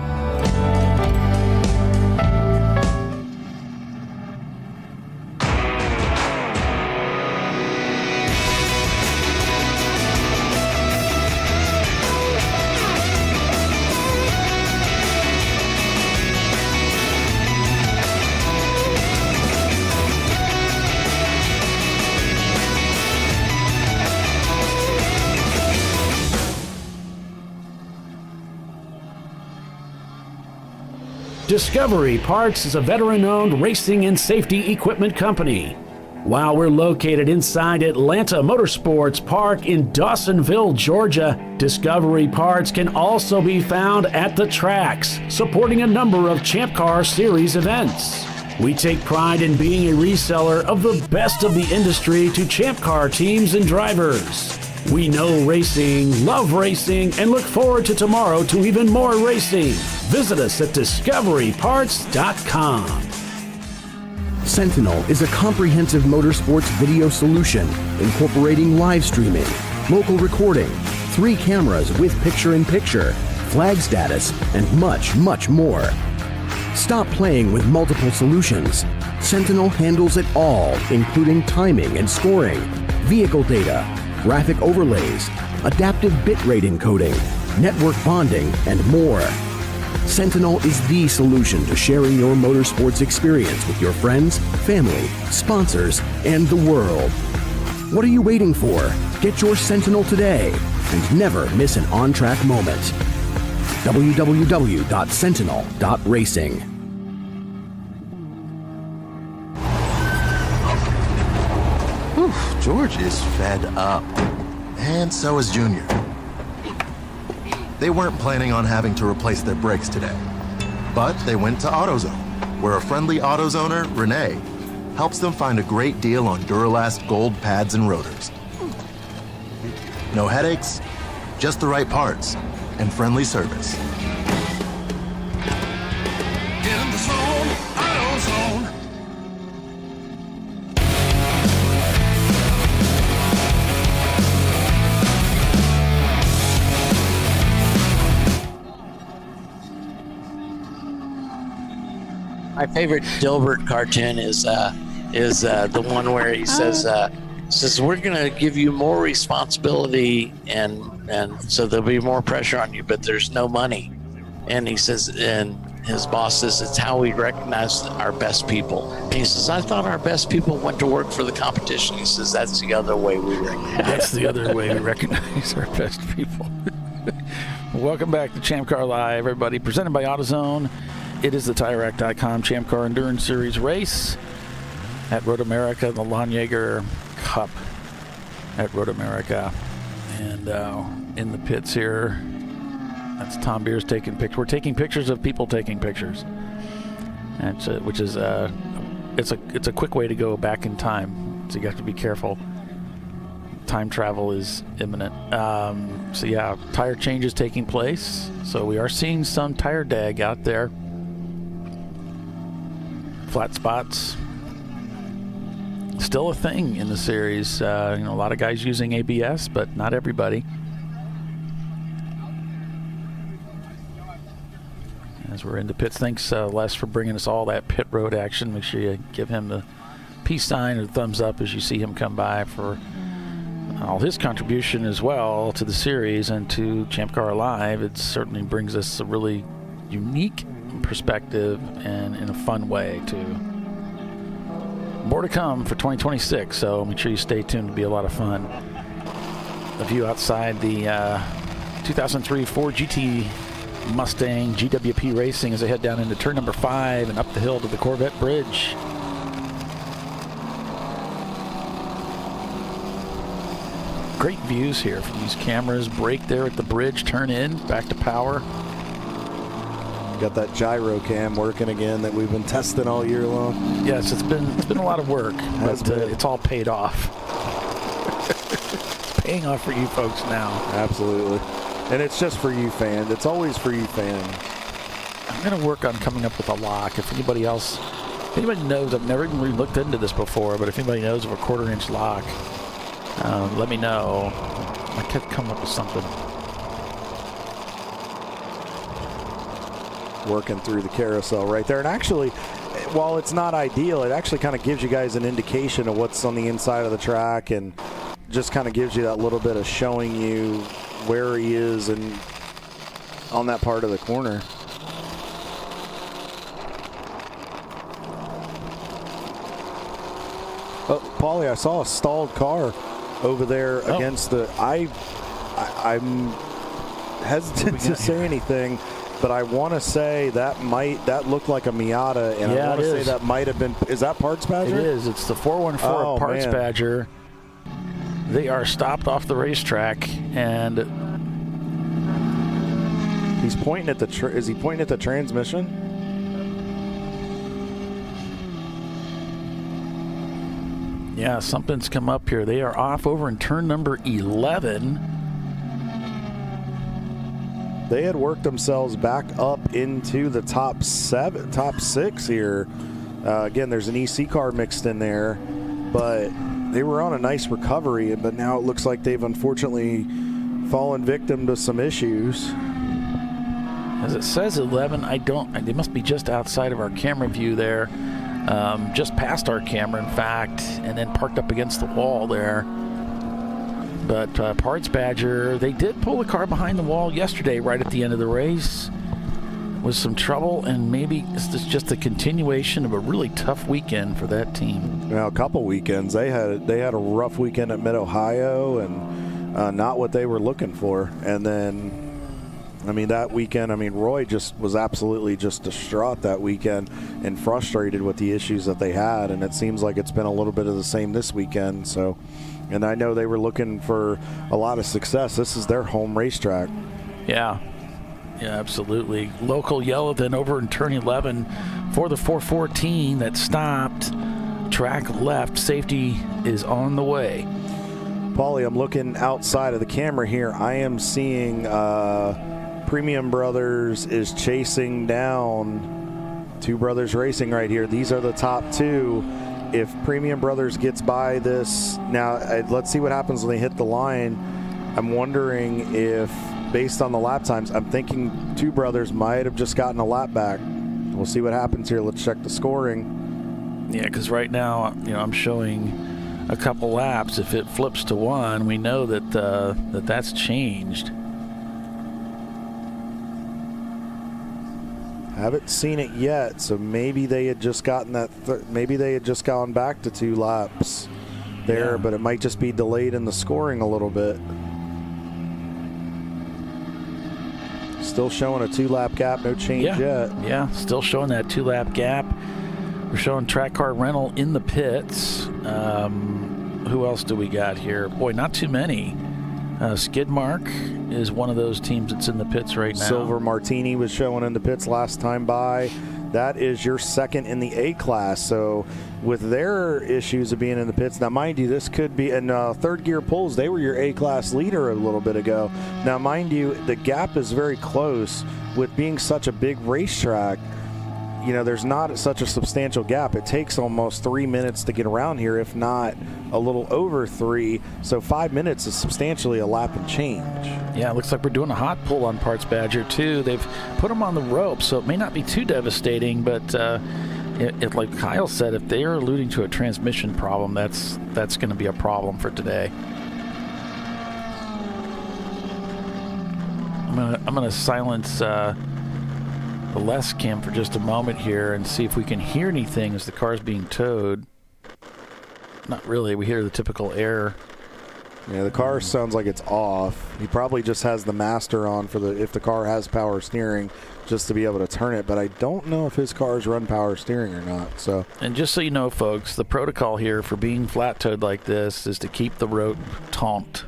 Discovery Parts is a veteran-owned racing and safety equipment company. While we're located inside Atlanta Motorsports Park in Dawsonville, Georgia, Discovery Parts can also be found at the tracks, supporting a number of Champ Car Series events. We take pride in being a reseller of the best of the industry to Champ Car teams and drivers. We know racing, love racing, and look forward to tomorrow to even more racing. Visit us at discoveryparts.com. Sentinel is a comprehensive motorsports video solution incorporating live streaming, local recording, 3 cameras with picture-in-picture, flag status, and much, much more. Stop playing with multiple solutions. Sentinel handles it all, including timing and scoring, vehicle data, graphic overlays, adaptive bitrate encoding, network bonding, and more. Sentinel is the solution to sharing your motorsports experience with your friends, family, sponsors, and the world. What are you waiting for? Get your Sentinel today and never miss an on-track moment. www.sentinel.racing. George is fed up. And so is Junior. They weren't planning on having to replace their brakes today. But they went to AutoZone, where a friendly AutoZoner, Renee, helps them find a great deal on Duralast gold pads and rotors. No headaches, just the right parts, and friendly service. Get in the zone, AutoZone. My favorite Dilbert cartoon is the one where he says we're going to give you more responsibility and so there'll be more pressure on you, but there's no money. And he says, and his boss says, it's how we recognize our best people. And he says, I thought our best people went to work for the competition. He says, that's the other way we recognize. That's the other way we recognize our best people. Welcome back to ChampCar.Live, everybody. Presented by AutoZone. It is the TireRack.com Champ Car Endurance Series race at Road America, the Landjäger Cup at Road America. And in the pits here, that's Tom Beers taking pictures. We're taking pictures of people taking pictures. That's which is it's a quick way to go back in time. So you have to be careful. Time travel is imminent. So yeah, tire changes taking place. So we are seeing some tire dag out there. Flat spots. Still a thing in the series. A lot of guys using ABS, but not everybody. As we're into pits, thanks Les for bringing us all that pit road action. Make sure you give him the peace sign or the thumbs up as you see him come by for all his contribution as well to the series and to ChampCar.Live. It certainly brings us a really unique perspective and in a fun way too. More to come for 2026, so make sure you stay tuned. To be a lot of fun. A view outside the 2003 Ford GT Mustang GWP Racing as they head down into turn number 5 and up the hill to the Corvette Bridge. Great views here from these cameras. Brake there at the bridge, turn in, back to power. Got that gyro cam working again that we've been testing all year long. Yes, it's been a lot of work, but it's all paid off. It's paying off for you folks now. Absolutely. And it's just for you fans. It's always for you fans. I'm going to work on coming up with a lock. If anybody knows, I've never even really looked into this before, but if anybody knows of a 1/4-inch lock, let me know. I could come up with something. Working through the carousel right there. And actually, while it's not ideal, it actually kind of gives you guys an indication of what's on the inside of the track and just kind of gives you that little bit of showing you where he is and on that part of the corner. Oh, Paulie, I saw a stalled car over there against the... I'm hesitant to say anything, but I want to say that looked like a Miata, and I want to say that might have been... Is that Parts Badger? It is. It's the 414 Parts Badger. They are stopped off the racetrack, and he's pointing at the... Is he pointing at the transmission? Yeah, something's come up here. They are off over in turn number 11. They had worked themselves back up into the top 6 here. Again, there's an EC car mixed in there, but they were on a nice recovery, but now it looks like they've unfortunately fallen victim to some issues. As it says 11, they must be just outside of our camera view there. Just past our camera, in fact, and then parked up against the wall there. But Parts Badger, they did pull the car behind the wall yesterday right at the end of the race with some trouble, and maybe this is just a continuation of a really tough weekend for that team. Now, a couple weekends. They had a rough weekend at Mid-Ohio and not what they were looking for. And then, that weekend, Roy just was absolutely just distraught that weekend and frustrated with the issues that they had. And it seems like it's been a little bit of the same this weekend. So, and I know they were looking for a lot of success. This is their home racetrack. Yeah, absolutely. Local yellow then over in turn 11 for the 414 that stopped. Track left. Safety is on the way. Paulie, I'm looking outside of the camera here. I am seeing Premium Brothers is chasing down Two Brothers Racing right here. These are the top two. If Premium Brothers gets by this, now let's see what happens when they hit the line. I'm wondering if, based on the lap times, I'm thinking Two Brothers might have just gotten a lap back. We'll see what happens here. Let's check the scoring. Yeah, because right now, I'm showing a couple laps. If it flips to 1, we know that that's changed. Haven't seen it yet, so maybe they had just gotten that. Maybe they had just gone back to 2 laps there, but it might just be delayed in the scoring a little bit. Still showing a 2-lap gap, no change yet. Yeah, still showing that 2-lap gap. We're showing Track Car Rental in the pits. Who else do we got here? Boy, not too many. Skidmark is one of those teams that's in the pits right now. Silver Martini was showing in the pits last time by. That is your second in the A class. So with their issues of being in the pits, now mind you, this could be, and Third Gear Pulls, they were your A class leader a little bit ago. Now mind you, the gap is very close. With being such a big racetrack, you know, there's not such a substantial gap. It takes almost 3 minutes to get around here, if not a little over 3. So 5 minutes is substantially a lap and change. Yeah, it looks like we're doing a hot pull on Parts Badger, too. They've put them on the rope, so it may not be too devastating, but like Kyle said, if they are alluding to a transmission problem, that's going to be a problem for today. I'm gonna silence the less cam for just a moment here and see if we can hear anything as the car's being towed. Not really. We hear the typical air. Yeah, the car sounds like it's off. He probably just has the master on for if the car has power steering, just to be able to turn it. But I don't know if his cars run power steering or not. So, and just so you know, folks, the protocol here for being flat towed like this is to keep the road taut.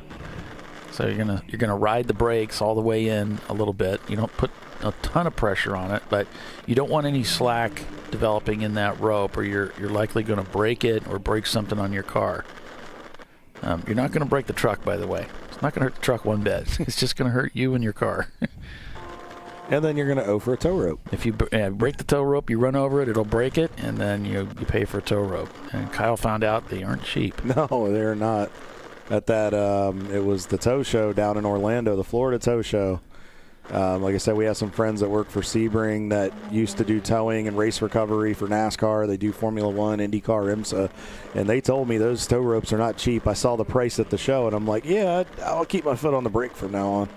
So you're gonna ride the brakes all the way in a little bit. You don't put a ton of pressure on it, but you don't want any slack developing in that rope, or you're likely going to break it or break something on your car. You're not going to break the truck, by the way. It's not going to hurt the truck one bit. It's just going to hurt you and your car. And then you're going to owe for a tow rope. If you break the tow rope, you run over it, it'll break it, and then you pay for a tow rope. And Kyle found out they aren't cheap. No, they're not. At that, it was the tow show down in Orlando, the Florida Tow Show. Like I said, we have some friends that work for Sebring that used to do towing and race recovery for NASCAR. They do Formula One, IndyCar, IMSA, and they told me those tow ropes are not cheap. I saw the price at the show, and I'm like, yeah, I'll keep my foot on the brake from now on.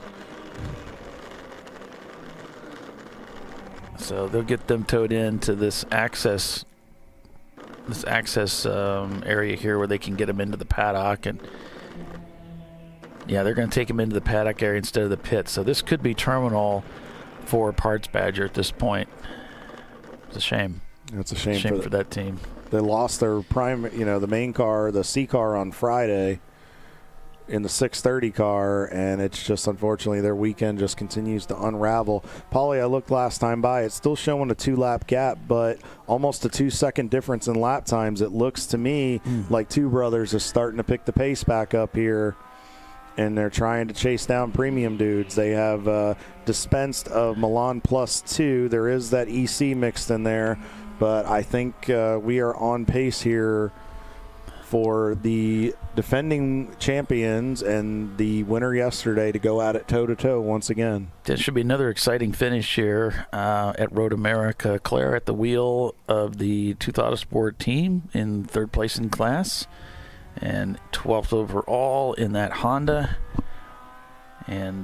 So they'll get them towed into this access area here where they can get them into the paddock. And yeah, they're going to take him into the paddock area instead of the pit. So this could be terminal for Parts Badger at this point. It's a shame. It's a shame for that team. They lost their the main car, the C car on Friday in the 630 car, and it's just unfortunately their weekend just continues to unravel. Paulie, I looked last time by, it's still showing a 2-lap gap, but almost a 2-second difference in lap times. It looks to me like Two Brothers is starting to pick the pace back up here, and they're trying to chase down premium dudes. They have dispensed of Milan Plus 2. There is that EC mixed in there, but I think we are on pace here for the defending champions and the winner yesterday to go at it toe-to-toe once again. This should be another exciting finish here at Road America. Claire at the wheel of the Tooth Autosport team in 3rd place in class and 12th overall in that Honda. And,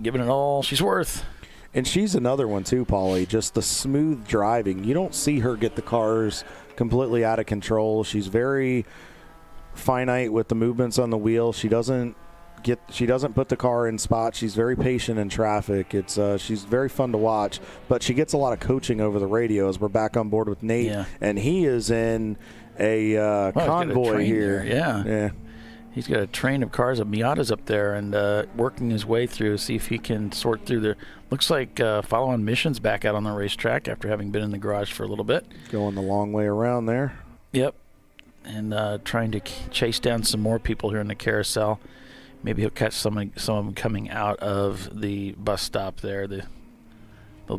giving it all she's worth. And she's another one too, Paulie, just the smooth driving. You don't see her get the cars completely out of control. She's very finite with the movements on the wheel. She doesn't put the car in spots. She's very patient in traffic. She's very fun to watch, but she gets a lot of coaching over the radio as we're back on board with Nate, and he is in a convoy here. Yeah. He's got a train of cars of Miatas up there and working his way through, see if he can sort through the. Looks like follow-on missions back out on the racetrack after having been in the garage for a little bit. Going the long way around there. Yep. And trying to chase down some more people here in the carousel. Maybe he'll catch some of them coming out of the bus stop there, the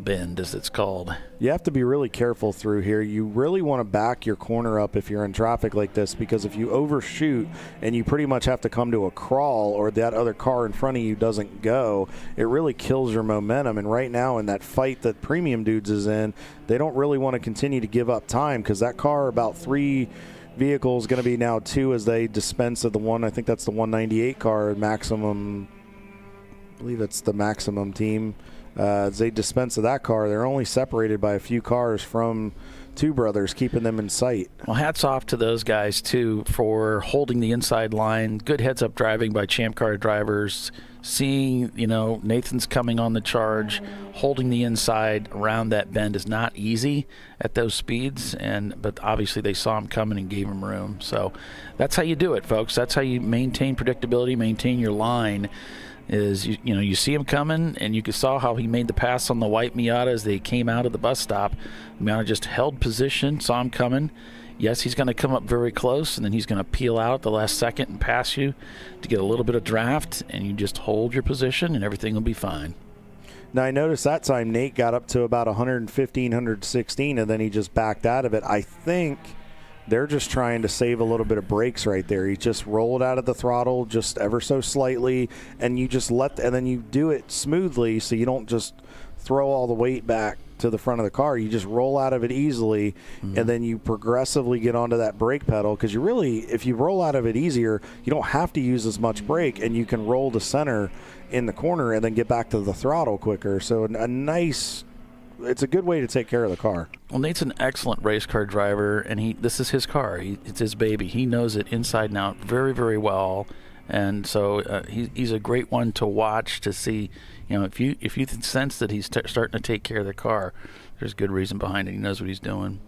bend, as it's called. You have to be really careful through here. You really want to back your corner up if you're in traffic like this, because if you overshoot and you pretty much have to come to a crawl or that other car in front of you doesn't go, it really kills your momentum. And right now in that fight that Premium Dudes is in, they don't really want to continue to give up time, because that car, about 3 vehicles, going to be now 2 as they dispense of the one, I think that's the 198 car, Maximum, I believe it's the Maximum team. as they dispense of that car, they're only separated by a few cars from two brothers, keeping them in sight. Well, hats off to those guys, too, for holding the inside line. Good heads-up driving by Champ Car drivers, seeing, Nathan's coming on the charge, holding the inside around that bend is not easy at those speeds, but obviously they saw him coming and gave him room. So that's how you do it, folks. That's how you maintain predictability, maintain your line. Is you see him coming, and you saw how he made the pass on the white Miata as they came out of the bus stop. Miata just held position, saw him coming. Yes, he's going to come up very close, and then he's going to peel out at the last second and pass you to get a little bit of draft, and you just hold your position, and everything will be fine. Now, I noticed that time Nate got up to about 115, 116, and then he just backed out of it. I think they're just trying to save a little bit of brakes right there. He just rolled out of the throttle just ever so slightly, and you just and then you do it smoothly so you don't just throw all the weight back to the front of the car. You just roll out of it easily, and then you progressively get onto that brake pedal, because if you roll out of it easier, you don't have to use as much brake, and you can roll to center in the corner and then get back to the throttle quicker. So it's a good way to take care of the car. Well, Nate's an excellent race car driver, and this is his car. It's his baby. He knows it inside and out very, very well, and so he's a great one to watch to see. If you sense that he's starting to take care of the car, there's good reason behind it. He knows what he's doing.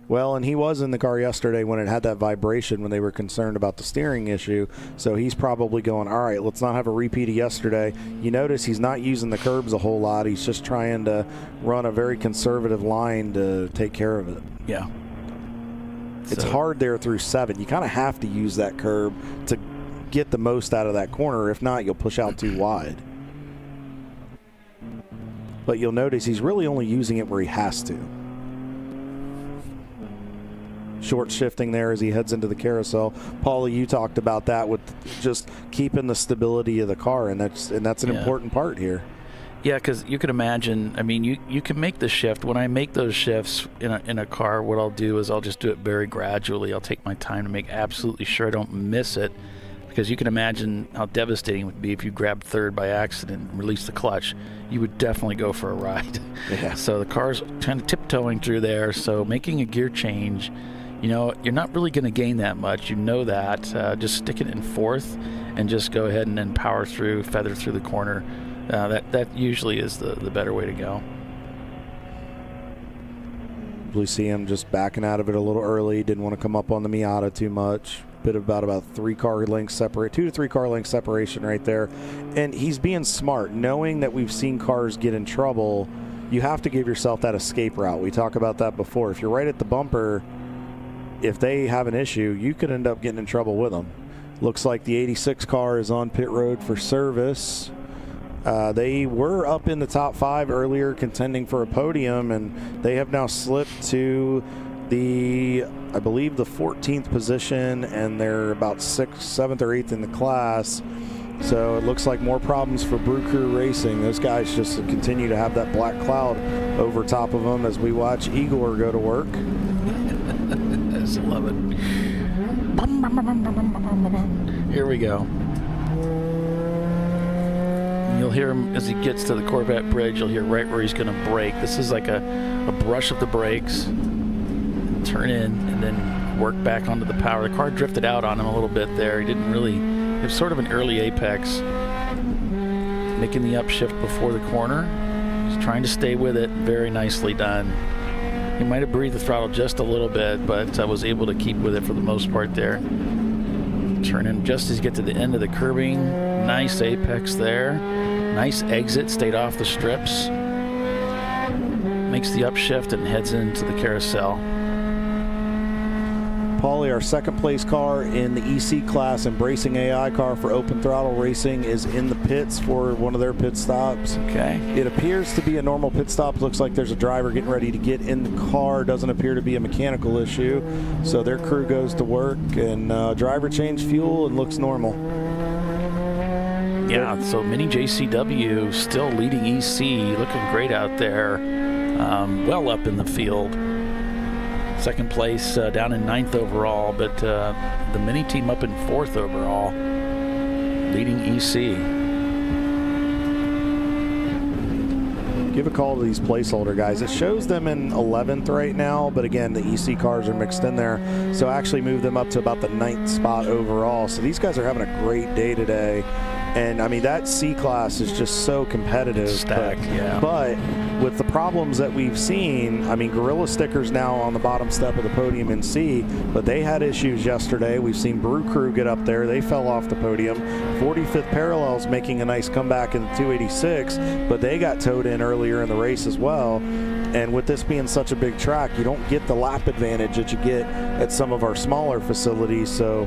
Well, and he was in the car yesterday when it had that vibration when they were concerned about the steering issue. So he's probably going, all right, let's not have a repeat of yesterday. You notice he's not using the curbs a whole lot. He's just trying to run a very conservative line to take care of it. Yeah. It's hard there through 7. You kind of have to use that curb to get the most out of that corner. If not, you'll push out too wide. But you'll notice he's really only using it where he has to. Short shifting there as he heads into the carousel. Paulie, you talked about that with just keeping the stability of the car, and that's an important part here. Yeah, because you can imagine, you can make the shift. When I make those shifts in a car, what I'll do is I'll just do it very gradually. I'll take my time to make absolutely sure I don't miss it, because you can imagine how devastating it would be if you grabbed third by accident and released the clutch. You would definitely go for a ride. Yeah. So the car's kind of tiptoeing through there, so making a gear change, you're not really going to gain that much. That. Just stick it in fourth and just go ahead and then power through, feather through the corner. That usually is the better way to go. We see him just backing out of it a little early. Didn't want to come up on the Miata too much. Bit about 3 car lengths separate, 2 to 3 car length separation right there. And he's being smart, knowing that we've seen cars get in trouble. You have to give yourself that escape route. We talked about that before. If you're right at the bumper, if they have an issue, you could end up getting in trouble with them. Looks like the 86 car is on pit road for service. They were up in the top 5 earlier, contending for a podium, and they have now slipped to I believe the 14th position, and they're about 6th, 7th, or 8th in the class. So it looks like more problems for Brew Crew Racing. Those guys just continue to have that black cloud over top of them as we watch Igor go to work. I just love it. Here we go. And you'll hear him as he gets to the Corvette bridge. You'll hear right where he's going to brake. This is like a brush of the brakes. Turn in and then work back onto the power. The car drifted out on him a little bit there. He didn't really, it was sort of an early apex. Making the upshift before the corner. He's trying to stay with it. Very nicely done. He might have breathed the throttle just a little bit, but I was able to keep with it for the most part there. Turn in just as you get to the end of the curbing. Nice apex there. Nice exit, stayed off the strips. Makes the upshift and heads into the carousel. Paulie, our second place car in the EC class, Embracing AI car for Open Throttle Racing, is in the pits for one of their pit stops. Okay. It appears to be a normal pit stop. Looks like there's a driver getting ready to get in the car. Doesn't appear to be a mechanical issue. So their crew goes to work, and driver changed fuel and looks normal. Yeah, so Mini JCW still leading EC, looking great out there, well up in the field. Second place down in 9th overall, but the Mini team up in 4th overall, leading EC. give a call to these placeholder guys. It shows them in 11th right now, but again, the EC cars are mixed in there, so actually move them up to about the 9th spot overall. So these guys are having a great day today. And I mean, that C class is just so competitive. Stacked, yeah. But with the problems that we've seen, I mean, Gorilla Sticker's now on the bottom step of the podium in C, but they had issues yesterday. We've seen Brew Crew get up there. They fell off the podium. 45th Parallels making a nice comeback in the 286, but they got towed in earlier in the race as well. And with this being such a big track, you don't get the lap advantage that you get at some of our smaller facilities. So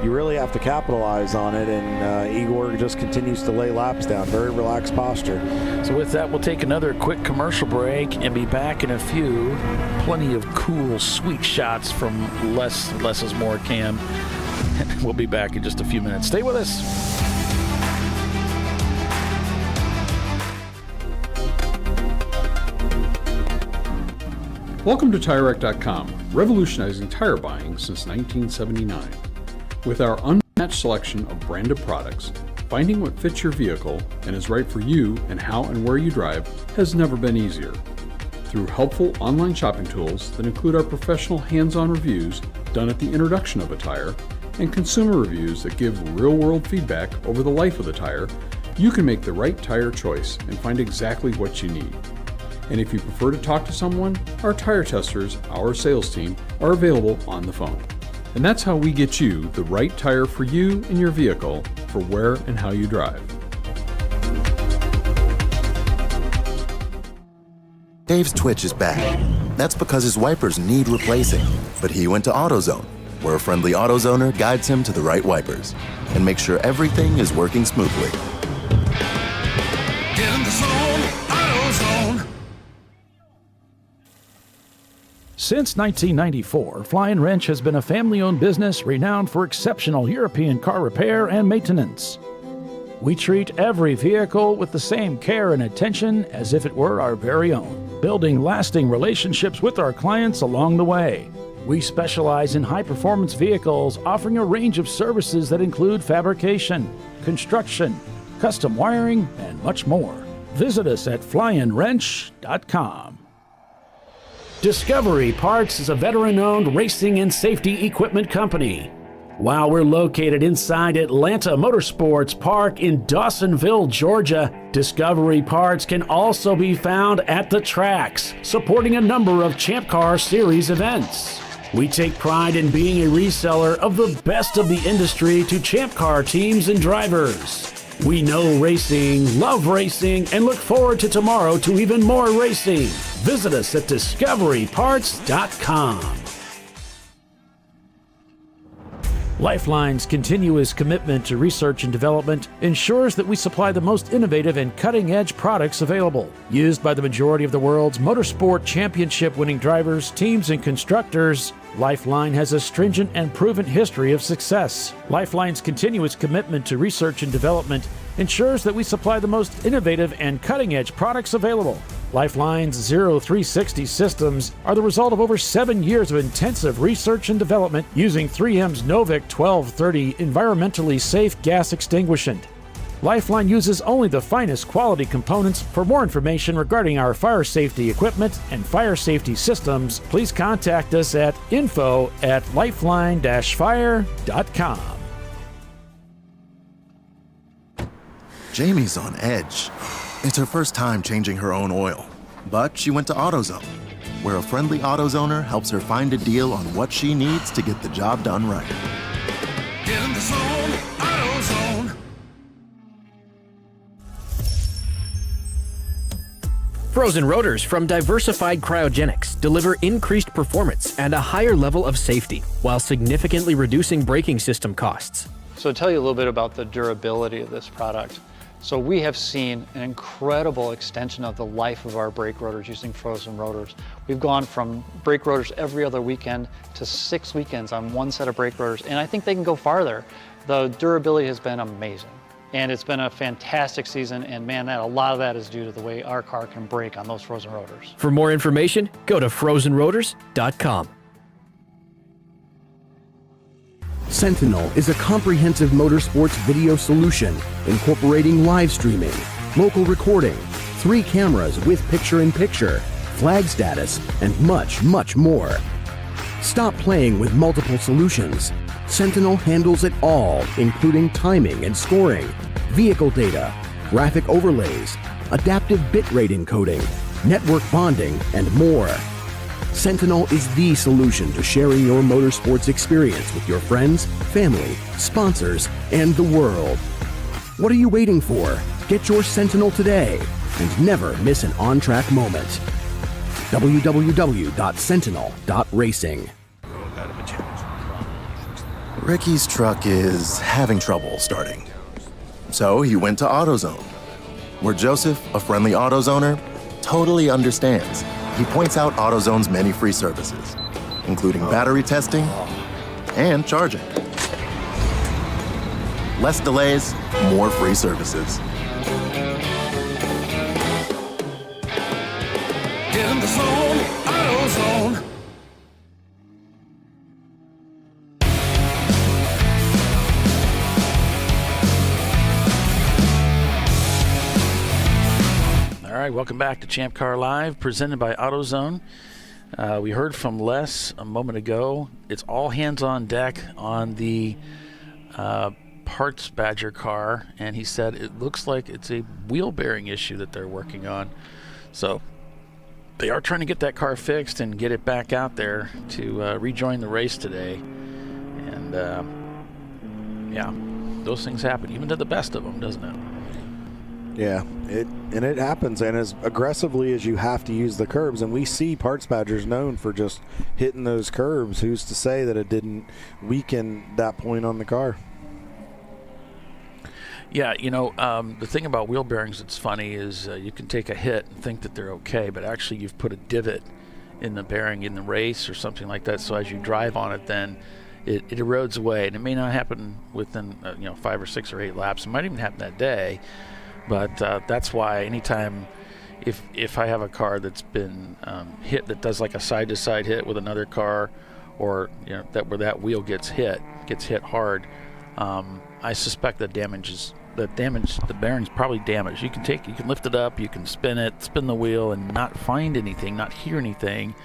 you really have to capitalize on it. And Igor just continues to lay laps down. Very relaxed posture. So with that, we'll take another quick commercial break and be back in a few. Plenty of cool, sweet shots from Less is More Cam. We'll be back in just a few minutes. Stay with us. Welcome to TireRack.com, revolutionizing tire buying since 1979. With our unmatched selection of branded products, finding what fits your vehicle and is right for you and how and where you drive has never been easier. Through helpful online shopping tools that include our professional hands-on reviews done at the introduction of a tire and consumer reviews that give real-world feedback over the life of the tire, you can make the right tire choice and find exactly what you need. And if you prefer to talk to someone, our tire testers, our sales team, are available on the phone. And that's how we get you the right tire for you and your vehicle for where and how you drive. Dave's twitch is bad. That's because his wipers need replacing. But he went to AutoZone, where a friendly AutoZoner guides him to the right wipers and makes sure everything is working smoothly. Get in the zone, AutoZone. Since 1994, Flying Wrench has been a family-owned business renowned for exceptional European car repair and maintenance. We treat every vehicle with the same care and attention as if it were our very own, building lasting relationships with our clients along the way. We specialize in high-performance vehicles, offering a range of services that include fabrication, construction, custom wiring, and much more. Visit us at flyinwrench.com. Discovery Parts is a veteran-owned racing and safety equipment company. While we're located inside Atlanta Motorsports Park in Dawsonville, Georgia, Discovery Parts can also be found at the tracks, supporting a number of Champ Car Series events. We take pride in being a reseller of the best of the industry to Champ Car teams and drivers. We know racing, love racing, and look forward to tomorrow to even more racing. Visit us at discoveryparts.com. Lifeline's continuous commitment to research and development ensures that we supply the most innovative and cutting-edge products available, used by the majority of the world's motorsport championship-winning drivers, teams, and constructors. Lifeline has a stringent and proven history of success. Lifeline's continuous commitment to research and development ensures that we supply the most innovative and cutting-edge products available. Lifeline's 0360 systems are the result of over 7 years of intensive research and development using 3M's Novik 1230 environmentally safe gas extinguishant. Lifeline uses only the finest quality components. For more information regarding our fire safety equipment and fire safety systems, please contact us at info@lifeline-fire.com. Jamie's on edge. It's her first time changing her own oil, but she went to AutoZone, where a friendly AutoZoner helps her find a deal on what she needs to get the job done right. Get in the zone, AutoZone. Frozen rotors from Diversified Cryogenics deliver increased performance and a higher level of safety, while significantly reducing braking system costs. So to tell you a little bit about the durability of this product. So we have seen an incredible extension of the life of our brake rotors using frozen rotors. We've gone from brake rotors every other weekend to 6 weekends on one set of brake rotors, and I think they can go farther. The durability has been amazing, and it's been a fantastic season, and man, a lot of that is due to the way our car can brake on those frozen rotors. For more information, go to frozenrotors.com. Sentinel is a comprehensive motorsports video solution incorporating live streaming, local recording, 3 cameras with picture-in-picture, flag status, and much, much more. Stop playing with multiple solutions. Sentinel handles it all, including timing and scoring, vehicle data, graphic overlays, adaptive bitrate encoding, network bonding, and more. Sentinel is the solution to sharing your motorsports experience with your friends, family, sponsors, and the world. What are you waiting for? Get your Sentinel today and never miss an on-track moment. www.sentinel.racing. Ricky's truck is having trouble starting. So he went to AutoZone, where Joseph, a friendly AutoZoner, totally understands. He points out AutoZone's many free services, including battery testing and charging. Less delays, more free services. Get in the zone, AutoZone. All right, welcome back to Champ Car Live, presented by AutoZone. We heard from Les a moment ago. It's all hands on deck on the Parts Badger car, and he said it looks like it's a wheel bearing issue that they're working on. So they are trying to get that car fixed and get it back out there to rejoin the race today. And yeah, those things happen, even to the best of them, doesn't it? Yeah, it happens, and as aggressively as you have to use the curbs, and we see Parts Badgers known for just hitting those curbs. Who's to say that it didn't weaken that point on the car? Yeah, you know, the thing about wheel bearings that's funny is you can take a hit and think that they're okay, but actually you've put a divot in the bearing in the race or something like that, so as you drive on it, then it erodes away, and it may not happen within 5 or 6 or 8 laps. It might even happen that day. But that's why anytime, if I have a car that's been hit, that does like a side-to-side hit with another car, or where that wheel gets hit hard, I suspect the bearing's probably damaged. You can lift it up, you can spin the wheel, and not find anything, not hear anything,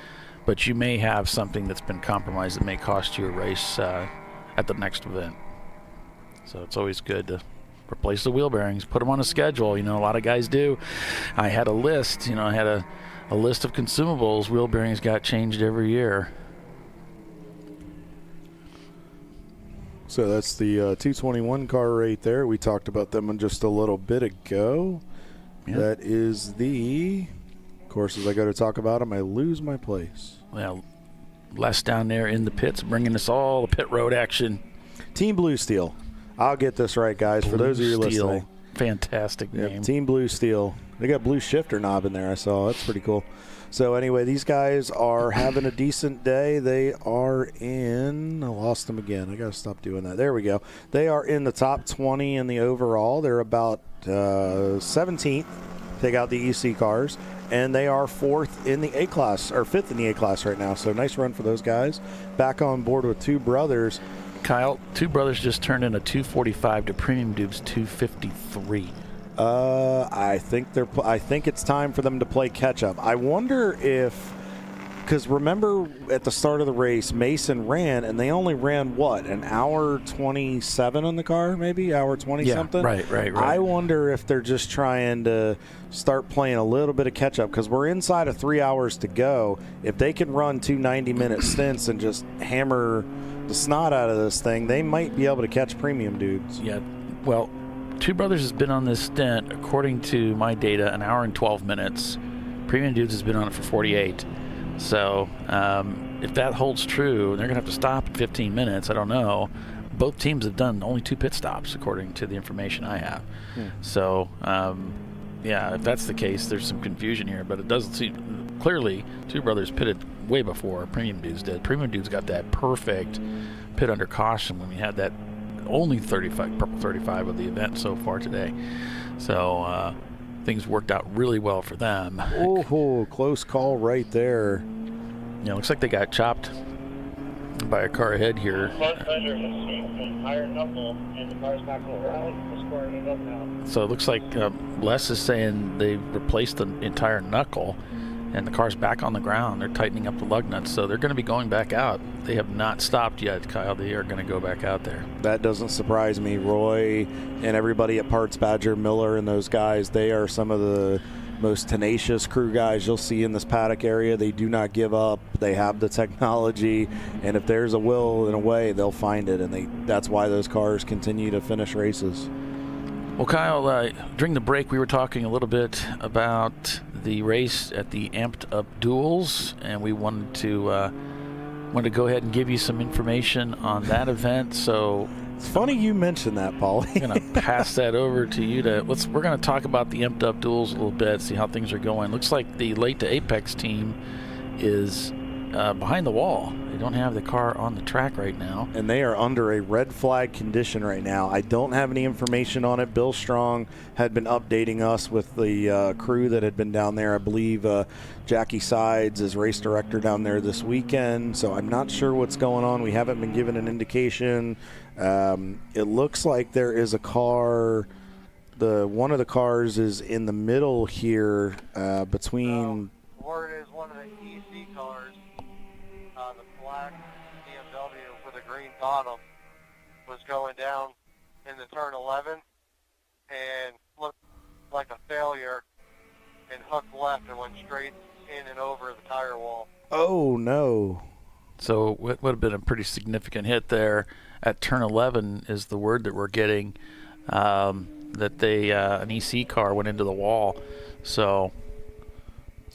but you may have something that's been compromised that may cost you a race at the next event. So it's always good to replace the wheel bearings, put them on a schedule. A lot of guys do. I had a list. I had a list of consumables. Wheel bearings got changed every year. So that's the 221 car right there. We talked about them just a little bit ago. Yep. That is the, of course, as I go to talk about them, I lose my place. Well, Les down there in the pits, bringing us all the pit road action. Team Blue Steel. I'll get this right, guys, for those of you listening. Fantastic name. Yep, Team Blue Steel. They got blue shifter knob in there, I saw. That's pretty cool. So anyway, these guys are having a decent day. They are in, I lost them again. I got to stop doing that. There we go. They are in the top 20 in the overall. They're about 17th. Take out the EC cars. And they are 4th in the A-Class, or 5th in the A-Class right now. So nice run for those guys. Back on board with Two Brothers. Kyle, Two Brothers just turned in a 245 to Premium Dude's 253. I think it's time for them to play catch up. I wonder if, because remember at the start of the race, Mason ran, and they only ran what, an hour 27 on the car, maybe hour 20 something. Right. I wonder if they're just trying to start playing a little bit of catch up, because we're inside of 3 hours to go. If they can run 2 90-minute stints and just hammer the snot out of this thing, they might be able to catch Premium Dudes. Yeah, well, Two Brothers has been on this stint, according to my data, an hour and 12 minutes. Premium Dudes has been on it for 48. So if that holds true, they're going to have to stop in 15 minutes. I don't know. Both teams have done only 2 pit stops, according to the information I have. So, yeah, if that's the case, there's some confusion here. But it doesn't seem clearly Two Brothers pitted way before Premium Dudes did. Premium Dudes got that perfect pit under caution when we had that only purple 35 of the event so far today. So things worked out really well for them. Oh, close call right there. Yeah, looks like they got chopped by a car ahead here. Front fender has seen the entire knuckle, and the car's back around. It's squaring it up now. So it looks like Les is saying they've replaced the entire knuckle, and the car's back on the ground. They're tightening up the lug nuts, so they're going to be going back out. They have not stopped yet, Kyle. They are going to go back out there. That doesn't surprise me. Roy and everybody at Parts Badger, Miller, and those guys, they are some of the most tenacious crew guys you'll see in this paddock area. They do not give up. They have the technology, and if there's a will and a way, they'll find it, and that's why those cars continue to finish races. Well, Kyle, during the break, we were talking a little bit about the race at the Amped Up Duels, and we wanted to go ahead and give you some information on that event. So it's funny you mentioned that, Paul. I'm going to pass that over to you. We're going to talk about the Amped Up Duels a little bit, see how things are going. Looks like the Late to Apex team is behind the wall. They don't have the car on the track right now. And they are under a red flag condition right now. I don't have any information on it. Bill Strong had been updating us with the crew that had been down there. I believe Jackie Sides is race director down there this weekend, so I'm not sure what's going on. We haven't been given an indication. It looks like there is a car. One of the cars is in the middle here between. Word is one of the EC cars, the black BMW with a green bottom, was going down in the turn 11 and looked like a failure and hooked left and went straight in and over the tire wall. Oh, no. So what would have been a pretty significant hit there at turn 11 is the word that we're getting that an EC car went into the wall. So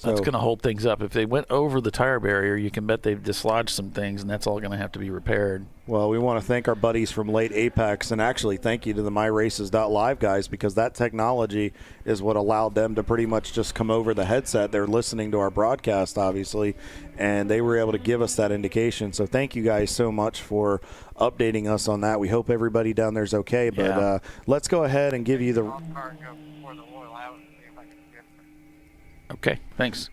that's going to hold things up. If they went over the tire barrier, you can bet they've dislodged some things, and that's all going to have to be repaired. Well, we want to thank our buddies from Late Apex, and actually thank you to the MyRaces.live guys, because that technology is what allowed them to pretty much just come over the headset. They're listening to our broadcast, obviously, and they were able to give us that indication. So thank you guys so much for updating us on that. We hope everybody down there's okay, but let's go ahead and give you the... Okay, thanks.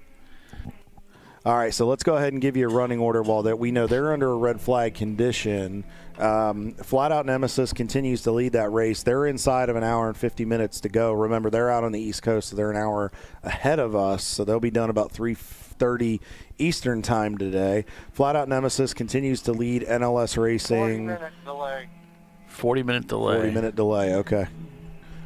All right, so let's go ahead and give you a running order while that we know they're under a red flag condition. Flat Out Nemesis continues to lead that race. They're inside of an hour and 50 minutes to go. Remember, they're out on the East Coast, so they're an hour ahead of us, so they'll be done about 3:30 Eastern time today. Flat Out Nemesis continues to lead NLS Racing. 40-minute delay. 40-minute delay. 40-minute delay, okay.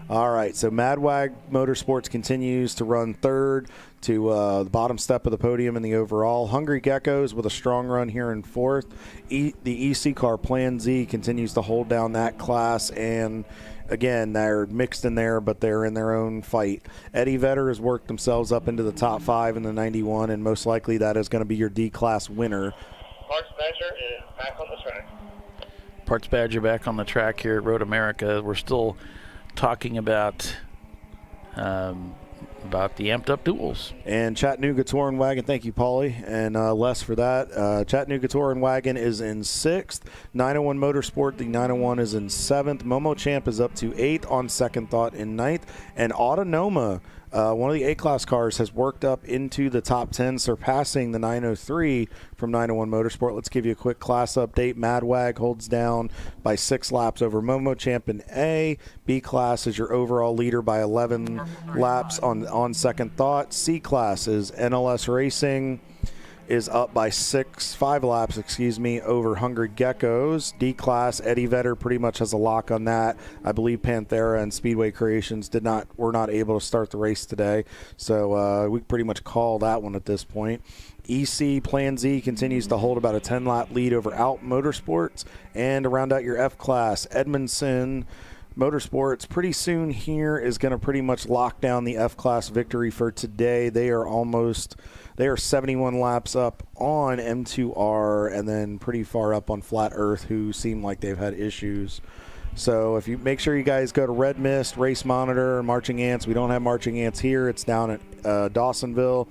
All right, so Madwag Motorsports continues to run third to the bottom step of the podium in the overall. Hungry Geckos with a strong run here in fourth. The EC car Plan Z continues to hold down that class, and again, they're mixed in there, but they're in their own fight. Eddie Vedder has worked themselves up into the top 5 in the 91, and most likely that is going to be your D-class winner. Parts Badger is back on the track. Parts Badger back on the track here at Road America. We're still talking about the Amped Up Duels. And Chattanooga Touring Wagon, thank you, Paulie, and Les for that. Chattanooga Touring Wagon is in 6th. 901 Motorsport, the 901 is in 7th. Momo Champ is up to 8th on Second Thought in 9th. And Autonoma, one of the A-Class cars, has worked up into the top 10, surpassing the 903 from 901 Motorsport. Let's give you a quick class update. Madwag holds down by 6 laps over Momo Champ in A. B-Class is your overall leader by 11 laps on Second Thought. C-Class is NLS Racing is up by 5 laps, over Hungry Geckos. D-Class, Eddie Vedder pretty much has a lock on that. I believe Panthera and Speedway Creations were not able to start the race today, so we pretty much call that one at this point. EC Plan Z continues to hold about a 10-lap lead over Out Motorsports. And to round out your F-Class, Edmondson Motorsports pretty soon here is going to pretty much lock down the F-Class victory for today. They are 71 laps up on M2R and then pretty far up on Flat Earth, who seem like they've had issues. So if you make sure you guys go to Red Mist, Race Monitor, Marching Ants. We don't have Marching Ants here. It's down at Dawsonville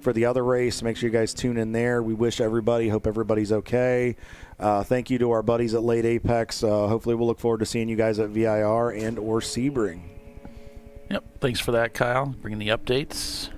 for the other race. Make sure you guys tune in there. We hope everybody's okay. Thank you to our buddies at Late Apex. Hopefully we'll look forward to seeing you guys at VIR and or Sebring. Yep, thanks for that, Kyle. Bringing the updates.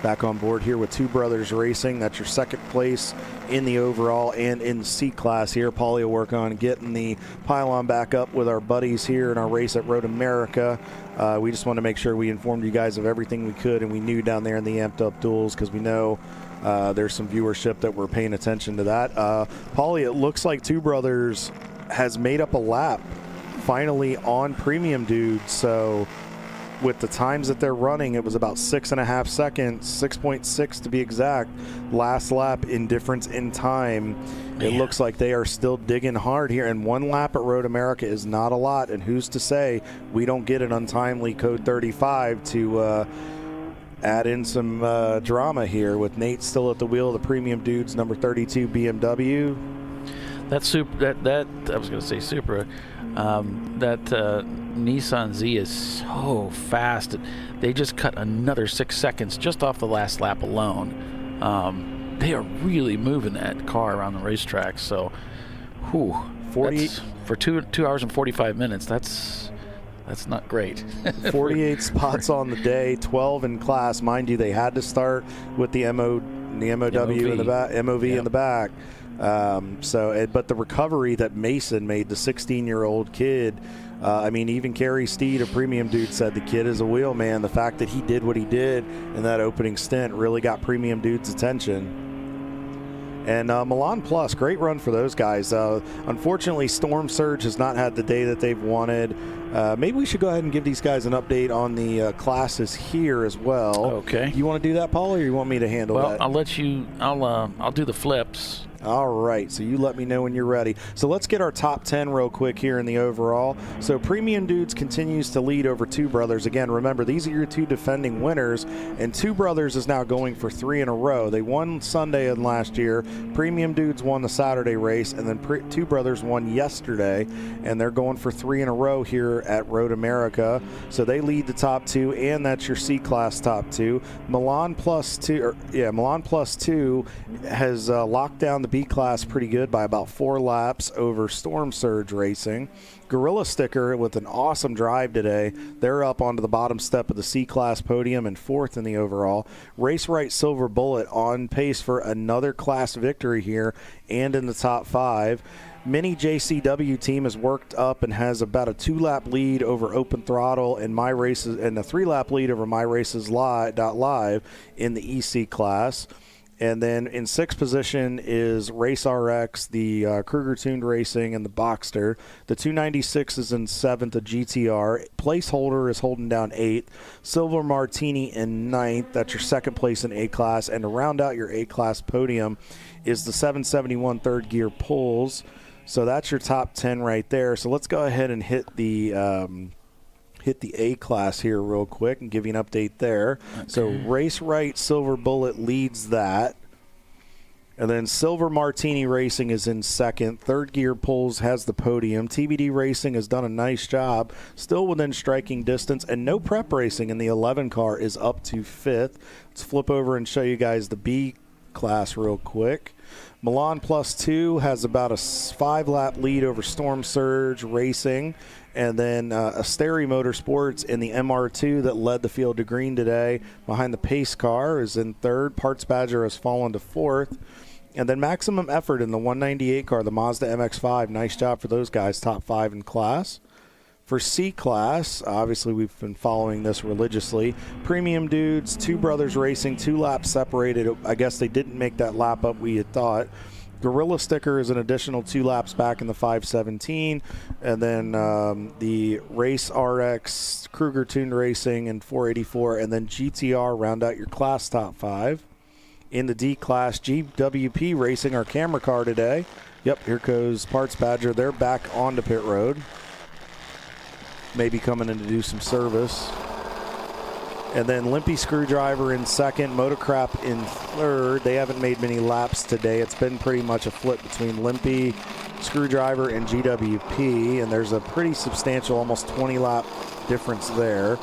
Back on board here with Two Brothers Racing. That's your second place in the overall and in C class here. Paulie will work on getting the pylon back up with our buddies here in our race at Road America. We just want to make sure we informed you guys of everything we could, and we knew down there in the amped up duels, because we know there's some viewership that were paying attention to that. Paulie, it looks like Two Brothers has made up a lap finally on Premium Dude. So with the times that they're running, it was about 6.5 seconds, 6.6 to be exact, last lap in difference in time. It looks like they are still digging hard here, and one lap at Road America is not a lot, and who's to say we don't get an untimely code 35 to add in some drama here with Nate still at the wheel of the Premium Dudes number 32 BMW. That I was going to say Supra. That Nissan Z is so fast. They just cut another 6 seconds just off the last lap alone. They are really moving that car around the racetrack. So, 40 for 2 hours and 45 minutes. That's not great. 48 spots on the day, 12 in class. Mind you, they had to start with the MOW in the back, MOV in the back. But the recovery that Mason made, the 16-year-old kid, even Kerry Steed of Premium Dude said the kid is a wheel man. The fact that he did what he did in that opening stint really got Premium Dude's attention. And Milan Plus, great run for those guys. Unfortunately, Storm Surge has not had the day that they've wanted. Maybe we should go ahead and give these guys an update on the classes here as well. Okay. You want to do that, Paul, or you want me to handle that? Well, I'll let you. I'll do the flips. All right, so you let me know when you're ready. So let's get our top 10 real quick here in the overall. So Premium Dudes continues to lead over Two Brothers. Again, remember, these are your two defending winners, and Two Brothers is now going for 3 in a row. They won Sunday and last year. Premium Dudes won the Saturday race, and then Two Brothers won yesterday, and they're going for 3 in a row here at Road America. So they lead the top 2, and that's your C-Class top 2. Milan Plus 2 has locked down the B-Class pretty good by about 4 laps over Storm Surge Racing. Gorilla Sticker with an awesome drive today. They're up onto the bottom step of the C-Class podium and 4th in the overall. Race Right Silver Bullet on pace for another class victory here and in the top 5. Mini JCW team has worked up and has about a 2-lap lead over Open Throttle and My Races, and a 3-lap lead over My Races Live in the EC class. And then in 6th position is Race RX, the Kruger Tuned Racing, and the Boxster. The 296 is in 7th, the GTR. Placeholder is holding down 8th. Silver Martini in 9th. That's your second place in A-Class. And to round out your A-Class podium is the 771 third gear pulls. So that's your top 10 right there. So let's go ahead and hit the A-Class here real quick and give you an update there. Okay. So Race Right Silver Bullet leads that. And then Silver Martini Racing is in 2nd. Third Gear Pulls has the podium. TBD Racing has done a nice job, still within striking distance. And No Prep Racing in the 11 car is up to 5th. Let's flip over and show you guys the B-Class real quick. Milan Plus 2 has about a 5-lap lead over Storm Surge Racing. And then Asteri Motorsports in the MR2 that led the field to green today behind the pace car is in 3rd. Parts Badger has fallen to 4th. And then Maximum Effort in the 198 car, the Mazda MX-5. Nice job for those guys, top 5 in class. For C-Class, obviously we've been following this religiously. Premium Dudes, Two Brothers Racing, 2 laps separated. I guess they didn't make that lap up we had thought. Gorilla Sticker is an additional 2 laps back in the 517. And then the Race RX, Kruger Tuned Racing, and 484. And then GTR round out your class top 5. In the D-Class, GWP Racing, our camera car today. Yep, here goes Parts Badger. They're back onto pit road. Maybe coming in to do some service. And then Limpy Screwdriver in 2nd, Motocrap in 3rd. They haven't made many laps today. It's been pretty much a flip between Limpy, Screwdriver, and GWP, and there's a pretty substantial, almost 20-lap difference there.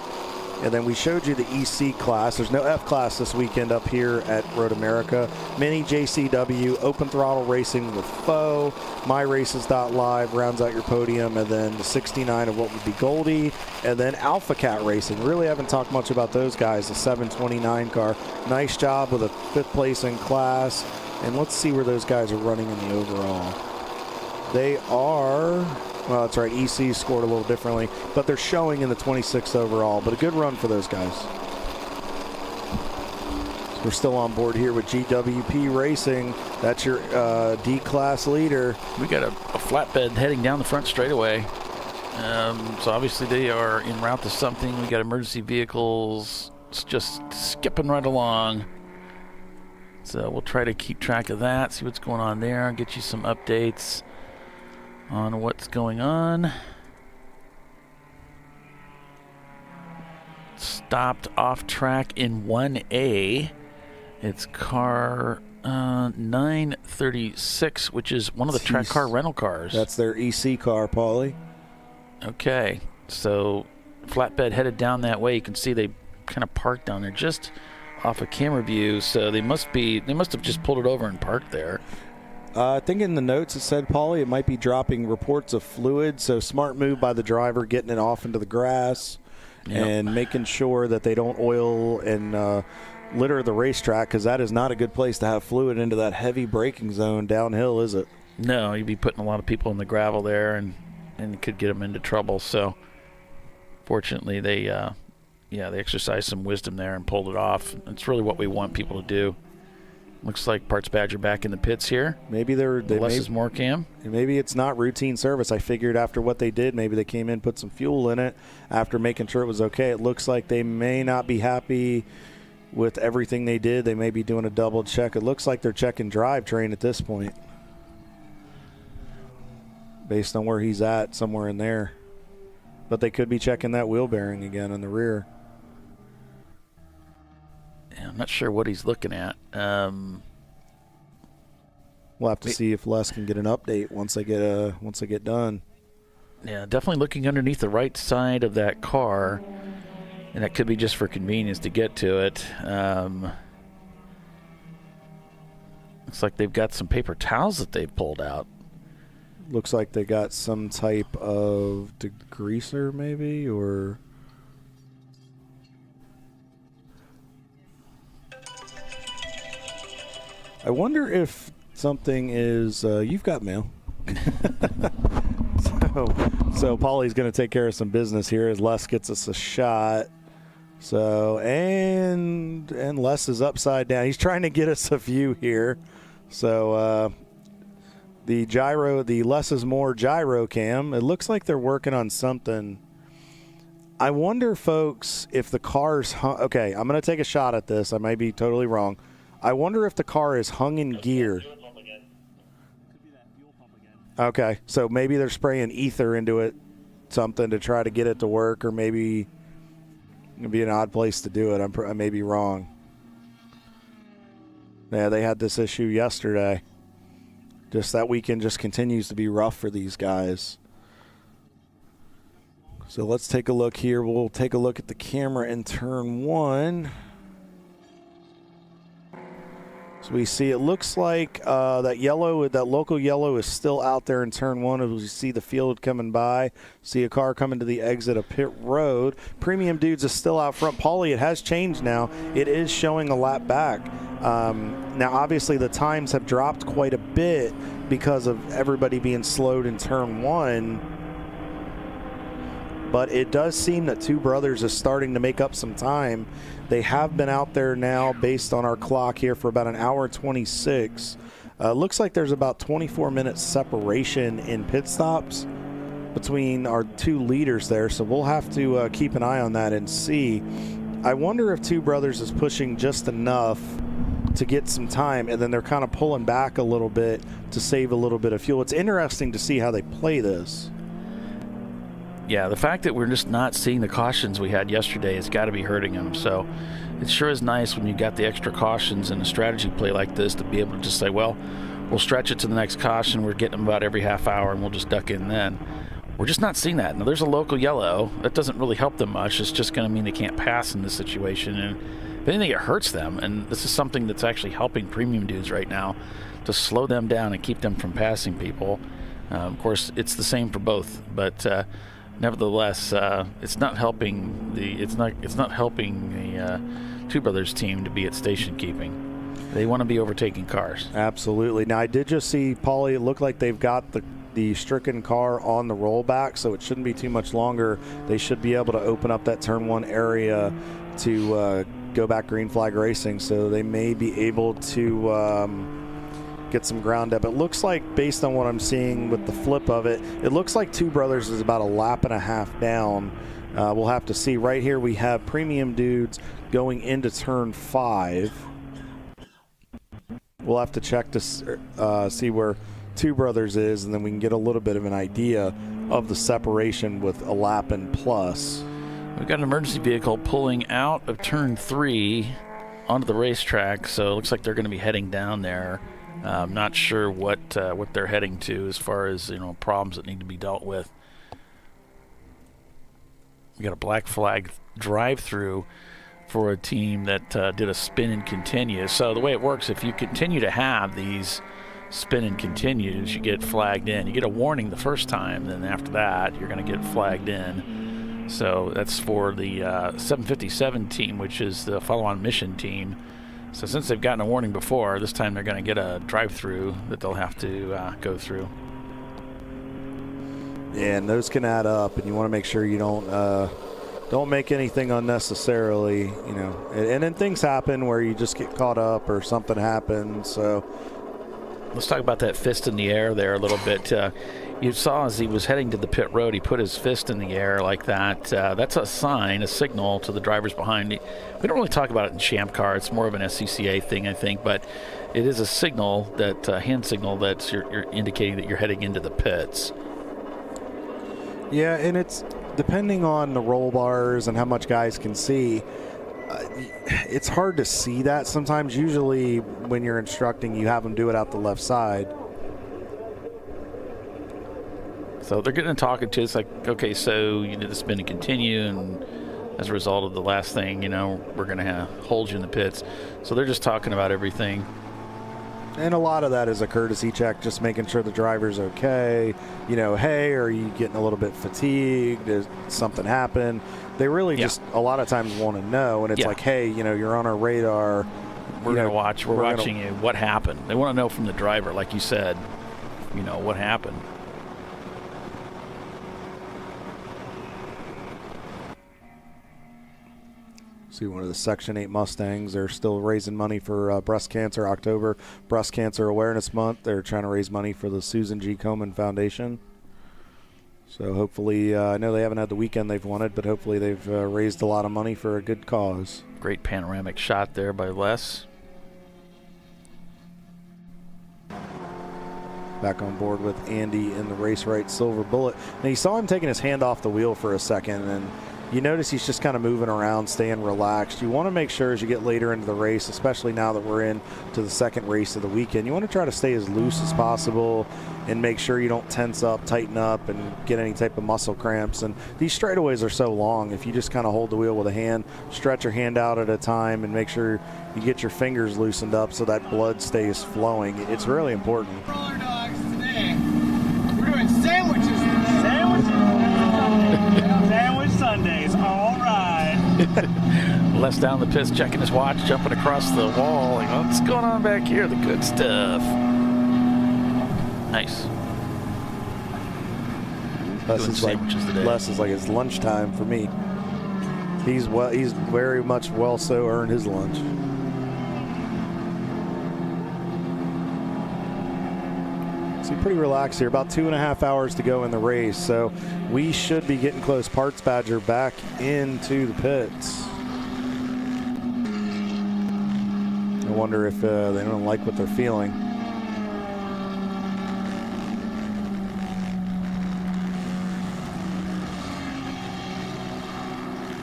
And then we showed you the EC class. There's no F class this weekend up here at Road America. Mini JCW, open throttle racing with Foe, MyRaces.Live rounds out your podium, and then the 69 of what would be Goldie, and then Alpha Cat Racing. Really haven't talked much about those guys, the 729 car. Nice job with a 5th place in class. And let's see where those guys are running in the overall. They are, well, that's right, EC scored a little differently, but they're showing in the 26th overall, but a good run for those guys. So we're still on board here with GWP Racing. That's your D-class leader. We got a flatbed heading down the front straightaway. So obviously they are en route to something. We got emergency vehicles. It's just skipping right along. So we'll try to keep track of that, see what's going on there, get you some updates on what's going on. Stopped off track in 1A. It's car 936, which is one of the track car rental cars. That's their EC car, Paulie. Okay, so flatbed headed down that way. You can see they kind of parked down there just off a camera view, so they must have just pulled it over and parked there. I think in the notes it said, Paulie, it might be dropping reports of fluid, so smart move by the driver, getting it off into the grass and making sure that they don't oil and litter the racetrack, because that is not a good place to have fluid into that heavy braking zone downhill, is it? No, you'd be putting a lot of people in the gravel there, and it could get them into trouble. So fortunately they exercised some wisdom there and pulled it off. It's really what we want people to do. Looks like Parts Badger back in the pits here. Maybe less is more, Cam. Maybe it's not routine service. I figured after what they did, maybe they came in, put some fuel in it after making sure it was okay. It looks like they may not be happy with everything they did. They may be doing a double check. It looks like they're checking drivetrain at this point, based on where he's at, somewhere in there. But they could be checking that wheel bearing again in the rear. Yeah, I'm not sure what he's looking at. We'll have to see if Les can get an update once they get done. Yeah, definitely looking underneath the right side of that car, and that could be just for convenience to get to it. Looks like they've got some paper towels that they've pulled out. Looks like they got some type of degreaser, maybe, or. I wonder if something is, you've got mail. So Paulie's going to take care of some business here as Les gets us a shot. So, and Les is upside down. He's trying to get us a view here. So, the Less is More gyro cam, it looks like they're working on something. I wonder, folks, if the car's okay, I'm going to take a shot at this. I may be totally wrong. I wonder if the car is hung in gear. Okay, so maybe they're spraying ether into it, something to try to get it to work, or maybe it'd be an odd place to do it. I may be wrong. Yeah, they had this issue yesterday. Just that weekend just continues to be rough for these guys. So let's take a look here. We'll take a look at the camera in turn one. So we see it looks like that local yellow is still out there in turn one as we see the field coming by. See a car coming to the exit of pit road. Premium Dudes is still out front. Paulie, it has changed now. It is showing a lap back. Now, obviously, the times have dropped quite a bit because of everybody being slowed in turn one. But it does seem that Two Brothers is starting to make up some time. They have been out there now, based on our clock here, for about an hour 26. Looks like there's about 24 minutes separation in pit stops between our two leaders there, so we'll have to keep an eye on that and see. I wonder if Two Brothers is pushing just enough to get some time, and then they're kind of pulling back a little bit to save a little bit of fuel. It's interesting to see how they play this. Yeah, the fact that we're just not seeing the cautions we had yesterday has got to be hurting them. So it sure is nice when you got the extra cautions in a strategy play like this to be able to just say, well, we'll stretch it to the next caution. We're getting them about every half hour, and we'll just duck in then. we're just not seeing that. Now, there's a local yellow. That doesn't really help them much. It's just going to mean they can't pass in this situation. And if anything, it hurts them. And this is something that's actually helping premium dudes right now to slow them down and keep them from passing people. Of course, it's the same for both, but nevertheless, it's not helping the Two Brothers team to be at station keeping. They want to be overtaking cars. Absolutely. Now, I did just see, Paulie, it looked like they've got the stricken car on the rollback, so it shouldn't be too much longer. They should be able to open up that turn 1 area to go back green flag racing, so they may be able to get some ground up. It looks like, based on what I'm seeing with the flip of it, it looks like Two Brothers is about a lap and a half down. We'll have to see. Right here we have premium dudes going into turn 5. We'll have to check to see where Two Brothers is, and then we can get a little bit of an idea of the separation with a lap and plus. We've got an emergency vehicle pulling out of turn 3 onto the racetrack, so it looks like they're going to be heading down there. I'm not sure what they're heading to as far as problems that need to be dealt with. We got a black flag drive-through for a team that did a spin and continue. So the way it works, if you continue to have these spin and continues, you get flagged in. You get a warning the first time, then after that, you're going to get flagged in. So that's for the 757 team, which is the follow-on mission team. So since they've gotten a warning before, this time they're going to get a drive-through that they'll have to go through. Yeah, and those can add up, and you want to make sure you don't make anything unnecessarily, and then things happen where you just get caught up or something happens. So let's talk about that fist in the air there a little bit. You saw as he was heading to the pit road, he put his fist in the air like that. That's a sign, a signal to the drivers behind. We don't really talk about it in Champ Car. It's more of an SCCA thing, I think, but it is a signal, that hand signal, that you're indicating that you're heading into the pits. Yeah, and it's depending on the roll bars and how much guys can see. It's hard to see that sometimes. Usually when you're instructing, you have them do it out the left side. So they're getting to talking to us like, okay, so you did the spin and continue, and as a result of the last thing, we're going to hold you in the pits. So they're just talking about everything. And a lot of that is a courtesy check, just making sure the driver's okay. Hey, are you getting a little bit fatigued? Did something happen? They really just a lot of times want to know, and it's like, hey, you're on our radar. We're going to watch. We're watching you. What happened? They want to know from the driver, like you said, what happened. See one of the Section 8 Mustangs. They're still raising money for breast cancer, October Breast Cancer Awareness Month. They're trying to raise money for the Susan G. Komen Foundation. So hopefully, I know they haven't had the weekend they've wanted, but hopefully they've raised a lot of money for a good cause. Great panoramic shot there by Les. Back on board with Andy in the Race Right Silver Bullet. Now you saw him taking his hand off the wheel for a second, and you notice he's just kind of moving around, staying relaxed. You want to make sure as you get later into the race, especially now that we're into the second race of the weekend, you want to try to stay as loose as possible and make sure you don't tense up, tighten up, and get any type of muscle cramps. And these straightaways are so long. If you just kind of hold the wheel with a hand, stretch your hand out at a time, and make sure you get your fingers loosened up so that blood stays flowing. It's really important. Roller dogs today. We're doing sandwiches. Sandwich Sundays, all right. Les down the pits, checking his watch, jumping across the wall. Like, what's going on back here? The good stuff. Nice. Les is like it's lunchtime for me. He's very much well so earned his lunch. So pretty relaxed here. About 2.5 hours to go in the race, so we should be getting close. Parts Badger back into the pits. I wonder if they don't like what they're feeling.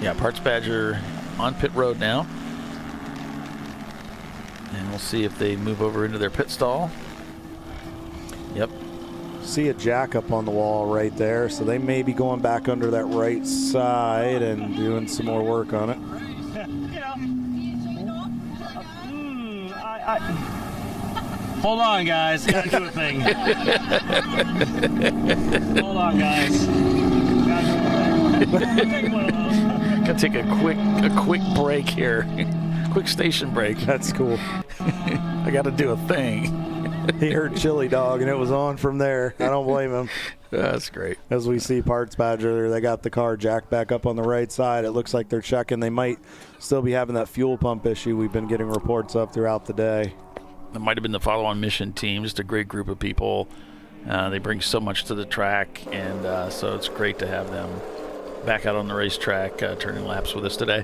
Yeah, Parts Badger on pit road now. And we'll see if they move over into their pit stall. Yep. See a jack up on the wall right there, so they may be going back under that right side and doing some more work on it. Hold on, guys. Gotta do a thing. Hold on, guys. Gotta take a quick break here. Quick station break. That's cool. I gotta do a thing. He heard Chili Dog, and it was on from there. I don't blame him. That's great. As we see Parts Badger, they got the car jacked back up on the right side. It looks like they're checking. They might still be having that fuel pump issue we've been getting reports of throughout the day. It might have been the follow-on mission team, just a great group of people. They bring so much to the track, and so it's great to have them back out on the racetrack turning laps with us today.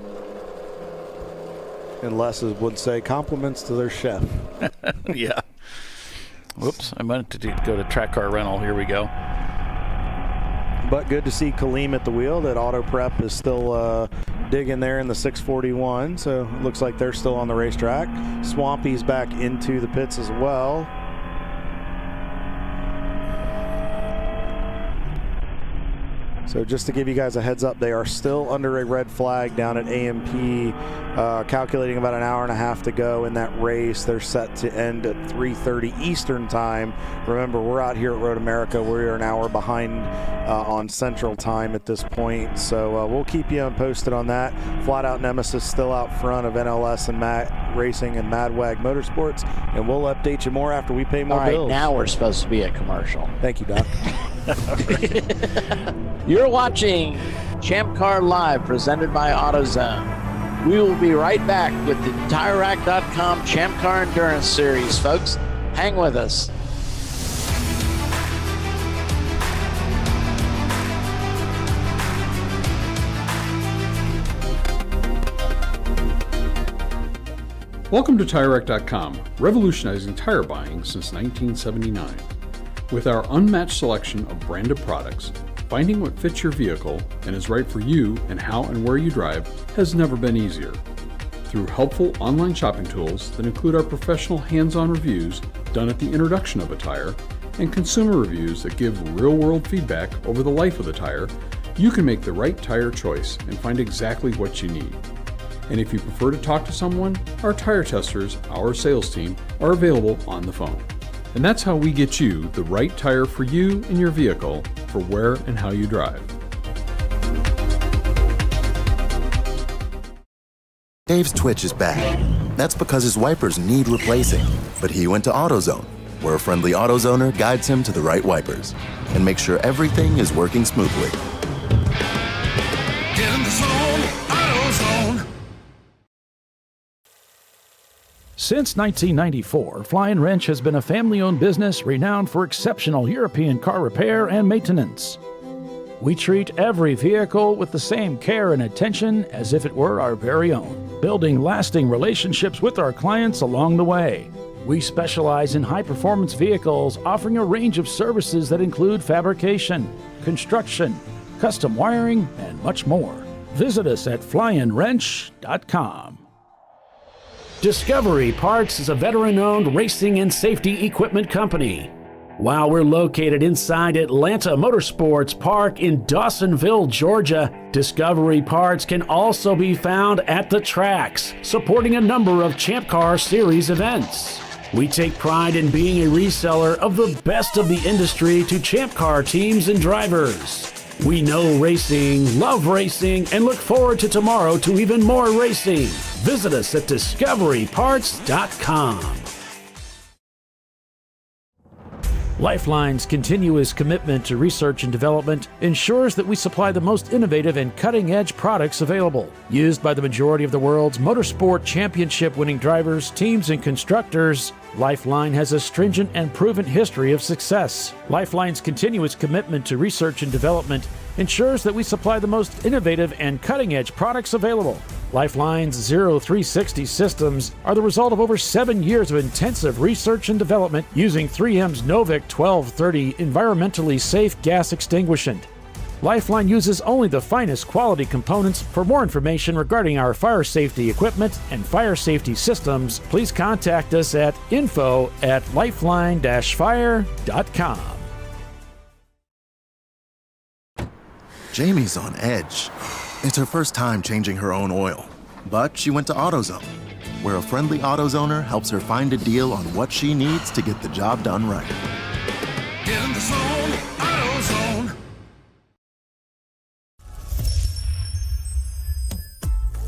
And Les would say compliments to their chef. Yeah. Whoops, I meant to go to Track Car Rental. Here we go. But good to see Kaleem at the wheel. That Auto Prep is still digging there in the 641, so it looks like they're still on the racetrack. Swampy's back into the pits as well. So just to give you guys a heads up, they are still under a red flag down at AMP, calculating about an hour and a half to go in that race. They're set to end at 3:30 Eastern time. Remember, we're out here at Road America. We're an hour behind on Central time at this point. So we'll keep you posted on that. Flat Out Nemesis still out front of NLS and Racing and Madwag Motorsports. And we'll update you more after we pay more bills. All right, now we're supposed to be a commercial. Thank you, Doc. You're watching ChampCar.Live presented by AutoZone. We will be right back with the TireRack.com Champ Car Endurance Series, folks. Hang with us. Welcome to TireRack.com, revolutionizing tire buying since 1979. With our unmatched selection of branded products, finding what fits your vehicle and is right for you and how and where you drive has never been easier. Through helpful online shopping tools that include our professional hands-on reviews done at the introduction of a tire and consumer reviews that give real-world feedback over the life of the tire, you can make the right tire choice and find exactly what you need. And if you prefer to talk to someone, our tire testers, our sales team, are available on the phone. And that's how we get you the right tire for you and your vehicle for where and how you drive. Dave's twitch is back. That's because his wipers need replacing. But he went to AutoZone, where a friendly AutoZoner guides him to the right wipers and makes sure everything is working smoothly. Get in the zone, AutoZone. Since 1994, Flying Wrench has been a family-owned business renowned for exceptional European car repair and maintenance. We treat every vehicle with the same care and attention as if it were our very own, building lasting relationships with our clients along the way. We specialize in high-performance vehicles, offering a range of services that include fabrication, construction, custom wiring, and much more. Visit us at flyinwrench.com. Discovery Parts is a veteran-owned racing and safety equipment company. While we're located inside Atlanta Motorsports Park in Dawsonville, Georgia, Discovery Parts can also be found at the tracks, supporting a number of Champ Car Series events. We take pride in being a reseller of the best of the industry to Champ Car teams and drivers. We know racing, love racing, and look forward to tomorrow to even more racing. Visit us at discoveryparts.com. Lifeline's continuous commitment to research and development ensures that we supply the most innovative and cutting-edge products available, used by the majority of the world's motorsport championship-winning drivers, teams, and constructors. Lifeline has a stringent and proven history of success. Lifeline's continuous commitment to research and development ensures that we supply the most innovative and cutting-edge products available. Lifeline's 0360 systems are the result of over 7 years of intensive research and development using 3M's Novik 1230 environmentally safe gas extinguishant. Lifeline uses only the finest quality components. For more information regarding our fire safety equipment and fire safety systems, please contact us at info@lifeline-fire.com. Jamie's on edge. It's her first time changing her own oil, but she went to AutoZone, where a friendly AutoZoner helps her find a deal on what she needs to get the job done right. Get in the zone, AutoZone.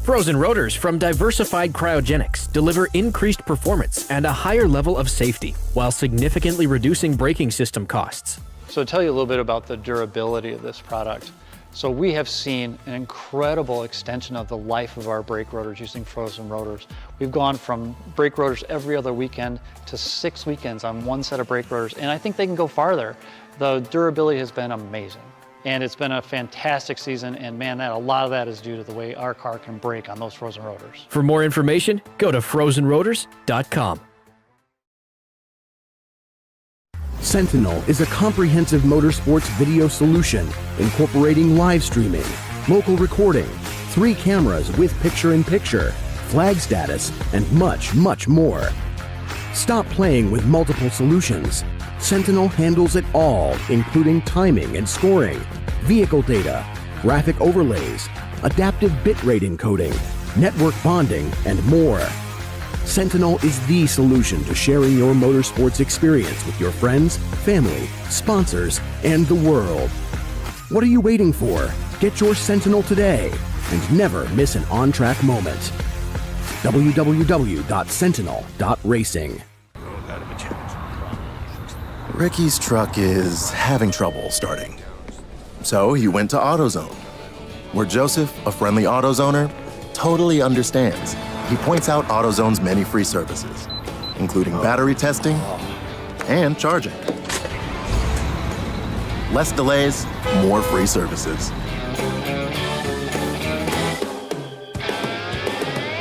Frozen rotors from Diversified Cryogenics deliver increased performance and a higher level of safety, while significantly reducing braking system costs. So to tell you a little bit about the durability of this product. So we have seen an incredible extension of the life of our brake rotors using frozen rotors. We've gone from brake rotors every other weekend to 6 weekends on one set of brake rotors, and I think they can go farther. The durability has been amazing, and it's been a fantastic season, and man, a lot of that is due to the way our car can brake on those frozen rotors. For more information, go to frozenrotors.com. Sentinel is a comprehensive motorsports video solution incorporating live streaming, local recording, 3 cameras with picture-in-picture, flag status, and much, much more. Stop playing with multiple solutions. Sentinel handles it all, including timing and scoring, vehicle data, graphic overlays, adaptive bitrate encoding, network bonding, and more. Sentinel is the solution to sharing your motorsports experience with your friends, family, sponsors, and the world. What are you waiting for? Get your Sentinel today and never miss an on-track moment. www.sentinel.racing. Ricky's truck is having trouble starting. So he went to AutoZone, where Joseph, a friendly AutoZoner, totally understands. He points out AutoZone's many free services, including battery testing and charging. Less delays, more free services.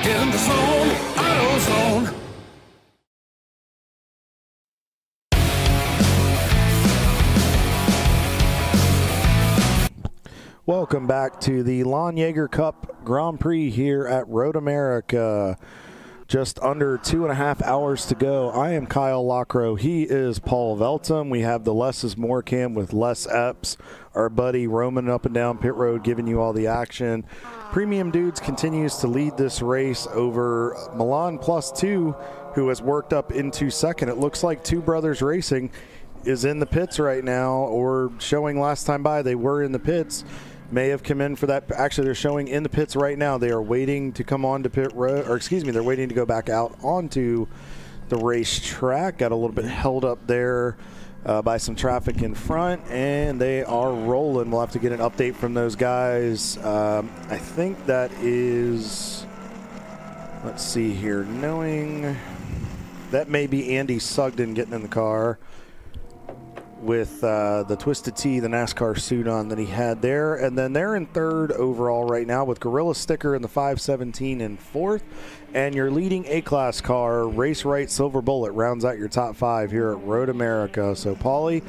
Get in the zone, AutoZone. Welcome back to the Landjäger Cup Grand Prix here at Road America. Just under 2.5 hours to go. I am Kyle Lockrow. He is Paul Veltum. We have the Less is More cam with Les Epps, our buddy roaming up and down pit road, giving you all the action. Premium Dudes continues to lead this race over Milan Plus 2, who has worked up into second. It looks like Two Brothers Racing is in the pits right now, or showing last time by they were in the pits. May have come in for that. Actually, they're showing in the pits right now. They are waiting to come on to pit road, or excuse me, they're waiting to go back out onto the racetrack. Got a little bit held up there by some traffic in front, and they are rolling. We'll have to get an update from those guys. I think that is, let's see here, knowing that may be Andy Sugden getting in the car with the Twisted Tea, the NASCAR suit on that he had there. And then they're in third overall right now with Gorilla Sticker in the 517 in fourth. And your leading A-Class car, Race Right Silver Bullet, rounds out your top 5 here at Road America. So, Paulie,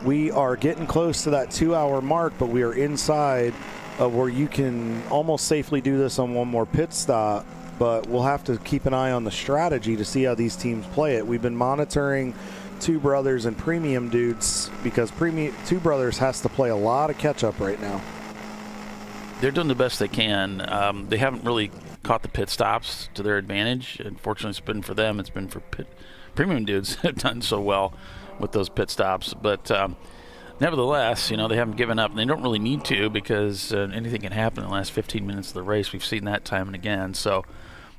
we are getting close to that 2-hour mark, but we are inside of where you can almost safely do this on one more pit stop. But we'll have to keep an eye on the strategy to see how these teams play it. We've been monitoring Two Brothers and Premium Dudes because Two Brothers has to play a lot of catch-up right now. They're doing the best they can. They haven't really caught the pit stops to their advantage. Unfortunately, it's been for them. It's been for Premium Dudes have done so well with those pit stops. But nevertheless, they haven't given up. And they don't really need to because anything can happen in the last 15 minutes of the race. We've seen that time and again. So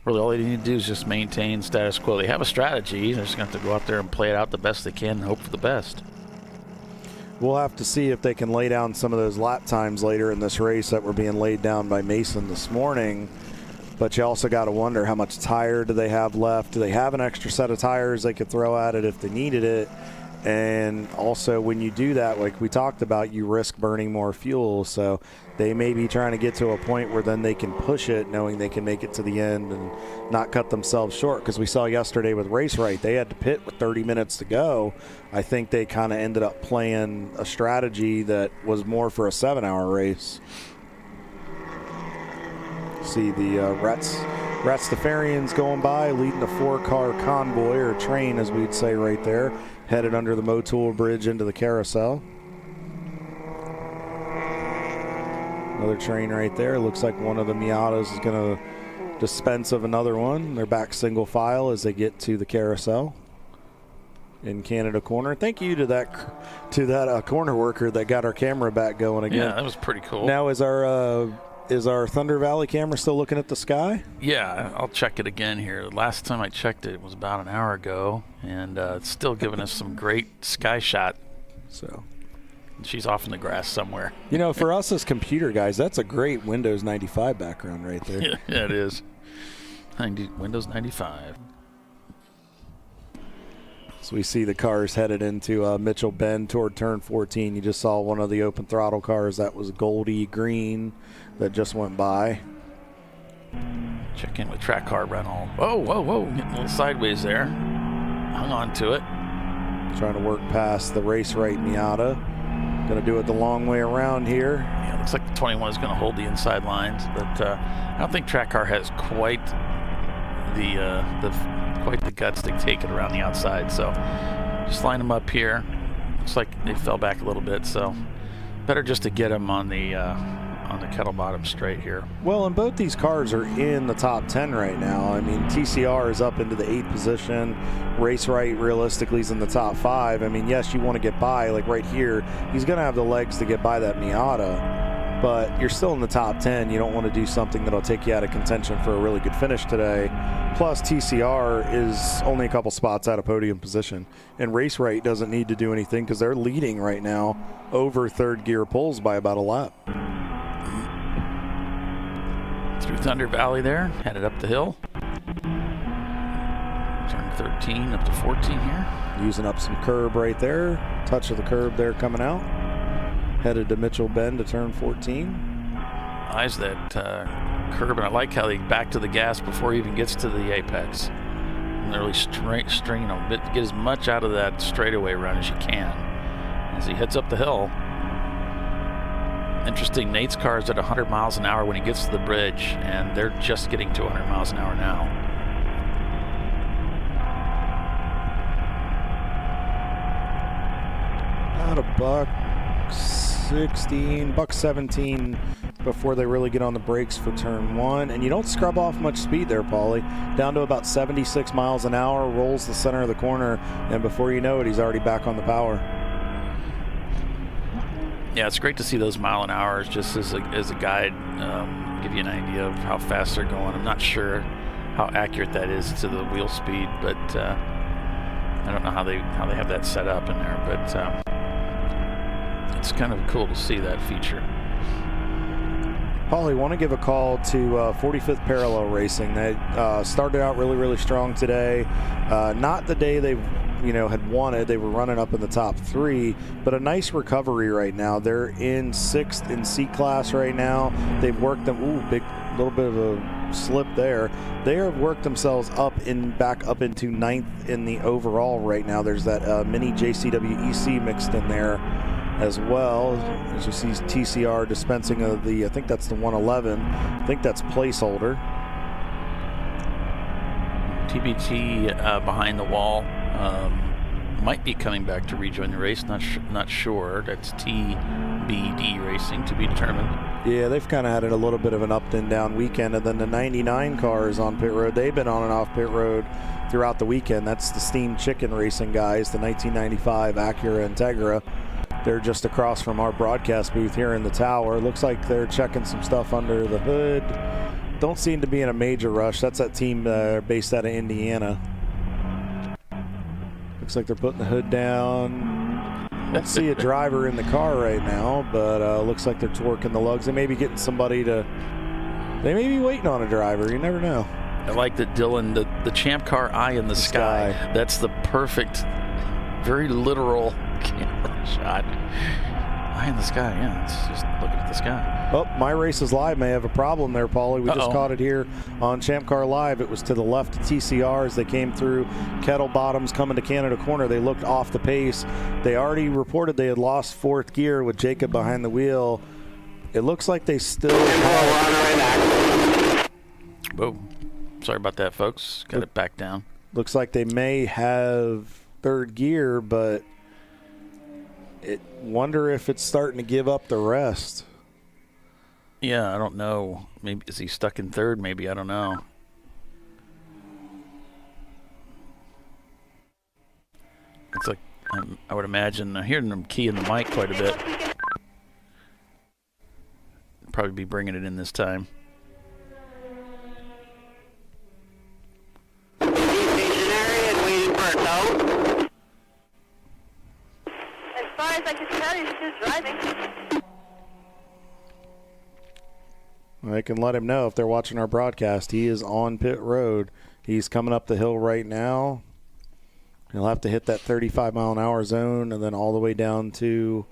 really, all they need to do is just maintain status quo. They have a strategy. They're just going to have to go out there and play it out the best they can and hope for the best. We'll have to see if they can lay down some of those lap times later in this race that were being laid down by Mason this morning. But you also got to wonder how much tire do they have left? Do they have an extra set of tires they could throw at it if they needed it? And also, when you do that, like we talked about, you risk burning more fuel. So they may be trying to get to a point where then they can push it, knowing they can make it to the end and not cut themselves short. Because we saw yesterday with Race Right, they had to pit with 30 minutes to go. I think they kind of ended up playing a strategy that was more for a 7-hour race. See the Ratstafarians going by, leading a 4-car convoy, or train as we'd say right there, headed under the Motul Bridge into the carousel. Another train right there. Looks like one of the Miatas is going to dispense of another one. They're back single file as they get to the carousel in Canada Corner. Thank you to that corner worker that got our camera back going again. Yeah, that was pretty cool. Now, is our Thunder Valley camera still looking at the sky? Yeah, I'll check it again here. Last time I checked it was about an hour ago, and it's still giving us some great sky shot. So she's off in the grass somewhere. You know, for us as computer guys, that's a great Windows 95 background right there. Yeah, it is. Windows 95. So we see the cars headed into Mitchell Bend toward turn 14. You just saw one of the open throttle cars that was Goldie Green that just went by. Check in with Track Car Rental. Whoa. Getting a little sideways there. Hung on to it. Trying to work past the race right Miata. Going to do it the long way around here. Yeah, looks like the 21 is going to hold the inside lines, but I don't think Track Car has quite the guts to take it around the outside. So just line them up here. Looks like they fell back a little bit, so better just to get them on the kettle bottom straight here. Well, and both these cars are in the top 10 right now. I mean, TCR is up into the 8th position. Race Right realistically is in the top 5. I mean, yes, you want to get by, like right here. He's going to have the legs to get by that Miata, but you're still in the top 10. You don't want to do something that'll take you out of contention for a really good finish today. Plus, TCR is only a couple spots out of podium position, and Race Right doesn't need to do anything because they're leading right now over third gear pulls by about a lap. Through Thunder Valley there, headed up the hill. Turn 13 up to 14 here. Using up some curb right there. Touch of the curb there coming out. Headed to Mitchell Bend to turn 14. Eyes that curb, and I like how they back to the gas before he even gets to the apex. And really string, get as much out of that straightaway run as you can as he heads up the hill. Interesting, Nate's car is at 100 miles an hour when he gets to the bridge, and they're just getting to 100 miles an hour now. About buck 17 before they really get on the brakes for turn 1. And you don't scrub off much speed there, Paulie. Down to about 76 miles an hour, rolls the center of the corner, and before you know it, he's already back on the power. Yeah, it's great to see those mile an hours just as a guide, give you an idea of how fast they're going. I'm not sure how accurate that is to the wheel speed, but I don't know how they have that set up in there. But it's kind of cool to see that feature. Paulie, want to give a call to 45th Parallel Racing. They started out really, really strong today. Not the day they had wanted. They were running up in the top 3, but a nice recovery right now. They're in 6th in C class right now. They've worked them. Big little bit of a slip there. They have worked themselves back up into 9th in the overall right now. There's that mini JCW EC mixed in there as well. As you see TCR dispensing of I think that's the 111. I think that's placeholder. TBT behind the wall. Might be coming back to rejoin the race. Not sure. That's TBD Racing, to be determined. Yeah, they've kind of had a little bit of an up and down weekend. And then the 99 cars on pit road, they've been on and off pit road throughout the weekend. That's the Steam Chicken Racing guys, the 1995 Acura Integra. They're just across from our broadcast booth here in the tower. Looks like they're checking some stuff under the hood. Don't seem to be in a major rush. That's that team based out of Indiana. Looks like they're putting the hood down. Don't see a driver in the car right now, but looks like they're torquing the lugs. They may be getting somebody to... They may be waiting on a driver. You never know. I like that, Dylan, the Champ Car eye in the sky. That's the perfect, very literal camera shot. Eye in the sky, yeah. It's just looking at the sky. Oh, My Race is Live may have a problem there, Paulie. We just caught it here on ChampCar.Live. It was to the left of TCR as they came through Kettle Bottoms coming to Canada Corner. They looked off the pace. They already reported they had lost 4th gear with Jacob behind the wheel. It looks like they still have... Whoa. Sorry about that, folks. Got it back down. Looks like they may have 3rd gear, but wonder if it's starting to give up the rest. Yeah, I don't know. Maybe is he stuck in third? Maybe, I don't know. It's like I would imagine hearing them key in the mic quite a bit. Probably be bringing it in this time. As far as I can tell, he's just driving. I can let him know if they're watching our broadcast. He is on pit road. He's coming up the hill right now. He'll have to hit that 35-mile-an-hour zone and then all the way down to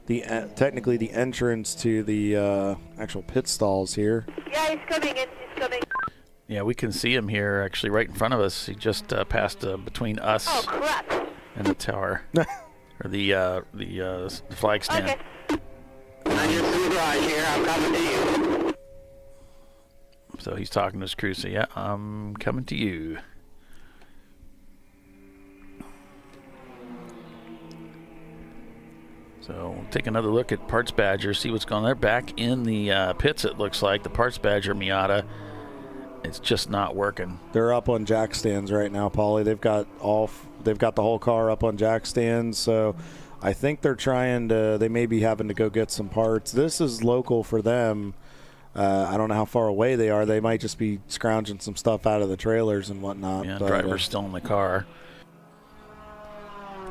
technically the entrance to the actual pit stalls here. Yeah, he's coming in. He's coming. Yeah, we can see him here actually right in front of us. He just passed between us and the tower. Or the flag stand. Okay. I'm just in the garage here. I'm coming to you. So he's talking to his crew. So yeah, I'm coming to you. So we'll take another look at Parts Badger, see what's going on. They're back in the pits, it looks like. The Parts Badger Miata, it's just not working. They're up on jack stands right now, Paulie. They've got the whole car up on jack stands. So I think they're trying to. They may be having to go get some parts. This is local for them. I don't know how far away they are. They might just be scrounging some stuff out of the trailers and whatnot. Yeah, but, driver's still in the car.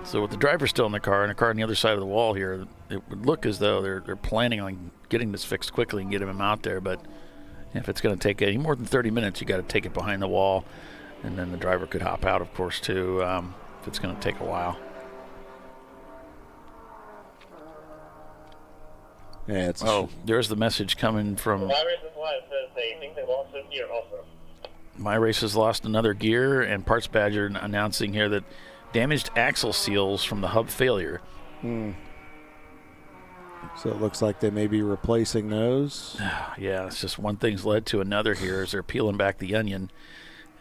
So with the driver still in the car and a car on the other side of the wall here, it would look as though they're planning on getting this fixed quickly and getting him out there. But if it's going to take any more than 30 minutes, you got to take it behind the wall, and then the driver could hop out, of course, too, if it's going to take a while. Yeah, there's the message coming from. My race is live. Says they think they lost their gear also. My Race has lost another gear, and Parts Badger announcing here that damaged axle seals from the hub failure. So it looks like they may be replacing those. Yeah, it's just one thing's led to another here as they're peeling back the onion.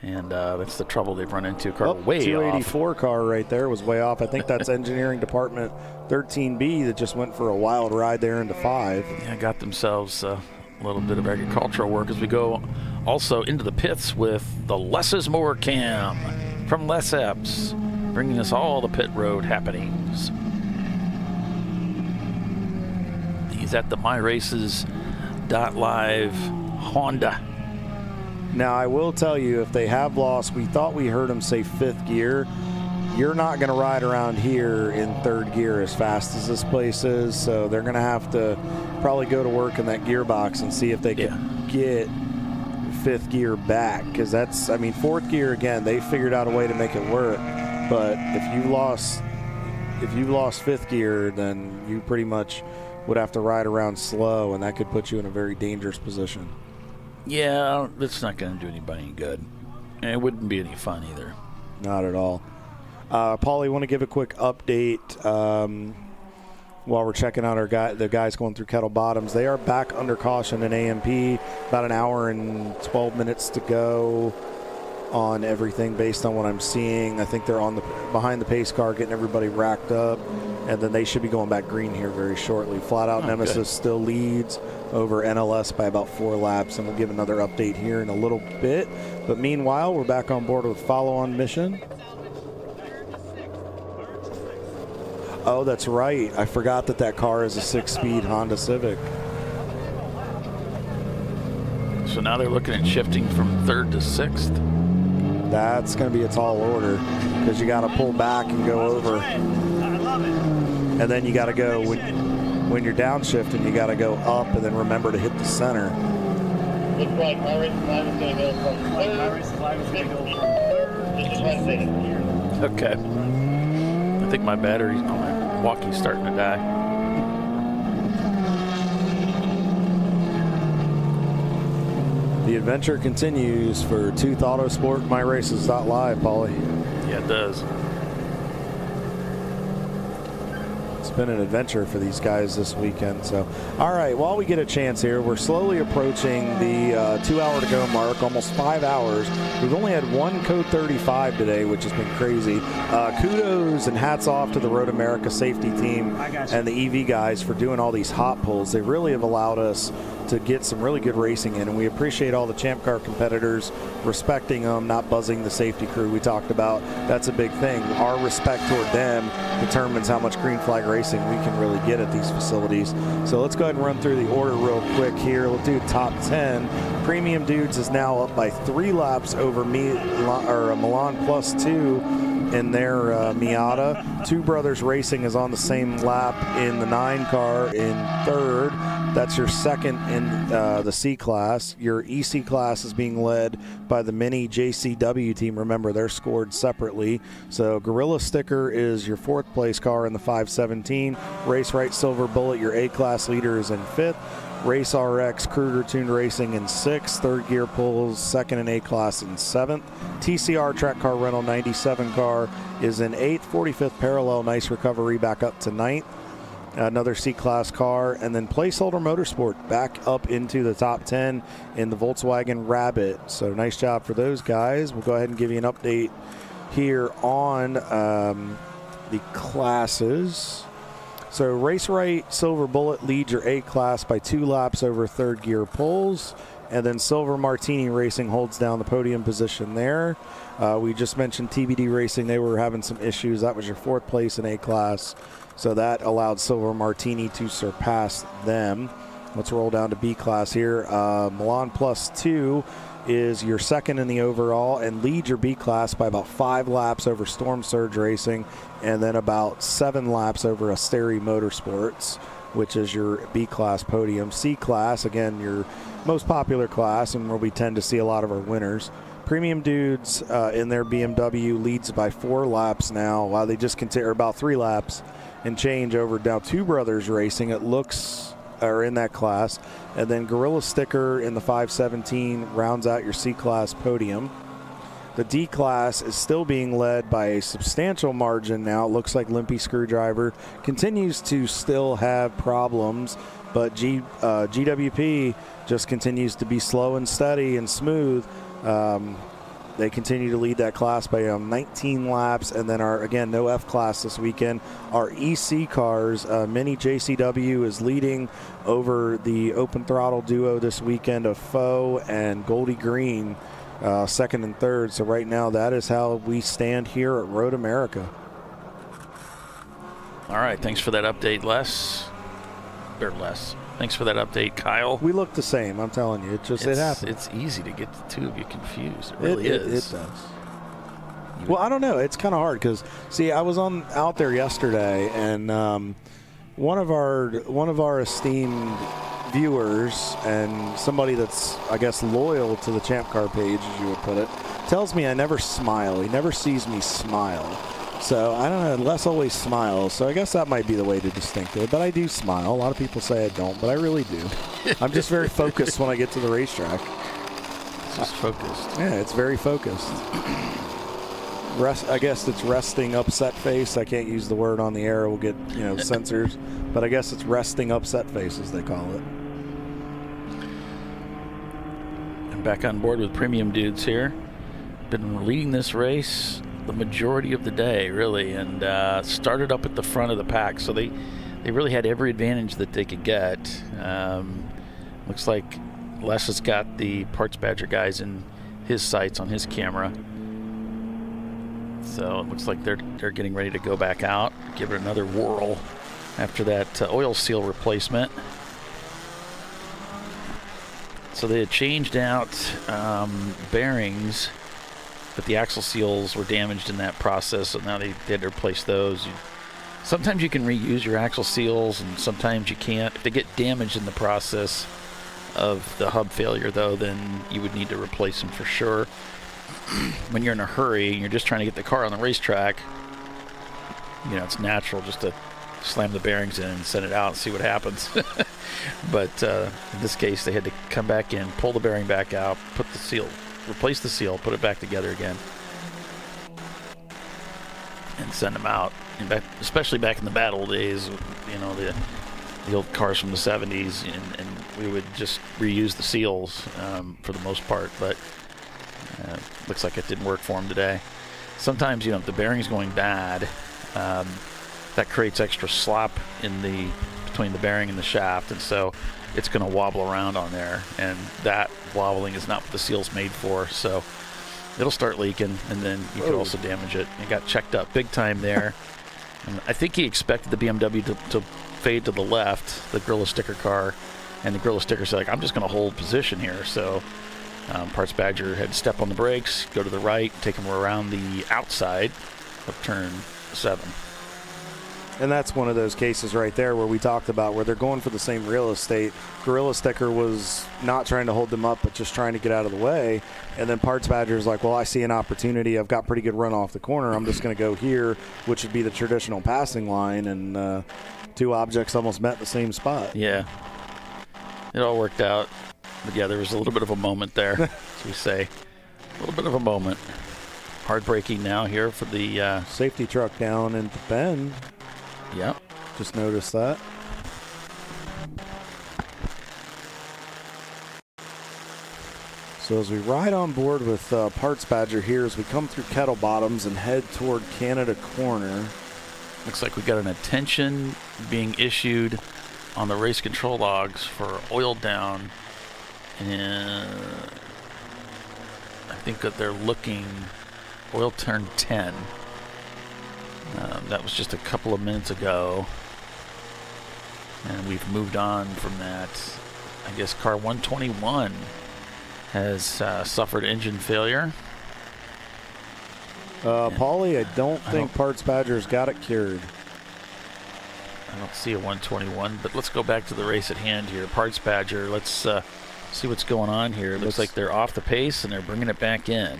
And that's the trouble they've run into. Car way 284 off. car right there was way off. I think that's engineering department 13B that just went for a wild ride there into 5. Yeah, got themselves a little bit of agricultural work as we go also into the pits with the Less is More cam from Les Epps, bringing us all the pit road happenings. He's at the MyRaces.Live Honda. Now, I will tell you, if they have lost, we thought we heard them say 5th gear. You're not going to ride around here in 3rd gear as fast as this place is, so they're going to have to probably go to work in that gearbox and see if they can get 5th gear back, because that's, 4th gear, again, they figured out a way to make it work, but if you lost 5th gear, then you pretty much would have to ride around slow, and that could put you in a very dangerous position. Yeah, that's not going to do anybody any good. And it wouldn't be any fun either. Not at all. Paulie, want to give a quick update while we're checking out the guys going through Kettle Bottoms. They are back under caution in AMP. About an hour and 12 minutes to go on everything based on what I'm seeing. I think they're behind the pace car getting everybody racked up, and then they should be going back green here very shortly. Flat Out Nemesis still leads over NLS by about 4 laps, and we'll give another update here in a little bit. But meanwhile, we're back on board with Follow On Mission. Oh, that's right. I forgot that car is a 6-speed Honda Civic. So now they're looking at shifting from 3rd to 6th. That's going to be a tall order because you got to pull back and go over. And then you got to go, when you're downshifting, you got to go up and then remember to hit the center. Looks like My Race Live is going to go from 3rd. My Race Live is going to go from 3rd. This is what I'm saying. Okay. I think my battery on my walkie's starting to die. The adventure continues for Tooth Autosport, MyRaces.Live, Paulie. Yeah, it does. It's been an adventure for these guys this weekend. So, all right, while we get a chance here, we're slowly approaching the 2 hour to go mark, almost 5 hours. We've only had one Code 35 today, which has been crazy. Kudos and hats off to the Road America safety team and the EV guys for doing all these hot pulls. They really have allowed us to get some really good racing in, and we appreciate all the Champ Car competitors respecting them, not buzzing the safety crew we talked about. That's a big thing. Our respect toward them determines how much green flag racing we can really get at these facilities. So let's go ahead and run through the order real quick here. We'll do top 10. Premium Dudes is now up by 3 laps over Milan Plus 2 in their Miata. Two Brothers Racing is on the same lap in the 9 car in third. That's your second in the C class. Your EC class is being led by the Mini JCW team. Remember, they're scored separately. So Gorilla Sticker is your 4th place car in the 517. Race Right Silver Bullet, your A class leader, is in 5th. Race RX Kruger Tuned Racing in 6th. Third Gear Pulls, 2nd in A class in 7th. TCR Track Car Rental 97 car is in 8th. 45th Parallel, nice recovery, back up to 9th. Another C-Class car, and then Placeholder Motorsport back up into the top 10 in the Volkswagen Rabbit. So nice job for those guys. We'll go ahead and give you an update here on the classes. So Race Right Silver Bullet leads your A class by 2 laps over Third Gear Pulls, and then Silver Martini Racing holds down the podium position there. We just mentioned TBD Racing. They were having some issues. That was your 4th place in A class. So that allowed Silver Martini to surpass them. Let's roll down to B class here. Milan Plus 2 is your 2nd in the overall and leads your B class by about 5 laps over Storm Surge Racing, and then about 7 laps over Asteri Motorsports, which is your B class podium. C class, again, your most popular class, and where we tend to see a lot of our winners. Premium Dudes in their BMW leads by 4 laps now, while they just continue about 3 laps and change over now Two Brothers Racing. It looks are in that class, and then Gorilla Sticker in the 517 rounds out your C-Class podium. The D class is still being led by a substantial margin now. It looks like Limpy Screwdriver continues to still have problems, but GWP just continues to be slow and steady and smooth. They continue to lead that class by 19 laps, and then again, no F class this weekend. Our EC cars, Mini JCW is leading over the open throttle duo this weekend of Foe and Goldie Green, 2nd and 3rd. So right now, that is how we stand here at Road America. All right, thanks for that update, Les. Thanks for that update, Kyle. We look the same, I'm telling you. It happens. It's easy to get the two of you confused. It really is. It does. Well, I don't know. It's kind of hard because, see, I was out there yesterday, and one of our esteemed viewers and somebody that's, I guess, loyal to the Champ Car page, as you would put it, tells me I never smile. He never sees me smile. So, I don't know, Les always smiles, so I guess that might be the way to distinct it. But I do smile. A lot of people say I don't, but I really do. I'm just very focused when I get to the racetrack. It's just focused. Yeah, it's very focused. I guess it's resting upset face. I can't use the word on the air. We'll get, censors. But I guess it's resting upset face, as they call it. I'm back on board with Premium Dudes here. Been leading this race the majority of the day, really, and started up at the front of the pack, so they really had every advantage that they could get. Looks like Les has got the Parts Badger guys in his sights on his camera, so it looks like they're getting ready to go back out, give it another whirl after that oil seal replacement. So they had changed out bearings, but the axle seals were damaged in that process, so now they had to replace those. Sometimes you can reuse your axle seals, and sometimes you can't. If they get damaged in the process of the hub failure, though, then you would need to replace them for sure. When you're in a hurry and you're just trying to get the car on the racetrack, it's natural just to slam the bearings in and send it out and see what happens. But in this case, they had to come back in, pull the bearing back out, put the seal, replace the seal, put it back together again. and send them out. And especially back in the bad old days, you know, the old cars from the 70s, and we would just reuse the seals for the most part, but looks like it didn't work for them today. Sometimes, you know, if the bearing's going bad, that creates extra slop between the bearing and the shaft, and so it's going to wobble around on there, and that wobbling is not what the seal's made for, so it'll start leaking, and then you could also damage it. It got checked up big time there. And I think he expected the BMW to fade to the left, the Gorilla Sticker car, and the Gorilla Sticker said, like, I'm just going to hold position here. So Parts Badger had to step on the brakes, go to the right, take him around the outside of turn 7. And that's one of those cases right there where we talked about where they're going for the same real estate. Gorilla Sticker was not trying to hold them up, but just trying to get out of the way. And then Parts Badger's like, well, I see an opportunity. I've got pretty good run off the corner. I'm just going to go here, which would be the traditional passing line. And two objects almost met the same spot. Yeah. It all worked out. But, yeah, there was a little bit of a moment there, as we say. A little bit of a moment. Hard braking now here for the safety truck down into Bend. Yep. Just noticed that. So as we ride on board with Parts Badger here, as we come through Kettle Bottoms and head toward Canada Corner. Looks like we got an attention being issued on the race control logs for oil down. And I think that they're looking oil turn 10. That was just a couple of minutes ago, and we've moved on from that. I guess car 121 has suffered engine failure. Paulie, I don't think Parts Badger's got it cured. I don't see a 121, but let's go back to the race at hand here. Parts Badger, let's see what's going on here. It looks like they're off the pace, and they're bringing it back in.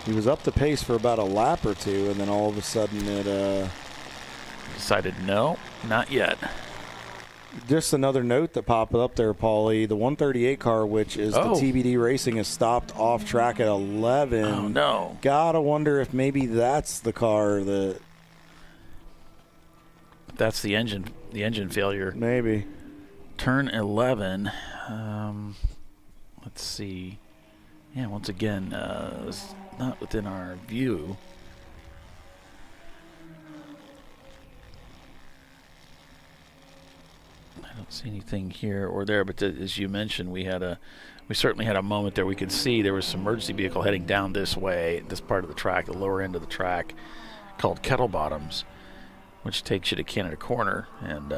He was up the pace for about a lap or two, and then all of a sudden it decided no, not yet. Just another note that popped up there, Paulie. The 138 car, which is the TBD Racing, is stopped off track at 11. Oh, no. Gotta wonder if maybe that's the car that... That's the engine failure. Maybe. Turn 11. Let's see. Yeah, once again, it's not within our view. I don't see anything here or there, but as you mentioned, we certainly had a moment there. We could see there was some emergency vehicle heading down this way, this part of the track, the lower end of the track, called Kettle Bottoms, which takes you to Canada Corner, and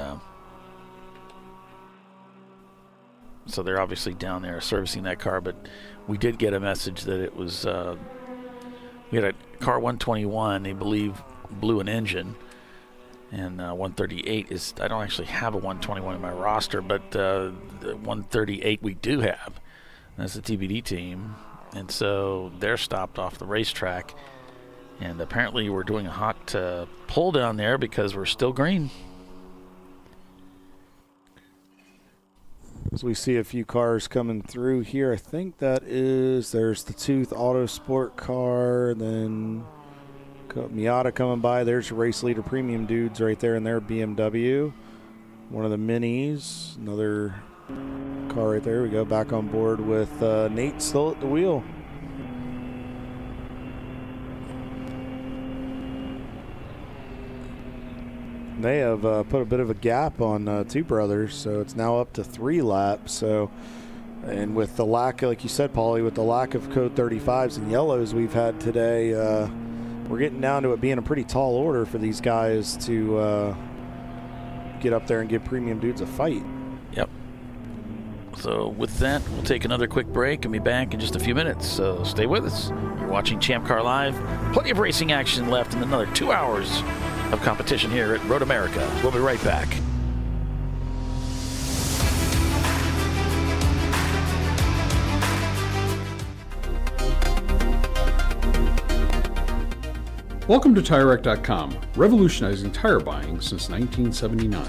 so they're obviously down there servicing that car. But we did get a message that it was we had a car 121, they believe, blew an engine, and 138 is, I don't actually have a 121 in my roster, but the 138 we do have. That's the TBD team, and so they're stopped off the racetrack, and apparently we're doing a hot pull down there because we're still green. As we see a few cars coming through here, I think there's the Tooth Auto Sport car, then Miata coming by. There's your race leader premium dudes right there in their BMW. One of the minis, another car right there. We go back on board with Nate still at the wheel. They have put a bit of a gap on Two Brothers, so it's now up to 3 laps. So, and with the lack, like you said, Paulie, with the lack of code 35s and yellows we've had today, we're getting down to it being a pretty tall order for these guys to get up there and give premium dudes a fight. Yep. So with that, we'll take another quick break and be back in just a few minutes. So stay with us. You're watching Champ Car Live. Plenty of racing action left in another 2 hours of competition here at Road America. We'll be right back. Welcome to TireRack.com, revolutionizing tire buying since 1979.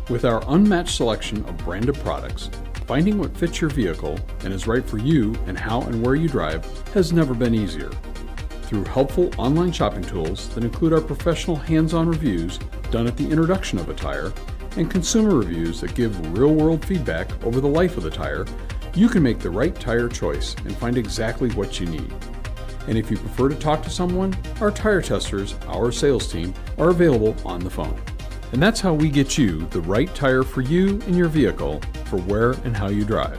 With our unmatched selection of branded products, finding what fits your vehicle and is right for you and how and where you drive has never been easier. through helpful online shopping tools that include our professional hands-on reviews done at the introduction of a tire and consumer reviews that give real-world feedback over the life of the tire, you can make the right tire choice and find exactly what you need. And if you prefer to talk to someone, our tire testers, our sales team, are available on the phone. And that's how we get you the right tire for you and your vehicle for where and how you drive.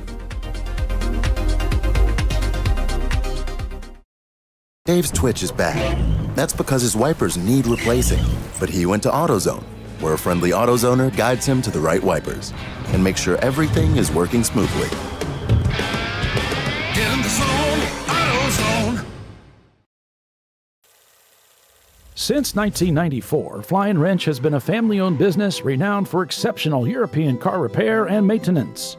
Dave's twitch is bad. That's because his wipers need replacing. But he went to AutoZone, where a friendly AutoZoner guides him to the right wipers and makes sure everything is working smoothly. Get in the zone, AutoZone. Since 1994, Flying Wrench has been a family-owned business renowned for exceptional European car repair and maintenance.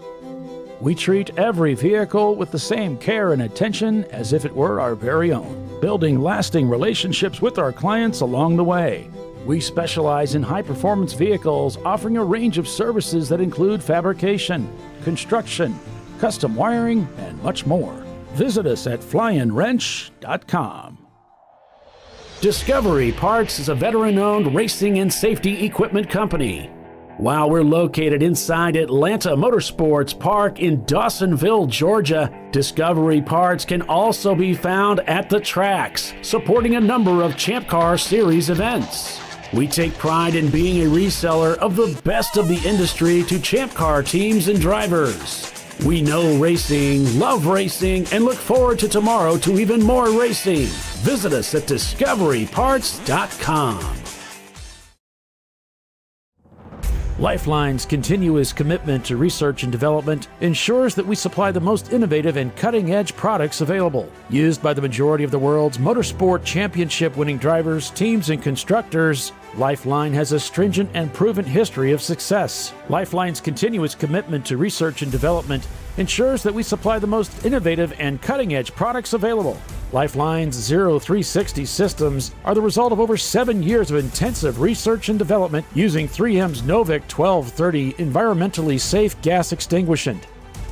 We treat every vehicle with the same care and attention as if it were our very own, building lasting relationships with our clients along the way. We specialize in high-performance vehicles, offering a range of services that include fabrication, construction, custom wiring, and much more. Visit us at flyinwrench.com. Discovery Parts is a veteran-owned racing and safety equipment company. While we're located inside Atlanta Motorsports Park in Dawsonville, Georgia, Discovery Parts can also be found at the tracks, supporting a number of Champ Car Series events. We take pride in being a reseller of the best of the industry to Champ Car teams and drivers. We know racing, love racing, and look forward to tomorrow to even more racing. Visit us at discoveryparts.com. Lifeline's continuous commitment to research and development ensures that we supply the most innovative and cutting-edge products available. Used by the majority of the world's motorsport championship-winning drivers, teams, and constructors, Lifeline has a stringent and proven history of success. Lifeline's continuous commitment to research and development ensures that we supply the most innovative and cutting-edge products available. Lifeline's 0360 systems are the result of over 7 years of intensive research and development using 3M's Novik 1230 environmentally safe gas extinguishant.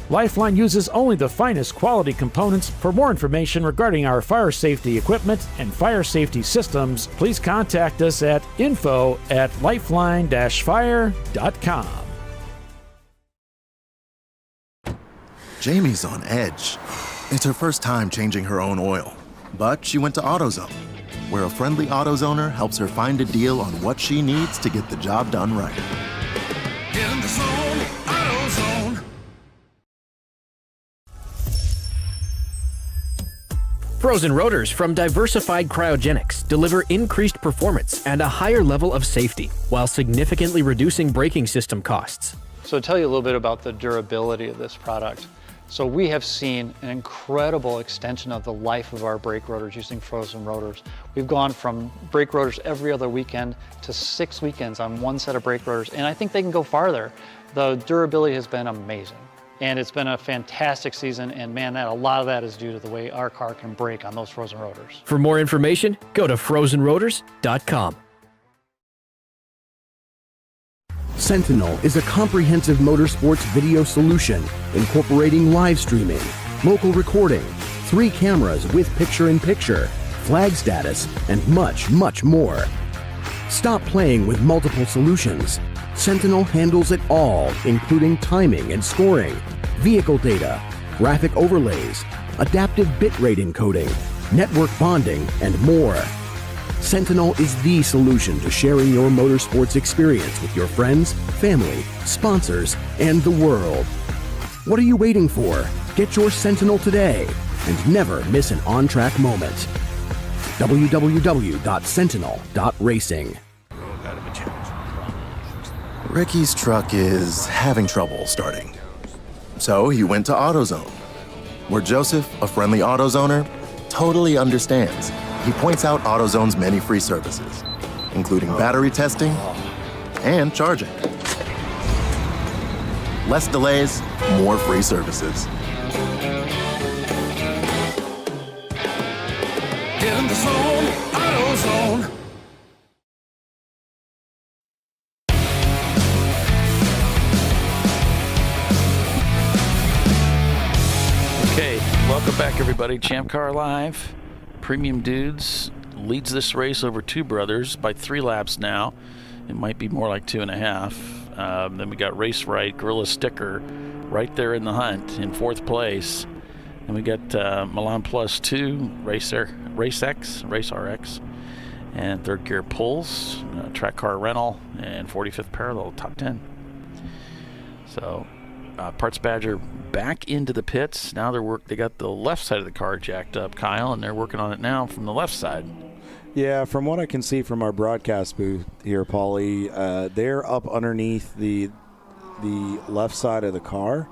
Lifeline uses only the finest quality components. For more information regarding our fire safety equipment and fire safety systems, please contact us at info@lifeline-fire.com. Jamie's on edge. It's her first time changing her own oil, but she went to AutoZone, where a friendly AutoZoner helps her find a deal on what she needs to get the job done right. Get in the zone, AutoZone. Frozen rotors from Diversified Cryogenics deliver increased performance and a higher level of safety, while significantly reducing braking system costs. So to tell you a little bit about the durability of this product. So we have seen an incredible extension of the life of our brake rotors using frozen rotors. We've gone from brake rotors every other weekend to 6 weekends on one set of brake rotors, and I think they can go farther. The durability has been amazing, and it's been a fantastic season, and man, a lot of that is due to the way our car can brake on those frozen rotors. For more information, go to frozenrotors.com. Sentinel is a comprehensive motorsports video solution incorporating live streaming, local recording, 3 cameras with picture-in-picture, flag status, and much, much more. Stop playing with multiple solutions. Sentinel handles it all, including timing and scoring, vehicle data, graphic overlays, adaptive bitrate encoding, network bonding, and more. Sentinel is the solution to sharing your motorsports experience with your friends, family, sponsors, and the world. What are you waiting for? Get your Sentinel today and never miss an on-track moment. www.sentinel.racing. Ricky's truck is having trouble starting. So he went to AutoZone, where Joseph, a friendly AutoZoner, totally understands. He points out AutoZone's many free services, including battery testing and charging. Less delays, more free services. Get in the zone, AutoZone. Okay, welcome back everybody. ChampCar.Live. Premium Dudes leads this race over Two Brothers by 3 laps now. It might be more like 2.5. Then we got Race Right, Gorilla Sticker, right there in the hunt in 4th place. And we got Milan Plus 2, Race RX, and Third Gear Pulls, Track Car Rental, and 45th Parallel, top 10. So Parts Badger back into the pits. Now they got the left side of the car jacked up, Kyle, and they're working on it now from the left side. Yeah, from what I can see from our broadcast booth here, Paulie, they're up underneath the left side of the car,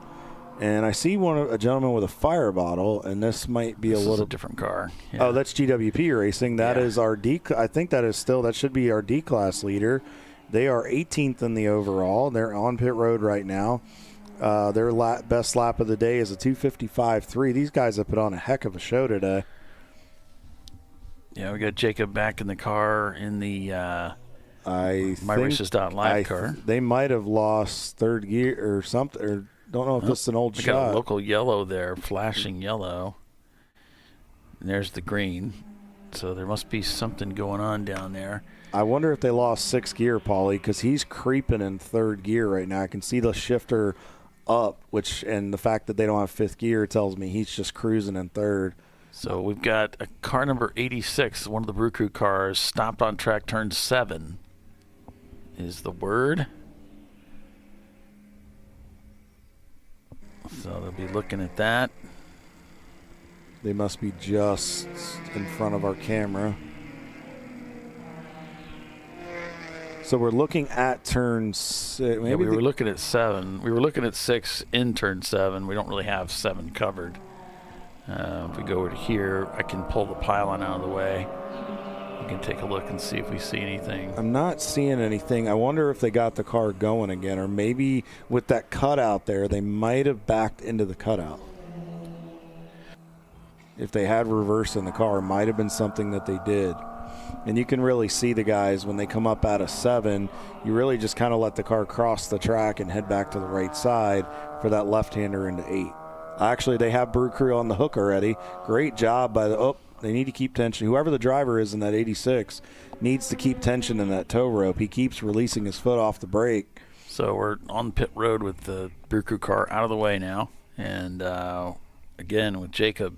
and I see a gentleman with a fire bottle, and this might be this a little different car. Yeah. Oh, that's GWP Racing. That is our D. I think that should be our D class leader. They are 18th in the overall. They're on pit road right now. Their best lap of the day is a 2:55.3. These guys have put on a heck of a show today. Yeah, we got Jacob back in the car in the MyRaces.Live car. They might have lost third gear or something, or don't know if this is an old we shot. Got a local yellow there, flashing yellow. And there's the green. So there must be something going on down there. I wonder if they lost 6th gear, Paulie, because he's creeping in 3rd gear right now. I can see the shifter up, and the fact that they don't have 5th gear tells me he's just cruising in 3rd. So we've got a car number 86, one of the Brew Crew cars, stopped on track turn 7 is the word. So they'll be looking at that. They must be just in front of our camera. So we're looking at turn 6. Yeah, we were looking at 7. We were looking at 6 in turn 7. We don't really have 7 covered. If we go over to here, I can pull the pylon out of the way. We can take a look and see if we see anything. I'm not seeing anything. I wonder if they got the car going again, or maybe with that cutout there, they might have backed into the cutout. If they had reverse in the car, it might have been something that they did. And you can really see the guys when they come up out of 7, you really just kind of let the car cross the track and head back to the right side for that left-hander into 8. Actually, they have Brew Crew on the hook already. Great job by they need to keep tension. Whoever the driver is in that 86 needs to keep tension in that tow rope. He keeps releasing his foot off the brake. So we're on pit road with the Brew Crew car out of the way now. And again, with Jacob,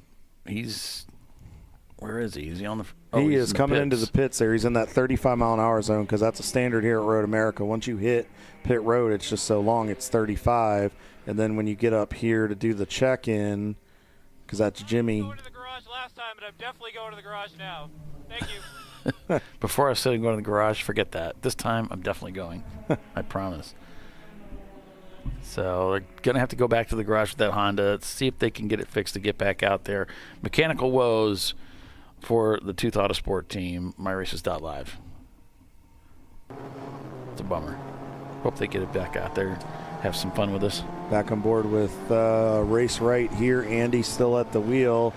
where is he? Is he on the... he is coming into the pits there. He's in that 35-mile-an-hour zone because that's a standard here at Road America. Once you hit pit road, it's just so long, it's 35. And then when you get up here to do the check-in, because that's Jimmy. I was going to the garage last time, but I'm definitely going to the garage now. Thank you. Before I said I'm going to the garage, forget that. This time, I'm definitely going. I promise. So they're going to have to go back to the garage with that Honda, see if they can get it fixed to get back out there. Mechanical woes for the Tooth Autosport team, MyRaces.Live. It's a bummer. Hope they get it back out there. Have some fun with us. Back on board with Race Right here. Andy still at the wheel.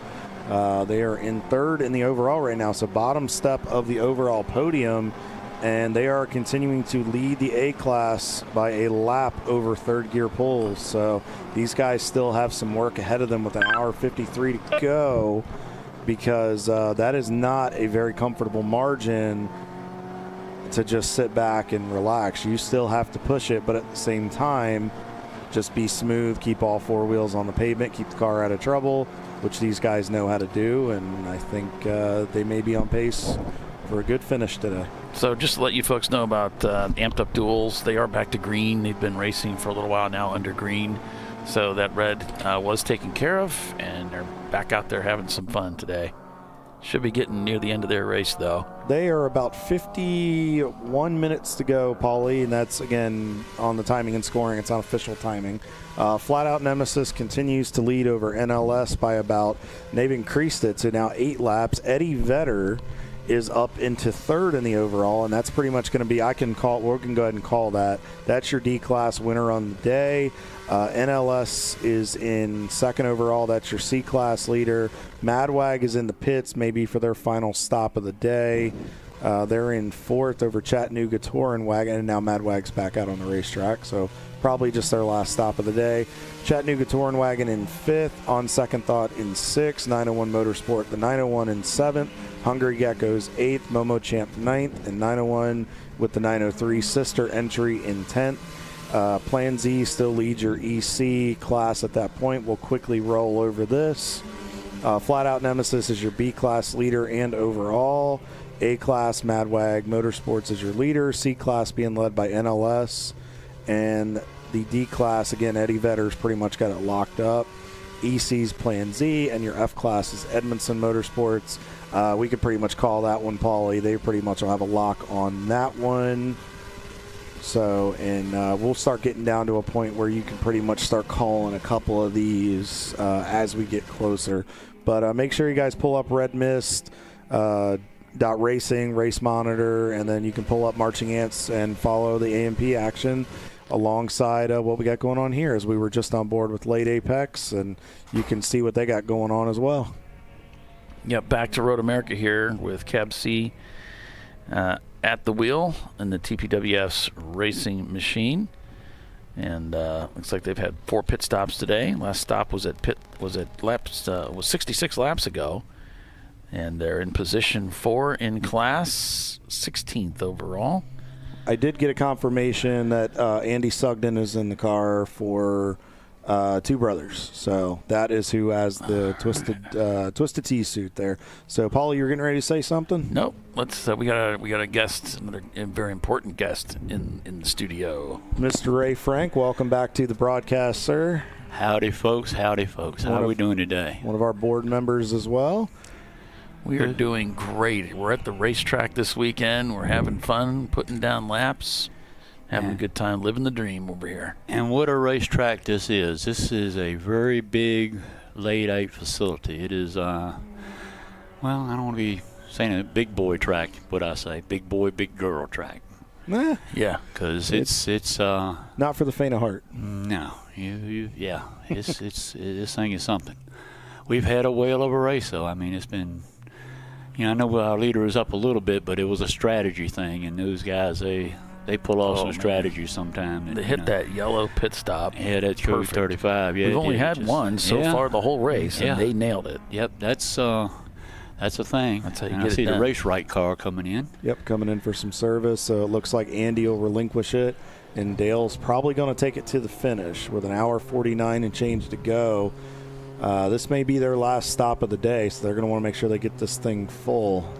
They are in 3rd in the overall right now, so bottom step of the overall podium, and they are continuing to lead the A-Class by a lap over 3rd gear pulls. So these guys still have some work ahead of them with an hour 53 to go, because that is not a very comfortable margin to just sit back and relax. You still have to push it, but at the same time, just be smooth, keep all 4 wheels on the pavement, keep the car out of trouble, which these guys know how to do, and I think they may be on pace for a good finish today. So just to let you folks know about Amped Up Duels, they are back to green. They've been racing for a little while now under green, so that red was taken care of, and they're back out there having some fun today. Should be getting near the end of their race, though. They are about 51 minutes to go, Paulie, and that's, again, on the timing and scoring. It's not official timing. Flat Out Nemesis continues to lead over NLS by about, they've increased it to now 8 laps. Eddie Vedder is up into 3rd in the overall, and that's pretty much going to be, we can go ahead and call that. That's your D-Class winner on the day. NLS is in 2nd overall. That's your C-Class leader. Madwag is in the pits, maybe for their final stop of the day. They're in 4th over Chattanooga Touring Wagon, and now Mad Wag's back out on the racetrack, so probably just their last stop of the day. Chattanooga Touring Wagon in 5th, On Second Thought in 6th, 901 Motorsport the 901 in 7th, Hungry Geckos 8th, Momo Champ 9th, and 901 with the 903 sister entry in 10th. Plan Z still leads your EC class at that point. We'll quickly roll over this. Flat Out Nemesis is your B class leader and overall. A class Mad Wag Motorsports is your leader. C class being led by NLS. And the D class, again, Eddie Vedder's pretty much got it locked up. EC's Plan Z, and your F class is Edmondson Motorsports. We could pretty much call that one, Paulie. They pretty much will have a lock on that one. So, and we'll start getting down to a point where you can pretty much start calling a couple of these as we get closer. But make sure you guys pull up Red Mist, .racing, Race Monitor, and then you can pull up Marching Ants and follow the AMP action alongside what we got going on here, as we were just on board with Late Apex, and you can see what they got going on as well. Yep, back to Road America here with Cab C at the wheel in the TPWF's racing machine. And looks like they've had 4 pit stops today. Last stop was at 66 laps ago. And they're in position 4 in class, 16th overall. I did get a confirmation that Andy Sugden is in the car for Two Brothers. So that is who has the Twisted Tea suit there. So, Paulie, you're getting ready to say something? Nope. Let's. We got a guest, another very important guest in the studio. Mr. Ray Frank, welcome back to the broadcast, sir. Howdy, folks. Howdy, folks. How are we doing today? One of our board members as well. We are doing great. We're at the racetrack this weekend. We're having fun, putting down laps, having a good time, living the dream over here. And what a racetrack this is. This is a very big late 8 facility. It is, well, I don't want to be saying a big boy track, what I say, big boy, big girl track. Yeah. Because it's not for the faint of heart. No. Yeah. This thing is something. We've had a whale of a race, though. I mean, it's been... I know our leader is up a little bit, but it was a strategy thing, and those guys, they pull off some strategy sometime. They hit that yellow pit stop. Yeah, that's code 35. Yeah, we've only had one so far the whole race, and they nailed it. Yep, that's a thing. That's how you and get I see it done. the race right car coming in. Yep, coming in for some service. So it looks like Andy will relinquish it, and Dale's probably going to take it to the finish with an hour 49 and change to go. This may be their last stop of the day, so they're going to want to make sure they get this thing full.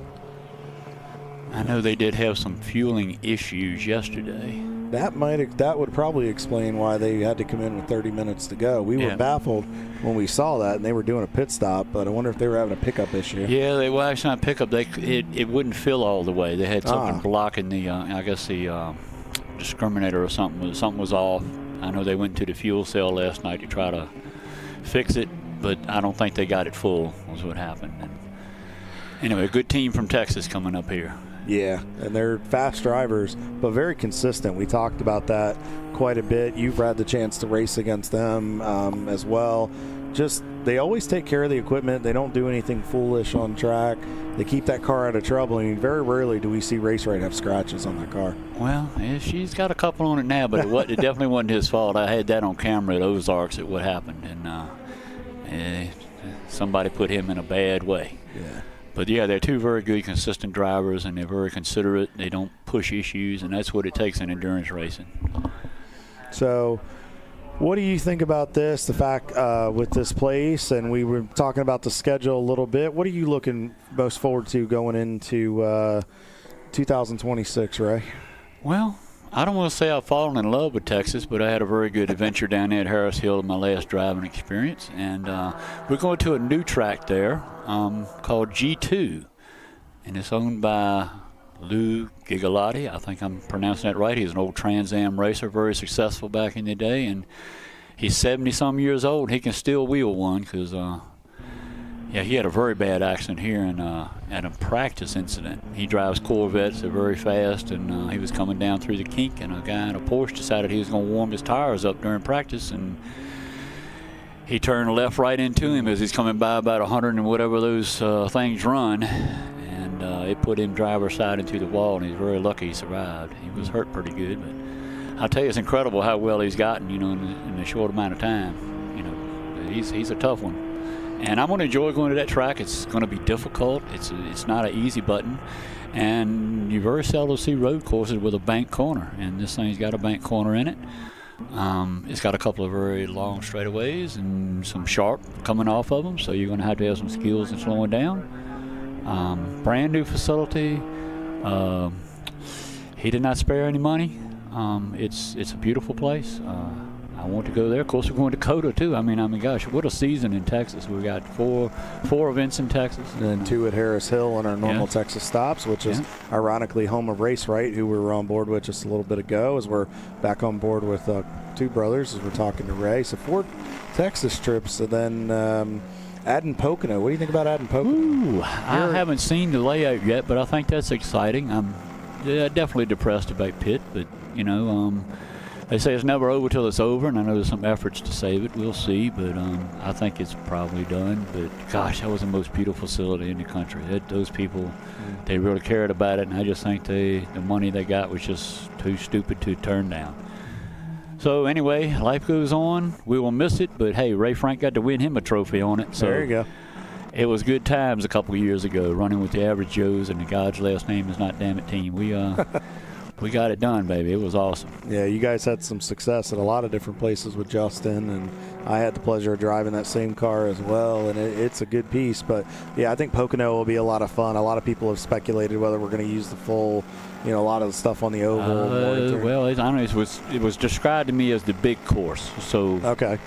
I know they did have some fueling issues yesterday. That would probably explain why they had to come in with 30 minutes to go. We were baffled when we saw that, and they were doing a pit stop, but I wonder if they were having a pickup issue. Yeah, they were actually not pickup. It wouldn't fill all the way. They had something blocking the, I guess the discriminator or something. Something was off. I know they went to the fuel cell last night to try to fix it, but I don't think they got it full, was what happened. And anyway, a good team from Texas coming up here. Yeah, and they're fast drivers, but very consistent. We talked about that quite a bit. You've had the chance to race against them as well. They always take care of the equipment. They don't do anything foolish on track. They keep that car out of trouble. I mean, very rarely do we see Race Right have scratches on that car. Well, yeah, she's got a couple on it now, but it definitely wasn't his fault. I had that on camera at Ozarks at what happened, and somebody put him in a bad way. Yeah. But, yeah, they're two very good, consistent drivers, and they're very considerate. They don't push issues, and that's what it takes in endurance racing. So what do you think about this, the fact with this place, and we were talking about the schedule a little bit. What are you looking most forward to going into 2026, Ray? Well, I don't want to say I've fallen in love with Texas, but I had a very good adventure down there at Harris Hill in my last driving experience. And we're going to a new track there called G2. And it's owned by Lou Gigalotti. I think I'm pronouncing that right. He's an old Trans Am racer, very successful back in the day. And he's 70-some years old. He can still wheel one because, he had a very bad accident here at a practice incident. He drives Corvettes. They're very fast, and he was coming down through the kink, and a guy in a Porsche decided he was going to warm his tires up during practice, and he turned left right into him as he's coming by about 100 and whatever those things run, and It put him driver's side into the wall, and he's very lucky he survived. He was hurt pretty good, but I'll tell you, it's incredible how well he's gotten, in a short amount of time. He's a tough one. And I'm going to enjoy going to that track. It's going to be difficult. It's not an easy button. And you very seldom see road courses with a bank corner, and this thing's got a bank corner in it. It's got a couple of very long straightaways and some sharp coming off of them, so you're going to have some skills in slowing down. Brand new facility. He did not spare any money. It's a beautiful place. I want to go there. Of course, we're going to Dakota too. I mean, gosh, what a season in Texas. We got four events in Texas, and 2 at Harris Hill on our normal Texas stops, which is ironically home of Race Right, who we were on board with just a little bit ago. As we're back on board with 2 brothers, as we're talking to Ray. So 4 Texas trips, and then adding Pocono. What do you think about adding Pocono? Ooh, I haven't seen the layout yet, but I think that's exciting. I'm definitely depressed about Pitt, but they say it's never over till it's over, and I know there's some efforts to save it. We'll see, but I think it's probably done. But gosh, that was the most beautiful facility in the country. Those people, they really cared about it, and I just think the money they got was just too stupid to turn down. So anyway, life goes on. We will miss it, but hey, Ray Frank got to win him a trophy on it. So there you go. It was good times a couple of years ago, running with the Average Joes and the God's Last Name Is Not Damn It team. We got it done, baby. It was awesome. Yeah, you guys had some success at a lot of different places with Justin, and I had the pleasure of driving that same car as well, and it's a good piece. But, yeah, I think Pocono will be a lot of fun. A lot of people have speculated whether we're going to use the full, a lot of the stuff on the oval. Well, I don't know. It was described to me as the big course. So okay.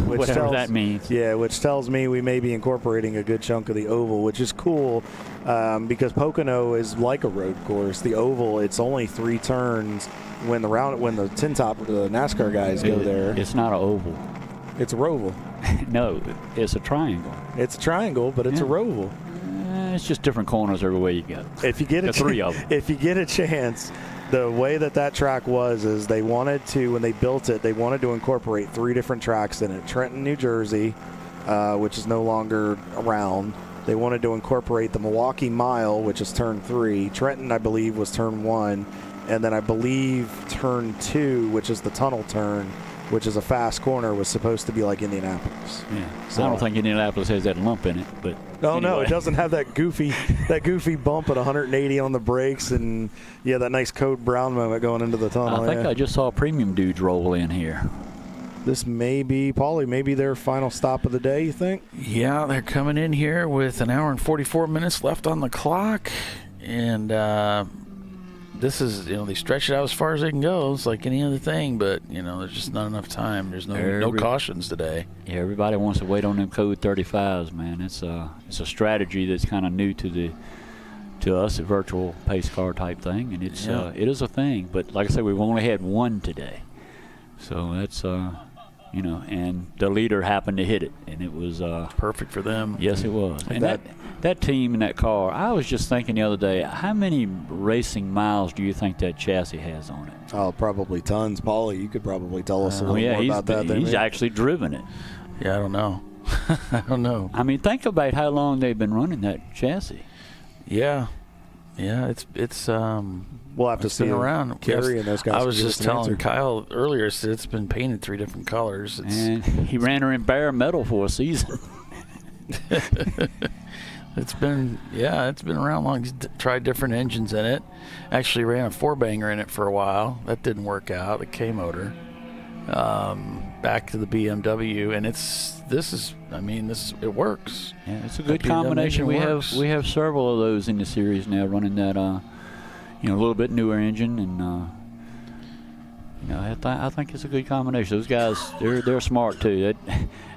Whatever that means. Yeah, which tells me we may be incorporating a good chunk of the oval, which is cool because Pocono is like a road course. The oval, it's only 3 turns when the tin top the NASCAR guys go there. It's not an oval. It's a roval. No, it's a triangle. It's a triangle, but it's a roval. It's just different corners everywhere you go. If you get 3 of them. If you get a chance. The way that track was is they wanted to, when they built it, they wanted to incorporate 3 different tracks in it. Trenton, New Jersey, which is no longer around. They wanted to incorporate the Milwaukee Mile, which is turn 3. Trenton, I believe, was turn 1. And then I believe turn 2, which is the tunnel turn, which is a fast corner, was supposed to be like Indianapolis. Yeah. So I don't think Indianapolis has that lump in it, but no, it doesn't have that goofy bump at 180 on the brakes, and that nice Code Brown moment going into the tunnel. I think I just saw premium dudes roll in here. This may be, Paulie, maybe their final stop of the day, you think? Yeah, they're coming in here with 1 hour and 44 minutes left on the clock, and this is, they stretch it out as far as they can go. It's like any other thing, but, there's just not enough time. There's no cautions today. Yeah, everybody wants to wait on them code 35s, man. It's a strategy that's kind of new to us, a virtual pace car type thing, and it is a thing. But like I said, we've only had 1 today. So that's, and the leader happened to hit it, and it was perfect for them. Yes, it was. And that team in that car, I was just thinking the other day, how many racing miles do you think that chassis has on it? Oh, probably tons. Paulie, you could probably tell us a little more about that than me. He's actually driven it. Yeah, I don't know. I don't know. I mean, think about how long they've been running that chassis. Yeah. Yeah, it's we'll have to see around. Gary and those guys. I was just telling Kyle earlier, said it's been painted 3 different colors. And he ran her in bare metal for a season. It's been around long. He's tried different engines in it. Actually ran a 4-banger in it for a while. That didn't work out. The K motor. Back to the BMW, and it works. Yeah, it's a good combination. We have several of those in the series now running that a little bit newer engine, and I think it's a good combination. Those guys, they're smart too.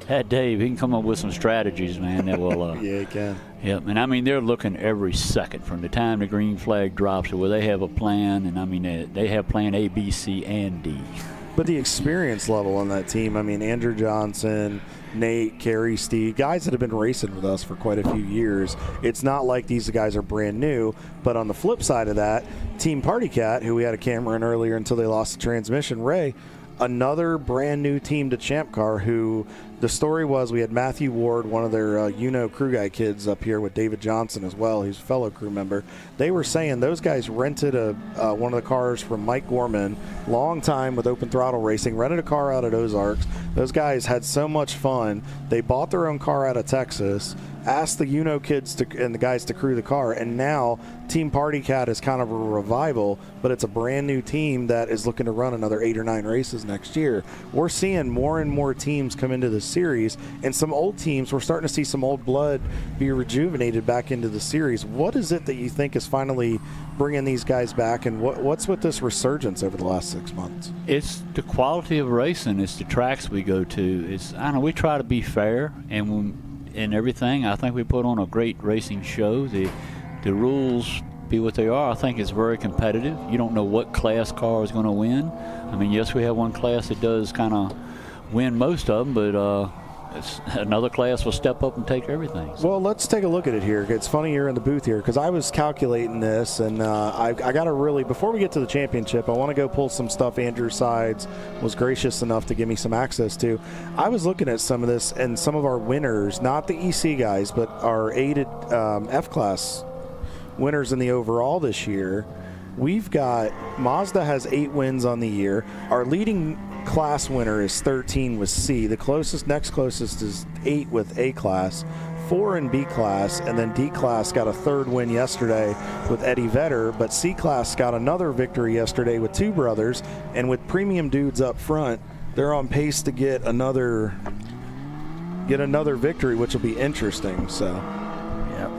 That Dave, he can come up with some strategies, man, that will yeah, he can. Yep, and I mean they're looking every second from the time the green flag drops to where they have a plan, and I mean they have plan A, B, C, and D. But the experience level on that team, I mean, Andrew Johnson, Nate, Kerry, Steve, guys that have been racing with us for quite a few years. It's not like these guys are brand new, but on the flip side of that, Team Party Cat, who we had a camera in earlier until they lost the transmission, Ray, another brand new team to Champ Car, who the story was we had Matthew Ward, one of their crew guy kids up here with David Johnson as well. He's a fellow crew member. They were saying those guys rented one of the cars from Mike Gorman, long time with Open Throttle Racing, rented a car out at Ozarks. Those guys had so much fun. They bought their own car out of Texas, asked the kids and the guys to crew the car, and now Team Party Cat is kind of a revival, but it's a brand new team that is looking to run another 8 or 9 races next year. We're seeing more and more teams come into the series, and some old teams, we're starting to see some old blood be rejuvenated back into the series. What is it that you think is finally bringing these guys back, and what's with this resurgence over the last 6 months? It's the quality of racing. It's the tracks we go to. We try to be fair, and everything. I think we put on a great racing show. The rules be what they are. I think it's very competitive. You don't know what class car is going to win. I mean, yes, we have one class that does kind of win most of them, but another class will step up and take everything. Well, let's take a look at it here. It's funny you're in the booth here because I was calculating this, and I got to really, before we get to the championship, I want to go pull some stuff Andrew Sides was gracious enough to give me some access to. I was looking at some of this, and some of our winners, not the EC guys, but our aided F-Class winners in the overall this year. We've got, Mazda has 8 wins on the year. Our leading class winner is 13 with C. The next closest is 8 with A class, 4 in B class, and then D class got a 3rd win yesterday with Eddie Vedder, but C class got another victory yesterday with 2 brothers, and with premium dudes up front, they're on pace to get another victory, which will be interesting. So, yeah.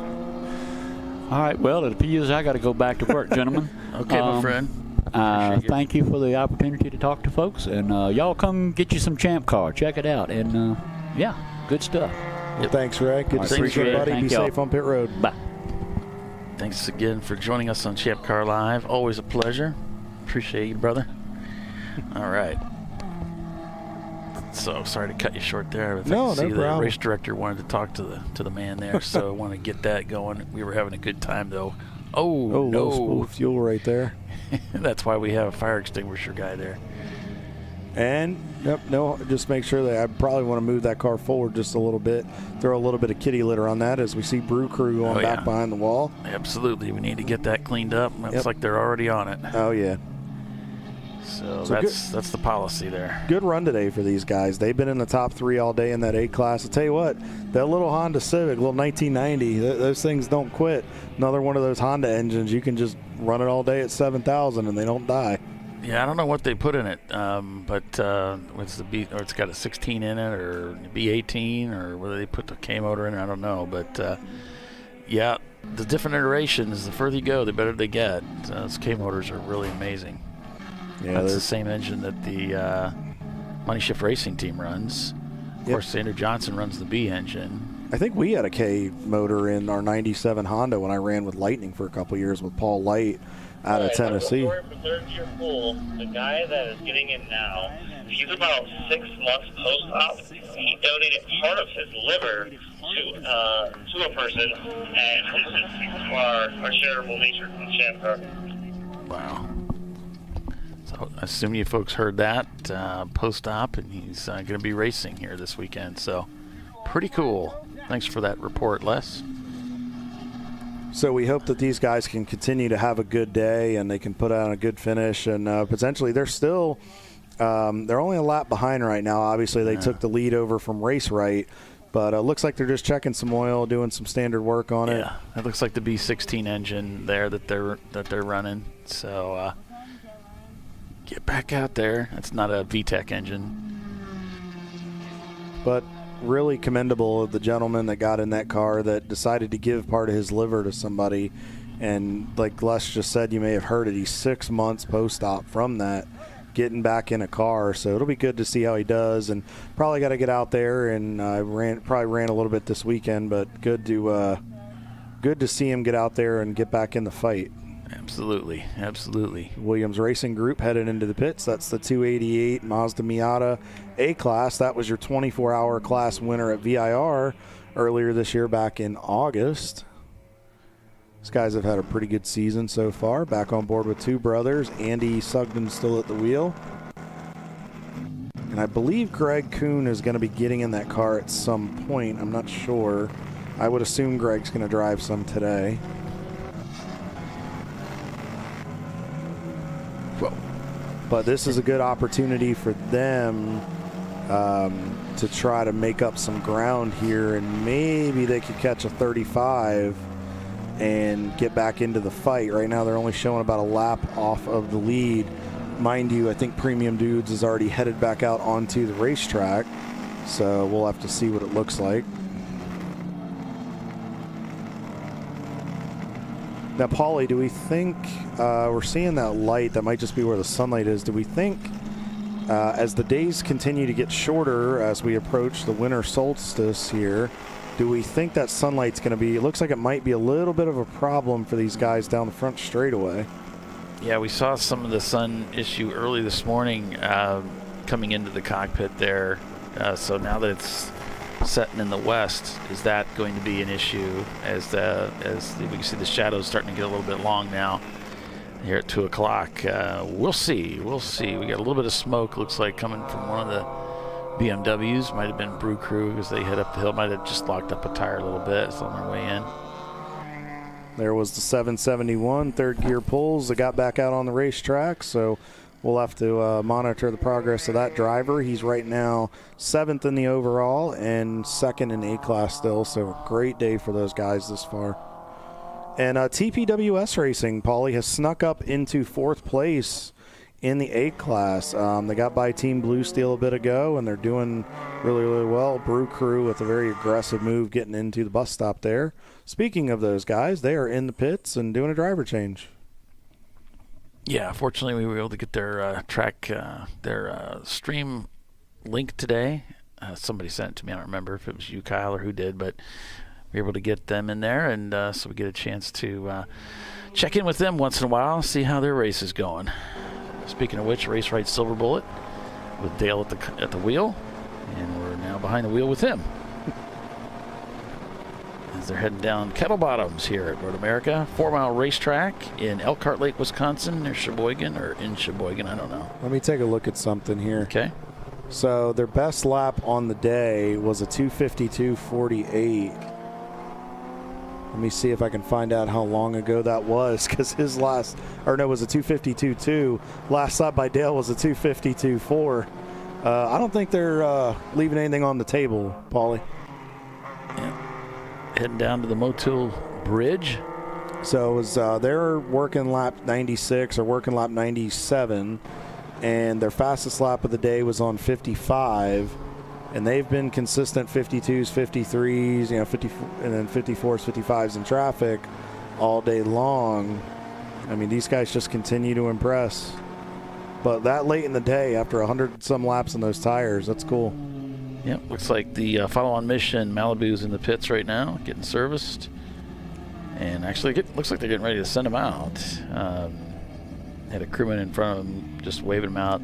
All right. Well, it appears I got to go back to work, gentlemen. Okay, my friend. Thank you for the opportunity to talk to folks, and y'all come get you some Champ Car. Check it out, and good stuff. Well, thanks, Ray. Good to see you, buddy. Be safe on pit road. Bye. Thanks again for joining us on ChampCar.Live. Always a pleasure. Appreciate you, brother. All right. So sorry to cut you short there. No problem. The race director wanted to talk to the man there, so I want to get that going. We were having a good time though. Oh no, full of fuel right there. That's why we have a fire extinguisher guy there. And just make sure that I probably want to move that car forward just a little bit. Throw a little bit of kitty litter on that as we see Brew Crew going back behind the wall. Absolutely, we need to get that cleaned up. Looks like they're already on it. Oh yeah. So that's the policy there. Good run today for these guys. They've been in the top 3 all day in that A class. I'll tell you what, that little Honda Civic, little 1990, those things don't quit. Another one of those Honda engines, you can just run it all day at 7,000 and they don't die. Yeah, I don't know what they put in it, but what's the B? Or it's got a 16 in it, or B18, or whether they put the K motor in it, I don't know. But the different iterations, the further you go, the better they get. Those K motors are really amazing. Yeah, that's the same engine that the Money Shift Racing team runs. Of course, Andrew Johnson runs the B engine. I think we had a K motor in our 97 Honda when I ran with Lightning for a couple years with Paul Light out of Tennessee. For third year pool, the guy that is getting in now, he's about 6 months post-op. He donated part of his liver to a person, and this is our charitable nature from ChampCar. Wow. So I assume you folks heard that post-op, and he's going to be racing here this weekend. So pretty cool. Thanks for that report, Les. So we hope that these guys can continue to have a good day and they can put on a good finish. And potentially they're still they're only a lap behind right now. Obviously they took the lead over from Race Right, but it looks like they're just checking some oil, doing some standard work on it. Yeah, it looks like the B16 engine there that they're running. So get back out there. That's not a VTEC engine. But really commendable of the gentleman that got in that car that decided to give part of his liver to somebody. And like Les just said, you may have heard it, he's 6 months post-op from that, getting back in a car. So it'll be good to see how he does, and probably got to get out there. And probably ran a little bit this weekend, but good to see him get out there and get back in the fight. Absolutely, absolutely. Williams Racing Group headed into the pits. That's the 288 Mazda Miata A-Class. That was your 24-hour class winner at VIR earlier this year back in August. These guys have had a pretty good season so far. Back on board with 2 brothers. Andy Sugden still at the wheel. And I believe Greg Kuhn is going to be getting in that car at some point. I'm not sure. I would assume Greg's going to drive some today. Whoa. But this is a good opportunity for them to try to make up some ground here, and maybe they could catch a 35 and get back into the fight. Right now they're only showing about a lap off of the lead. Mind you, I think Premium Dudes is already headed back out onto the racetrack, so we'll have to see what it looks like. Now, Paulie, do we think we're seeing that light? That might just be where the sunlight is. Do we think as the days continue to get shorter as we approach the winter solstice here, do we think that sunlight's going to be, it looks like it might be a little bit of a problem for these guys down the front straightaway. Yeah, we saw some of the sun issue early this morning coming into the cockpit there. So now that it's setting in the west, is that going to be an issue as we can see the shadows starting to get a little bit long now here at 2 o'clock? We'll see. We got a little bit of smoke, looks like, coming from one of the BMWs. Might have been Brew Crew as they head up the hill. Might have just locked up a tire a little bit. It's on their way in. There was the 771 third gear pulls that got back out on the racetrack, so we'll have to monitor the progress of that driver. He's right now 7th in the overall and 2nd in A-Class still, so a great day for those guys this far. And TPWS Racing, Paulie, has snuck up into 4th place in the A-Class. They got by Team Blue Steel a bit ago, and they're doing really, really well. Brew Crew with a very aggressive move getting into the bus stop there. Speaking of those guys, they are in the pits and doing a driver change. Yeah, fortunately we were able to get their their stream link today. Somebody sent it to me. I don't remember if it was you, Kyle, or who did, but we were able to get them in there, and so we get a chance to check in with them once in a while, see how their race is going. Speaking of which, Race Right Silver Bullet with Dale at the wheel, and we're now behind the wheel with him. As they're heading down Kettle Bottoms here at Road America, 4-mile racetrack in Elkhart Lake, Wisconsin, near Sheboygan, or in Sheboygan, I don't know. Let me take a look at something here. Okay. So their best lap on the day was a 2:52.48. Let me see if I can find out how long ago that was, because his was a 2:52.2. Last lap by Dale was a 2:52.4. I don't think they're leaving anything on the table, Paulie. Yeah. Heading down to the Motul Bridge. So it was they're working lap 96 or working lap 97, and their fastest lap of the day was on 55. And they've been consistent 52s, 53s, 54, and then 54s, 55s in traffic all day long. I mean, these guys just continue to impress. But that late in the day, after 100-some laps on those tires, that's cool. Yep, looks like the follow-on mission Malibu's in the pits right now, getting serviced. And actually, looks like they're getting ready to send them out. Had a crewman in front of them just waving them out.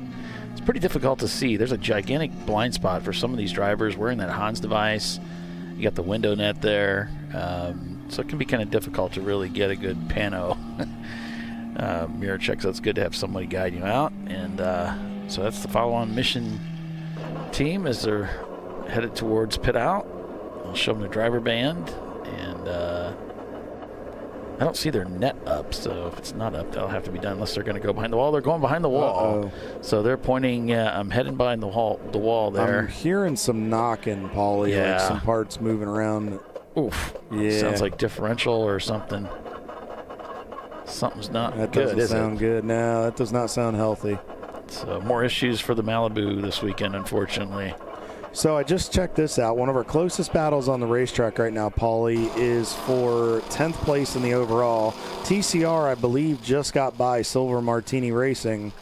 It's pretty difficult to see. There's a gigantic blind spot for some of these drivers wearing that Hans device. You got the window net there. So it can be kind of difficult to really get a good pano mirror check. So it's good to have somebody guide you out. And so that's the follow-on mission team as they're headed towards pit out. I'll show them the driver band. And I don't see their net up, so if it's not up, that'll have to be done unless they're going to go behind the wall. They're going behind the wall. Uh-oh. So they're pointing, I'm heading behind the wall there. I'm hearing some knocking, Paulie, like some parts moving around. Oof. Yeah. Sounds like differential or something. Something's not that good, doesn't sound good. No, that does not sound healthy. So more issues for the Malibu this weekend, unfortunately. So I just checked this out. One of our closest battles on the racetrack right now, Paulie, is for 10th place in the overall. TCR, I believe, just got by Silver Martini Racing,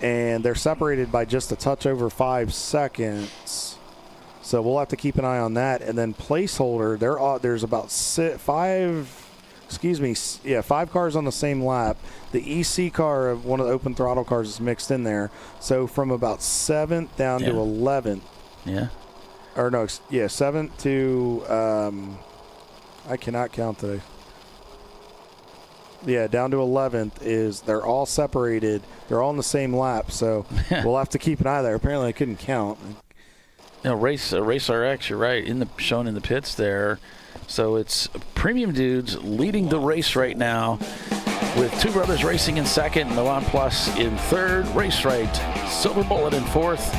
and they're separated by just a touch over 5 seconds. So we'll have to keep an eye on that. And then placeholder, there's about 5 cars on the same lap. The EC car of one of the open throttle cars is mixed in there. So from about 7th down to 11th. Yeah. Or no, 7th to, I cannot count today. Yeah, down to 11th is they're all separated. They're all in the same lap, so we'll have to keep an eye there. Apparently, I couldn't count. No, Race RX, you're right, shown in the pits there. So it's Premium Dudes leading the race right now, with Two Brothers Racing in second, Milan Plus in third, Race Right, Silver Bullet in fourth,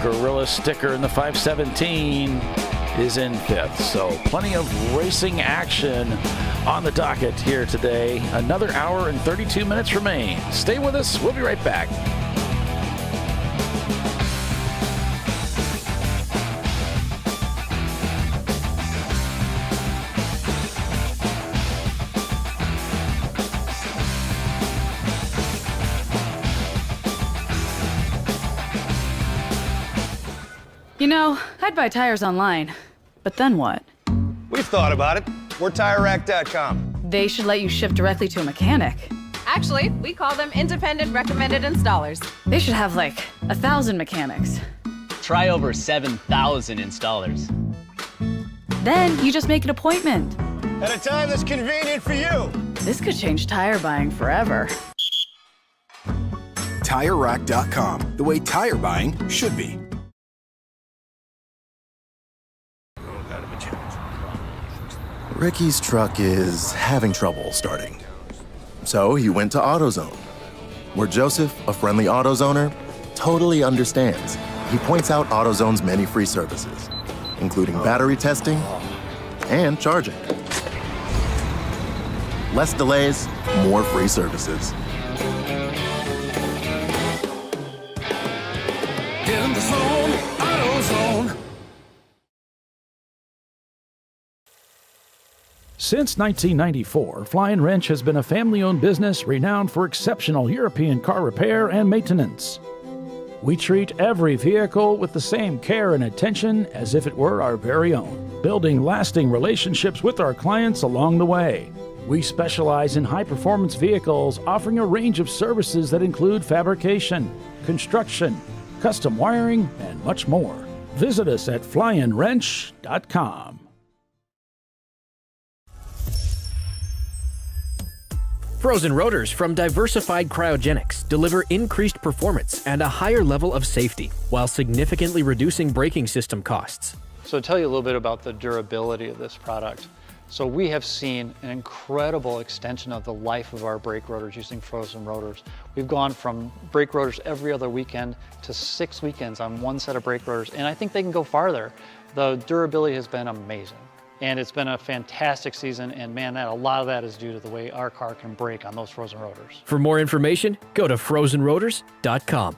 Gorilla Sticker in the 517 is in fifth. So plenty of racing action on the docket here today. Another hour and 32 minutes remain. Stay with us. We'll be right back. You know, I'd buy tires online, but then what? We've thought about it. We're TireRack.com. They should let you ship directly to a mechanic. Actually, we call them independent recommended installers. They should have like 1,000 mechanics. Try over 7,000 installers. Then you just make an appointment. At a time that's convenient for you. This could change tire buying forever. TireRack.com, the way tire buying should be. Ricky's truck is having trouble starting. So he went to AutoZone, where Joseph, a friendly AutoZoner, totally understands. He points out AutoZone's many free services, including battery testing and charging. Less delays, more free services. In the zone, AutoZone. Since 1994, Flying Wrench has been a family-owned business renowned for exceptional European car repair and maintenance. We treat every vehicle with the same care and attention as if it were our very own, building lasting relationships with our clients along the way. We specialize in high-performance vehicles, offering a range of services that include fabrication, construction, custom wiring, and much more. Visit us at flyandwrench.com. Frozen rotors from Diversified Cryogenics deliver increased performance and a higher level of safety, while significantly reducing braking system costs. So to tell you a little bit about the durability of this product. So we have seen an incredible extension of the life of our brake rotors using frozen rotors. We've gone from brake rotors every other weekend to 6 weekends on one set of brake rotors, and I think they can go farther. The durability has been amazing. And it's been a fantastic season, and man, a lot of that is due to the way our car can brake on those frozen rotors. For more information, go to frozenrotors.com.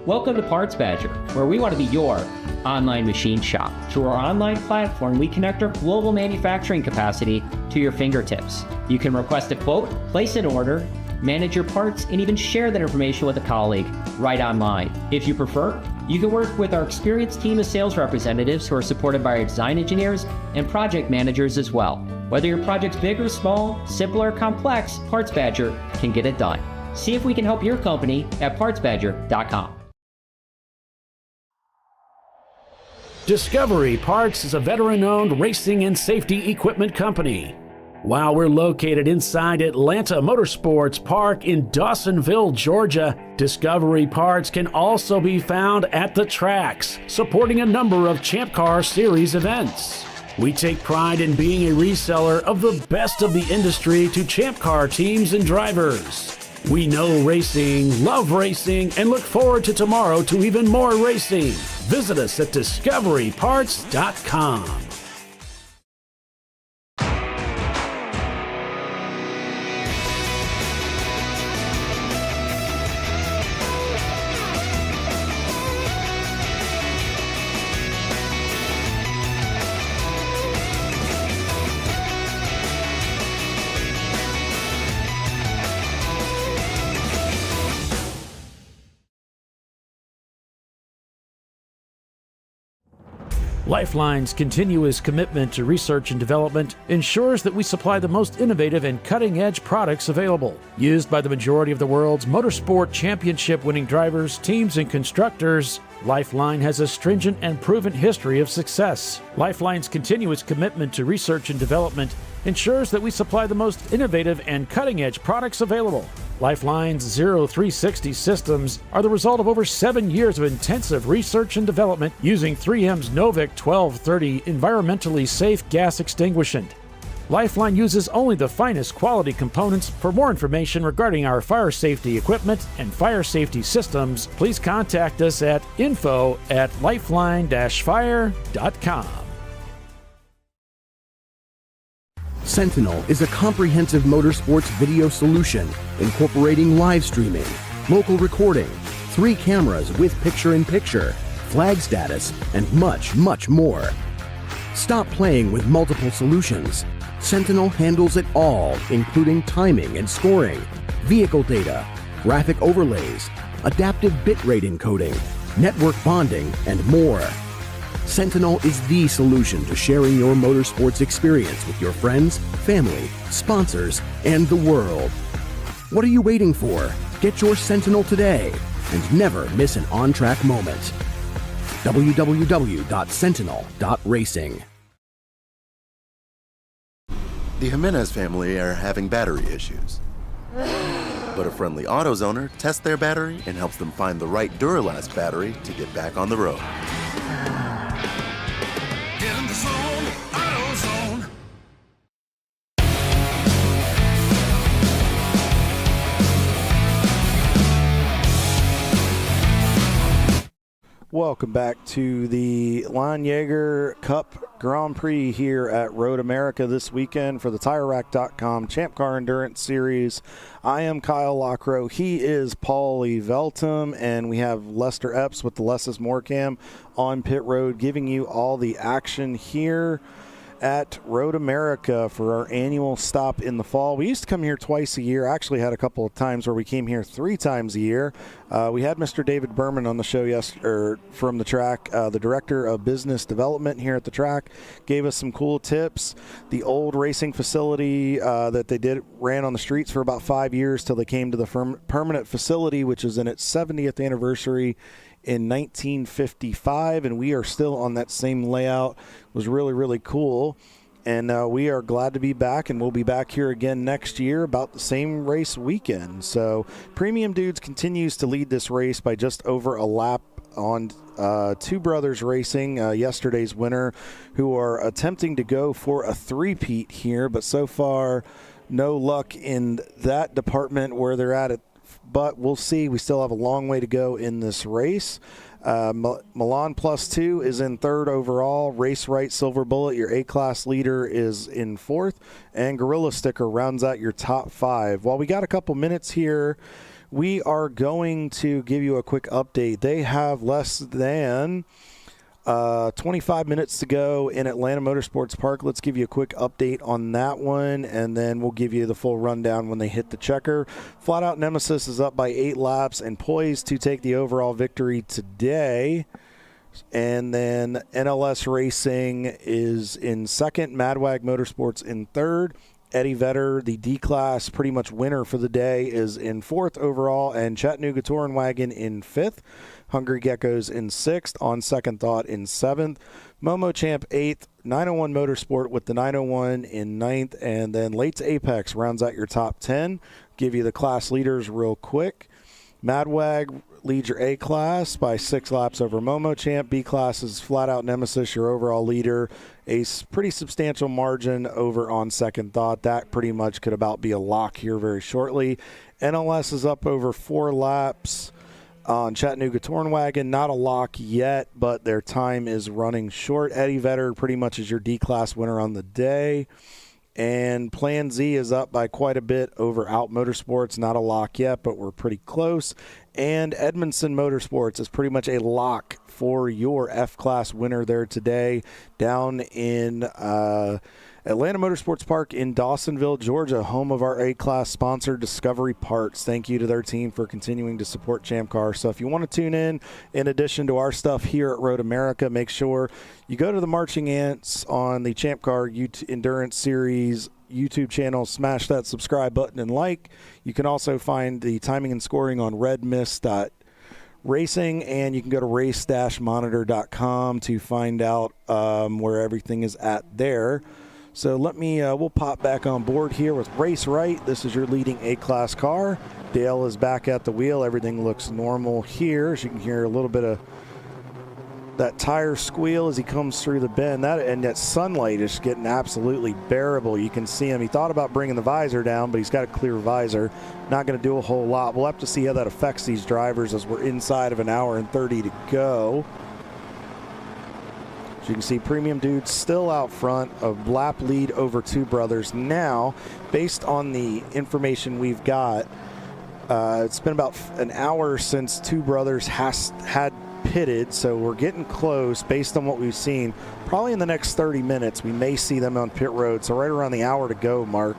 Welcome to Parts Badger, where we want to be your online machine shop. Through our online platform, we connect our global manufacturing capacity to your fingertips. You can request a quote, place an order, manage your parts, and even share that information with a colleague right online. If you prefer, you can work with our experienced team of sales representatives who are supported by our design engineers and project managers as well. Whether your project's big or small, simple or complex, Parts Badger can get it done. See if we can help your company at partsbadger.com. Discovery Parts is a veteran-owned racing and safety equipment company. While we're located inside Atlanta Motorsports Park in Dawsonville, Georgia, Discovery Parts can also be found at the tracks, supporting a number of Champ Car Series events. We take pride in being a reseller of the best of the industry to Champ Car teams and drivers. We know racing, love racing, and look forward to tomorrow to even more racing. Visit us at discoveryparts.com. Lifeline's continuous commitment to research and development ensures that we supply the most innovative and cutting-edge products available, used by the majority of the world's motorsport championship-winning drivers, teams, and constructors Lifeline has a stringent and proven history of success. Lifeline's continuous commitment to research and development ensures that we supply the most innovative and cutting-edge products available. Lifeline's 0360 systems are the result of over 7 years of intensive research and development using 3M's Novik 1230 environmentally safe gas extinguishant. Lifeline uses only the finest quality components. For more information regarding our fire safety equipment and fire safety systems, please contact us at info@lifeline-fire.com. Sentinel is a comprehensive motorsports video solution incorporating live streaming, local recording, 3 cameras with picture-in-picture, flag status, and much, much more. Stop playing with multiple solutions. Sentinel handles it all, including timing and scoring, vehicle data, graphic overlays, adaptive bitrate encoding, network bonding, and more. Sentinel is the solution to sharing your motorsports experience with your friends, family, sponsors, and the world. What are you waiting for? Get your Sentinel today and never miss an on-track moment. www.sentinel.racing. The Jimenez family are having battery issues. But a friendly AutoZoner tests their battery and helps them find the right Duralast battery to get back on the road. Get in the zone, AutoZone. Welcome back to the Landjäger Cup Grand Prix here at Road America this weekend for the TireRack.com Champ Car Endurance Series. I am Kyle Lockrow. He is Paulie Veltum, and we have Lester Epps with the Less is More Cam on pit road giving you all the action here at Road America for our annual stop in the fall. We used to come here twice a year. Actually had a couple of times where we came here 3 times a year. We had Mr. David Berman on the show from the track. The Director of Business Development here at the track gave us some cool tips. The old racing facility that they ran on the streets for about 5 years till they came to the permanent facility, which is in its 70th anniversary in 1955, and we are still on that same layout. It was really, really cool, and we are glad to be back, and we'll be back here again next year about the same race weekend. So Premium Dudes continues to lead this race by just over a lap on Two Brothers Racing, yesterday's winner, who are attempting to go for a three-peat here, but so far no luck in that department where they're at. But we'll see. We still have a long way to go in this race. Milan Plus 2 is in 3rd overall. Race Right Silver Bullet, your A-Class leader, is in 4th. And Gorilla Sticker rounds out your top 5. While we got a couple minutes here, we are going to give you a quick update. They have less than 25 minutes to go in Atlanta Motorsports Park. Let's give you a quick update on that one, and then we'll give you the full rundown when they hit the checker. Flat Out Nemesis is up by 8 laps and poised to take the overall victory today. And then NLS Racing is in 2nd, Madwag Motorsports in 3rd. Eddie Vedder, the D-Class pretty much winner for the day, is in 4th overall, and Chattanooga Touring Wagon in 5th. Hungry Geckos in 6th, On Second Thought in 7th. Momo Champ 8th, 901 Motorsport with the 901 in 9th, and then Late to Apex rounds out your top 10. Give you the class leaders real quick. Madwag leads your A-Class by 6 laps over Momo Champ. B-Class is Flat Out Nemesis, your overall leader. A pretty substantial margin over On Second Thought. That pretty much could about be a lock here very shortly. NLS is up over 4 laps on Chattanooga Touring Wagon. Not a lock yet, but their time is running short. Eddie Vedder pretty much is your D-Class winner on the day. And Plan Z is up by quite a bit over Out Motorsports. Not a lock yet, but we're pretty close. And Edmondson Motorsports is pretty much a lock for your F-Class winner there today down in Atlanta Motorsports Park in Dawsonville, Georgia, home of our A-Class sponsor, Discovery Parts. Thank you to their team for continuing to support Champ Car. So if you want to tune in addition to our stuff here at Road America, make sure you go to the Marching Ants on the Champ Car Endurance Series YouTube channel, smash that subscribe button and like. You can also find the timing and scoring on racing, and you can go to race-monitor.com to find out where everything is at there. So we'll pop back on board here with Race Right. This is your leading A-Class car. Dale is back at the wheel. Everything looks normal here. As you can hear a little bit of that tire squeal as he comes through the bend. And that sunlight is getting absolutely bearable. You can see him. He thought about bringing the visor down, but he's got a clear visor. Not going to do a whole lot. We'll have to see how that affects these drivers as we're inside of an hour and 30 to go. As you can see, Premium Dude still out front, a lap lead over Two Brothers. Now, based on the information we've got, it's been about an hour since Two Brothers had pitted, so we're getting close based on what we've seen. Probably in the next 30 minutes, we may see them on pit road, so right around the hour to go mark.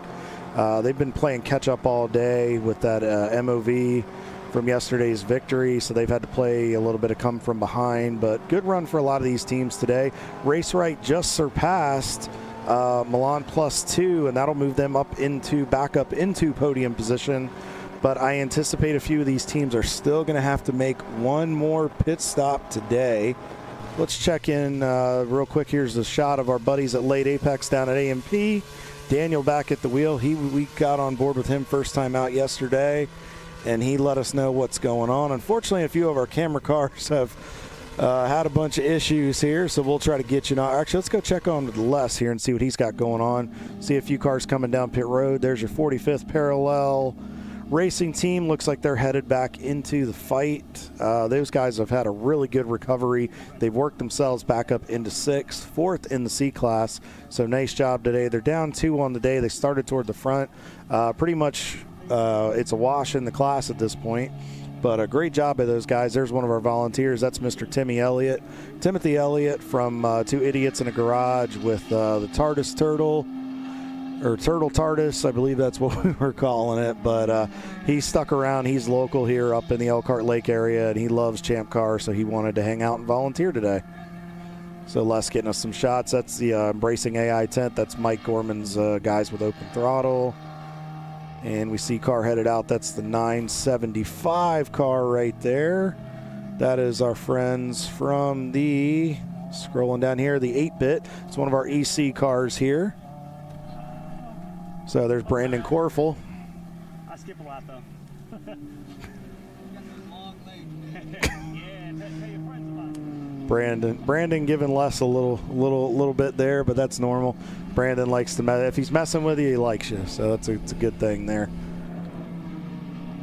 They've been playing catch-up all day with that MOV from yesterday's victory, so they've had to play a little bit of come from behind, but good run for a lot of these teams today. Race Right just surpassed Milan +2, and that'll move them back up into podium position. But I anticipate a few of these teams are still going to have to make one more pit stop today. Let's check in real quick. Here's a shot of our buddies at Late Apex down at AMP. Daniel back at the wheel. We got on board with him first time out yesterday, and he let us know what's going on. Unfortunately, a few of our camera cars have had a bunch of issues here, so we'll try to get you. Actually, let's go check on with Les here and see what he's got going on. See a few cars coming down pit road. There's your 45th parallel racing team. Looks like they're headed back into the fight. Those guys have had a really good recovery. They've worked themselves back up into 6th, 4th in the C class. So nice job today. They're down 2 on the day. They started toward the front. Pretty much it's a wash in the class at this point. But a great job by those guys. There's one of our volunteers. That's Mr. Timothy Elliott from Two Idiots in a Garage with the TARDIS Turtle. Or Turtle TARDIS, I believe that's what we were calling it. But he stuck around. He's local here up in the Elkhart Lake area, and he loves Champ Car, so he wanted to hang out and volunteer today. So Les getting us some shots. That's the Embracing AI tent. That's Mike Gorman's guys with Open Throttle. And we see car headed out. That's the 975 car right there. That is our friends from the, scrolling down here, the 8-bit. It's one of our EC cars here. So there's Brandon Corfel. I skip a lot, though. Brandon giving Les a little bit there, but that's normal. Brandon likes to if he's messing with you, he likes you, so it's a good thing there.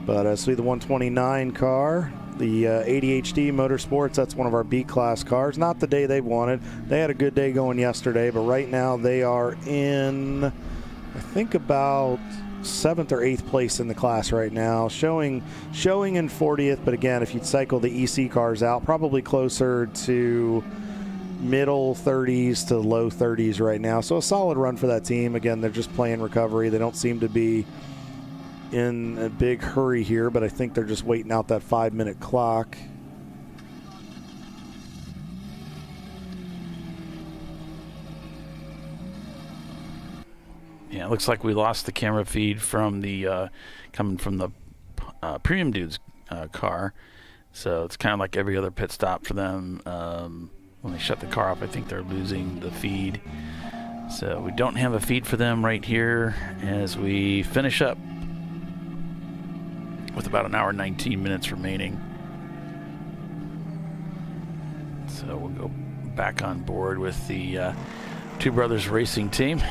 But see the 129 car, the ADHD Motorsports. That's one of our B class cars. Not the day they wanted. They had a good day going yesterday, but right now they are in, I think, about 7th or 8th place in the class right now, showing in 40th. But again, if you'd cycle the EC cars out, probably closer to middle 30s to low 30s right now. So a solid run for that team. Again, they're just playing recovery. They don't seem to be in a big hurry here, but I think they're just waiting out that 5-minute clock. Yeah, it looks like we lost the camera feed from the coming from the Premium Dude's car. So it's kind of like every other pit stop for them. When they shut the car off, I think they're losing the feed. So we don't have a feed for them right here as we finish up with about an hour and 19 minutes remaining. So we'll go back on board with the Two Brothers Racing team.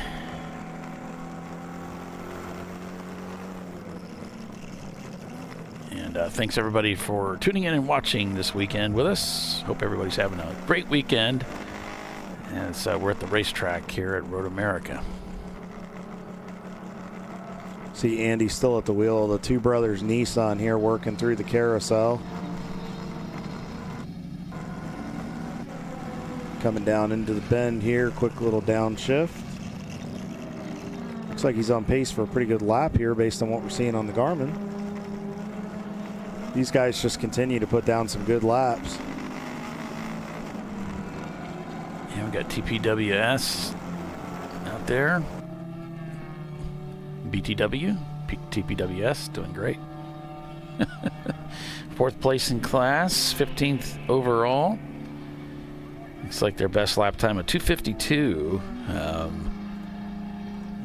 And thanks everybody for tuning in and watching this weekend with us. Hope everybody's having a great weekend. And so we're at the racetrack here at Road America. See Andy still at the wheel. The Two Brothers Nissan here working through the carousel. Coming down into the bend here. Quick little downshift. Looks like he's on pace for a pretty good lap here based on what we're seeing on the Garmin. These guys just continue to put down some good laps. Yeah, we got TPWS out there. BTW, TPWS doing great. 4th place in class, 15th overall. Looks like their best lap time of 2:52.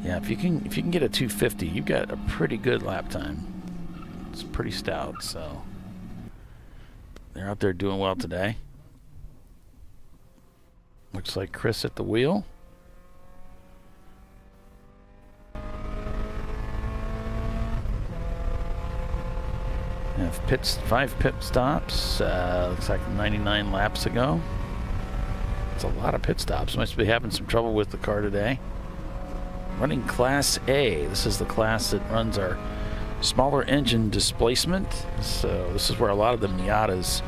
Yeah, if you can get a 2:50, you've got a pretty good lap time. It's pretty stout, so they're out there doing well today. Looks like Chris at the wheel. Have 5 pit stops. Looks like 99 laps ago. It's a lot of pit stops. Must be having some trouble with the car today. Running Class A. This is the class that runs our smaller engine displacement. So this is where a lot of the Miatas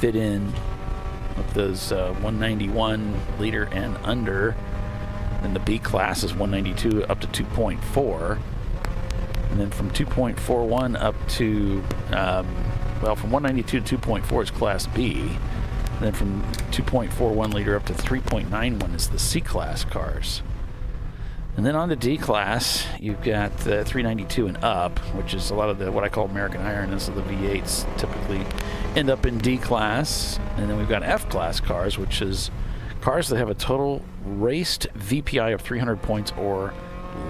fit in with those 191 liter and under. Then the B class is 192 up to 2.4. And then from 2.41 up to, from 192 to 2.4 is Class B. And then from 2.41 liter up to 3.91 is the C class cars. And then on the D class, you've got 392 and up, which is a lot of what I call American Iron. And so the V8s typically end up in D class. And then we've got F class cars, which is cars that have a total raced VPI of 300 points or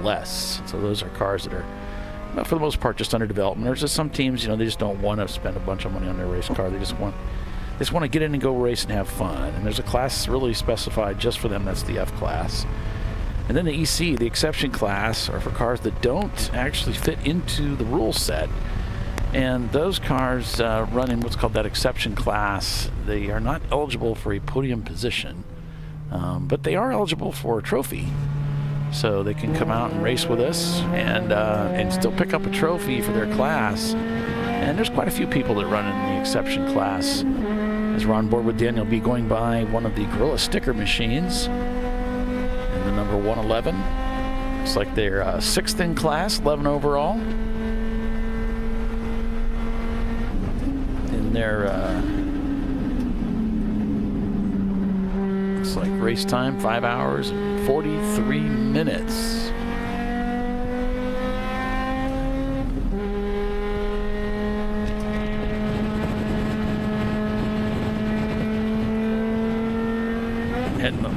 less. So those are cars that are, for the most part, just under development. There's just some teams, they just don't want to spend a bunch of money on their race car. They just want to get in and go race and have fun. And there's a class really specified just for them. That's the F class. And then the EC, the exception class, are for cars that don't actually fit into the rule set. And those cars run in what's called that exception class. They are not eligible for a podium position, but they are eligible for a trophy. So they can come out and race with us and still pick up a trophy for their class. And there's quite a few people that run in the exception class. As we're on board with Daniel B going by one of the Gorilla sticker machines. And the number 111. Looks like they're 6th in class, 11 overall. In their looks like race time 5 hours and 43 minutes. Had a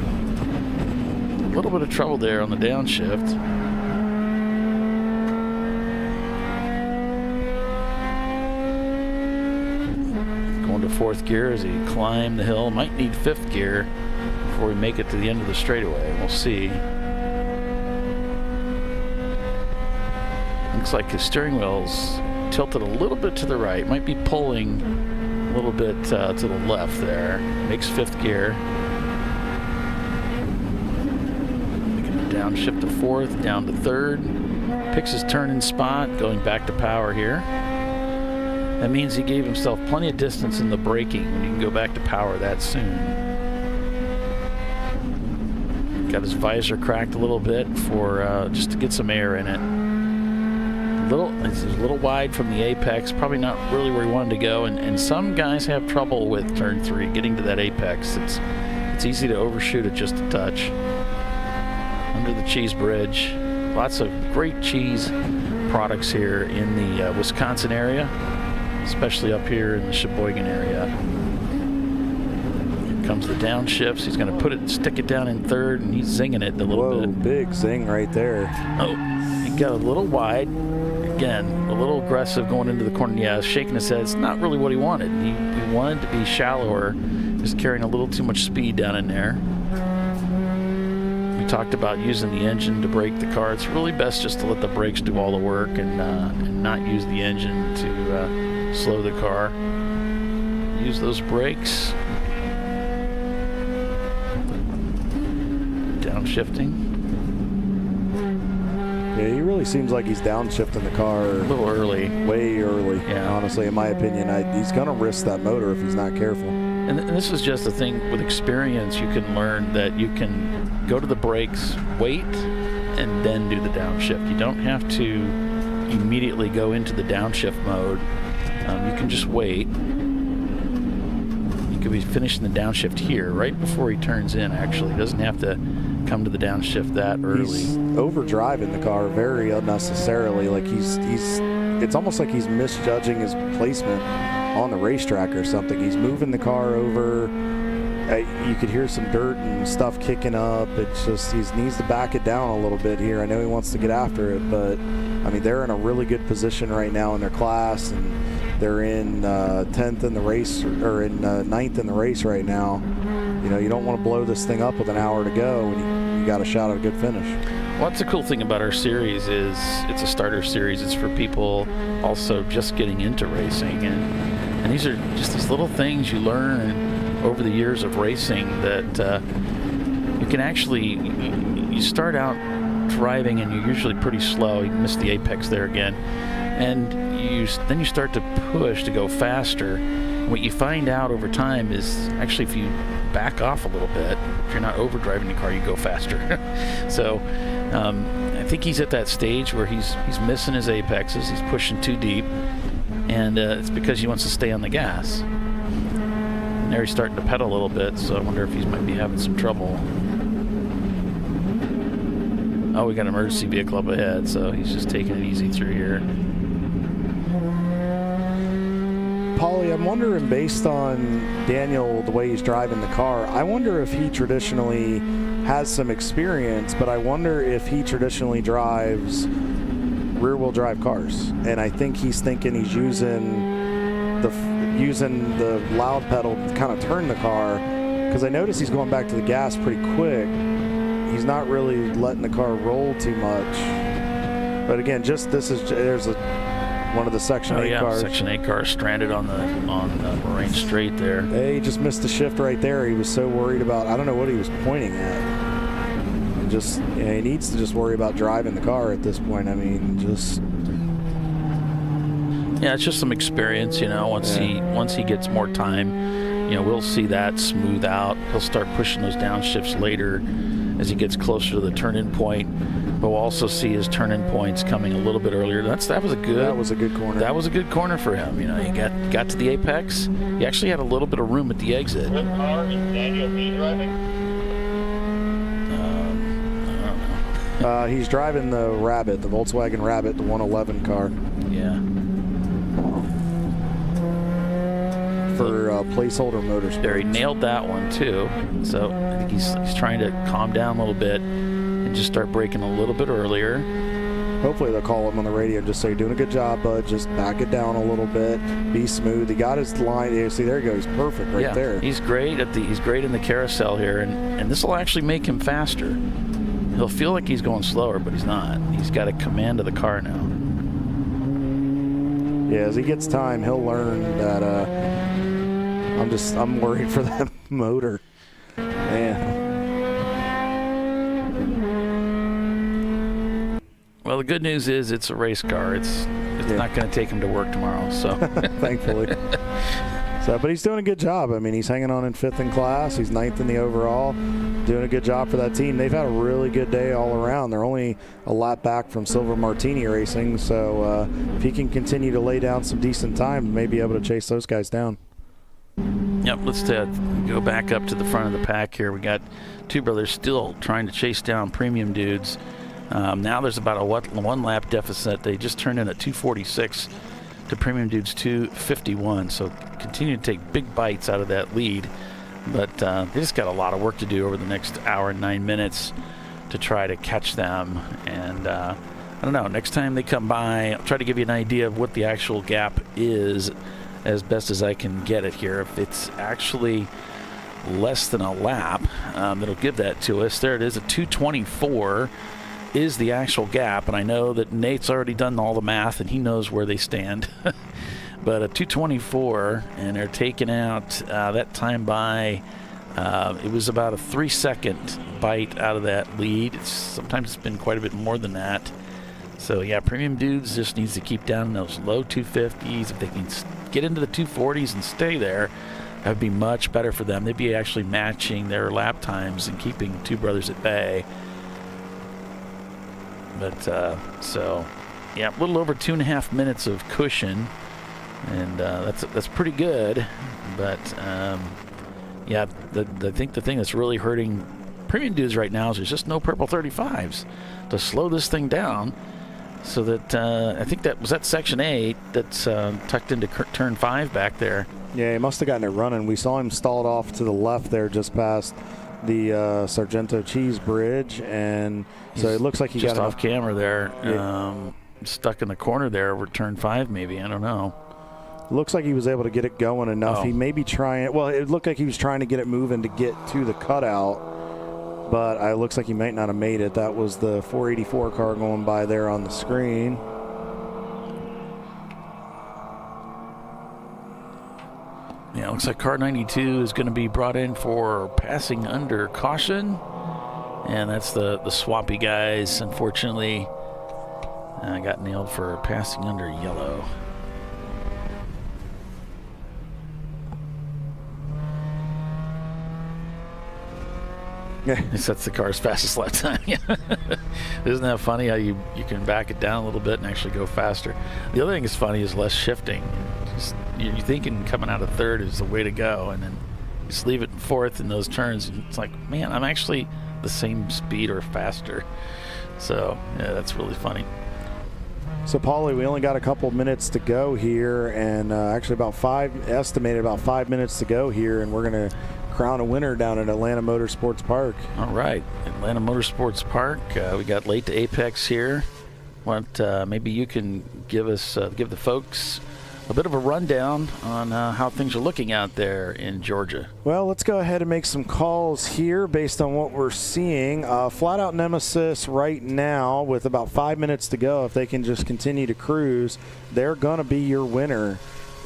little bit of trouble there on the downshift. Going to 4th gear as he climbed the hill. Might need 5th gear before we make it to the end of the straightaway. We'll see. Looks like his steering wheel's tilted a little bit to the right. Might be pulling a little bit to the left there. Makes 5th gear. Downshift to 4th, down to 3rd. Picks his turn in spot, going back to power here. That means he gave himself plenty of distance in the braking when you can go back to power that soon. Got his visor cracked a little bit for just to get some air in it. It's a little wide from the apex, probably not really where he wanted to go. And some guys have trouble with turn 3, getting to that apex. It's easy to overshoot it just a touch. Under the cheese bridge. Lots of great cheese products here in the Wisconsin area, especially up here in the Sheboygan area. Here comes the downshifts. He's going to stick it down in 3rd, and he's zinging it a little bit. Big zing right there. Oh, he got a little wide. Again, a little aggressive going into the corner. Yeah, shaking his head. It's not really what he wanted. He wanted to be shallower, just carrying a little too much speed down in there. We talked about using the engine to brake the car. It's really best just to let the brakes do all the work and not use the engine to slow the car. Use those brakes. Downshifting. Yeah, he really seems like he's downshifting the car a little early. Way early, yeah. Honestly, in my opinion. He's going to risk that motor if he's not careful. And this is just the thing, with experience, you can learn that you can go to the brakes, wait, and then do the downshift. You don't have to immediately go into the downshift mode. You can just wait. You could be finishing the downshift here, right before he turns in, actually. He doesn't have to come to the downshift that early. He's overdriving the car very unnecessarily. Like he's it's almost like he's misjudging his placement on the racetrack or something. He's moving the car over. You could hear some dirt and stuff kicking up. It's just he needs to back it down a little bit here. I know he wants to get after it, but I mean they're in a really good position right now in their class, and they're in 10th in the race or in 9th in the race right now. You know, you don't want to blow this thing up with an hour to go, and you got a shot at a good finish. Well, that's the cool thing about our series is it's a starter series. It's for people also just getting into racing, and these are just these little things you learn over the years of racing that you can actually, you start out driving and you're usually pretty slow. You miss the apex there again, and then you start to push to go faster. What you find out over time is actually if you back off a little bit, if you're not overdriving the car, you go faster. So I think he's at that stage where he's missing his apexes, he's pushing too deep, and it's because he wants to stay on the gas. And there he's starting to pedal a little bit, so I wonder if he might be having some trouble. Oh, we got an emergency vehicle up ahead, so he's just taking it easy through here. Paulie, I'm wondering, based on Daniel, the way he's driving the car, I wonder if he traditionally has some experience, but I wonder if he traditionally drives rear-wheel drive cars. And I think he's thinking he's using the loud pedal to kind of turn the car, because I notice he's going back to the gas pretty quick. He's not really letting the car roll too much. But again, there's one of the Section 8 cars. Section 8 cars stranded on the Moraine Straight there. He just missed the shift right there. He was so worried about, I don't know what he was pointing at. He needs to just worry about driving the car at this point. I mean, yeah, it's just some experience, you know. Once he gets more time, you know, we'll see that smooth out. He'll start pushing those downshifts later as he gets closer to the turn-in point. But we'll also see his turn-in points coming a little bit earlier. That was a good corner. That was a good corner for him. You know, he got to the apex. He actually had a little bit of room at the exit. What car is Daniel B driving? I don't know. He's driving the Rabbit, the Volkswagen Rabbit, the 111 car. Yeah. For Placeholder Motorsports. There, he nailed that one too. So I think he's trying to calm down a little bit and just start braking a little bit earlier. Hopefully they'll call him on the radio and just say, doing a good job, bud. Just back it down a little bit. Be smooth. He got his line. You see, there he goes. Perfect right there. He's great he's great in the carousel here, and this will actually make him faster. He'll feel like he's going slower, but he's not. He's got a command of the car now. Yeah, as he gets time, he'll learn that I'm worried for that motor. Man. Well, the good news is it's a race car. It's not going to take him to work tomorrow. So thankfully. But he's doing a good job. I mean, he's hanging on in 5th in class. He's 9th in the overall. Doing a good job for that team. They've had a really good day all around. They're only a lap back from Silver Martini Racing. So if he can continue to lay down some decent time, may be able to chase those guys down. Yep, let's go back up to the front of the pack here. We got two brothers still trying to chase down Premium Dudes. Now there's about a one lap deficit. They just turned in at 246 to Premium Dudes 251. So continue to take big bites out of that lead. But they just got a lot of work to do over the next hour and 9 minutes to try to catch them. And I don't know, next time they come by, I'll try to give you an idea of what the actual gap is as best as I can get it here. If it's actually less than a lap, it'll give that to us. There it is, a 224 is the actual gap, and I know that Nate's already done all the math and he knows where they stand. But a 224, and they're taking out that time by it was about a 3-second bite out of that lead. Sometimes it's been quite a bit more than that. So yeah, Premium Dudes just needs to keep down in those low 250s. If they can get into the 240s and stay there, that would be much better for them. They'd be actually matching their lap times and keeping two brothers at bay. But so yeah, a little over 2.5 minutes of cushion, and that's pretty good. But yeah, I think the thing that's really hurting Premium Dudes right now is there's just no purple 35s to slow this thing down. So that I think that was section 8 that's tucked into turn 5 back there. Yeah, he must have gotten it running. We saw him stalled off to the left there just past the Sargento Cheese Bridge, and so it looks like he just got off camera there, stuck in the corner there with turn 5 maybe. I don't know. Looks like he was able to get it going enough. Oh. He may be trying. Well, it looked like he was trying to get it moving to get to the cutout, but it looks like he might not have made it. That was the 484 car going by there on the screen. Yeah, it looks like car 92 is going to be brought in for passing under caution, and that's the swappy guys. Unfortunately, got nailed for passing under yellow. Yeah. He sets the car's fastest lap time. Isn't that funny how you can back it down a little bit and actually go faster? The other thing that's funny is less shifting. You're thinking coming out of third is the way to go, and then you just leave it in fourth in those turns, and it's like, man, I'm actually the same speed or faster. So, yeah, that's really funny. So, Paulie, we only got a couple minutes to go here, and actually estimated about 5 minutes to go here, and we're going to crown a winner down at Atlanta Motorsports Park. All right, Atlanta Motorsports Park. We got late to Apex here. Maybe you can give the folks a bit of a rundown on how things are looking out there in Georgia. Well, let's go ahead and make some calls here based on what we're seeing. Flat Out Nemesis right now with about 5 minutes to go. If they can just continue to cruise, they're going to be your winner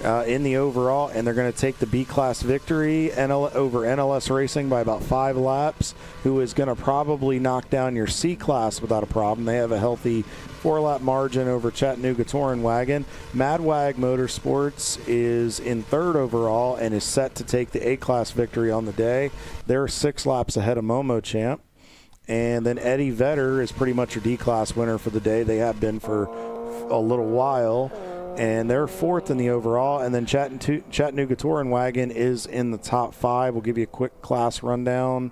in the overall, and they're going to take the B-Class victory over NLS Racing by about 5 laps, who is going to probably knock down your C-Class without a problem. They have a healthy 4-lap margin over Chattanooga Touring Wagon. Madwag Motorsports is in 3rd overall and is set to take the A-Class victory on the day. They're 6 laps ahead of Momo Champ. And then Eddie Vedder is pretty much your D-Class winner for the day. They have been for a little while. And they're 4th in the overall. And then Chattanooga Touring Wagon is in the top 5. We'll give you a quick class rundown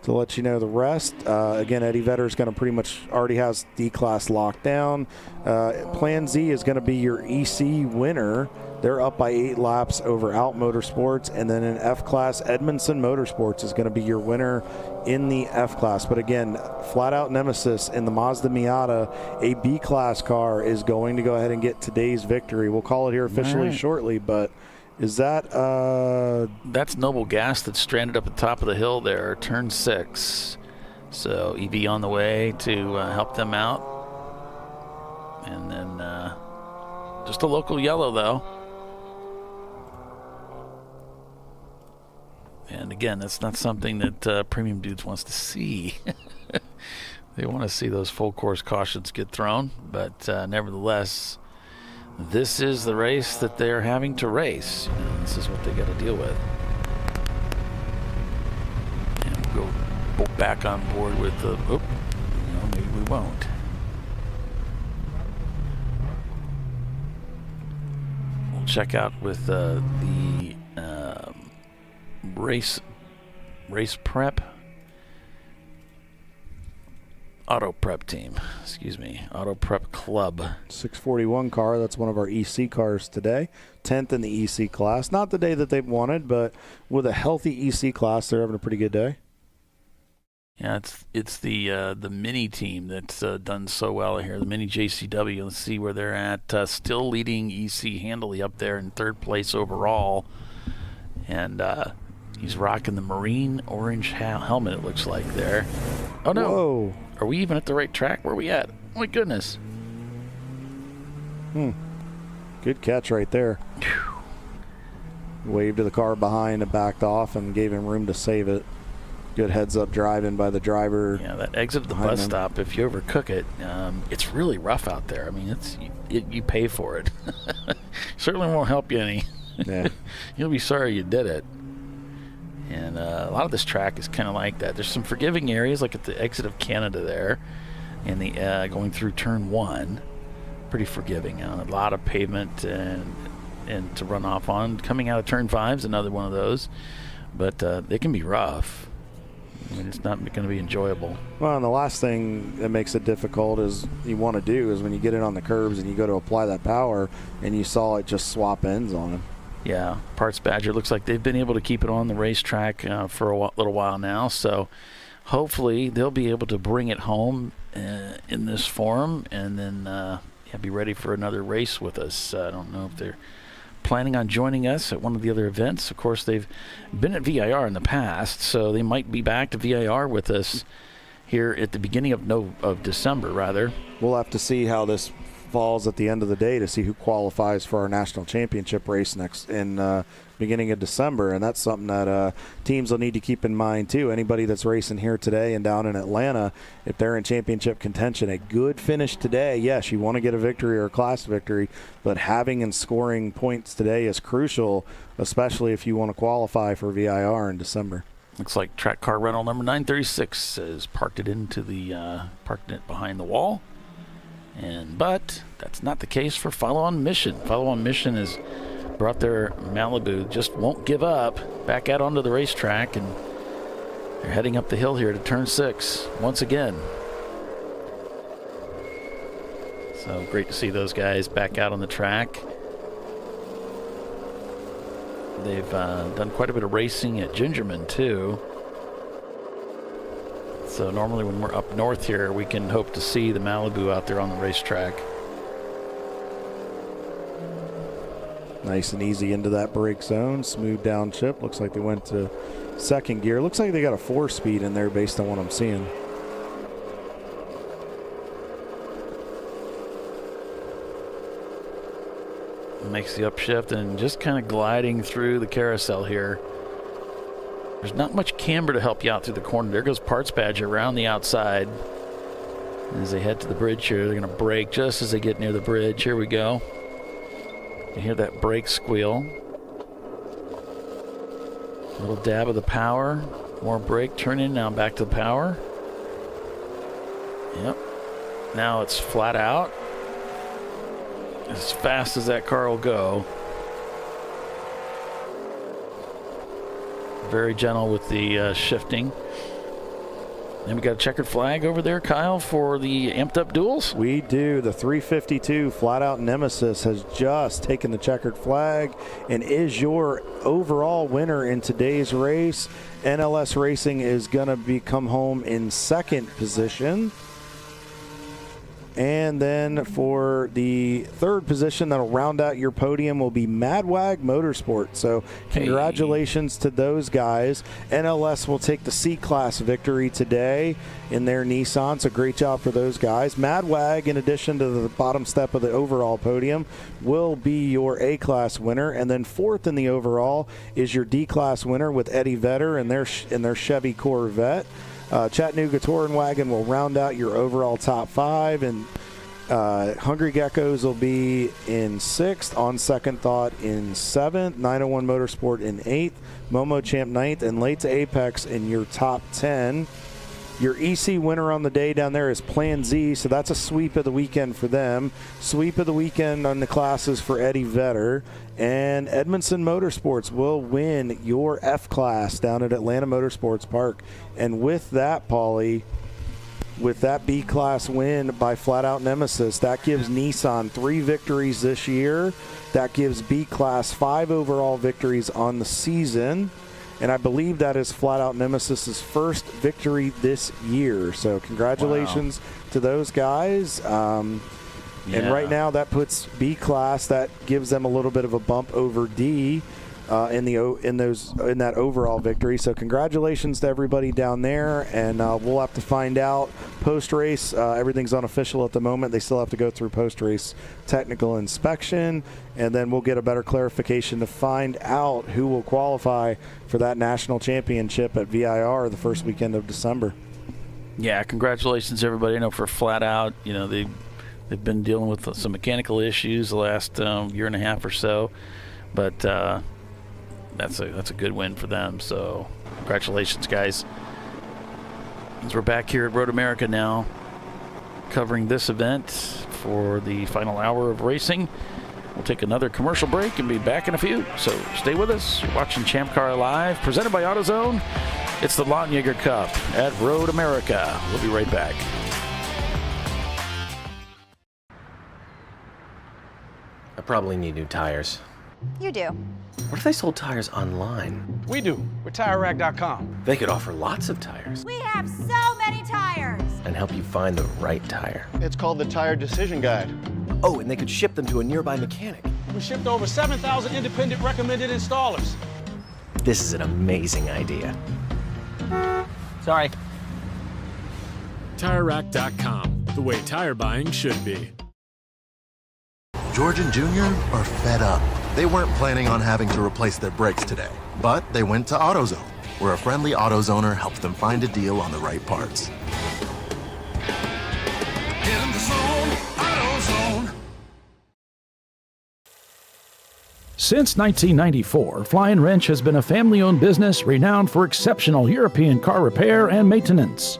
to let you know the rest. Again, Eddie Vedder is going to pretty much already has D-Class locked down. Plan Z is going to be your EC winner. They're up by 8 laps over Out Motorsports. And then in F-Class, Edmondson Motorsports is going to be your winner in the F-Class. But again, Flat Out Nemesis in the Mazda Miata, a B-Class car, is going to go ahead and get today's victory. We'll call it here officially shortly, but is that... That's Noble Gas that's stranded up at the top of the hill there, turn 6. So EV on the way to help them out. And then just a local yellow, though. And again, that's not something that Premium Dudes wants to see. They want to see those full course cautions get thrown, but nevertheless, this is the race that they're having to race. This is what they got to deal with. And we'll go back on board with the. Maybe we won't. We'll check out with the race prep. Auto Prep team, Auto Prep Club. 641 car, that's one of our EC cars today. 10th in the EC class. Not the day that they've wanted, but with a healthy EC class, they're having a pretty good day. Yeah, it's the Mini team that's done so well here, the Mini JCW. Let's see where they're at. Still leading EC handily up there in 3rd place overall. And he's rocking the marine orange helmet, it looks like there. Oh, no. Whoa. Are we even at the right track? Where are we at? Oh, my goodness. Good catch right there. Waved to the car behind and backed off and gave him room to save it. Good heads-up driving by the driver. Yeah, that exit of the bus stop, if you overcook it, it's really rough out there. I mean, you pay for it. Certainly won't help you any. Yeah. You'll be sorry you did it. And a lot of this track is kind of like that. There's some forgiving areas, like at the exit of Canada there, and the going through turn 1, pretty forgiving. A lot of pavement and to run off on. Coming out of turn 5 is another one of those, but they can be rough. I mean, it's not going to be enjoyable. Well, and the last thing that makes it difficult is you want to do is when you get it on the curbs and you go to apply that power and you saw it just swap ends on him. Yeah, Parts Badger looks like they've been able to keep it on the racetrack for a little while now, so hopefully they'll be able to bring it home in this form and then be ready for another race with us. I don't know if they're planning on joining us at one of the other events. Of course, they've been at VIR in the past, so they might be back to VIR with us here at the beginning of December, rather. We'll have to see how this falls at the end of the day to see who qualifies for our national championship race next in beginning of December, and that's something that teams will need to keep in mind too. Anybody that's racing here today and down in Atlanta, if they're in championship contention, a good finish today, yes, you want to get a victory or a class victory, but having and scoring points today is crucial, especially if you want to qualify for VIR in December. Looks like track car rental number 936 has parked it behind the wall. But that's not the case for Follow On Mission. Follow On Mission has brought their Malibu, just won't give up, back out onto the racetrack, and they're heading up the hill here to turn 6 once again. So great to see those guys back out on the track. They've done quite a bit of racing at Gingerman too. So normally when we're up north here, we can hope to see the Malibu out there on the racetrack. Nice and easy into that brake zone. Smooth down chip. Looks like they went to second gear. Looks like they got a 4-speed in there based on what I'm seeing. Makes the upshift and just kind of gliding through the carousel here. There's not much camber to help you out through the corner. There goes Parts Badger around the outside. As they head to the bridge here, they're going to brake just as they get near the bridge. Here we go. You hear that brake squeal. A little dab of the power. More brake, turn in, now back to the power. Yep. Now it's flat out. As fast as that car will go. Very gentle with the shifting. Then we got a checkered flag over there, Kyle, for the amped up duels. We do. The 352 Flat Out Nemesis has just taken the checkered flag and is your overall winner in today's race. NLS Racing is going to come home in second position. And then for the third position, that'll round out your podium, will be Madwag Motorsport. So congratulations to those guys. NLS will take the C-Class victory today in their Nissan, so great job for those guys. Madwag, in addition to the bottom step of the overall podium, will be your A-Class winner. And then fourth in the overall is your D-Class winner with Eddie Vedder and their Chevy Corvette. Chattanooga Touring Wagon will round out your overall top 5, and Hungry Geckos will be in 6th, On Second Thought in 7th, 901 Motorsport in 8th, Momo Champ 9th, and Late to Apex in your top 10. Your EC winner on the day down there is Plan Z, so that's a sweep of the weekend for them. Sweep of the weekend on the classes for Eddie Vedder. And Edmondson Motorsports will win your F-Class down at Atlanta Motorsports Park. And with that, Paulie, with that B-Class win by Flat Out Nemesis, that gives Nissan 3 victories this year. That gives B-Class 5 overall victories on the season. And I believe that is Flat Out Nemesis' first victory this year. So congratulations to those guys. And right now that puts B-Class, that gives them a little bit of a bump over D in that overall victory. So congratulations to everybody down there. And we'll have to find out post-race. Everything's unofficial at the moment. They still have to go through post-race technical inspection. And then we'll get a better clarification to find out who will qualify for that national championship at VIR the first weekend of December. Yeah, congratulations, everybody. I know for Flat Out, they've been dealing with some mechanical issues the last year and a half or so. But that's a good win for them. So congratulations, guys. As we're back here at Road America now, covering this event for the final hour of racing. We'll take another commercial break and be back in a few. So stay with us. You're watching Champ Car Live, presented by AutoZone. It's the Landjäger Cup at Road America. We'll be right back. I probably need new tires. You do. What if they sold tires online? We do. We're TireRack.com. They could offer lots of tires We have so many tires. and help you find the right tire. It's called the Tire Decision Guide. Oh, and they could ship them to a nearby mechanic. We shipped over 7,000 independent recommended installers. This is an amazing idea. Sorry. TireRack.com, the way tire buying should be. George and Junior are fed up. They weren't planning on having to replace their brakes today, but they went to AutoZone, where a friendly AutoZoner helped them find a deal on the right parts. Get in the zone, AutoZone. Since 1994, Flying Wrench has been a family-owned business renowned for exceptional European car repair and maintenance.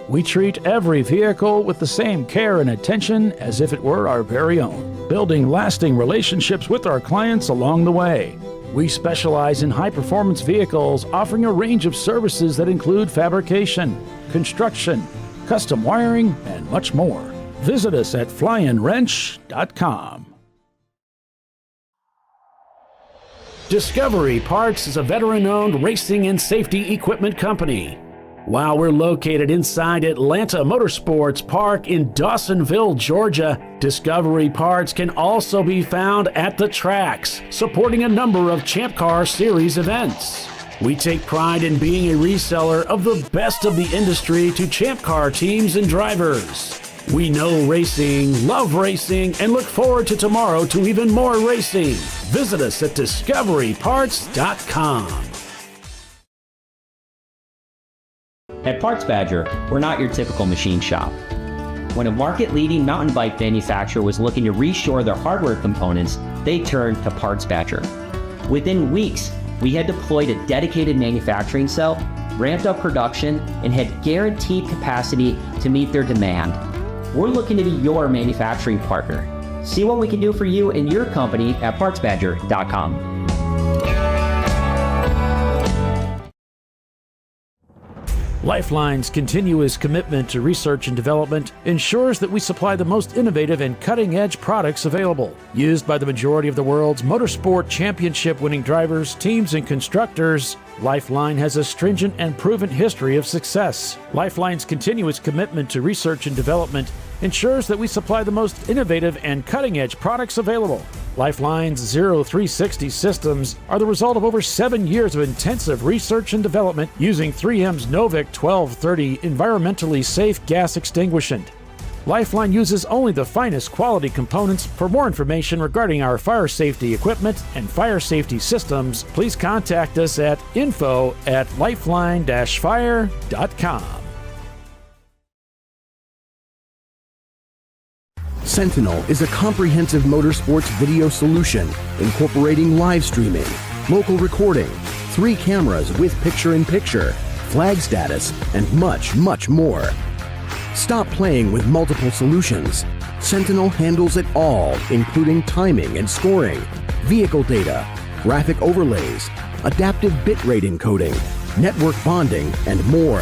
We treat every vehicle with the same care and attention as if it were our very own, building lasting relationships with our clients along the way. We specialize in high-performance vehicles, offering a range of services that include fabrication, construction, custom wiring, and much more. Visit us at flyandwrench.com. Discovery Parts is a veteran-owned racing and safety equipment company. While we're located inside Atlanta Motorsports Park in Dawsonville, Georgia, Discovery Parts can also be found at the tracks, supporting a number of Champ Car Series events. We take pride in being a reseller of the best of the industry to Champ Car teams and drivers. We know racing, love racing, and look forward to tomorrow to even more racing. Visit us at discoveryparts.com. At Parts Badger, we're not your typical machine shop. When a market-leading mountain bike manufacturer was looking to reshore their hardware components, they turned to Parts Badger. Within weeks, we had deployed a dedicated manufacturing cell, ramped up production, and had guaranteed capacity to meet their demand. We're looking to be your manufacturing partner. See what we can do for you and your company at PartsBadger.com. Lifeline's continuous commitment to research and development ensures that we supply the most innovative and cutting-edge products available, used by the majority of the world's motorsport championship-winning drivers, teams, and constructors. Lifeline has a stringent and proven history of success. Lifeline's continuous commitment to research and development ensures that we supply the most innovative and cutting-edge products available. Lifeline's 0360 systems are the result of over 7 years of intensive research and development using 3M's Novik 1230 environmentally safe gas extinguishant. Lifeline uses only the finest quality components. For more information regarding our fire safety equipment and fire safety systems, please contact us at info@lifeline-fire.com. Sentinel is a comprehensive motorsports video solution incorporating live streaming, local recording, 3 cameras with picture-in-picture, flag status, and much, much more. Stop playing with multiple solutions. Sentinel handles it all, including timing and scoring, vehicle data, graphic overlays, adaptive bitrate encoding, network bonding, and more.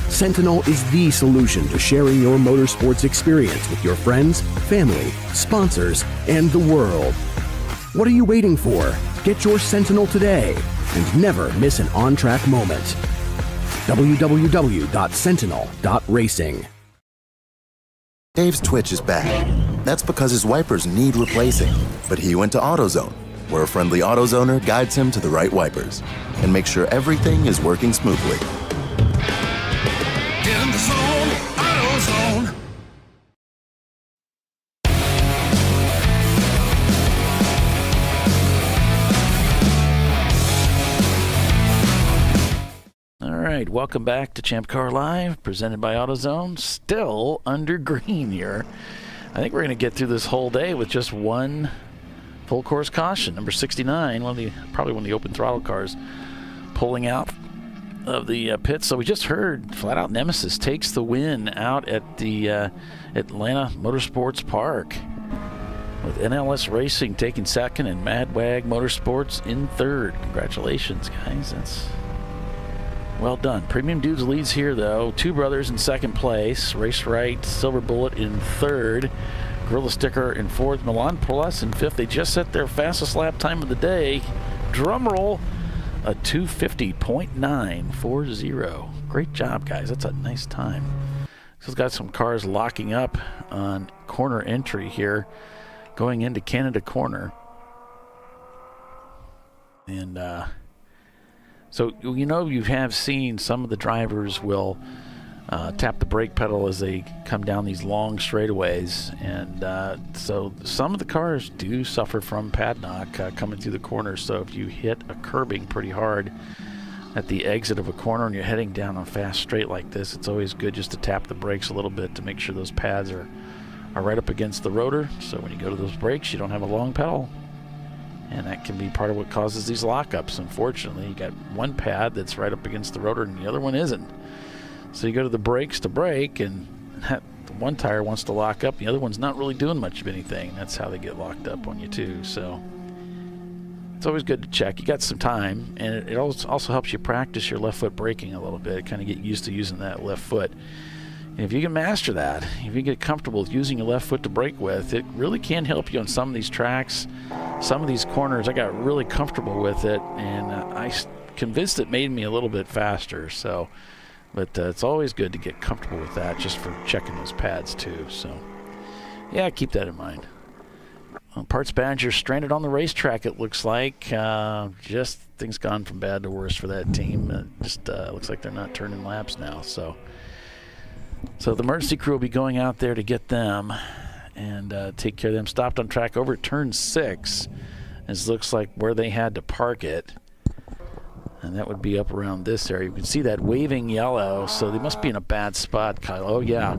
Sentinel is the solution to sharing your motorsports experience with your friends, family, sponsors, and the world. What are you waiting for? Get your Sentinel today and never miss an on-track moment. www.sentinel.racing. Dave's twitch is bad. That's because his wipers need replacing. But he went to AutoZone, where a friendly AutoZoner guides him to the right wipers and makes sure everything is working smoothly. Get in the zone, AutoZone. All right, welcome back to ChampCar.Live, presented by AutoZone. Still under green here. I think we're going to get through this whole day with just one full course caution. Number 69, probably one of the open throttle cars, pulling out of the pit. So we just heard Flat Out Nemesis takes the win out at the Atlanta Motorsports Park, with NLS Racing taking second and Mad Wag Motorsports in third. Congratulations, guys. Well done. Premium Dudes leads here, though. Two Brothers in second place. Race Right, Silver Bullet in third. Gorilla Sticker in fourth. Milan Plus in fifth. They just set their fastest lap time of the day. Drum roll, a 250.940. Great job, guys. That's a nice time. So it's got some cars locking up on corner entry here, going into Canada Corner. And so, you know, you have seen some of the drivers will tap the brake pedal as they come down these long straightaways. And so some of the cars do suffer from pad knock coming through the corner. So if you hit a curbing pretty hard at the exit of a corner and you're heading down a fast straight like this, it's always good just to tap the brakes a little bit to make sure those pads are right up against the rotor. So when you go to those brakes, you don't have a long pedal. And that can be part of what causes these lockups. Unfortunately, you got one pad that's right up against the rotor and the other one isn't. So you go to the brakes to brake, and the one tire wants to lock up, the other one's not really doing much of anything. That's how they get locked up on you too. So it's always good to check. You got some time, and it also helps you practice your left foot braking a little bit, kind of get used to using that left foot. And if you can master that, if you get comfortable with using your left foot to brake with, it really can help you on some of these tracks, some of these corners. I got really comfortable with it, and I convinced it made me a little bit faster. So, but it's always good to get comfortable with that, just for checking those pads too. So, yeah, keep that in mind. Parts Badger stranded on the racetrack, it looks like. Just things gone from bad to worse for that team. It just looks like they're not turning laps now. So the emergency crew will be going out there to get them and take care of them. Stopped on track over turn 6. This looks like where they had to park it. And that would be up around this area. You can see that waving yellow, so they must be in a bad spot, Kyle. Oh, yeah.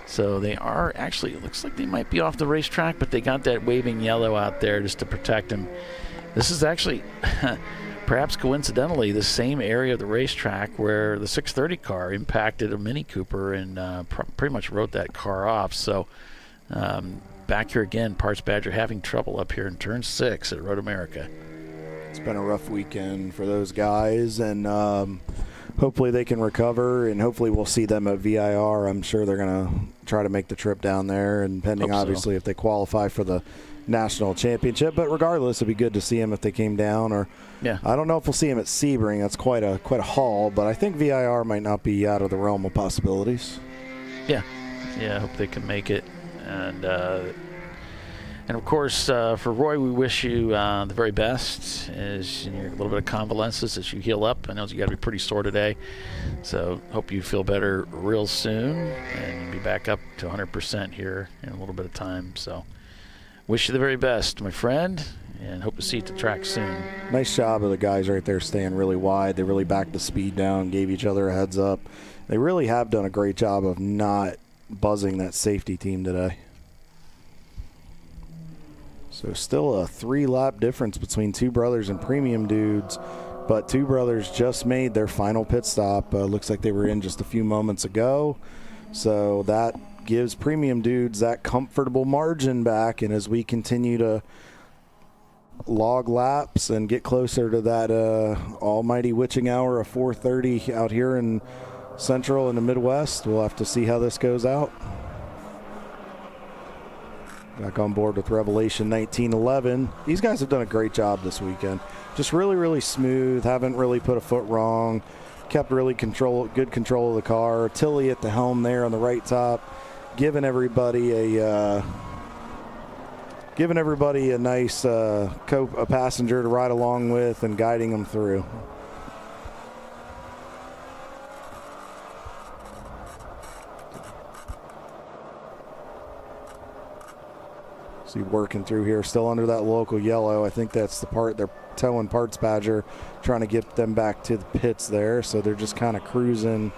So they are actually, it looks like they might be off the racetrack, but they got that waving yellow out there just to protect them. This is actually, perhaps coincidentally, the same area of the racetrack where the 630 car impacted a Mini Cooper and pretty much wrote that car off. So back here again, Parts Badger having trouble up here in turn 6 at Road America. It's been a rough weekend for those guys, and hopefully they can recover, and hopefully we'll see them at VIR. I'm sure they're going to try to make the trip down there, and pending obviously if they qualify for the national championship. But regardless, it'd be good to see them if they came down. Or yeah, I don't know if we'll see them at Sebring. That's quite a haul, but I think VIR might not be out of the realm of possibilities. Yeah, I hope they can make it. And of course, for Roy, we wish you the very best as in your little bit of convalescence as you heal up. I know you got to be pretty sore today, so hope you feel better real soon and you'll be back up to 100% here in a little bit of time. So, wish you the very best, my friend, and hope to see you at the track soon. Nice job of the guys right there staying really wide. They really backed the speed down, gave each other a heads up. They really have done a great job of not buzzing that safety team today. So still a 3-lap difference between Two Brothers and Premium Dudes, but Two Brothers just made their final pit stop. Looks like they were in just a few moments ago. So that gives Premium Dudes that comfortable margin back, and as we continue to log laps and get closer to that almighty witching hour of 4:30 out here in Central and the Midwest, we'll have to see how this goes out. Back on board with Revelation 1911. These guys have done a great job this weekend. Just really, really smooth. Haven't really put a foot wrong. Kept really good control of the car. Tilly at the helm there on the right top, giving everybody a nice passenger to ride along with and guiding them through. See, working through here, still under that local yellow. I think that's the part they're towing Parts Badger, trying to get them back to the pits there. So they're just kind of cruising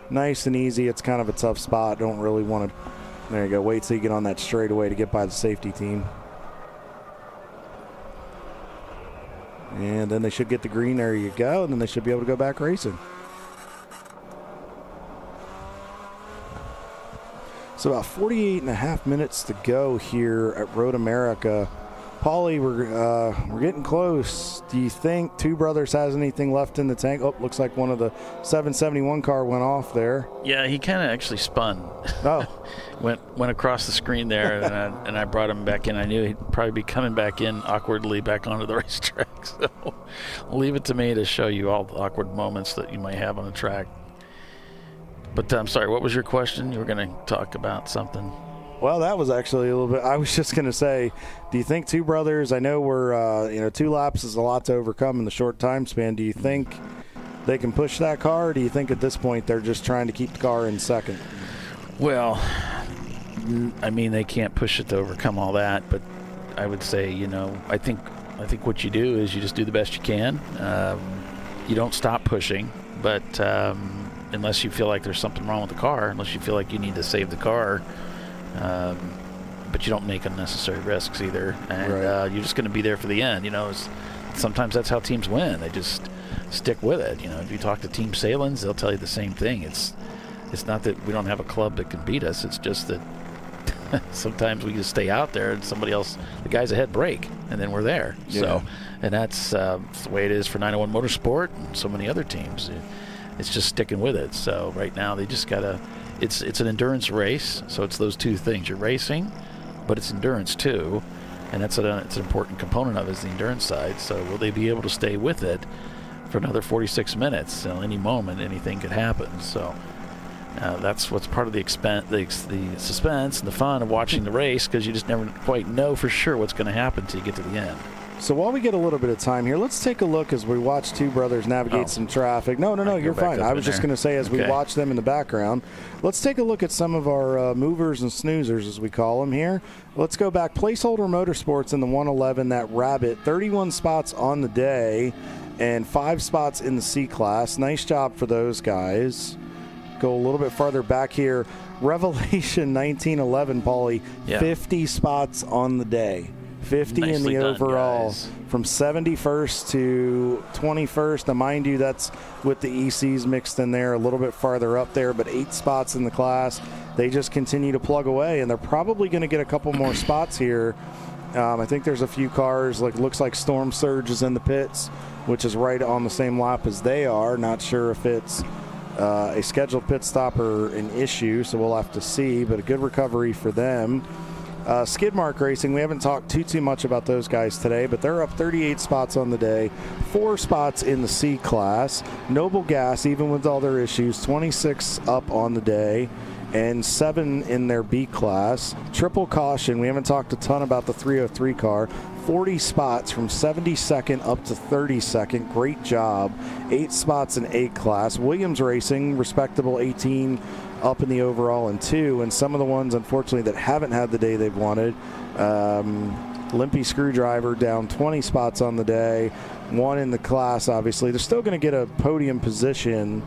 nice and easy. It's kind of a tough spot. Don't really want to, there you go, wait till you get on that straightaway to get by the safety team. And then they should get the green, there you go, and then they should be able to go back racing. So about 48 and a half minutes to go here at Road America. Paulie, we're getting close. Do you think Two Brothers has anything left in the tank? Oh, looks like one of the 771 car went off there. Yeah, he kind of actually spun. Oh. went across the screen there, and I brought him back in. I knew he'd probably be coming back in awkwardly back onto the racetrack. So leave it to me to show you all the awkward moments that you might have on the track. But I'm sorry, what was your question? You were going to talk about something. Well, that was actually a little bit. I was just going to say, do you think Two Brothers? I know we're 2 laps is a lot to overcome in the short time span. Do you think they can push that car? Or do you think at this point they're just trying to keep the car in second? Well, I mean, they can't push it to overcome all that, but I would say, I think what you do is you just do the best you can. You don't stop pushing, but unless you feel like there's something wrong with the car, unless you feel like you need to save the car. But you don't make unnecessary risks either, and right. You're just going to be there for the end. Sometimes that's how teams win. They just stick with it. If you talk to Team Salins, they'll tell you the same thing. It's not that we don't have a club that can beat us. It's just that sometimes we just stay out there and somebody else, the guys ahead, break, and then we're there. Yeah. So, and that's the way it is for 901 Motorsport and so many other teams. It's just sticking with it. So right now they just gotta. It's an endurance race, so it's those two things. You're racing, but it's endurance too, and it's an important component of it is the endurance side. So will they be able to stay with it for another 46 minutes? So any moment, anything could happen. So that's what's part of the suspense and the fun of watching the race, because you just never quite know for sure what's going to happen until you get to the end. So while we get a little bit of time here, let's take a look as we watch Two Brothers navigate some traffic. No, you're fine. I was just going to say as we watch them in the background, let's take a look at some of our movers and snoozers, as we call them here. Let's go back. Placeholder Motorsports in the 111, that Rabbit, 31 spots on the day and 5 spots in the C-Class. Nice job for those guys. Go a little bit farther back here. Revelation 1911, Paulie, 50 spots on the day. 50 Nicely in the done, overall, guys. From 71st to 21st. Now, mind you, that's with the ECs mixed in there, a little bit farther up there, but 8 spots in the class. They just continue to plug away, and they're probably going to get a couple more spots here. I think there's a few cars, looks like Storm Surge is in the pits, which is right on the same lap as they are. Not sure if it's a scheduled pit stop or an issue, so we'll have to see, but a good recovery for them. Skidmark Racing, we haven't talked too much about those guys today, but they're up 38 spots on the day, 4 spots in the C class. Noble Gas, even with all their issues, 26 up on the day and 7 in their B class. Triple Caution, we haven't talked a ton about the 303 car, 40 spots from 72nd up to 32nd. Great job. 8 spots in A class. Williams Racing, respectable 18 up in the overall and 2, and some of the ones unfortunately that haven't had the day they've wanted. Limpy Screwdriver down 20 spots on the day, 1 in the class. Obviously they're still going to get a podium position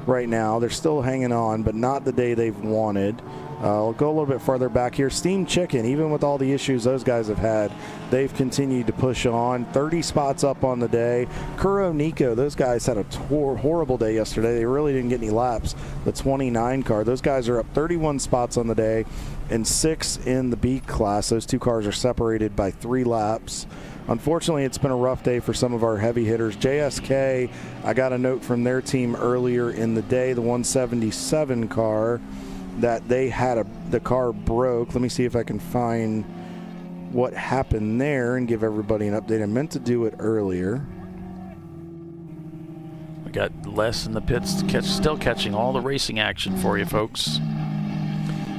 right now. They're still hanging on, but not the day they've wanted. I'll go a little bit farther back here. Steam Chicken, even with all the issues those guys have had, they've continued to push on. 30 spots up on the day. Kuro Nico, those guys had a horrible day yesterday. They really didn't get any laps. The 29 car, those guys are up 31 spots on the day and 6 in the B class. Those 2 cars are separated by 3 laps. Unfortunately, it's been a rough day for some of our heavy hitters. JSK, I got a note from their team earlier in the day, the 177 car, that they had the car broke. Let me see if I can find what happened there and give everybody an update. I meant to do it earlier. We got Les in the pits still catching all the racing action for you, folks.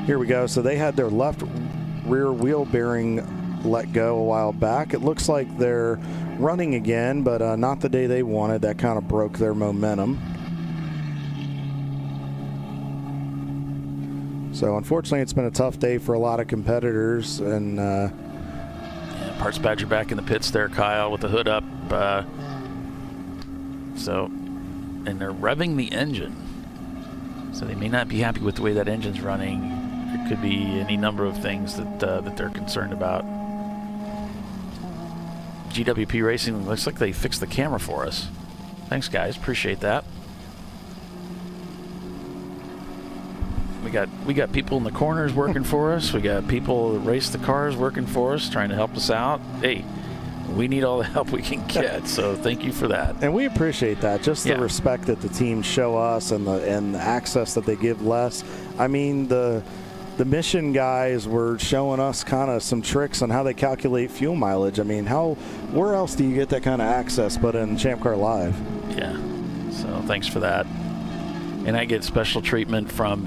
Here we go. So they had their left rear wheel bearing let go a while back. It looks like they're running again, but not the day they wanted. That kind of broke their momentum. So unfortunately, it's been a tough day for a lot of competitors. And Parts Badger back in the pits there, Kyle, with the hood up. And they're revving the engine. So they may not be happy with the way that engine's running. There could be any number of things that they're concerned about. GWP Racing, looks like they fixed the camera for us. Thanks, guys. Appreciate that. We we got people in the corners working for us. We got people that race the cars working for us, trying to help us out. Hey, we need all the help we can get, so thank you for that. And we appreciate that, just the respect that the teams show us and the access that they give Les. I mean, the mission guys were showing us kind of some tricks on how they calculate fuel mileage. I mean, where else do you get that kind of access but in ChampCar.Live? Yeah, so thanks for that. And I get special treatment from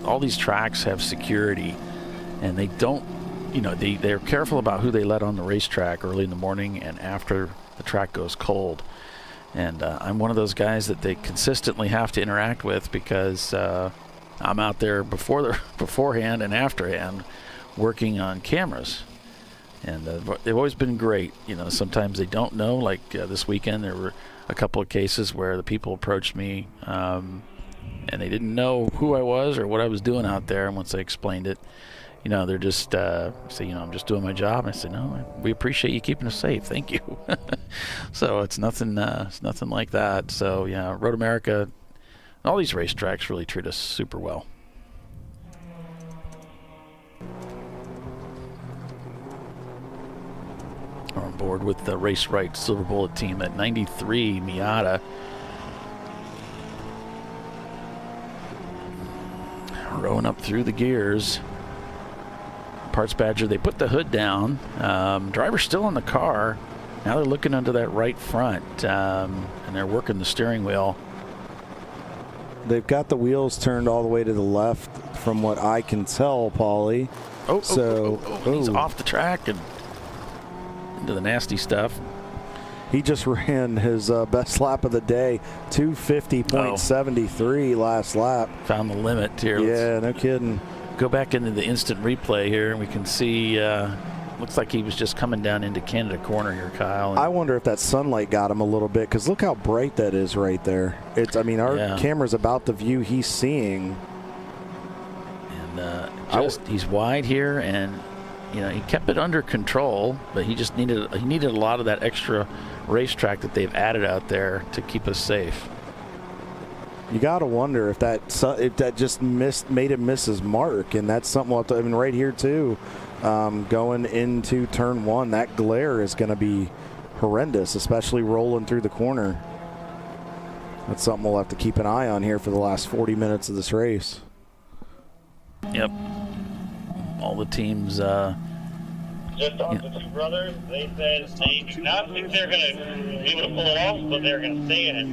all these tracks have security, and they don't, they're careful about who they let on the racetrack early in the morning and after the track goes cold. And I'm one of those guys that they consistently have to interact with because I'm out there beforehand and afterhand working on cameras. And they've always been great. Sometimes they don't know. Like this weekend, there were a couple of cases where the people approached me and they didn't know who I was or what I was doing out there. And once I explained it, they're just say, I'm just doing my job. And I said, no, we appreciate you keeping us safe. Thank you. So it's nothing like that. So yeah, Road America, all these racetracks really treat us super well. We're on board with the Race Right Silver Bullet team at 93 Miata. Rowing up through the gears. Parts Badger, they put the hood down. Driver's still in the car. Now they're looking under that right front, and they're working the steering wheel. They've got the wheels turned all the way to the left from what I can tell, Paulie. He's off the track and into the nasty stuff. He just ran his best lap of the day, 250.73 last lap. Found the limit here. Yeah, no kidding. Go back into the instant replay here, and we can see, looks like he was just coming down into Canada Corner here, Kyle. I wonder if that sunlight got him a little bit, because look how bright that is right there. Our camera's about the view he's seeing. And he's wide here, and he kept it under control, but he just needed a lot of that extra racetrack that they've added out there to keep us safe. You got to wonder if that just made him miss his mark, and that's something we'll have to, right here too, going into turn one, that glare is going to be horrendous, especially rolling through the corner. That's something we'll have to keep an eye on here for the last 40 minutes of this race. Yep. All the teams. Just on the two brothers, they said they do not think they're going to be able to pull it off, but they're going to stay in it.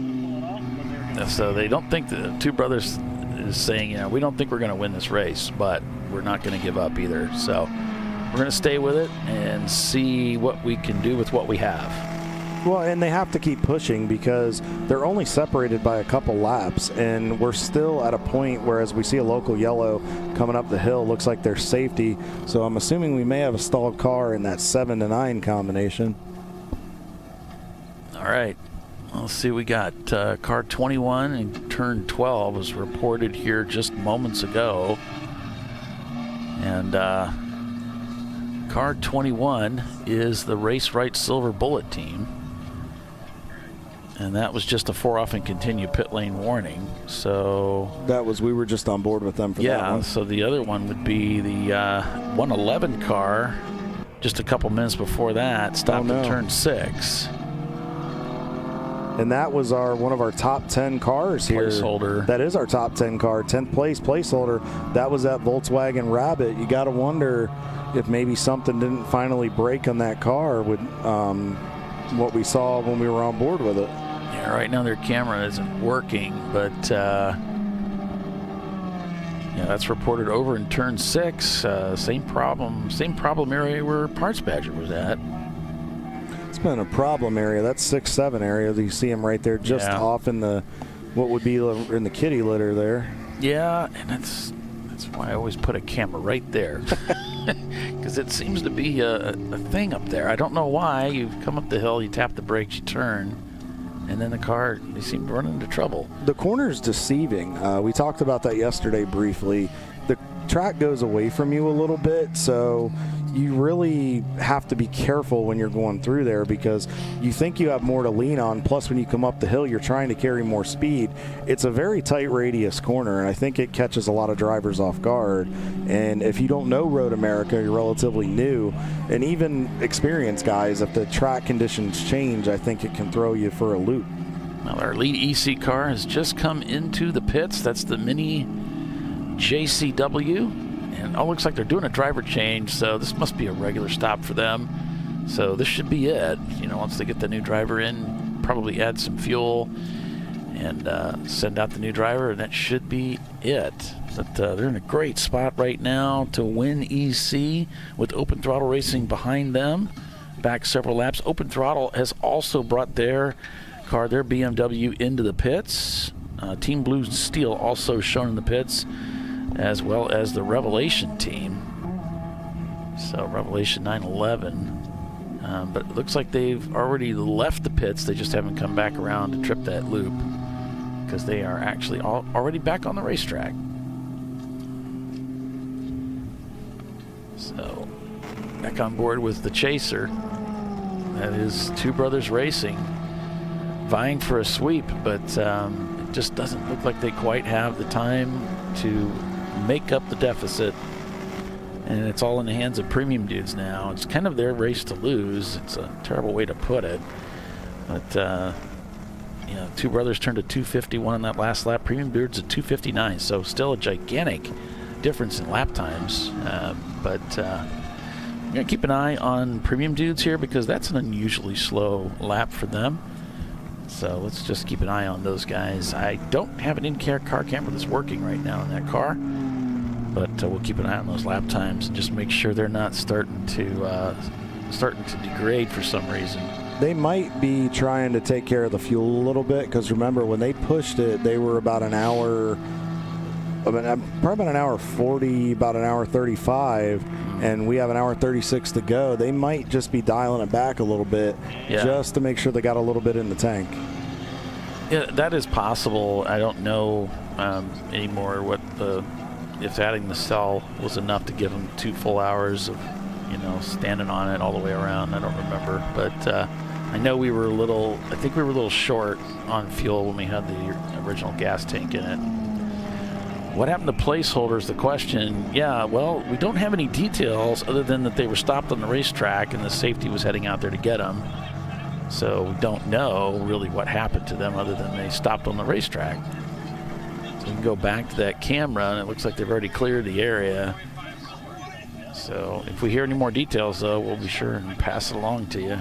So they don't think the two brothers is saying, we don't think we're going to win this race, but we're not going to give up either. So we're going to stay with it and see what we can do with what we have. Well, and they have to keep pushing because they're only separated by a couple laps, and we're still at a point where, as we see a local yellow coming up the hill, looks like there's safety. So I'm assuming we may have a stalled car in that 7 to 9 combination. All right. Let's see, we got car 21 and turn 12 was reported here just moments ago. And car 21 is the Race Right Silver Bullet team. And that was just a 4-off and continue pit lane warning. So we were just on board with them for that one. Yeah, so the other one would be the 111 car. Just a couple minutes before that, stopped at turn 6. And that was one of our top 10 cars here. Placeholder. That is our top 10 car, 10th place placeholder. That was that Volkswagen Rabbit. You got to wonder if maybe something didn't finally break on that car with what we saw when we were on board with it. Yeah, right now their camera isn't working, but that's reported over in turn 6. Same problem area where Parts Badger was at. It's been a problem area. That's 6-7 area. You see him right there, just off in the what would be in the kitty litter there. Yeah, and that's why I always put a camera right there, because it seems to be a thing up there. I don't know why. You come up the hill, you tap the brakes, you turn, and then they seem to run into trouble. The corner's deceiving. We talked about that yesterday briefly. The track goes away from you a little bit, so you really have to be careful when you're going through there because you think you have more to lean on. Plus, when you come up the hill, you're trying to carry more speed. It's a very tight radius corner, and I think it catches a lot of drivers off guard. And if you don't know Road America, you're relatively new, and even experienced guys, if the track conditions change, I think it can throw you for a loop. Well, our lead EC car has just come into the pits. That's the Mini JCW. And it looks like they're doing a driver change, so this must be a regular stop for them. So this should be it. You know, once they get the new driver in, probably add some fuel and send out the new driver, and that should be it. But they're in a great spot right now to win EC with Open Throttle Racing behind them. Back several laps. Open Throttle has also brought their car, their BMW, into the pits. Team Blue Steel also shown in the pits, as well as the Revelation team. So Revelation 911. But it looks like they've already left the pits. They just haven't come back around to trip that loop because they are actually already back on the racetrack. So back on board with the Chaser. That is Two Brothers Racing vying for a sweep, but it just doesn't look like they quite have the time to make up the deficit, and it's all in the hands of Premium Dudes now. It's kind of their race to lose. It's a terrible way to put it, but you know, Two Brothers turned to 251 on that last lap. Premium Dudes at 259, so still a gigantic difference in lap times. But I'm gonna keep an eye on Premium Dudes here because that's an unusually slow lap for them. So let's just keep an eye on those guys. I don't have an in-car car camera that's working right now in that car, but we'll keep an eye on those lap times and just make sure they're not starting to degrade for some reason. They might be trying to take care of the fuel a little bit because remember when they pushed it, they were about an hour, probably about an hour 40, about an hour 35, and we have an hour 36 to go. They might just be dialing it back a little bit just to make sure they got a little bit in the tank. Yeah, that is possible. I don't know anymore if adding the cell was enough to give them 2 full hours of, you know, standing on it all the way around. I don't remember, but I know I think we were a little short on fuel when we had the original gas tank in it. What happened to placeholders? The question. Yeah, well, we don't have any details other than that they were stopped on the racetrack and the safety was heading out there to get them. So we don't know really what happened to them other than they stopped on the racetrack. So we can go back to that camera, and it looks like they've already cleared the area. So if we hear any more details, though, we'll be sure and pass it along to you.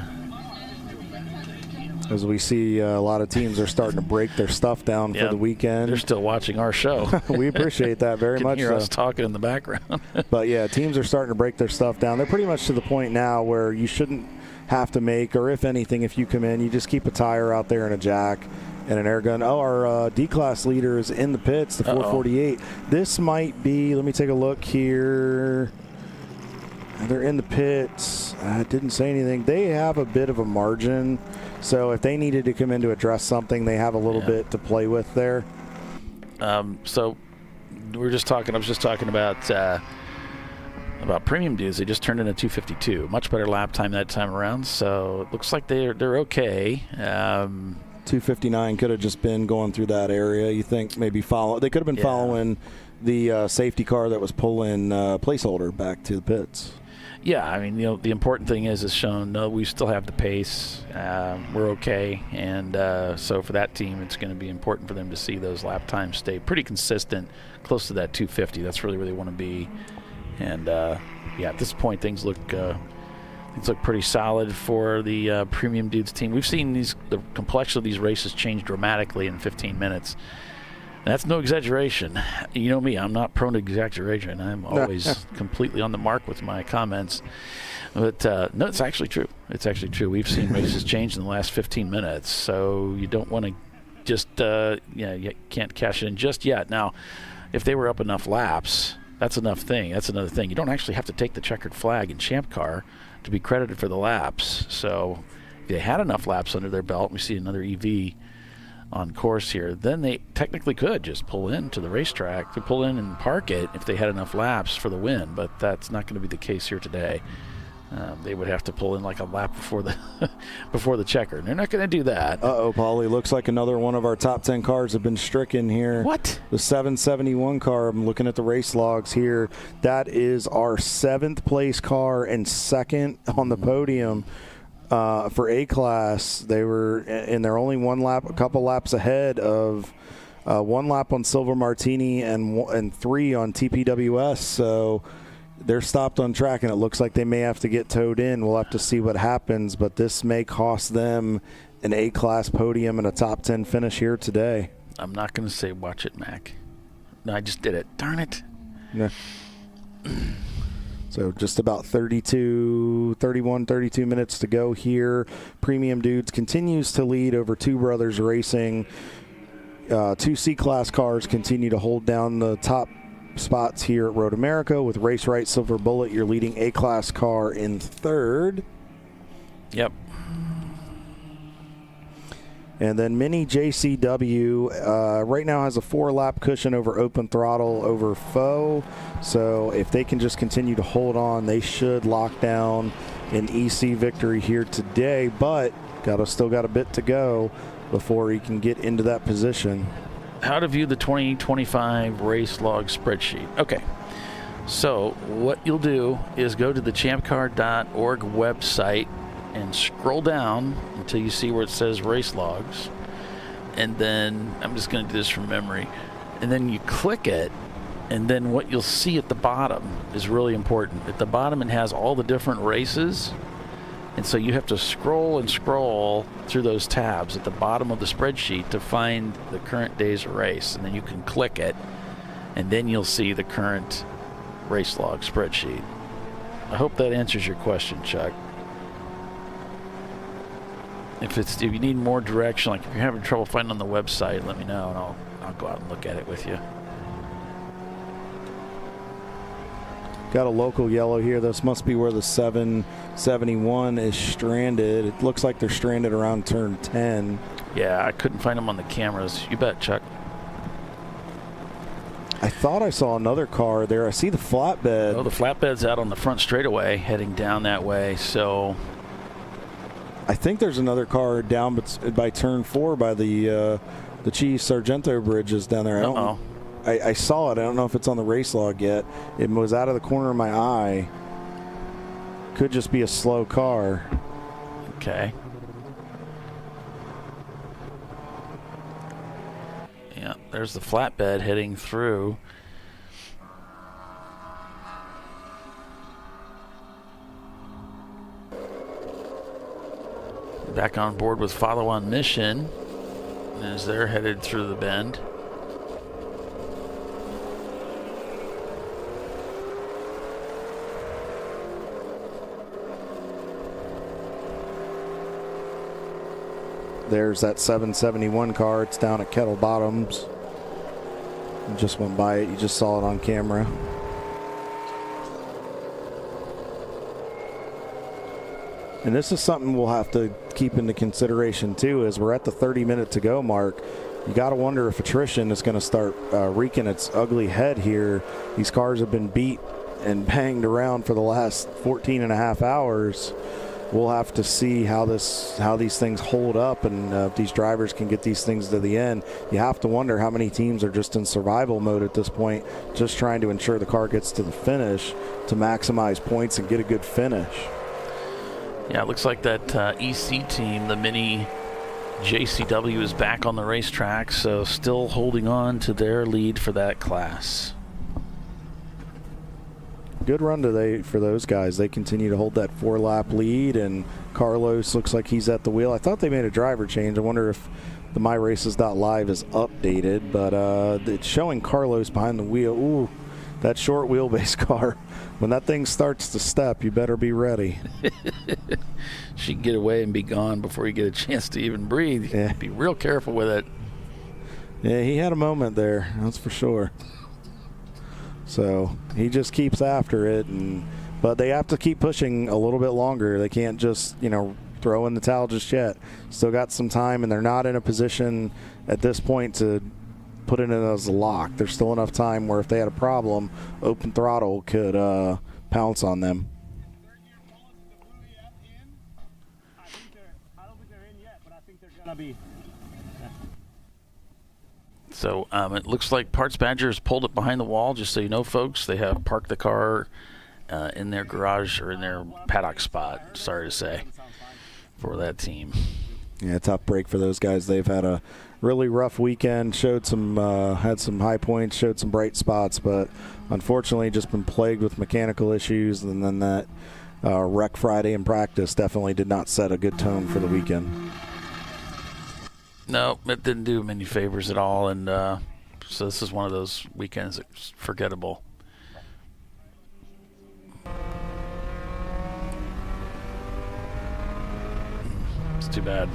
As we see, a lot of teams are starting to break their stuff down for the weekend. They're still watching our show. We appreciate that very much. You can hear us talking in the background. But yeah, teams are starting to break their stuff down. They're pretty much to the point now where you shouldn't have to make, or if anything, if you come in, you just keep a tire out there and a jack and an air gun. Oh, our D-Class leader is in the pits, the 448. This might be, let me take a look here. They're in the pits. Didn't say anything. They have a bit of a margin, so if they needed to come in to address something, they have a little bit to play with there. So I was just talking about Premium Dudes. They just turned in a 252. Much better lap time that time around, so it looks like they're okay. 259 could have just been going through that area. You think maybe they could have been following the safety car that was pulling placeholder back to the pits. Yeah, I mean, you know, the important thing is shown. No, we still have the pace. We're okay, and so for that team, it's going to be important for them to see those lap times stay pretty consistent, close to that 250. That's really where they want to be. And at this point, things look pretty solid for the Premium Dudes team. We've seen the complexion of these races change dramatically in 15 minutes. That's no exaggeration. You know me, I'm not prone to exaggeration. I'm always completely on the mark with my comments. But no, it's actually true. It's actually true. We've seen races change in the last 15 minutes, so you don't want to just, you can't cash it in just yet. Now, if they were up enough laps, that's another thing. You don't actually have to take the checkered flag in Champ Car to be credited for the laps. So if they had enough laps under their belt, we see another EV on course here, then they technically could just pull into the racetrack, to pull in and park it if they had enough laps for the win, but that's not going to be the case here today. They would have to pull in like a lap before the before the checker. They're not going to do that. Uh-oh, Paulie. Looks like another one of our top 10 cars have been stricken here. What? The 771 car. I'm looking at the race logs here. That is our 7th place car and 2nd on the podium for A-Class. They were, and they're only a couple laps ahead of 1 lap on Silver Martini and 3 on TPWS. So they're stopped on track, and it looks like they may have to get towed in. We'll have to see what happens, but this may cost them an A-Class podium and a top 10 finish here today. I'm not going to say watch it, Mac. No, I just did it. Darn it. Yeah. So just about 32 minutes to go here. Premium Dudes continues to lead over Two Brothers Racing. 2 C-Class cars continue to hold down the top spots here at Road America with Race Right Silver Bullet, your leading A-Class car, in 3rd. Yep. And then Mini JCW right now has a 4-lap cushion over Open Throttle over Foe. So if they can just continue to hold on, they should lock down an EC victory here today. But still got a bit to go before he can get into that position. How to view the 2025 race log spreadsheet. Okay, so what you'll do is go to the ChampCar.org website and scroll down until you see where it says race logs. And then I'm just going to do this from memory. And then you click it, and then what you'll see at the bottom is really important. At the bottom, it has all the different races. And so you have to scroll and scroll through those tabs at the bottom of the spreadsheet to find the current day's race. And then you can click it, and then you'll see the current race log spreadsheet. I hope that answers your question, Chuck. If you need more direction, like if you're having trouble finding on the website, let me know, and I'll go out and look at it with you. Got a local yellow here. This must be where the 771 is stranded. It looks like they're stranded around turn 10. Yeah, I couldn't find them on the cameras. You bet, Chuck. I thought I saw another car there. I see the flatbed. Oh, the flatbed's out on the front straightaway, heading down that way. So I think there's another car down by turn 4 by the Chief Sargento bridges down there. I saw it. I don't know if it's on the race log yet. It was out of the corner of my eye. Could just be a slow car. Okay. Yeah, there's the flatbed heading through. Back on board with Follow on Mission as they're headed through the bend. There's that 771 car. It's down at Kettle Bottoms. You just went by it. You just saw it on camera. And this is something we'll have to keep into consideration too, as we're at the 30-minute to go mark. You got to wonder if attrition is going to start wreaking its ugly head here. These cars have been beat and banged around for the last 14 and a half hours. We'll have to see how these things hold up, and if these drivers can get these things to the end. You have to wonder how many teams are just in survival mode at this point, just trying to ensure the car gets to the finish to maximize points and get a good finish. Yeah, it looks like that EC team, the Mini JCW, is back on the racetrack, so still holding on to their lead for that class. Good run today for those guys. They continue to hold that 4-lap lead, and Carlos looks like he's at the wheel. I thought they made a driver change. I wonder if the MyRaces.live is updated, but it's showing Carlos behind the wheel. Ooh, that short wheelbase car. When that thing starts to step, you better be ready. She can get away and be gone before you get a chance to even breathe. Yeah. Be real careful with it. Yeah, he had a moment there, that's for sure. So he just keeps after it, but they have to keep pushing a little bit longer. They can't just, throw in the towel just yet. Still got some time, and they're not in a position at this point to put it in as a lock. There's still enough time where if they had a problem, open throttle could pounce on them. So it looks like Parts Badger's pulled it behind the wall. Just so you know, folks, they have parked the car in their garage or in their paddock spot, sorry to say, for that team. Yeah, tough break for those guys. They've had a really rough weekend, showed some, had some high points, showed some bright spots, but unfortunately just been plagued with mechanical issues, and then that wreck Friday in practice definitely did not set a good tone for the weekend. No, it didn't do many favors at all, and so this is one of those weekends that's forgettable. It's too bad.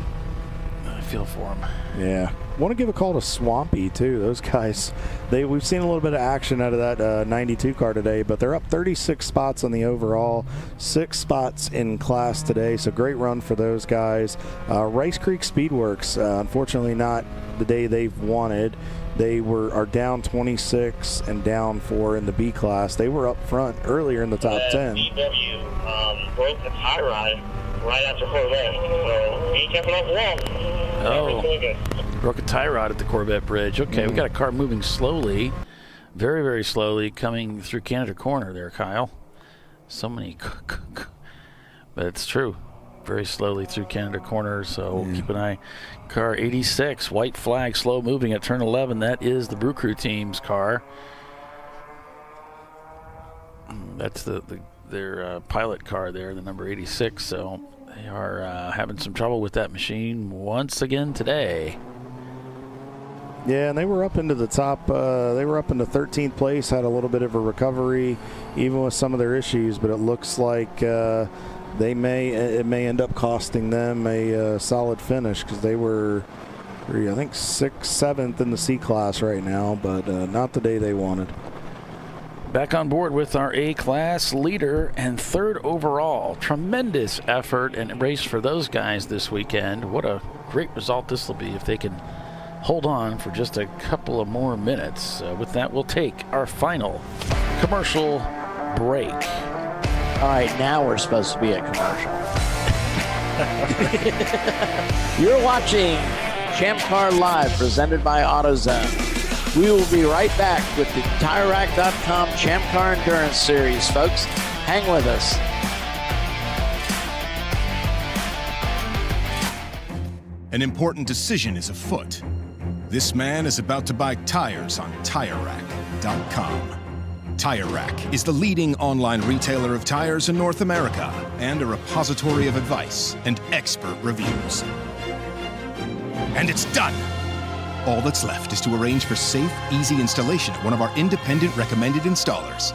I feel for him. Yeah. Want to give a call to Swampy, too. Those guys, we've seen a little bit of action out of that 92 car today, but they're up 36 spots on the overall, 6 spots in class today, so great run for those guys. Rice Creek Speedworks, unfortunately not the day they've wanted. They are down 26 and down 4 in the B class. They were up front earlier in the top 10. VW broke the tie rod right after Corvette, so he kept it up long. Oh, broke a tie rod at the Corvette Bridge. Okay, we got a car moving slowly, very, very slowly, coming through Canada Corner there, Kyle. So many, but it's true. Very slowly through Canada Corner, so keep an eye. Car 86, white flag, slow moving at turn 11. That is the Brew Crew team's car. That's their pilot car there, the number 86. So they are having some trouble with that machine once again today. Yeah, and they were up into the top. They were up into 13th place, had a little bit of a recovery, even with some of their issues. But it looks like it may end up costing them a solid finish, because they were, I think, 6th, 7th in the C class right now, but not the day they wanted. Back on board with our A-class leader and 3rd overall. Tremendous effort and race for those guys this weekend. What a great result this will be if they can hold on for just a couple of more minutes. With that, we'll take our final commercial break. All right, now we're supposed to be at commercial. You're watching ChampCar.Live, presented by AutoZone. We will be right back with the TireRack.com Champ Car Endurance Series, folks. Hang with us. An important decision is afoot. This man is about to buy tires on TireRack.com. Tire Rack is the leading online retailer of tires in North America and a repository of advice and expert reviews. And it's done! All that's left is to arrange for safe, easy installation at one of our independent recommended installers.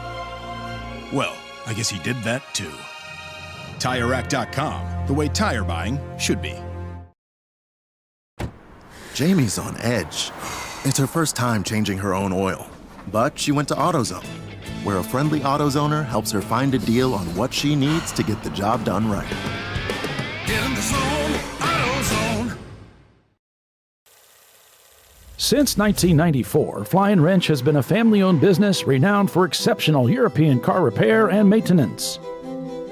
Well, I guess he did that too. TireRack.com, the way tire buying should be. Jamie's on edge. It's her first time changing her own oil, but she went to AutoZone, where a friendly AutoZoner helps her find a deal on what she needs to get the job done right. Get in the zone, AutoZone. Since 1994, Flying Wrench has been a family-owned business renowned for exceptional European car repair and maintenance.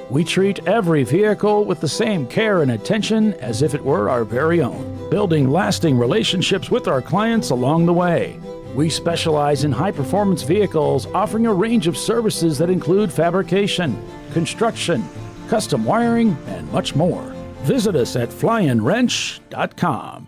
We treat every vehicle with the same care and attention as if it were our very own, building lasting relationships with our clients along the way. We specialize in high-performance vehicles, offering a range of services that include fabrication, construction, custom wiring, and much more. Visit us at flyandwrench.com.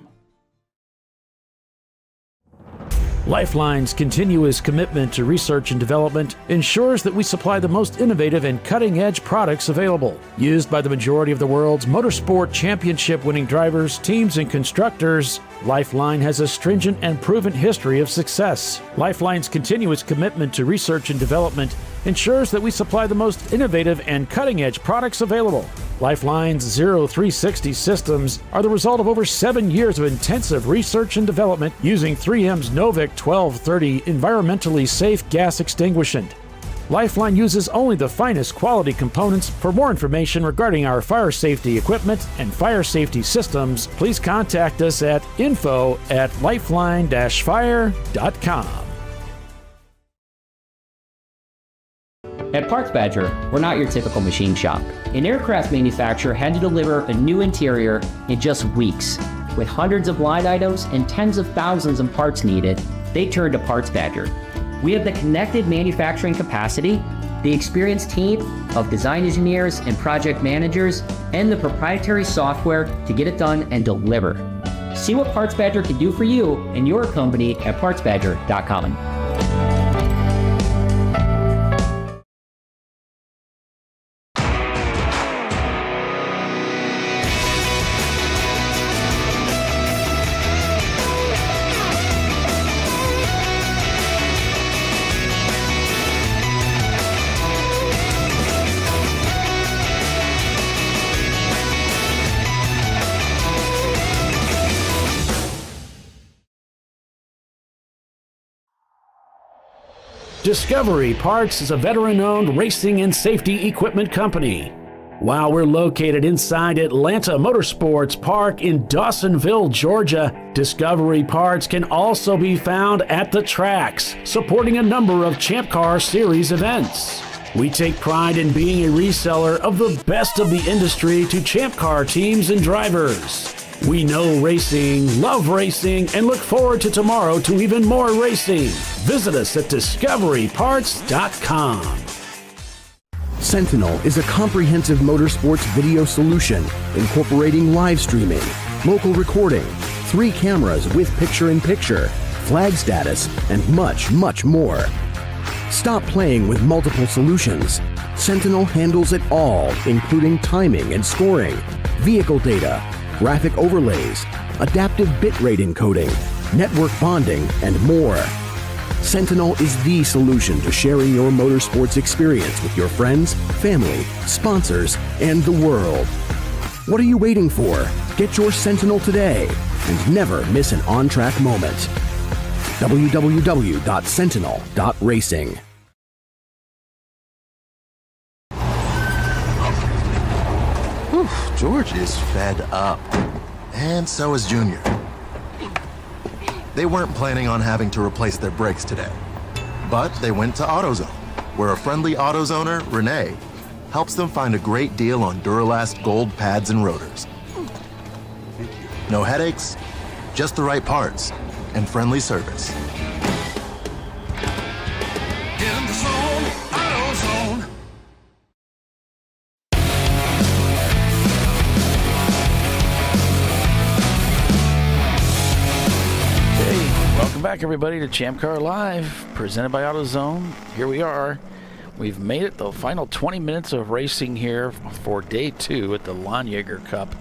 Lifeline's continuous commitment to research and development ensures that we supply the most innovative and cutting-edge products available. Used by the majority of the world's motorsport championship-winning drivers, teams, and constructors, Lifeline has a stringent and proven history of success. Lifeline's continuous commitment to research and development ensures that we supply the most innovative and cutting-edge products available. Lifeline's 0360 systems are the result of over 7 years of intensive research and development using 3M's Novik 1230 environmentally safe gas extinguishant. Lifeline uses only the finest quality components. For more information regarding our fire safety equipment and fire safety systems, please contact us at info@lifeline-fire.com. At Parts Badger, we're not your typical machine shop. An aircraft manufacturer had to deliver a new interior in just weeks. With hundreds of line items and tens of thousands of parts needed, they turned to Parts Badger. We have the connected manufacturing capacity, the experienced team of design engineers and project managers, and the proprietary software to get it done and deliver. See what Parts Badger can do for you and your company at partsbadger.com. Discovery Parts is a veteran-owned racing and safety equipment company. While we're located inside Atlanta Motorsports Park in Dawsonville, Georgia, Discovery Parts can also be found at the tracks, supporting a number of Champ Car Series events. We take pride in being a reseller of the best of the industry to Champ Car teams and drivers. We know racing, love racing, and look forward to tomorrow to even more racing. Visit us at discoveryparts.com. Sentinel is a comprehensive motorsports video solution incorporating live streaming, local recording, 3 cameras with picture-in-picture, flag status, and much, much more. Stop playing with multiple solutions. Sentinel handles it all, including timing and scoring, vehicle data, graphic overlays, adaptive bitrate encoding, network bonding, and more. Sentinel is the solution to sharing your motorsports experience with your friends, family, sponsors, and the world. What are you waiting for? Get your Sentinel today and never miss an on-track moment. www.sentinel.racing. George is fed up. And so is Junior. They weren't planning on having to replace their brakes today. But they went to AutoZone, where a friendly AutoZoner, Renee, helps them find a great deal on Duralast Gold pads and rotors. No headaches, just the right parts, and friendly service. In the zone, AutoZone. Welcome back, everybody, to ChampCar.Live, presented by AutoZone. Here we are. We've made it the final 20 minutes of racing here for day 2 at the Landjäger Cup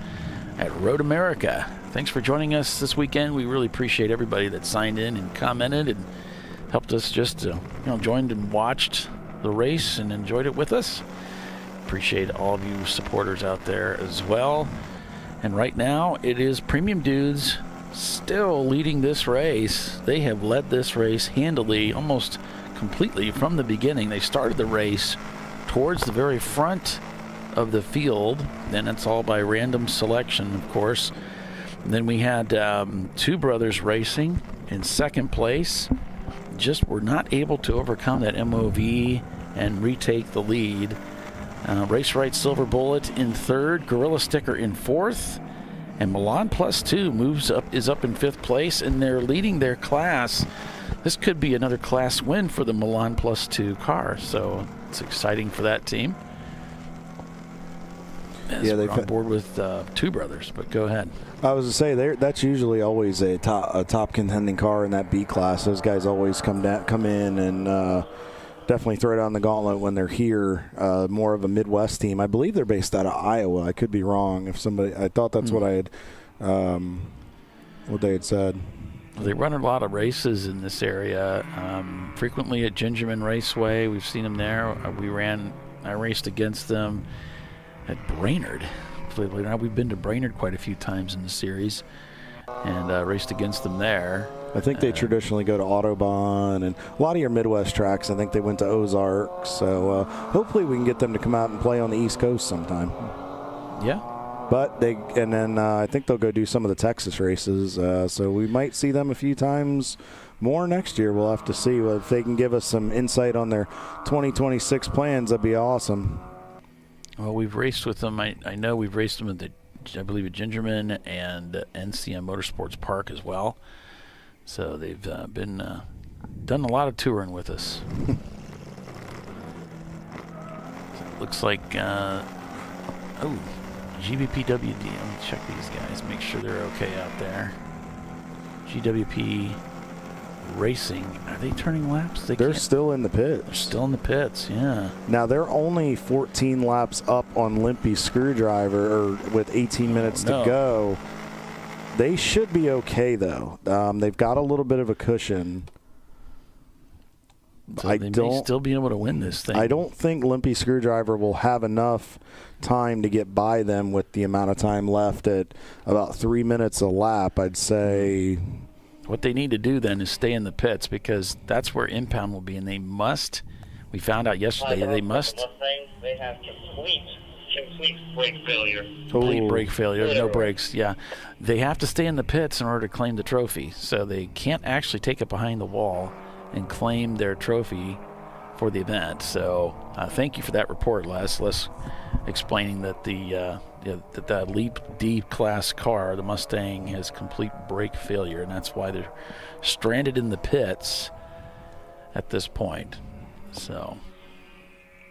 at Road America. Thanks for joining us this weekend. We really appreciate everybody that signed in and commented and helped us just joined and watched the race and enjoyed it with us. Appreciate all of you supporters out there as well. And right now, it is Premium Dudes still leading this race. They have led this race handily, almost completely from the beginning. They started the race towards the very front of the field. Then it's all by random selection, of course. And then we had Two Brothers Racing in second place. Just were not able to overcome that MOV and retake the lead. Race Right Silver Bullet in third, Gorilla Sticker in fourth. And Milan Plus 2 is up in 5th place, and they're leading their class. This could be another class win for the Milan Plus 2 car, so it's exciting for that team. They're on board with Two Brothers, but go ahead. I was to say that's usually always a top contending car in that B class. Those guys always come in and definitely throw down the gauntlet when they're here. More of a Midwest team. I believe they're based out of Iowa. I could be wrong. I thought that's what I had, what they had said. They run a lot of races in this area, frequently at Gingerman Raceway. We've seen them there. I raced against them at Brainerd. We've been to Brainerd quite a few times in the series and raced against them there. I think they traditionally go to Autobahn, and a lot of your Midwest tracks, I think they went to Ozark. So hopefully we can get them to come out and play on the East Coast sometime. Yeah. But then I think they'll go do some of the Texas races. So we might see them a few times more next year. We'll have to see. Well, if they can give us some insight on their 2026 plans, that'd be awesome. Well, we've raced with them. I know we've raced them at I believe at Gingerman and NCM Motorsports Park as well. So they've been done a lot of touring with us. Looks like GBPWD. Let me check these guys, make sure they're okay out there. GWP Racing. Are they turning laps? They're still in the pits. They're still in the pits, yeah. Now, they're only 14 laps up on Limpy's Screwdriver, with 18 minutes to go. They should be okay, though. They've got a little bit of a cushion. So they may still be able to win this thing. I don't think Limpy Screwdriver will have enough time to get by them with the amount of time left at about 3 minutes a lap, I'd say. What they need to do then is stay in the pits, because that's where impound will be, and they must. We found out yesterday they must. They have complete brake failure. Complete brake failure, no brakes. Yeah, they have to stay in the pits in order to claim the trophy. So they can't actually take it behind the wall and claim their trophy for the event. So thank you for that report, Les. Les explaining that the Leap D class car, the Mustang, has complete brake failure, and that's why they're stranded in the pits at this point. So,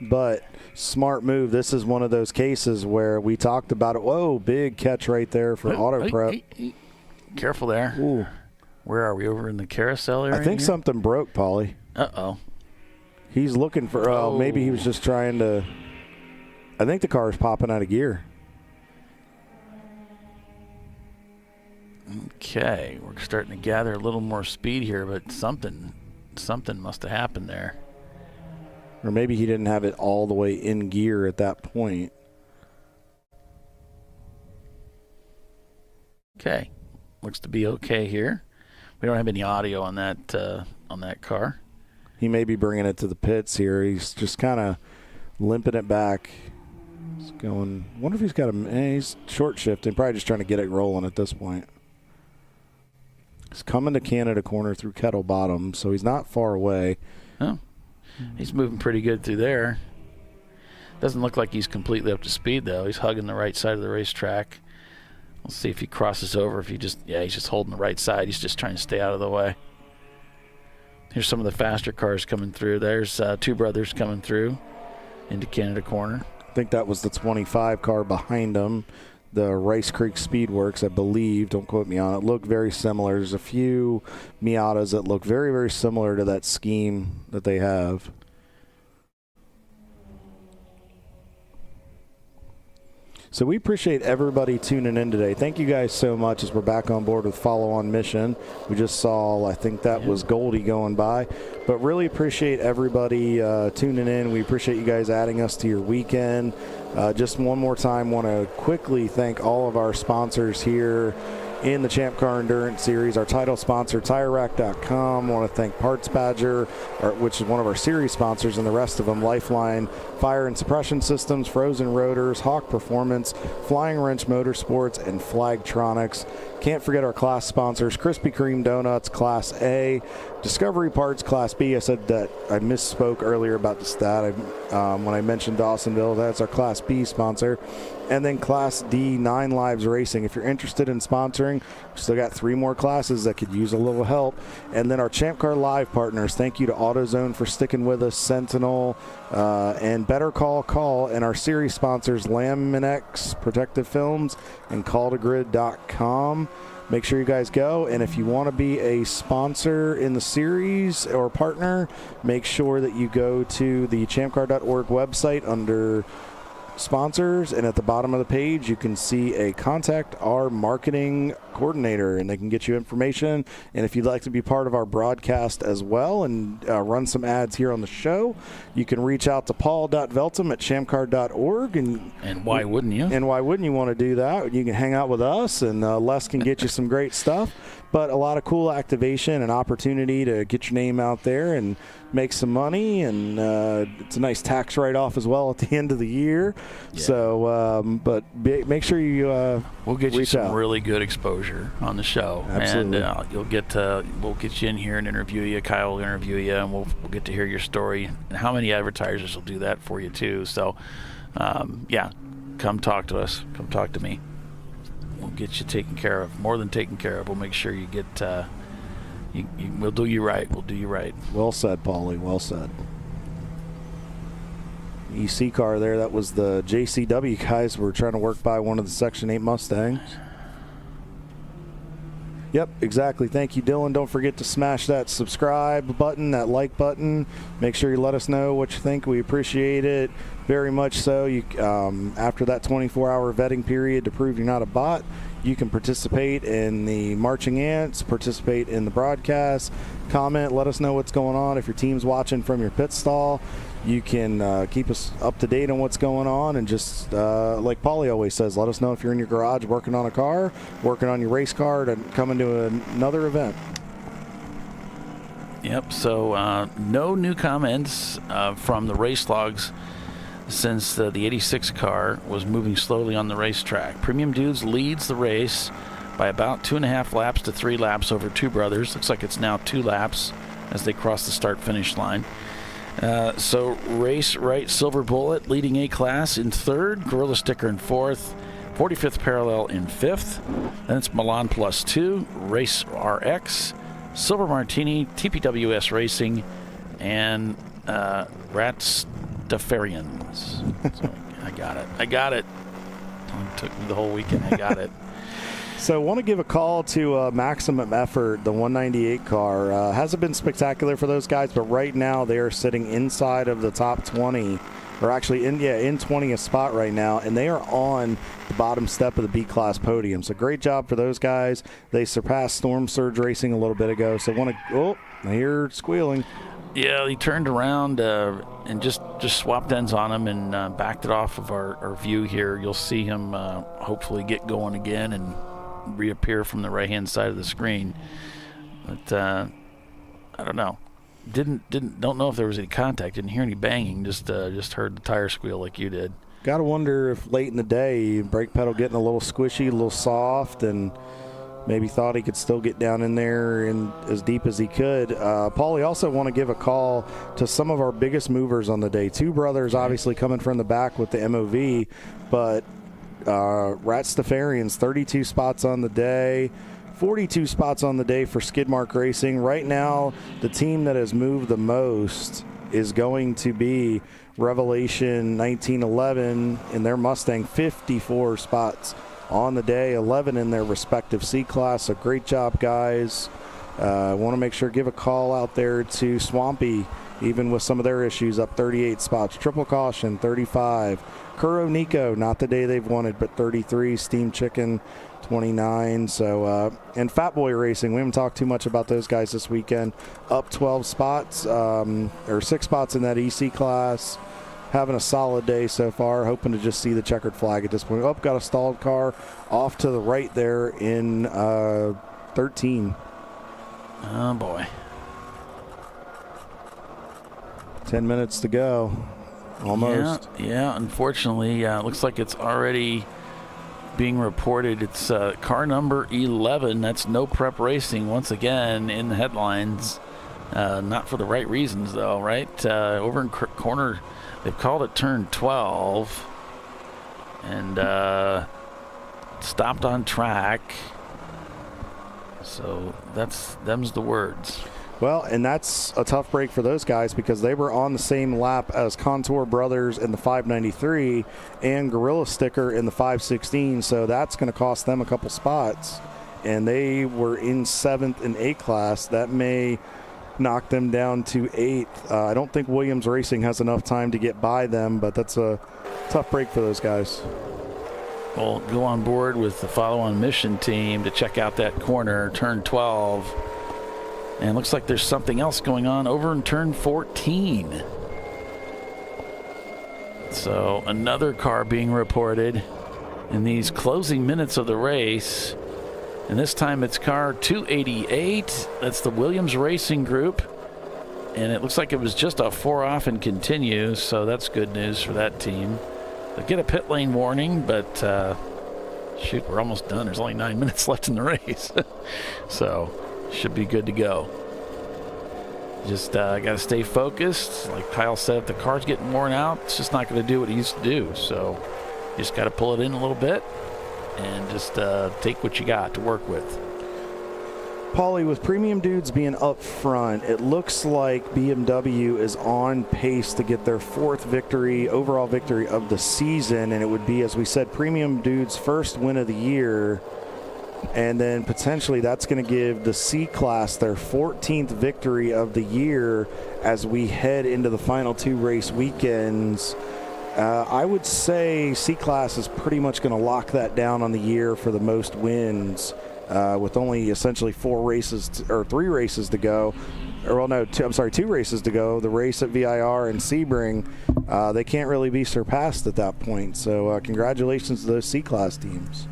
but smart move. This is one of those cases where we talked about it. Whoa, big catch right there for Auto Prep. Careful there. Ooh. Where are we? Over in the carousel area? I think something broke, Paulie. Uh-oh. He's looking for, maybe he was just trying to, I think the car is popping out of gear. Okay, we're starting to gather a little more speed here, but something must have happened there. Or maybe he didn't have it all the way in gear at that point. Okay, looks to be okay here. We don't have any audio on that car. He may be bringing it to the pits here. He's just kind of limping it back. He's going. Wonder if he's got he's short shifting. Probably just trying to get it rolling at this point. He's coming to Canada corner through Kettle Bottom, so he's not far away. Oh, he's moving pretty good through there. Doesn't look like he's completely up to speed though. He's hugging the right side of the racetrack. We'll see if he crosses over. If he's just holding the right side. He's just trying to stay out of the way. Here's some of the faster cars coming through. There's two brothers coming through into Canada corner. I think that was the 25 car behind him. The Rice Creek Speedworks, I believe. Don't quote me on it. Look very similar. There's a few Miatas that look very, very similar to that scheme that they have. So we appreciate everybody tuning in today. Thank you guys so much as we're back on board with Follow On Mission. We just saw, I think that was Goldie going by. But really appreciate everybody tuning in. We appreciate you guys adding us to your weekend. Just one more time, want to quickly thank all of our sponsors here in the Champ Car Endurance Series. Our title sponsor, TireRack.com. Want to thank Parts Badger, which is one of our series sponsors, and the rest of them, Lifeline, Fire and Suppression Systems, Frozen Rotors, Hawk Performance, Flying Wrench Motorsports, and Flagtronics. Can't forget our class sponsors, Krispy Kreme Donuts, Class A, Discovery Parts, Class B. I said that I misspoke earlier about the stat. When I mentioned Dawsonville, that's our Class B sponsor. And then Class D, 9 Lives Racing. If you're interested in sponsoring, we still got 3 more classes that could use a little help. And then our ChampCar.Live partners, thank you to AutoZone for sticking with us, Sentinel, and Better Call, and our series sponsors, Laminex Protective Films and CallToGrid.com. Make sure you guys go, and if you want to be a sponsor in the series or partner, make sure that you go to the ChampCar.org website under sponsors, and at the bottom of the page you can see a contact our marketing coordinator, and they can get you information. And if you'd like to be part of our broadcast as well and run some ads here on the show, you can reach out to paul.veltum at ChampCar.org. And why wouldn't you? And why wouldn't you want to do that? You can hang out with us, and Les can get you some great stuff. But a lot of cool activation and opportunity to get your name out there and make some money, and it's a nice tax write-off as well at the end of the year. Yeah. So, but make sure you we'll get you reach some out. really good exposure on the show. Absolutely. And we'll get you in here and interview you. Kyle will interview you, and we'll get to hear your story. And how many advertisers will do that for you too? So, come talk to us. Come talk to me. We'll get you taken care of, more than taken care of. We'll make sure you get. We'll do you right. We'll do you right. Well said, Paulie. Well said. EC car there. That was the JCW guys. We're trying to work by one of the Section 8 Mustangs. Yep, exactly. Thank you, Dylan. Don't forget to smash that subscribe button, that like button. Make sure you let us know what you think. We appreciate it very much so. You, after that 24-hour vetting period to prove you're not a bot, you can participate in the Marching Ants, participate in the broadcast, comment, let us know what's going on. If your team's watching from your pit stall, you can keep us up to date on what's going on, and just like Paulie always says, let us know if you're in your garage working on a car, working on your race car, and coming to another event. Yep, so no new comments from the race logs since the 86 car was moving slowly on the racetrack. Premium Dudes leads the race by about 2.5 laps to 3 laps over Two Brothers. Looks like it's now 2 laps as they cross the start-finish line. So Race Right Silver Bullet leading A-Class in 3rd, Gorilla Sticker in 4th, 45th Parallel in 5th. Then it's Milan Plus 2, Race RX, Silver Martini, TPWS Racing, and Rats Defarians. So I got it. It took me the whole weekend. I got it. So I want to give a call to Maximum Effort, the 198 car. Hasn't been spectacular for those guys, but right now they are sitting inside of the top 20, or actually in 20th spot right now, and they are on the bottom step of the B-Class podium. So great job for those guys. They surpassed Storm Surge Racing a little bit ago. So I hear squealing. Yeah, he turned around and just swapped ends on him and backed it off of our view here. You'll see him hopefully get going again and reappear from the right-hand side of the screen. But I don't know. Don't know if there was any contact. Didn't hear any banging. Just heard the tire squeal like you did. Got to wonder if late in the day, brake pedal getting a little squishy, a little soft, and maybe thought he could still get down in there and as deep as he could. Paulie, also want to give a call to some of our biggest movers on the day. Two Brothers obviously coming from the back with the MOV, but Rat Stefarians, 32 spots on the day, 42 spots on the day for Skidmark Racing. Right now, the team that has moved the most is going to be Revelation 1911 in their Mustang, 54 spots on the day, 11 in their respective C-Class. So great job, guys. I want to make sure, give a call out there to Swampy, even with some of their issues, up 38 spots. Triple Caution, 35. Kuro Nico, not the day they've wanted, but 33. Steam Chicken, 29. So, and Fat Boy Racing, we haven't talked too much about those guys this weekend. Up 12 spots, or 6 spots in that EC class. Having a solid day so far. Hoping to just see the checkered flag at this point. Oh, got a stalled car off to the right there in 13. Oh, boy. 10 minutes to go. Almost. Yeah, unfortunately, looks like it's already being reported. It's car number 11. That's No Prep Racing once again in the headlines. Not for the right reasons, though, right? Over in corner, they've called it turn 12. And stopped on track. So them's the words. Well, and that's a tough break for those guys because they were on the same lap as Contour Brothers in the 593 and Gorilla Sticker in the 516, so that's going to cost them a couple spots. And they were in 7th in A-Class. That may knocked them down to 8th. I don't think Williams Racing has enough time to get by them, but that's a tough break for those guys. We'll go on board with the follow-on mission team to check out that corner, turn 12. And it looks like there's something else going on over in turn 14. So another car being reported in these closing minutes of the race. And this time it's car 288. That's the Williams Racing Group. And it looks like it was just a 4 off and continue, so that's good news for that team. They get a pit lane warning, but shoot, we're almost done. There's only 9 minutes left in the race. So should be good to go. Just got to stay focused. Like Kyle said, if the car's getting worn out, it's just not going to do what it used to do. So you just got to pull it in a little bit and just take what you got to work with. Paulie, with Premium Dudes being up front, it looks like BMW is on pace to get their 4th victory, overall victory of the season, and it would be, as we said, Premium Dudes' first win of the year, and then potentially that's going to give the C-Class their 14th victory of the year as we head into the final 2 race weekends. I would say C-Class is pretty much going to lock that down on the year for the most wins, with only essentially 3 races to go. Two races to go. The race at VIR and Sebring, they can't really be surpassed at that point. So congratulations to those C-Class teams.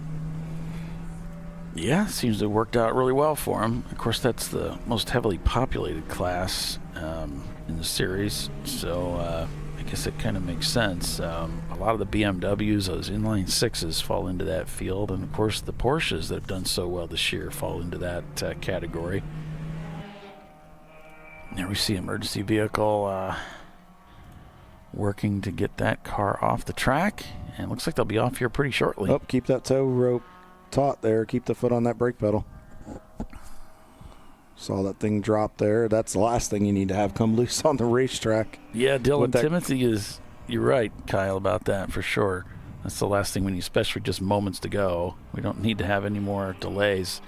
Yeah, seems to have worked out really well for them. Of course, that's the most heavily populated class in the series. So I guess it kind of makes sense. A lot of the BMWs, those inline 6s, fall into that field. And, of course, the Porsches that have done so well this year fall into that category. There we see emergency vehicle working to get that car off the track. And it looks like they'll be off here pretty shortly. Oh, keep that tow rope taut there. Keep the foot on that brake pedal. Saw that thing drop there. That's the last thing you need to have come loose on the racetrack. Yeah, Dylan Timothy is, you're right, Kyle, about that for sure. That's the last thing we need, especially just moments to go. We don't need to have any more delays.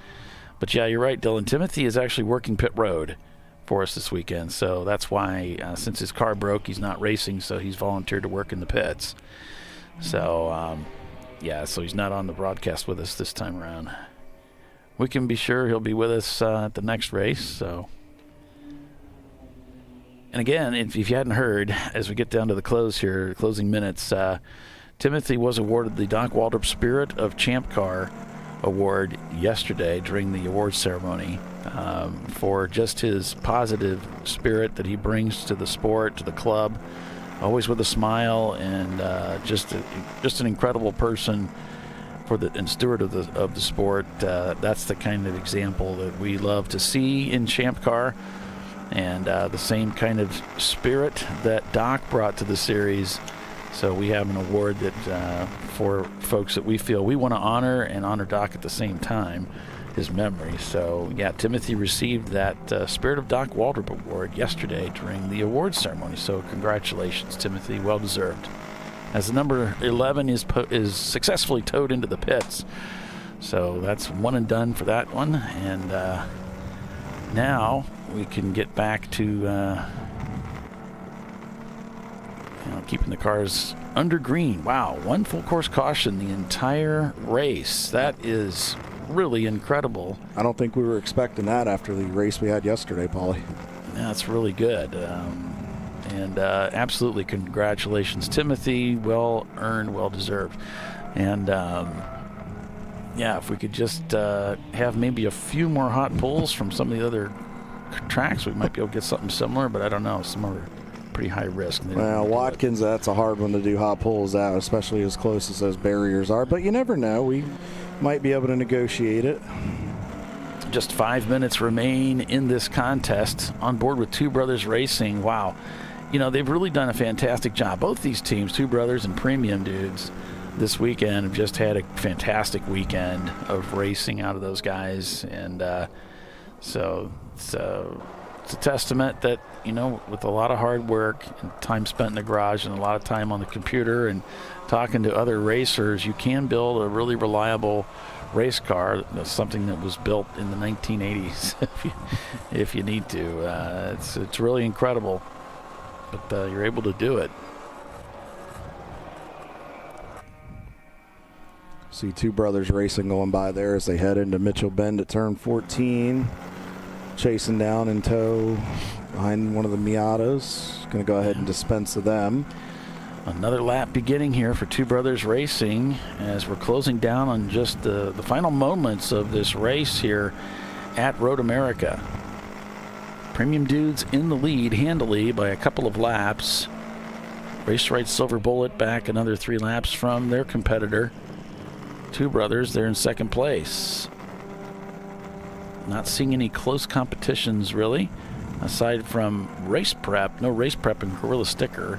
But yeah, you're right, Dylan Timothy is actually working pit road for us this weekend. So that's why, since his car broke, he's not racing, so he's volunteered to work in the pits. So, yeah, so he's not on the broadcast with us this time around. We can be sure he'll be with us at the next race. So, and again, if you hadn't heard, as we get down to the closing minutes, Timothy was awarded the Doc Waldrop Spirit of Champ Car Award yesterday during the awards ceremony for just his positive spirit that he brings to the sport, to the club. Always with a smile, and just an incredible person and steward of the sport. That's the kind of example that we love to see in Champ Car, and the same kind of spirit that Doc brought to the series. So we have an award that for folks that we feel we want to honor and honor Doc at the same time, his memory. So yeah, Timothy received that Spirit of Doc Waldrop Award yesterday during the awards ceremony. So congratulations, Timothy, well deserved. As the number 11 is successfully towed into the pits. So that's one and done for that one. And now we can get back to keeping the cars under green. Wow, 1 full course caution the entire race. That is really incredible. I don't think we were expecting that after the race we had yesterday, Paulie. Yeah, that's really good. And absolutely congratulations, Timothy. Well earned, well deserved. And yeah, if we could just have maybe a few more hot pulls from some of the other tracks, we might be able to get something similar, but I don't know. Some are pretty high risk. Well, Watkins, that's a hard one to do hot pulls out, especially as close as those barriers are. But you never know. We might be able to negotiate it. Just 5 minutes remain in this contest. On board with Two Brothers Racing. Wow. They've really done a fantastic job. Both these teams, Two Brothers and Premium Dudes, this weekend have just had a fantastic weekend of racing out of those guys. And so it's a testament that, with a lot of hard work and time spent in the garage and a lot of time on the computer and talking to other racers, you can build a really reliable race car. That's something that was built in the 1980s if you need to. It's really incredible, but you're able to do it. See two brothers racing going by there as they head into Mitchell Bend at turn 14. Chasing down in tow behind one of the Miatas. Going to go ahead and dispense of them. Another lap beginning here for Two Brothers Racing as we're closing down on just the final moments of this race here at Road America. Premium Dudes in the lead handily by a couple of laps. Race Right Silver Bullet back another 3 laps from their competitor. Two Brothers, they're in second place. Not seeing any close competitions really, aside from Race Prep. No Race Prep and Gorilla Sticker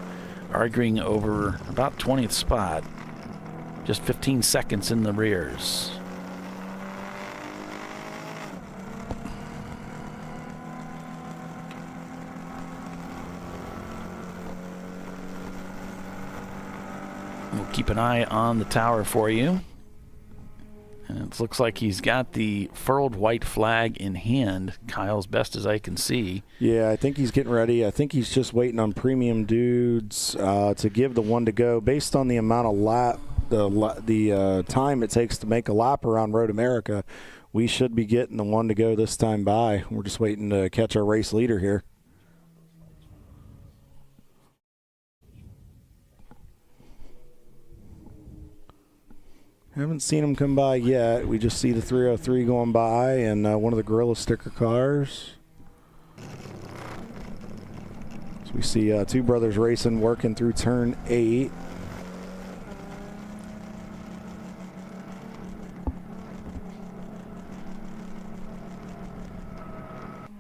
arguing over about 20th spot. Just 15 seconds in the rears. We'll keep an eye on the tower for you. And it looks like he's got the furled white flag in hand, Kyle, as best as I can see. Yeah, I think he's getting ready. I think he's just waiting on Premium Dudes to give the one to go. Based on the amount of lap, the time it takes to make a lap around Road America, we should be getting the one to go this time by. We're just waiting to catch our race leader here. Haven't seen him come by yet. We just see the 303 going by and one of the Gorilla Sticker cars. So we see Two Brothers Racing working through turn 8.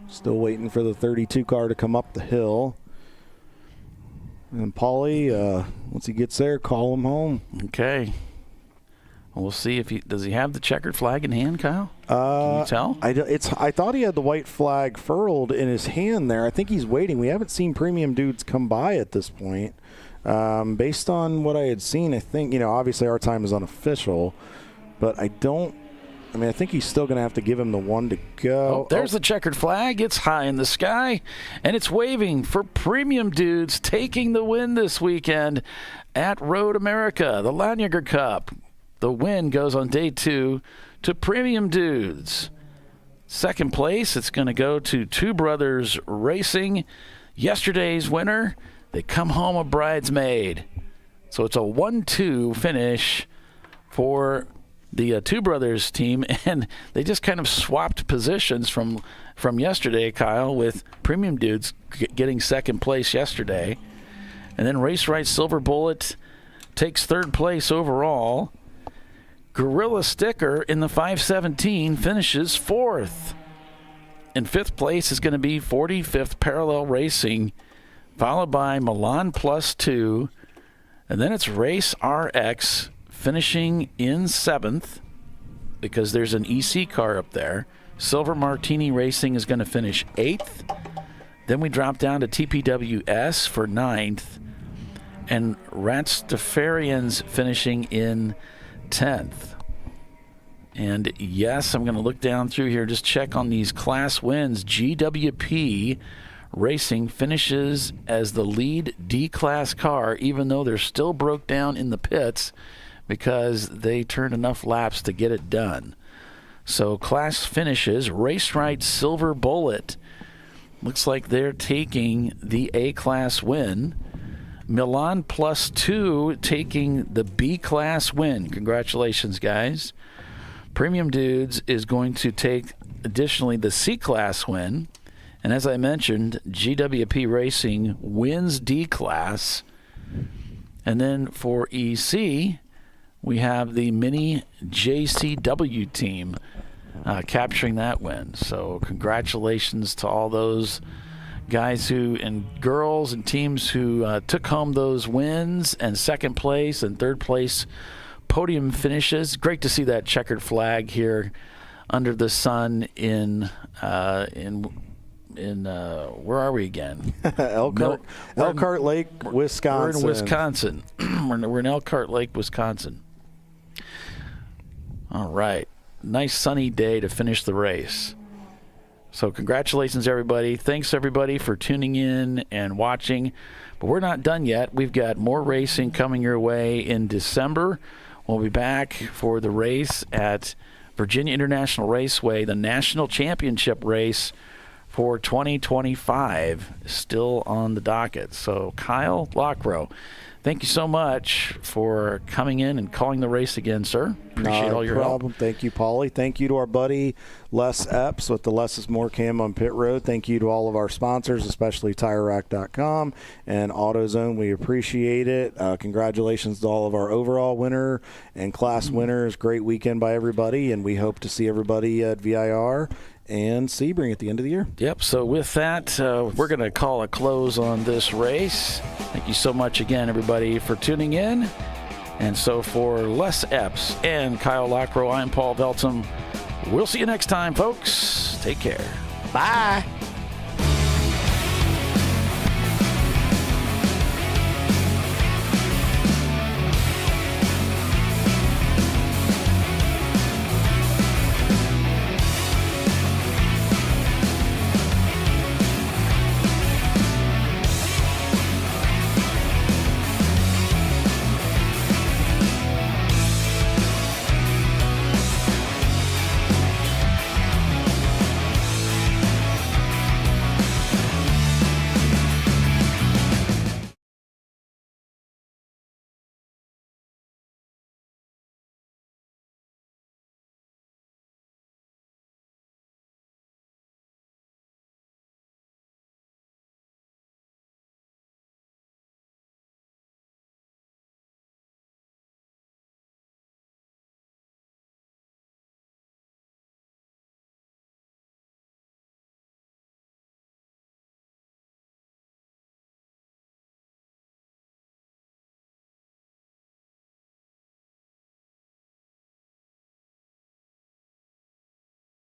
Still waiting for the 32 car to come up the hill. And Paulie, once he gets there, call him home. Okay. We'll see if does he have the checkered flag in hand, Kyle? Can you tell? I thought he had the white flag furled in his hand there. I think he's waiting. We haven't seen Premium Dudes come by at this point. Based on what I had seen, I think, obviously our time is unofficial, but I think he's still going to have to give him the one to go. There's the checkered flag. It's high in the sky, and it's waving for Premium Dudes taking the win this weekend at Road America, the Landjäger Cup. The win goes on day 2 to Premium Dudes. Second place, it's going to go to Two Brothers Racing. Yesterday's winner, they come home a bridesmaid. So it's a 1-2 finish for the Two Brothers team, and they just kind of swapped positions from yesterday, Kyle, with Premium Dudes getting second place yesterday. And then Race Right Silver Bullet takes third place overall. Gorilla Sticker in the 517 finishes 4th. In 5th place is going to be 45th Parallel Racing, followed by Milan Plus 2. And then it's Race RX finishing in 7th because there's an EC car up there. Silver Martini Racing is going to finish 8th. Then we drop down to TPWS for 9th. And Ratstafarians finishing in 10th. And yes, I'm going to look down through here, just check on these class wins. GWP Racing finishes as the lead D-class car, even though they're still broke down in the pits because they turned enough laps to get it done. So class finishes, Race Right Silver Bullet. Looks like they're taking the A-class win. Milan Plus 2 taking the B-class win. Congratulations, guys. Premium Dudes is going to take, additionally, the C-class win. And as I mentioned, GWP Racing wins D-class. And then for EC, we have the Mini JCW team capturing that win. So congratulations to all those guys and girls and teams who took home those wins and second place and third place podium finishes. Great to see that checkered flag here under the sun in where are we again? Elkhart Lake, Wisconsin. We're in Wisconsin. We're in Elkhart Lake, Wisconsin. All right. Nice sunny day to finish the race. So congratulations, everybody. Thanks, everybody, for tuning in and watching. But we're not done yet. We've got more racing coming your way in December. We'll be back for the race at Virginia International Raceway, the national championship race for 2025, still on the docket. So Kyle Lockrow, thank you so much for coming in and calling the race again, sir. Appreciate all your help. Thank you, Paulie. Thank you to our buddy Les Epps with the Less is More Cam on Pit Road. Thank you to all of our sponsors, especially TireRack.com and AutoZone. We appreciate it. Congratulations to all of our overall winner and class winners. Great weekend by everybody, and we hope to see everybody at VIR and Sebring at the end of the year. Yep, so with that, we're going to call a close on this race. Thank you so much again, everybody, for tuning in. And so for Les Epps and Kyle Lockrow, I'm Paul Veltum. We'll see you next time, folks. Take care. Bye.